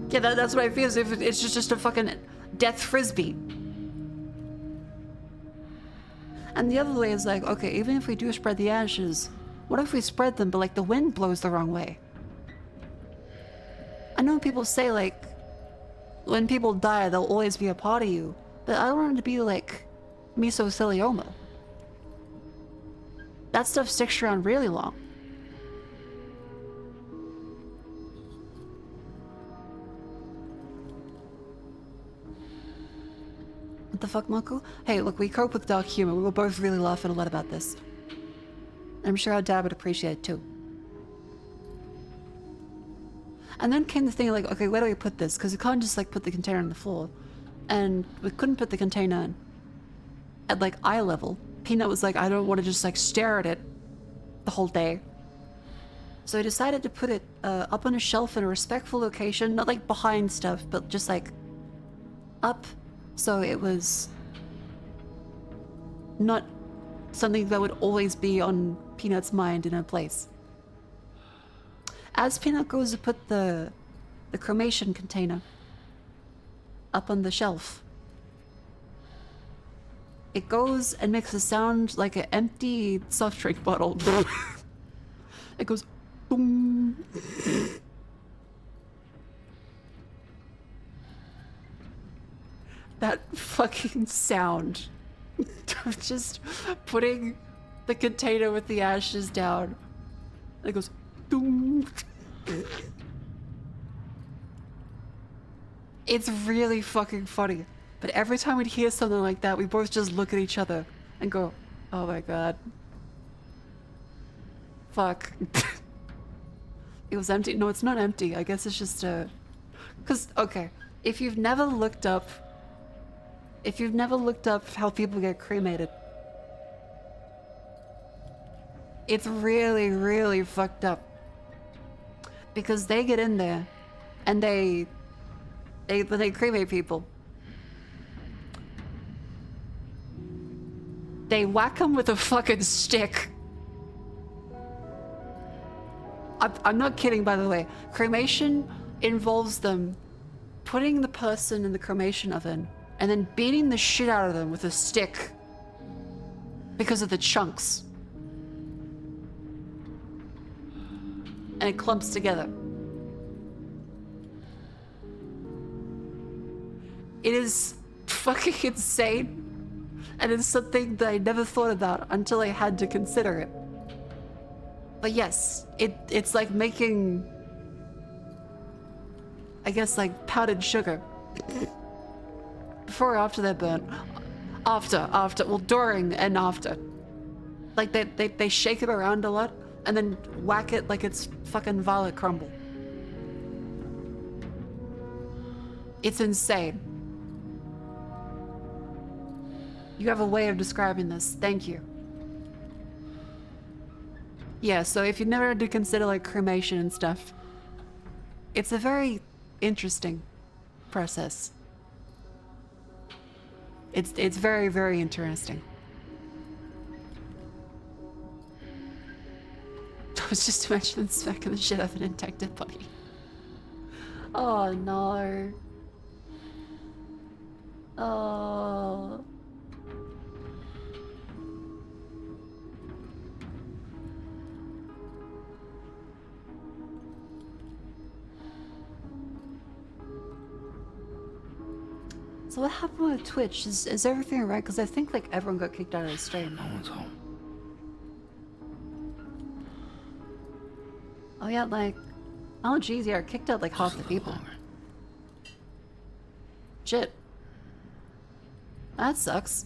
Yeah, that's what I feel, is if it's just a fucking death frisbee. And the other way is like, okay, even if we do spread the ashes, what if we spread them but like the wind blows the wrong way? I know people say, like, when people die, they'll always be a part of you, but I don't want it to be like mesothelioma. That stuff sticks around really long. What the fuck, Marco? Hey, look, we cope with dark humor. We were both really laughing a lot about this. I'm sure our dad would appreciate it too. And then came the thing like, okay, where do we put this? Because we can't just like put the container on the floor. And we couldn't put the container at like eye level. Peanut was like, I don't want to just like stare at it the whole day. So I decided to put it up on a shelf in a respectful location, not like behind stuff, but just like up. So it was not something that would always be on Peanut's mind in a place. As Peanut goes to put the cremation container up on the shelf, it goes and makes a sound like an empty soft drink bottle. It goes boom. That fucking sound of just putting the container with the ashes down. It goes boom. It's really fucking funny. But every time we'd hear something like that, we both just look at each other and go, oh my god. Fuck. It was empty. No, it's not empty. I guess it's just a... Because, okay, if you've never looked up how people get cremated, it's really, really fucked up. Because they get in there and they cremate people. They whack them with a fucking stick. I'm not kidding, by the way. Cremation involves them putting the person in the cremation oven and then beating the shit out of them with a stick because of the chunks. And it clumps together. It is fucking insane. And it's something that I never thought about until I had to consider it. But yes, it's like making, I guess, like powdered sugar. Before or after they're burnt? After, well, during and after. Like they shake it around a lot and then whack it like it's fucking violet crumble. It's insane. You have a way of describing this. Thank you. Yeah, so if you've never had to consider like cremation and stuff, it's a very interesting. process. It's very, very interesting. I was just imagining smacking the shit out of an intact body. Oh no. Oh. So what happened with Twitch? Is everything alright? Because I think like everyone got kicked out of the stream. No one's home. Oh yeah, like, oh geez, yeah, kicked out like half the people. Shit. That sucks.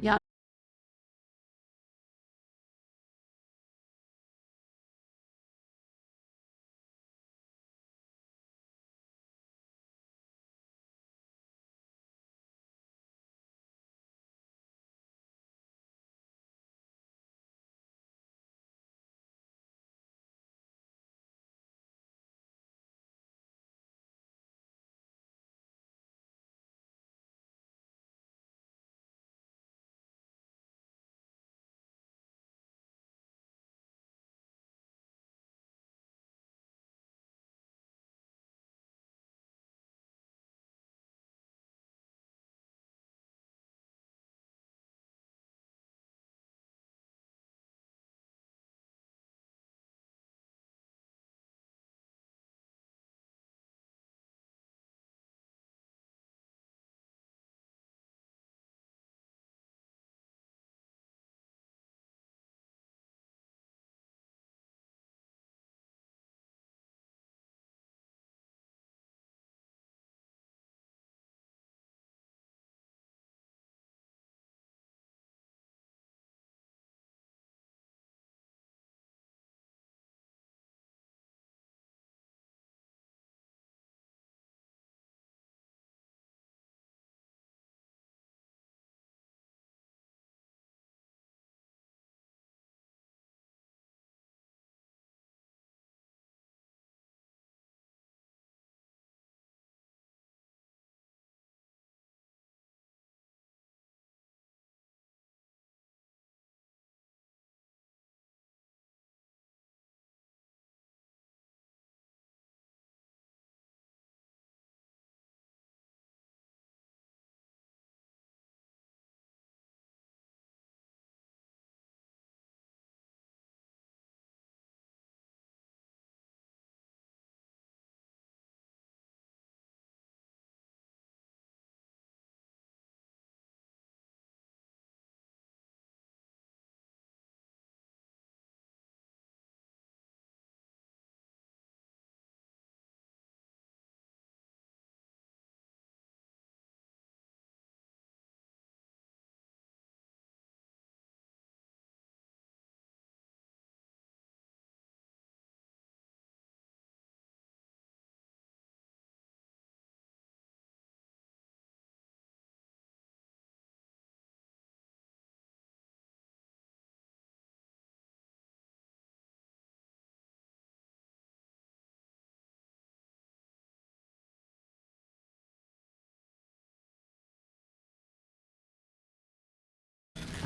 Yeah.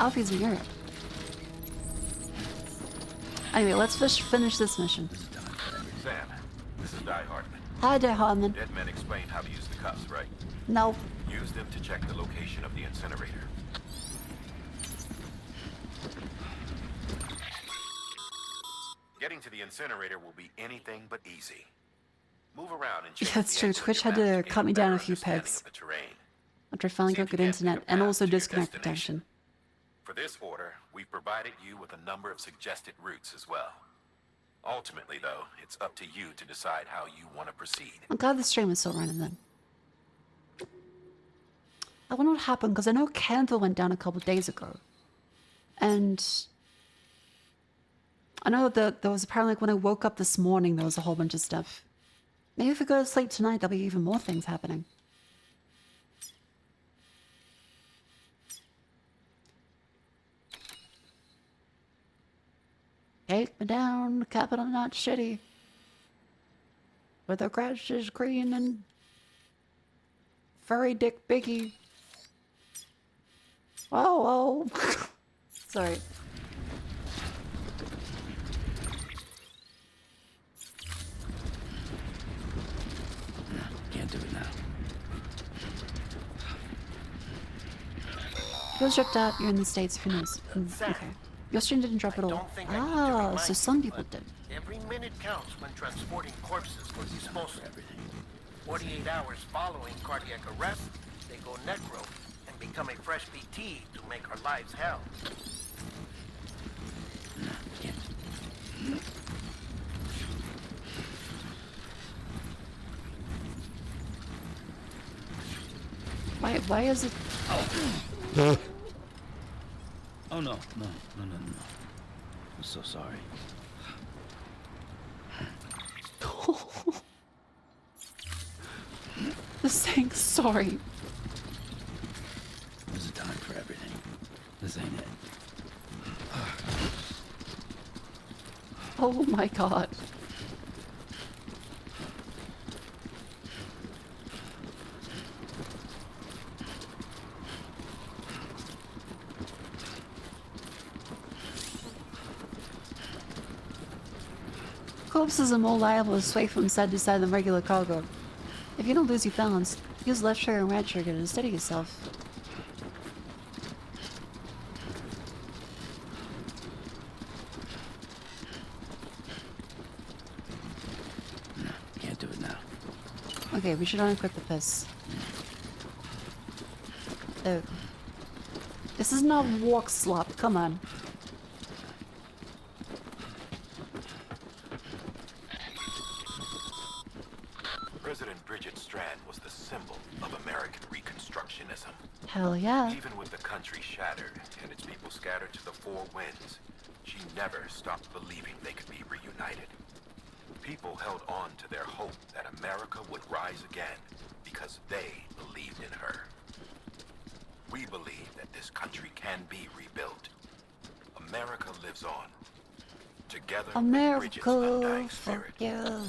Alfie's in Europe. Anyway, let's finish this mission. Sam, this is Die Hardman. Hi, Die Hardman. Dead men explained how to use the cuffs, right? No. Use them to check the location of the incinerator. Getting to the incinerator will be anything but easy. Move around and check. Yeah, that's true. Twitch had to cut me down a few pegs after I finally got good internet and also disconnect protection. For this order, we've provided you with a number of suggested routes as well. Ultimately, though, it's up to you to decide how you want to proceed. I'm glad the stream is still running then. I wonder what happened, because I know Canva went down a couple days ago. And I know that there was apparently, like, when I woke up this morning, there was a whole bunch of stuff. Maybe if we go to sleep tonight, there'll be even more things happening. Take me down, capital not shitty. Where the grass is green and furry dick biggie. Oh, oh. Sorry. Can't do it now. He was dropped out. You're in the States. Who knows? Okay. Your stream didn't drop at all. Ah, so some people did. Every minute counts when transporting corpses for disposal. 48 hours following cardiac arrest, they go necro and become a fresh BT to make our lives hell. Why is it? Oh. Oh no. I'm so sorry. The saying sorry. There's a time for everything. This ain't it. Oh my god. Corpses are more liable to sway from side to side than regular cargo. If you don't lose your balance, use left trigger and right trigger to steady yourself. Can't do it now. Okay, we should unequip the piss. Oh. This is not walk slop, come on. President Bridget Strand was the symbol of American Reconstructionism. Hell yeah. Even with the country shattered and its people scattered to the four winds, she never stopped believing they could be reunited. People held on to their hope that America would rise again because they believed in her. We believe that this country can be rebuilt. America lives on. Together with Bridget's America, undying fuck spirit. yeah.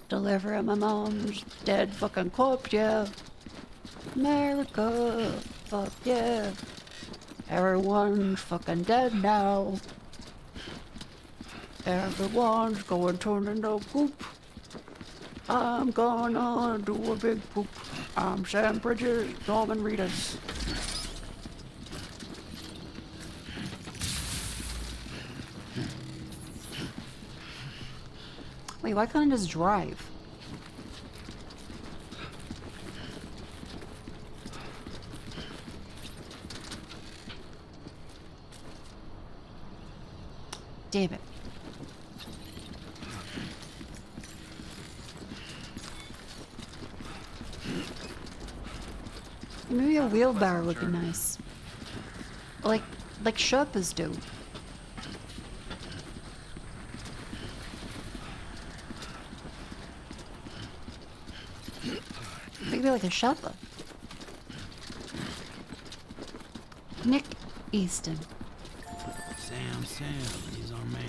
Delivering my mom's dead fucking corpse, yeah. America, fuck yeah. Everyone's fucking dead now. Everyone's going turn into goop. I'm gonna do a big poop. I'm Sam Bridges, Norman Reedus. Wait, why can't I just drive? Damn it. Maybe a wheelbarrow would be nice. Like Sherpas do. Maybe like a Sherpa. Nick Easton. Sam, he's our man.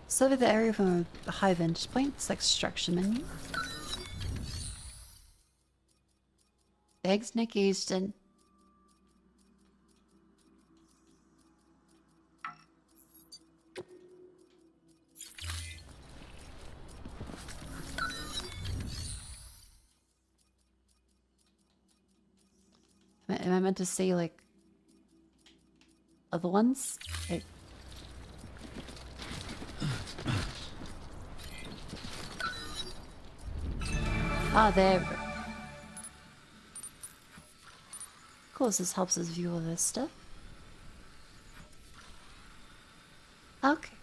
Survey the area from a high vantage point. Select extraction menu. Thanks, Nick Easton. Am I meant to say like other ones? Okay. Ah, there. Of course, this helps us view all this stuff. Okay.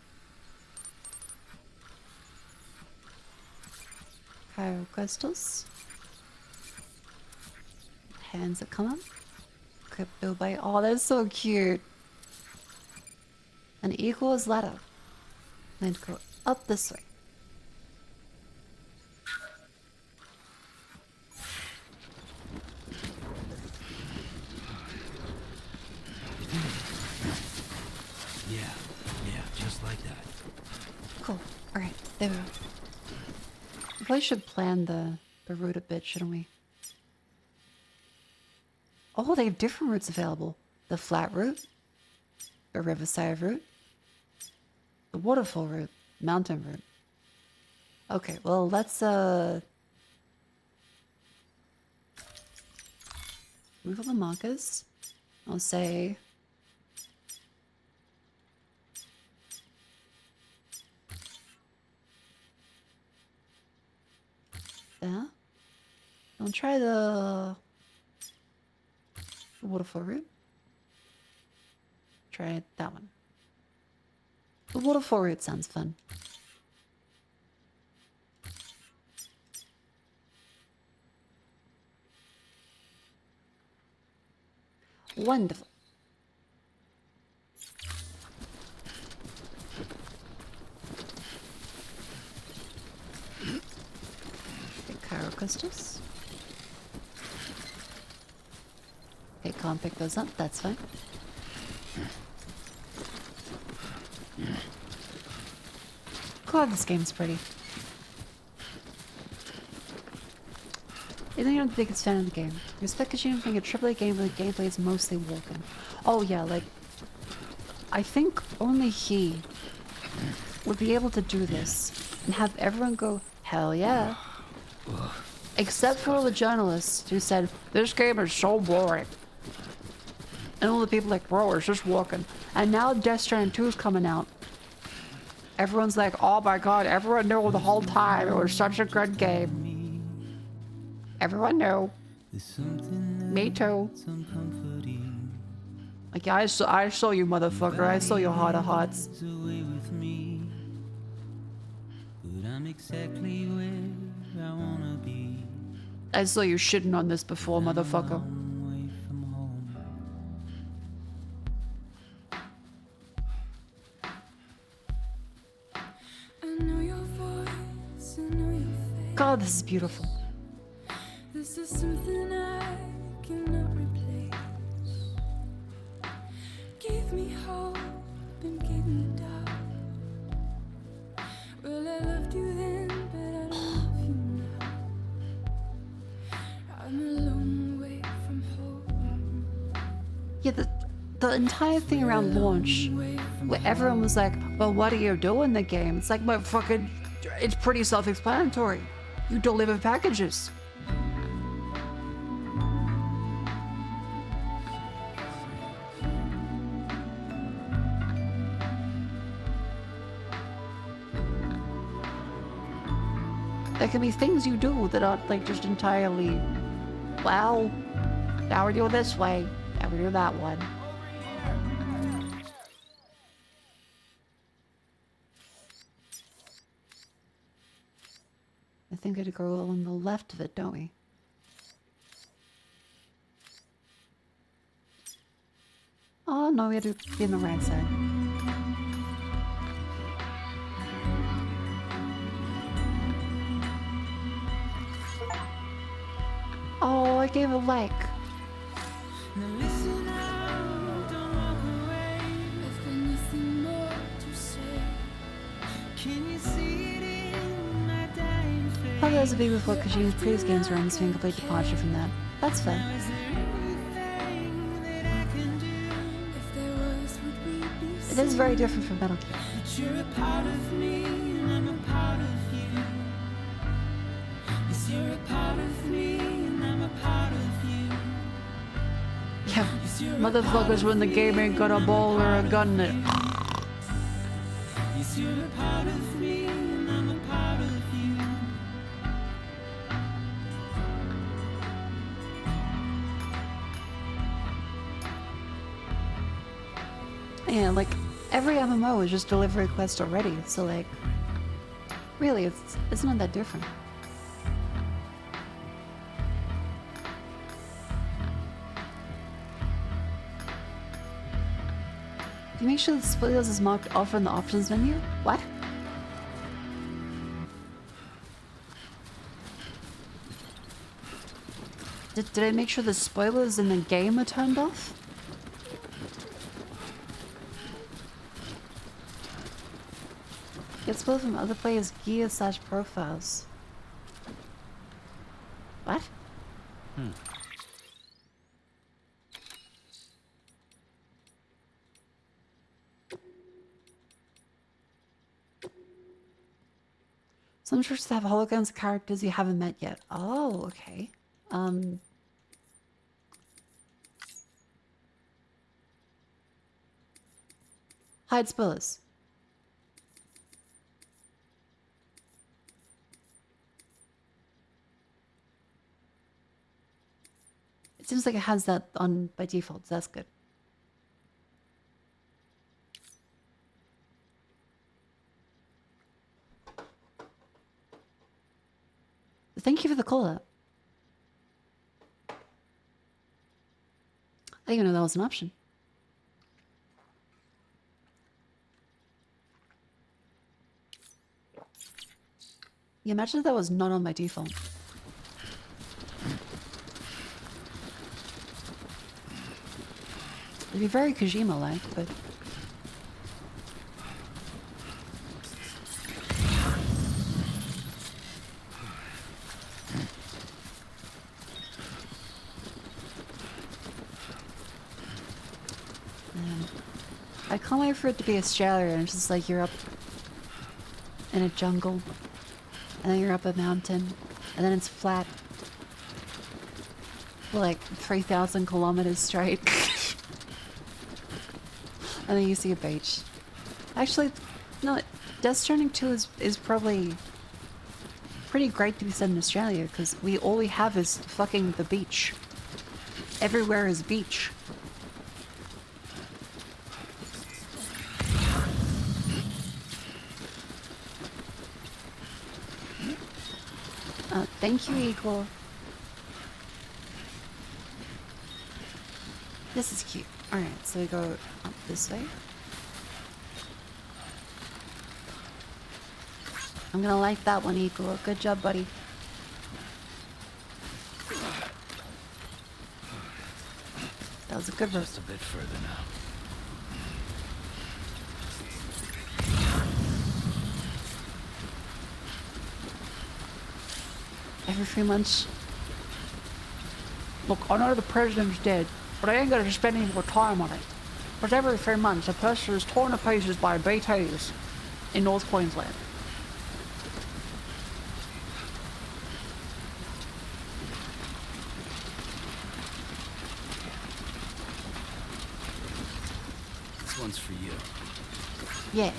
Cryo crystals. Hands that come up. Crypto bite. Oh, that's so cute. An equals ladder. Then go up this way. Yeah, There we go. We probably should plan the route a bit, shouldn't we? Oh, they have different routes available. The flat route, the riverside route, the waterfall route, mountain route. Okay, well, let's move all the markers. I'll say there. I'll try the waterfall route. Try that one. The waterfall route sounds fun. Wonderful. Okay, Cairo crystals. Okay, can't pick those up, that's fine. God, this game's pretty. Even though you're not the biggest fan of the game, respect because you don't think a AAA game where the gameplay is mostly walking. Oh yeah, like, I think only he would be able to do this and have everyone go, hell yeah. Except for all the journalists who said, this game is so boring. And all the people like, bro, it's just walking. And now Death Stranding 2 is coming out. Everyone's like, oh my god, everyone knew the whole time it was such a good game. Everyone knew. Me too. Like, yeah, I saw you, motherfucker. I saw your heart of hearts. I saw you shitting on this before, motherfucker. God, this is beautiful. This is something I cannot replace. Gave me hope and gave me doubt. Well, I loved you then, but I don't love you now. I'm a long way from home. Yeah, the entire thing around launch, where everyone was like, well, what do you do in the game? It's like, but fucking, it's pretty self-explanatory. You deliver packages. There can be things you do that aren't like just entirely, well, now we do it this way, now we do that one. I think we had to go on the left of it, don't we? Oh no, we had to be on the right side. Oh, I gave a like. Now listen out, don't walk away. I've got nothing more to say. Can you see it in my dying face? Probably has a big before because you use previous games around this being a complete departure from that. That's fair. It is very different from Metal Gear. You're a part of me, and I'm a part of you. Yes, you're a part of me, and I'm a part of you. Yeah, motherfuckers when the game ain't got a ball or a gun in it. Yes, you're a part of me, and I'm a part of you. Yeah, like, every MMO is just delivery quest already, so like, really, it's not that different. Do you make sure that spoilers is marked off in the options menu? What? Did I make sure the spoilers in the game are turned off? Gets both from other players' gear / profiles. What? Some churches have holograms of characters you haven't met yet. Oh, okay. Hide spoilers. It seems like it has that on by default, so that's good. Thank you for the call-up. I didn't even know that was an option. Yeah, imagine if that was not on my default. It'd be very Kojima-like, but... I can't wait for it to be Australia and it's just like you're up in a jungle and then you're up a mountain and then it's flat for like 3,000 kilometers straight. And then you see a beach. Actually, no, Death Stranding 2 is probably pretty great to be set in Australia because all we have is fucking the beach. Everywhere is beach. Thank you, Equal. This is cute. Alright, so we go up this way. I'm gonna like that one, Equal. Good job, buddy. That was a good verse. Just a bit further now. Every 3 months. Look, I know the president's dead, but I ain't gonna spend any more time on it. Because every 3 months, a person is torn to pieces by BTs in North Queensland. This one's for you. Yeah.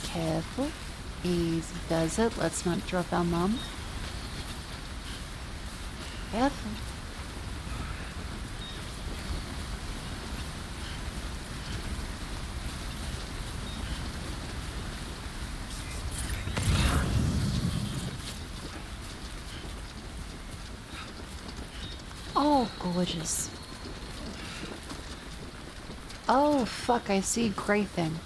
Careful. Easy does it. Let's not drop our mum. Careful. Oh, gorgeous. Oh, fuck, I see gray thing.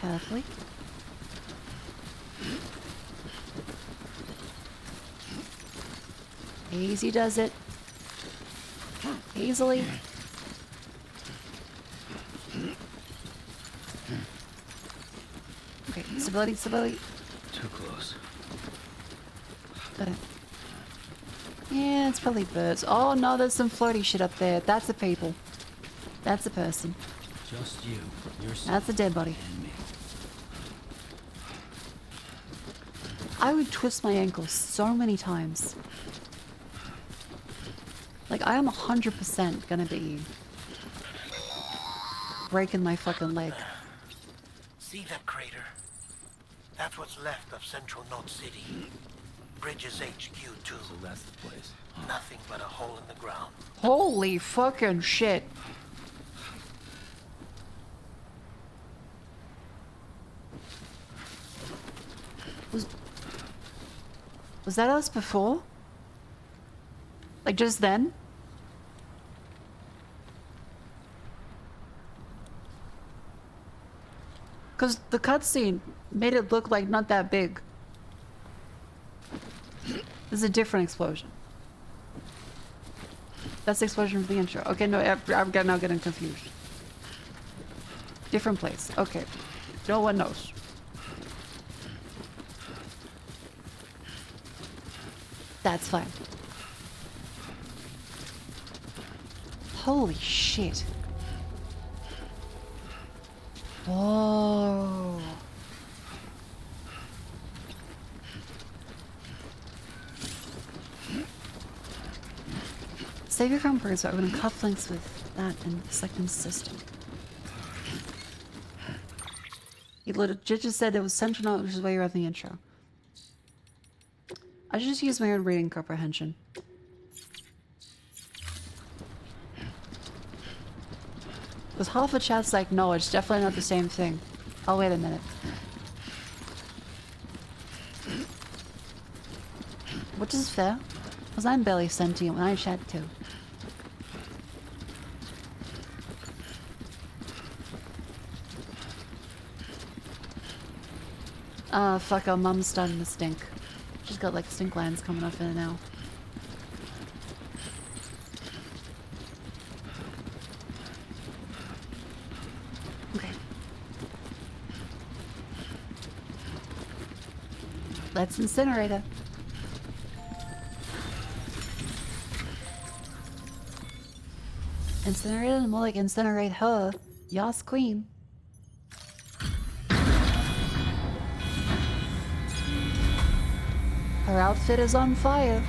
Carefully. Easy does it. Easily. Okay, stability, stability. Too close. Yeah, it's probably birds. Oh no, there's some floaty shit up there. That's a people. That's a person. Just you. That's a dead body. I would twist my ankle so many times. Like, I am 100% gonna be breaking my fucking leg. See that crater? That's what's left of Central Note City. Bridges HQ too. So that's the place. Nothing but a hole in the ground. Holy fucking shit. Was that us before? Like just then? Because the cutscene made it look like not that big. This is a different explosion. That's the explosion from the intro. Okay, no, I'm now getting confused. Different place. Okay. No one knows. That's fine. Holy shit. Whoa. Save your phone birds, but I'm going to cufflinks with that in the second system. He legit just said it was central knowledge, which is why you're on the intro. I just use my own reading comprehension. With half a chat's like, no, it's definitely not the same thing. Oh, wait a minute. Which is fair, because I'm barely sentient when I chat too. Fuck, our mum's starting to stink. She's got like stink lines coming off in it now. Okay. Let's incinerate her. Incinerate her, more like incinerate her. Yas, queen. Her outfit is on fire.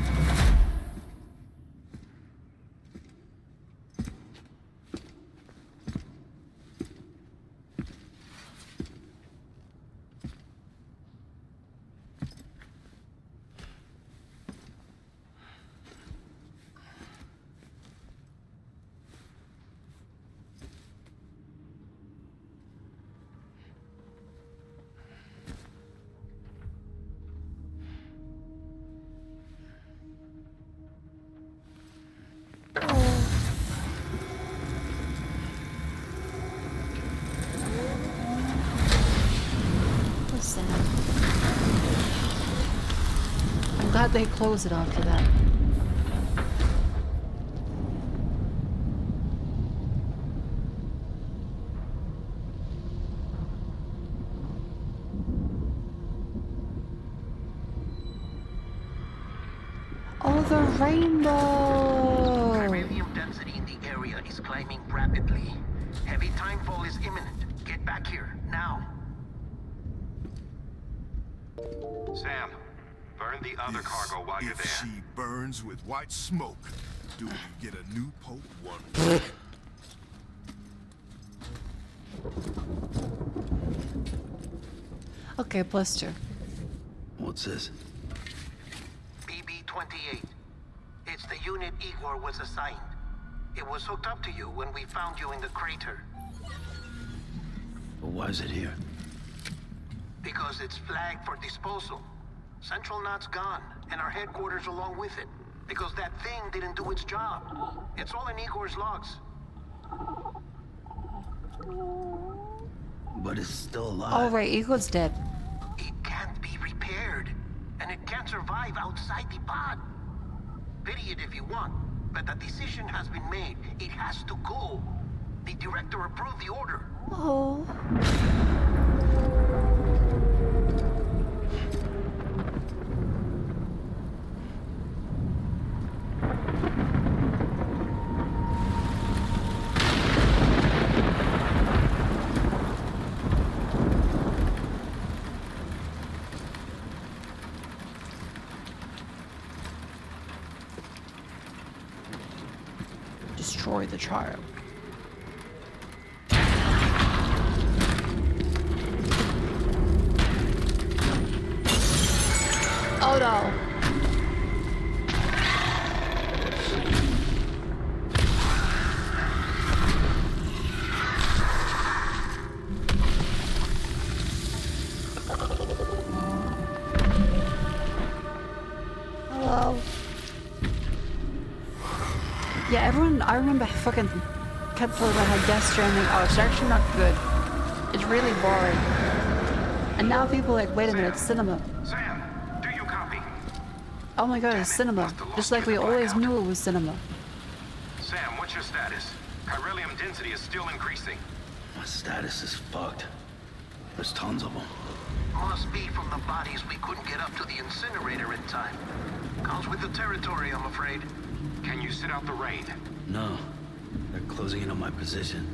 I'm glad they close it after that. Oh, the rainbow! Chiralium density in the area is climbing rapidly. Heavy timefall is imminent. Get back here, now. Sam, burn the other cargo while you're there. If she burns with white smoke, do we get a new pope one way? Okay, plus 2. What's this? BB-28. It's the unit Igor was assigned. It was hooked up to you when we found you in the crater. But why is it here? Because it's flagged for disposal. Central Knot's gone, and our headquarters along with it. Because that thing didn't do its job. It's all in Igor's logs. But it's still alive. Oh, right, Igor's dead. It can't be repaired, and it can't survive outside the pod. Pity it if you want, but the decision has been made. It has to go. The director approved the order. Oh. Destroy the child. Oh no. Hello. Yeah, everyone, I remember fucking kept talking about how Death Stranding, oh, it's actually not good. It's really boring. And now people are like, wait a minute, cinema. Sam, do you copy? Oh my god, it's cinema. Just like we always knew it was cinema. Sam, what's your status? Chiralium density is still increasing. My status is fucked. There's tons of them. Must be from the bodies we couldn't get up to the incinerator in time. Comes with the territory, I'm afraid. Can you sit out the rain? No. They're closing in on my position.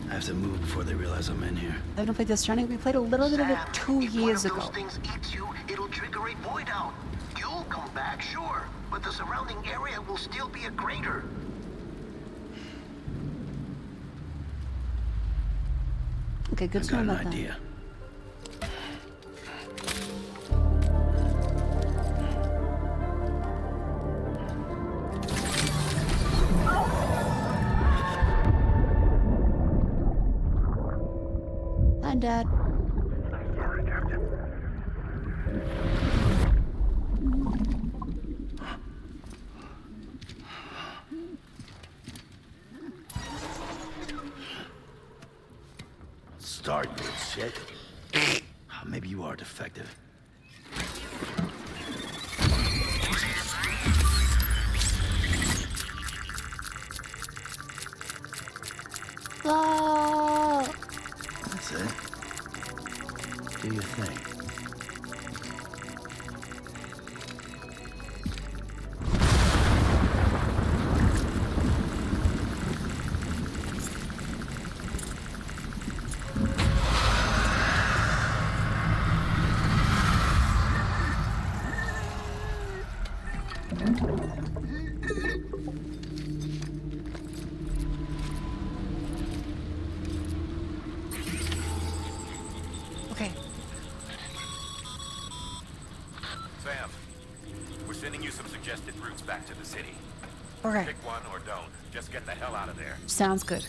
I have to move before they realize I'm in here. I don't play Death Stranding. We played a little bit of it 2 years ago. If one of those things eats you, it'll trigger a void out. You'll come back, sure, but the surrounding area will still be a crater. Okay, good to know about that. Idea. Hi, Dad. Sorry, Captain. Start, you shit. Maybe you are defective. Oh. That's it. Do your thing. Okay. Sam, we're sending you some suggested routes back to the city. Okay. Pick one or don't. Just get the hell out of there. Sounds good.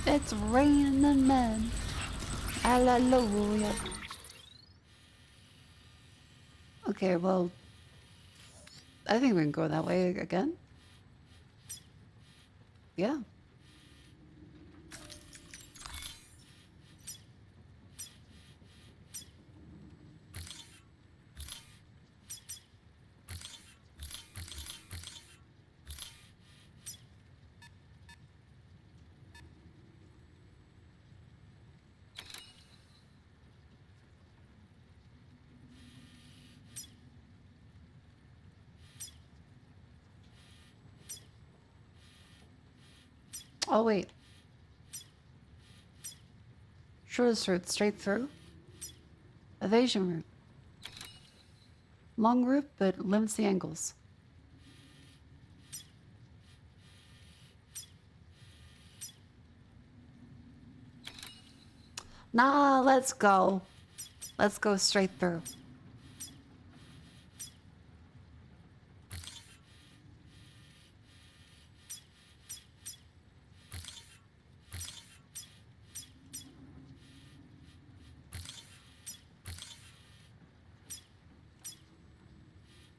It's raining men. Hallelujah. Okay, well, I think we can go that way again. Yeah. Oh, wait. Shortest route, straight through. Evasion route. Long route, but limits the angles. Nah, let's go. Let's go straight through.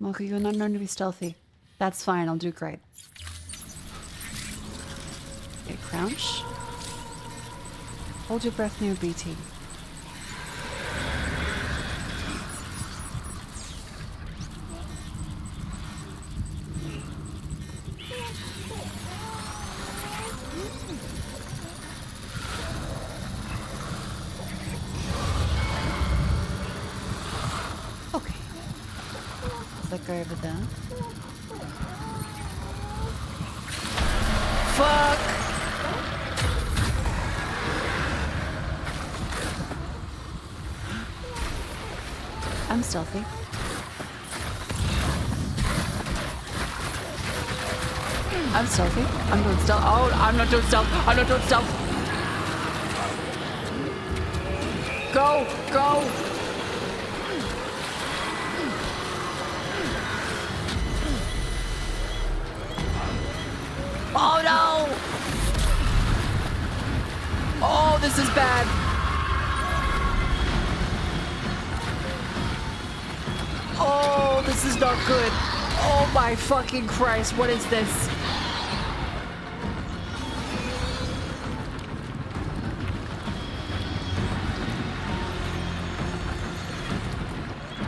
Okay, you're not known to be stealthy. That's fine, I'll do great. Okay, crouch. Hold your breath near BT. Okay. That guy over there. Fuck! I'm stealthy. I'm stealthy. I'm doing stealth. Oh, I'm not doing stealth. I'm not doing stealth. Go! Go! Oh no! Oh, this is bad. Oh, this is not good. Oh my fucking Christ, what is this?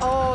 Oh,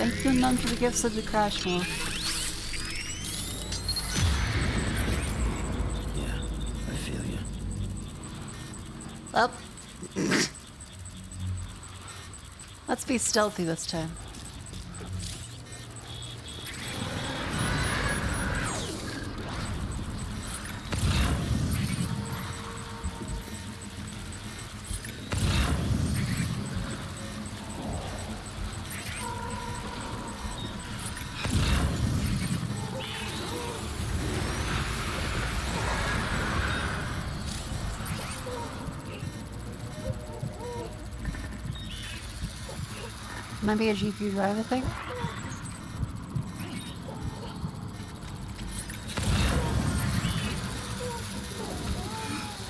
Thank you, Nun, for the gifts of the crash more. Yeah, I feel you. Up. Let's be stealthy this time. Might be a GPU driver thing.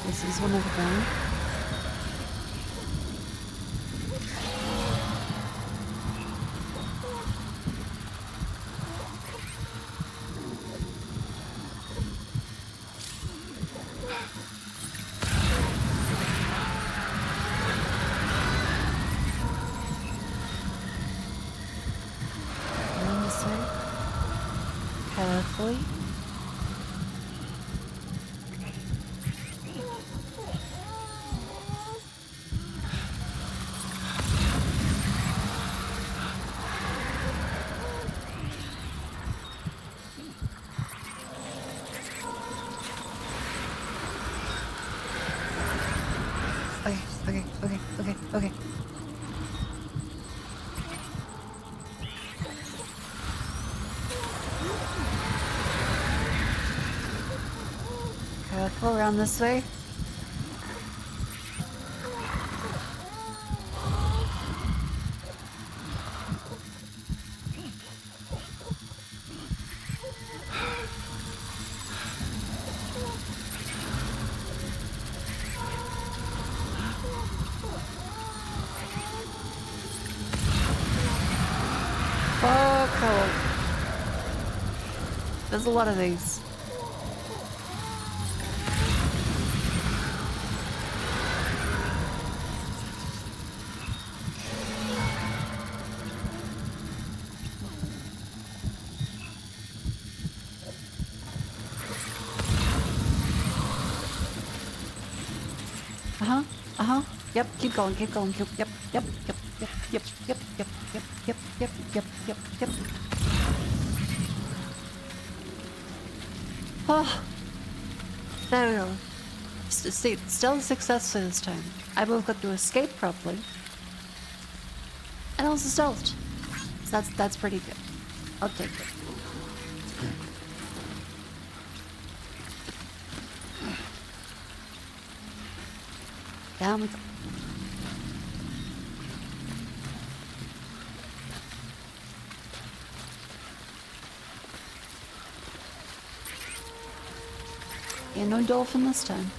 This is one of them. Carefully. Okay. Careful around this way. There's a lot of these. Yep, keep going, yep. Oh, there we go. See, still successful this time. I both got to escape properly, and also stealthed. So that's pretty good. I'll take it. Down we go. Yeah, no dolphin this time.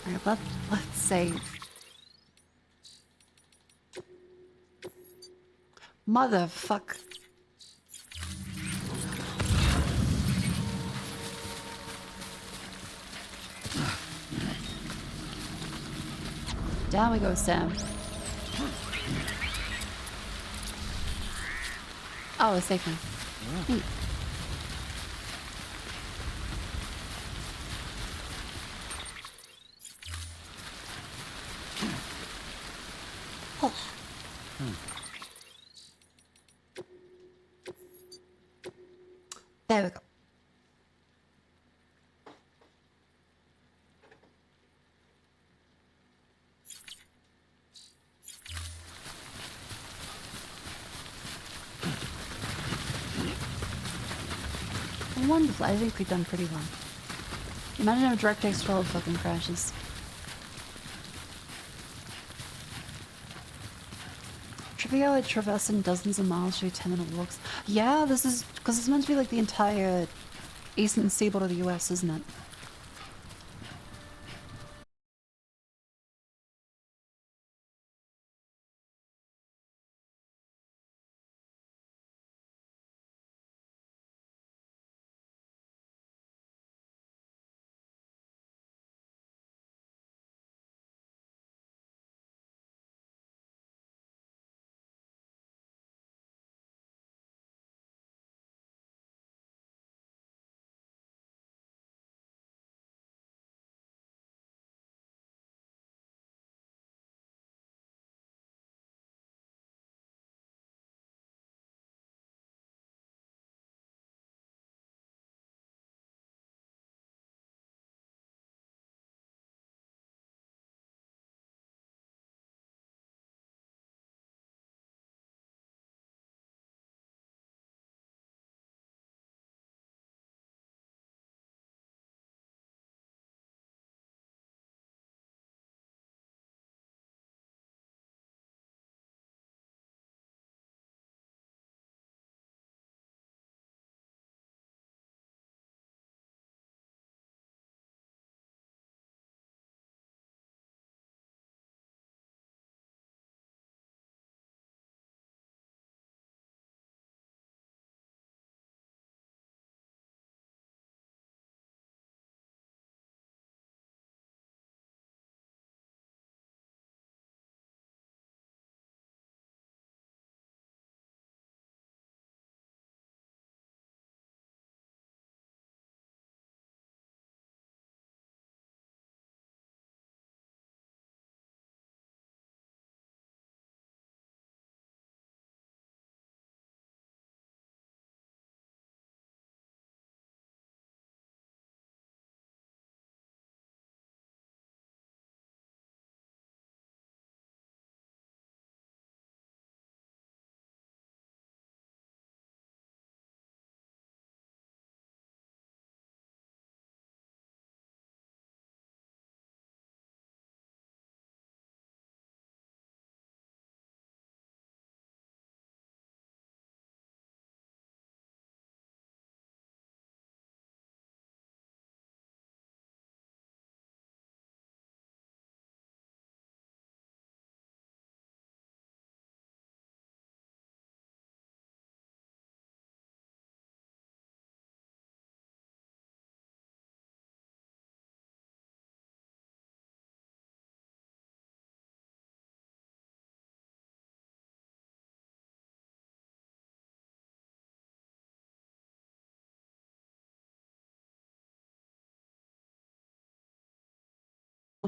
Alright, let's save. Motherfuck. Down we go, Sam. Oh, it's safe now. Neat. Oh. There we go. Wonderful. I think we've done pretty well. Imagine if DirectX 12 fucking crashes. Trivially traversing dozens of miles through 10-minute walks. Yeah, this is because it's meant to be like the entire eastern seaboard of the US, isn't it?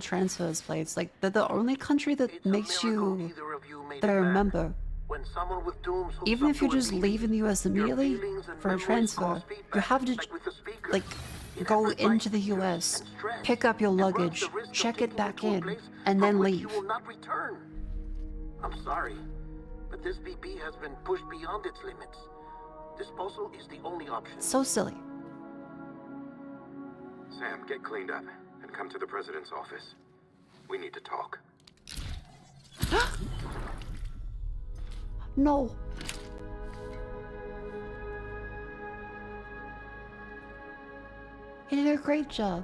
transfers place. Like, they're the only country that makes you that I remember. When someone with dooms hooks Even up if you to a just BB, leave in the US immediately feelings and for a memories transfer, cause you feedback, have to like with the speaker. like It go amplifies into the fear US, and stress. pick up your It runs luggage, the risk of check it taking back you to a in, place and from then which leave. you will not return. I'm sorry, but this BB has been pushed beyond its limits. Disposal is the only option. So silly. Sam, get cleaned up and come to the president's office. We need to talk. No. He did a great job.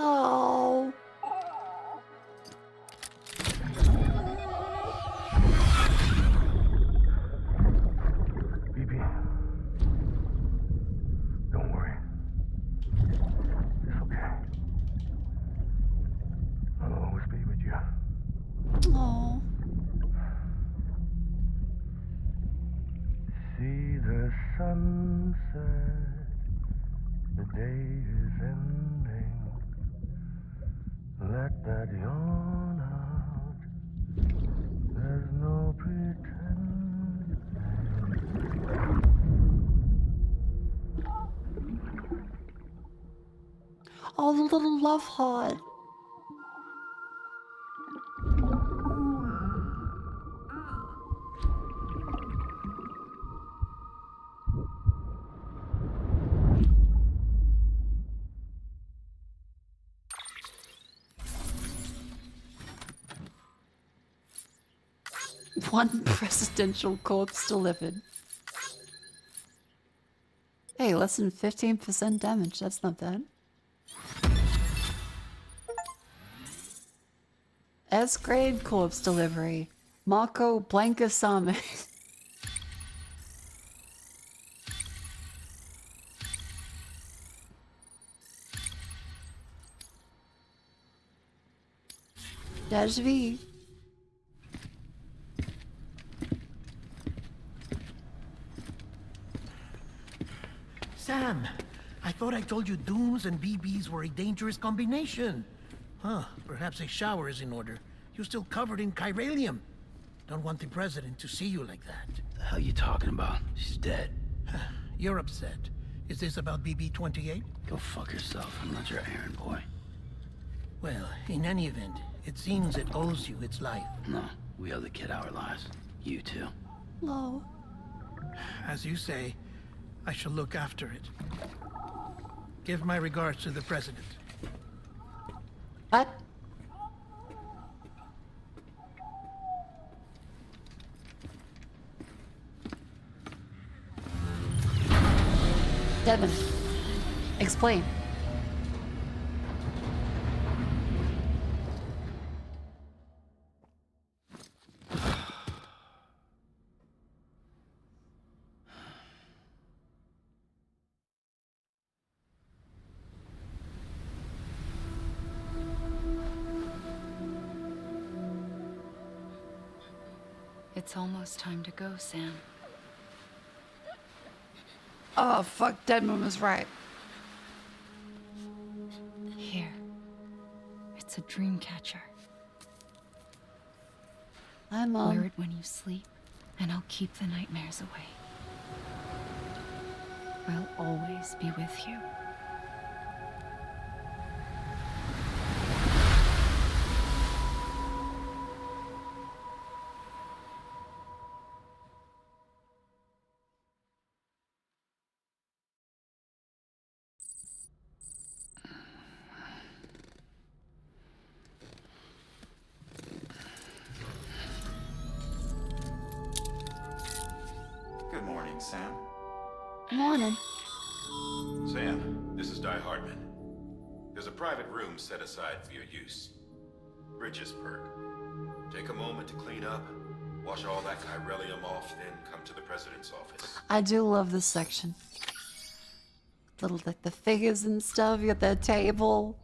Oh. BB. Don't worry. It's okay. I'll always be with you. Oh. See the sunset. The day is ending. Let that yawn out. There's no pretending. Oh, the little love heart. One presidential corpse delivered. Hey, less than 15% damage. That's not bad. S-grade corpse delivery. Marco Blancasame. Dash V. Sam, I thought I told you dooms and BBs were a dangerous combination. Huh, perhaps a shower is in order. You're still covered in chiralium. Don't want the president to see you like that. The hell you talking about? She's dead. You're upset. Is this about BB-28? Go fuck yourself. I'm not your errand boy. Well, in any event, it seems it owes you its life. No, we owe the kid our lives. You too. No. As you say, I shall look after it. Give my regards to the president. What? Devin, explain. It's almost time to go, Sam. Oh, fuck, Deadman was right. Here. It's a dream catcher. Hi, Wear Mom. it when you sleep, and I'll keep the nightmares away. I'll always be with you. Good morning, Sam. Morning. Sam, this is Di Hartman. There's a private room set aside for your use. Bridges perk. Take a moment to clean up, wash all that chiralium off, then come to the president's office. I do love this section. Little like the figures and stuff. You got that table.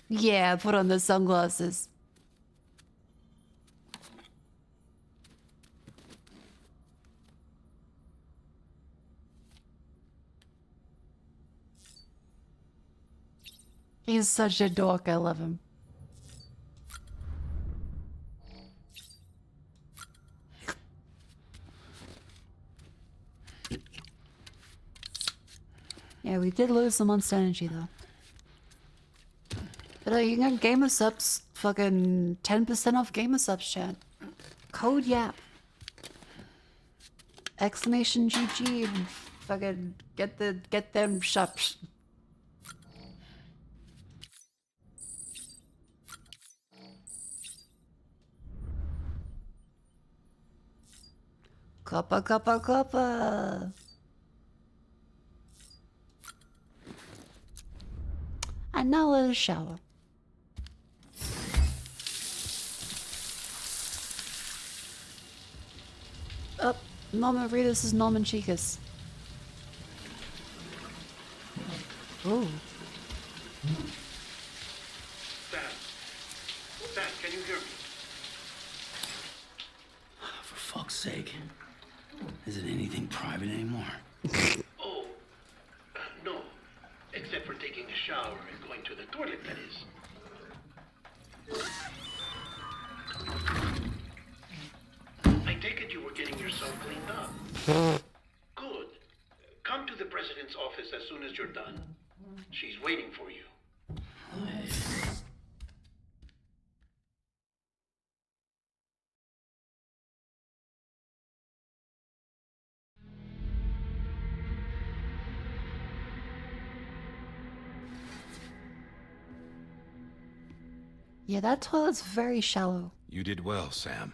Yeah, put on the sunglasses. He's such a dork, I love him. Yeah, we did lose some monster energy though. But you can get gamer subs, fucking 10% off gamer subs, chat. Code YAP. Exclamation GG and fucking get them shops. Coppa, coppa, coppa. And now let us shower. Oh, Norman Reedus is Norman Chicas. Ooh. Sam, can you hear me? For fuck's sake. Is it anything private anymore? Oh, no. Except for taking a shower and going to the toilet, that is. I take it you were getting yourself cleaned up. Good. Come to the president's office as soon as you're done. She's waiting for you. Yeah, that toilet's very shallow. You did well, Sam.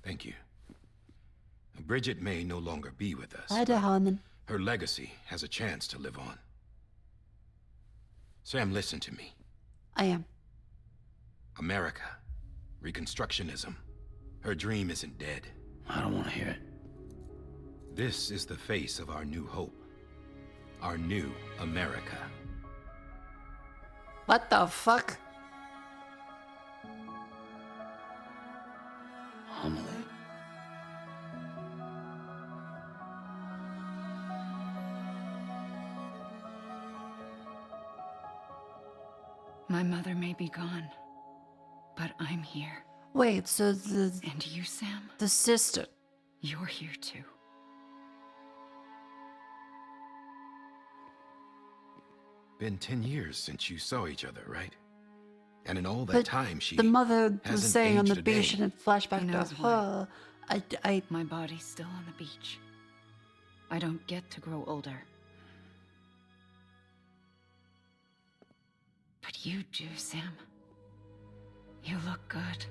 Thank you. Bridget may no longer be with us. Hi, Harmon. Her legacy has a chance to live on. Sam, listen to me. I am. America. Reconstructionism. Her dream isn't dead. I don't want to hear it. This is the face of our new hope. Our new America. What the fuck? Amelie. My mother may be gone, but I'm here. Wait, so the... And you, Sam? The sister. You're here too. Been 10 years since you saw each other, right? And in all that But time, she the mother was hasn't saying on the aged a beach day. and it flashback He to knows her. My body's still on the beach. I don't get to grow older. But you do, Sam. You look good.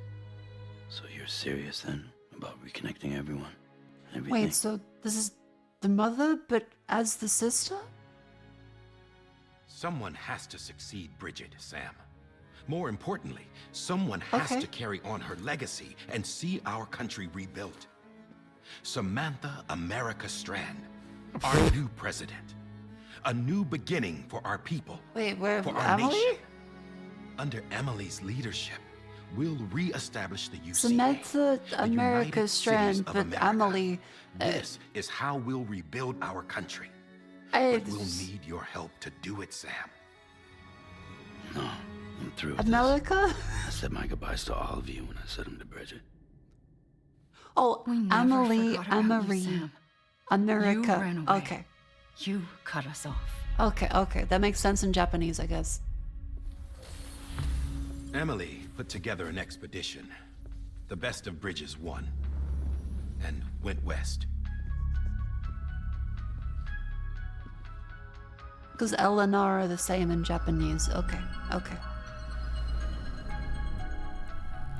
So you're serious then about reconnecting everyone? Everything? Wait, so this is the mother, but as the sister? Someone has to succeed Bridget, Sam. More importantly, someone has to carry on her legacy and see our country rebuilt. Samantha America Strand, our new president. A new beginning for our people. Wait, where? For our Emily? nation. Under Emily's leadership, we'll re-establish the UCA. Samantha the America United Strand, Cities of but America. Emily. This is how we'll rebuild our country. But But we'll need your help to do it, Sam. No, I'm through with America? this. I said my goodbyes to all of you when I said them to Bridget. Oh, We never Emily, forgot about you, Emery. Sam. America. You ran away. Okay. You cut us off. Okay. That makes sense in Japanese, I guess. Emily put together an expedition. The best of Bridges won. And went west. Because L and R are the same in Japanese. Okay.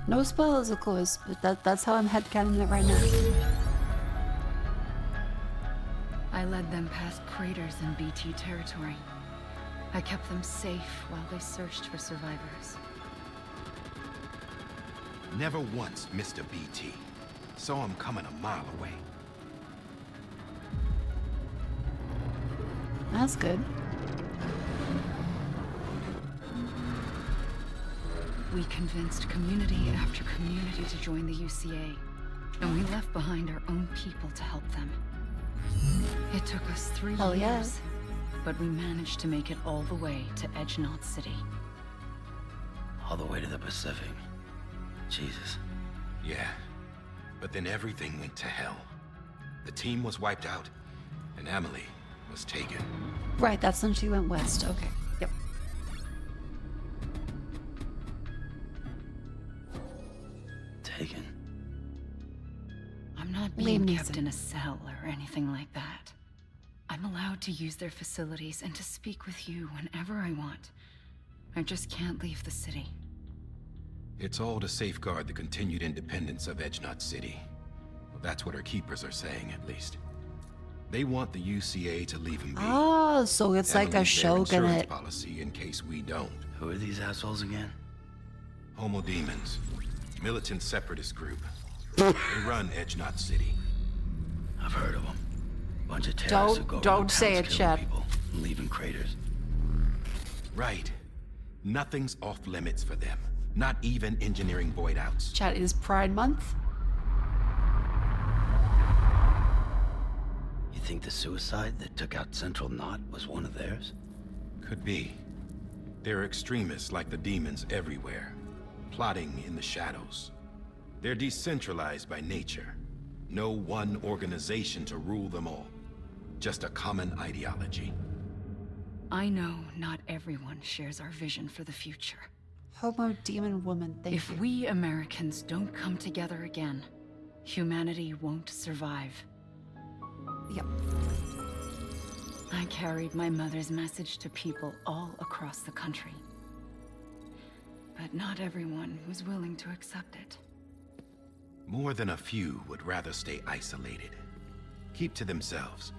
No spoilers, of course, but that's how I'm headcanoning it right now. I led them past craters in BT territory. I kept them safe while they searched for survivors. Never once missed a BT. Saw him coming a mile away. That's good. We convinced community after community to join the UCA, and we left behind our own people to help them. It took us 3 Hell yeah. years, but we managed to make it all the way to Edgenot City. All the way to the Pacific. Jesus. Yeah, but then everything went to hell. The team was wiped out, and Emily was taken. Right, that's when she went west. Okay. Yep. Taken. I'm not Liam being Neeson. kept in a cell or anything like that. I'm allowed to use their facilities and to speak with you whenever I want. I just can't leave the city. It's all to safeguard the continued independence of Edgenot City. Well, that's what our keepers are saying, at least. They want the UCA to leave him be. Oh, so it's like a Emily's their insurance shogunate. policy in case we don't. Who are these assholes again? Homo Demons. Militant separatist group. They run Edgenot City. I've heard of them. Bunch of terrorists who go Don't around say towns it, killing Chad. people and leaving craters. Right. Nothing's off limits for them. Not even engineering void outs. Chat is Pride Month. You think the suicide that took out Central Knot was one of theirs? Could be. There are extremists like the demons everywhere, plotting in the shadows. They're decentralized by nature. No one organization to rule them all. Just a common ideology. I know not everyone shares our vision for the future. Homo demon woman, thank If you. we Americans don't come together again, humanity won't survive. Yep. I carried my mother's message to people all across the country. But not everyone was willing to accept it. More than a few would rather stay isolated. Keep to themselves.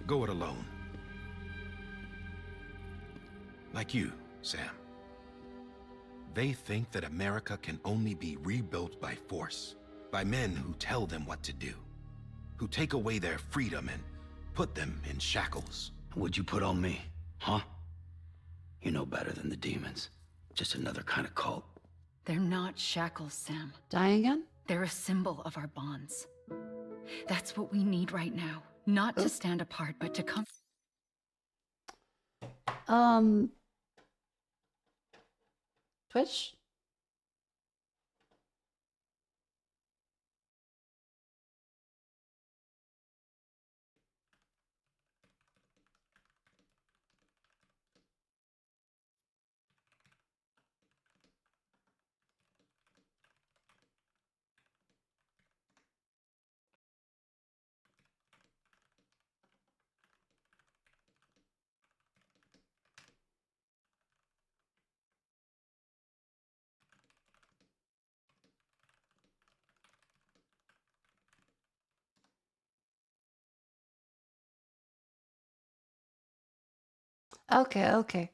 Go it alone. Like you, Sam. They think that America can only be rebuilt by force, by men who tell them what to do, who take away their freedom and put them in shackles. What'd you put on me, huh? You know better than the demons. Just another kind of cult. They're not shackles, Sam. Dying again? They're a symbol of our bonds. That's what we need right now. Not to stand apart, but to come. Twitch? Okay, okay.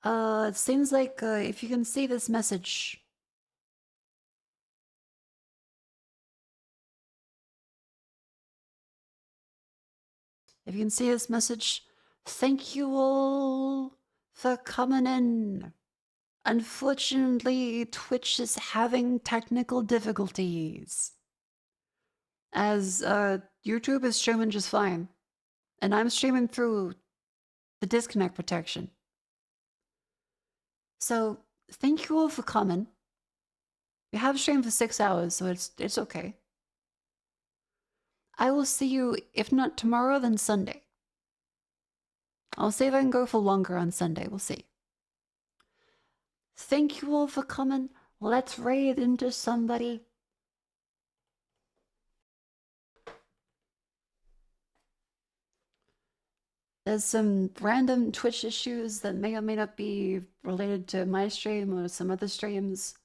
It seems like if you can see this message. If you can see this message, thank you all for coming in. Unfortunately, Twitch is having technical difficulties. As YouTube is streaming just fine. And I'm streaming through the disconnect protection. So, thank you all for coming. We have streamed for 6 hours, so it's okay. I will see you, if not tomorrow, then Sunday. I'll see if I can go for longer on Sunday. We'll see. Thank you all for coming. Let's raid into somebody. There's some random Twitch issues that may or may not be related to my stream or some other streams.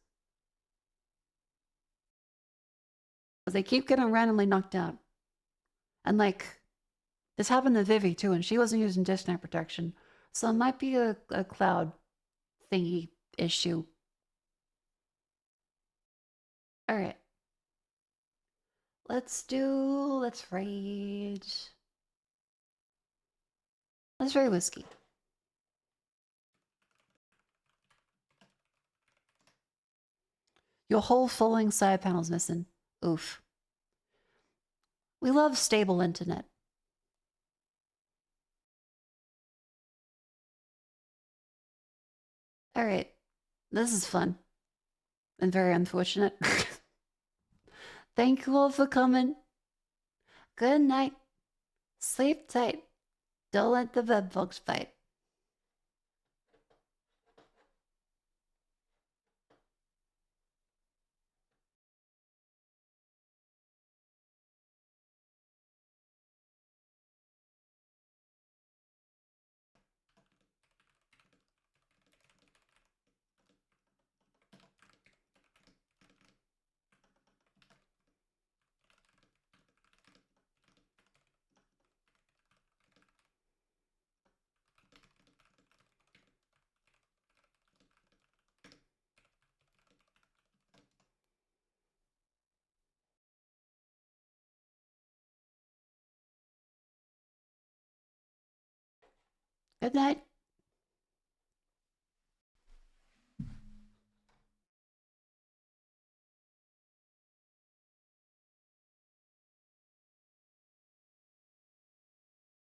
But they keep getting randomly knocked out. And like, this happened to Vivi too, and she wasn't using disconnect protection. So it might be a cloud thingy issue. Alright. Let's raid. Let's raid whiskey. Your whole falling side panel's missing. Oof. We love stable internet. Alright. This is fun. And very unfortunate. Thank you all for coming. Good night. Sleep tight. Don't let the bedbugs bite. Good night.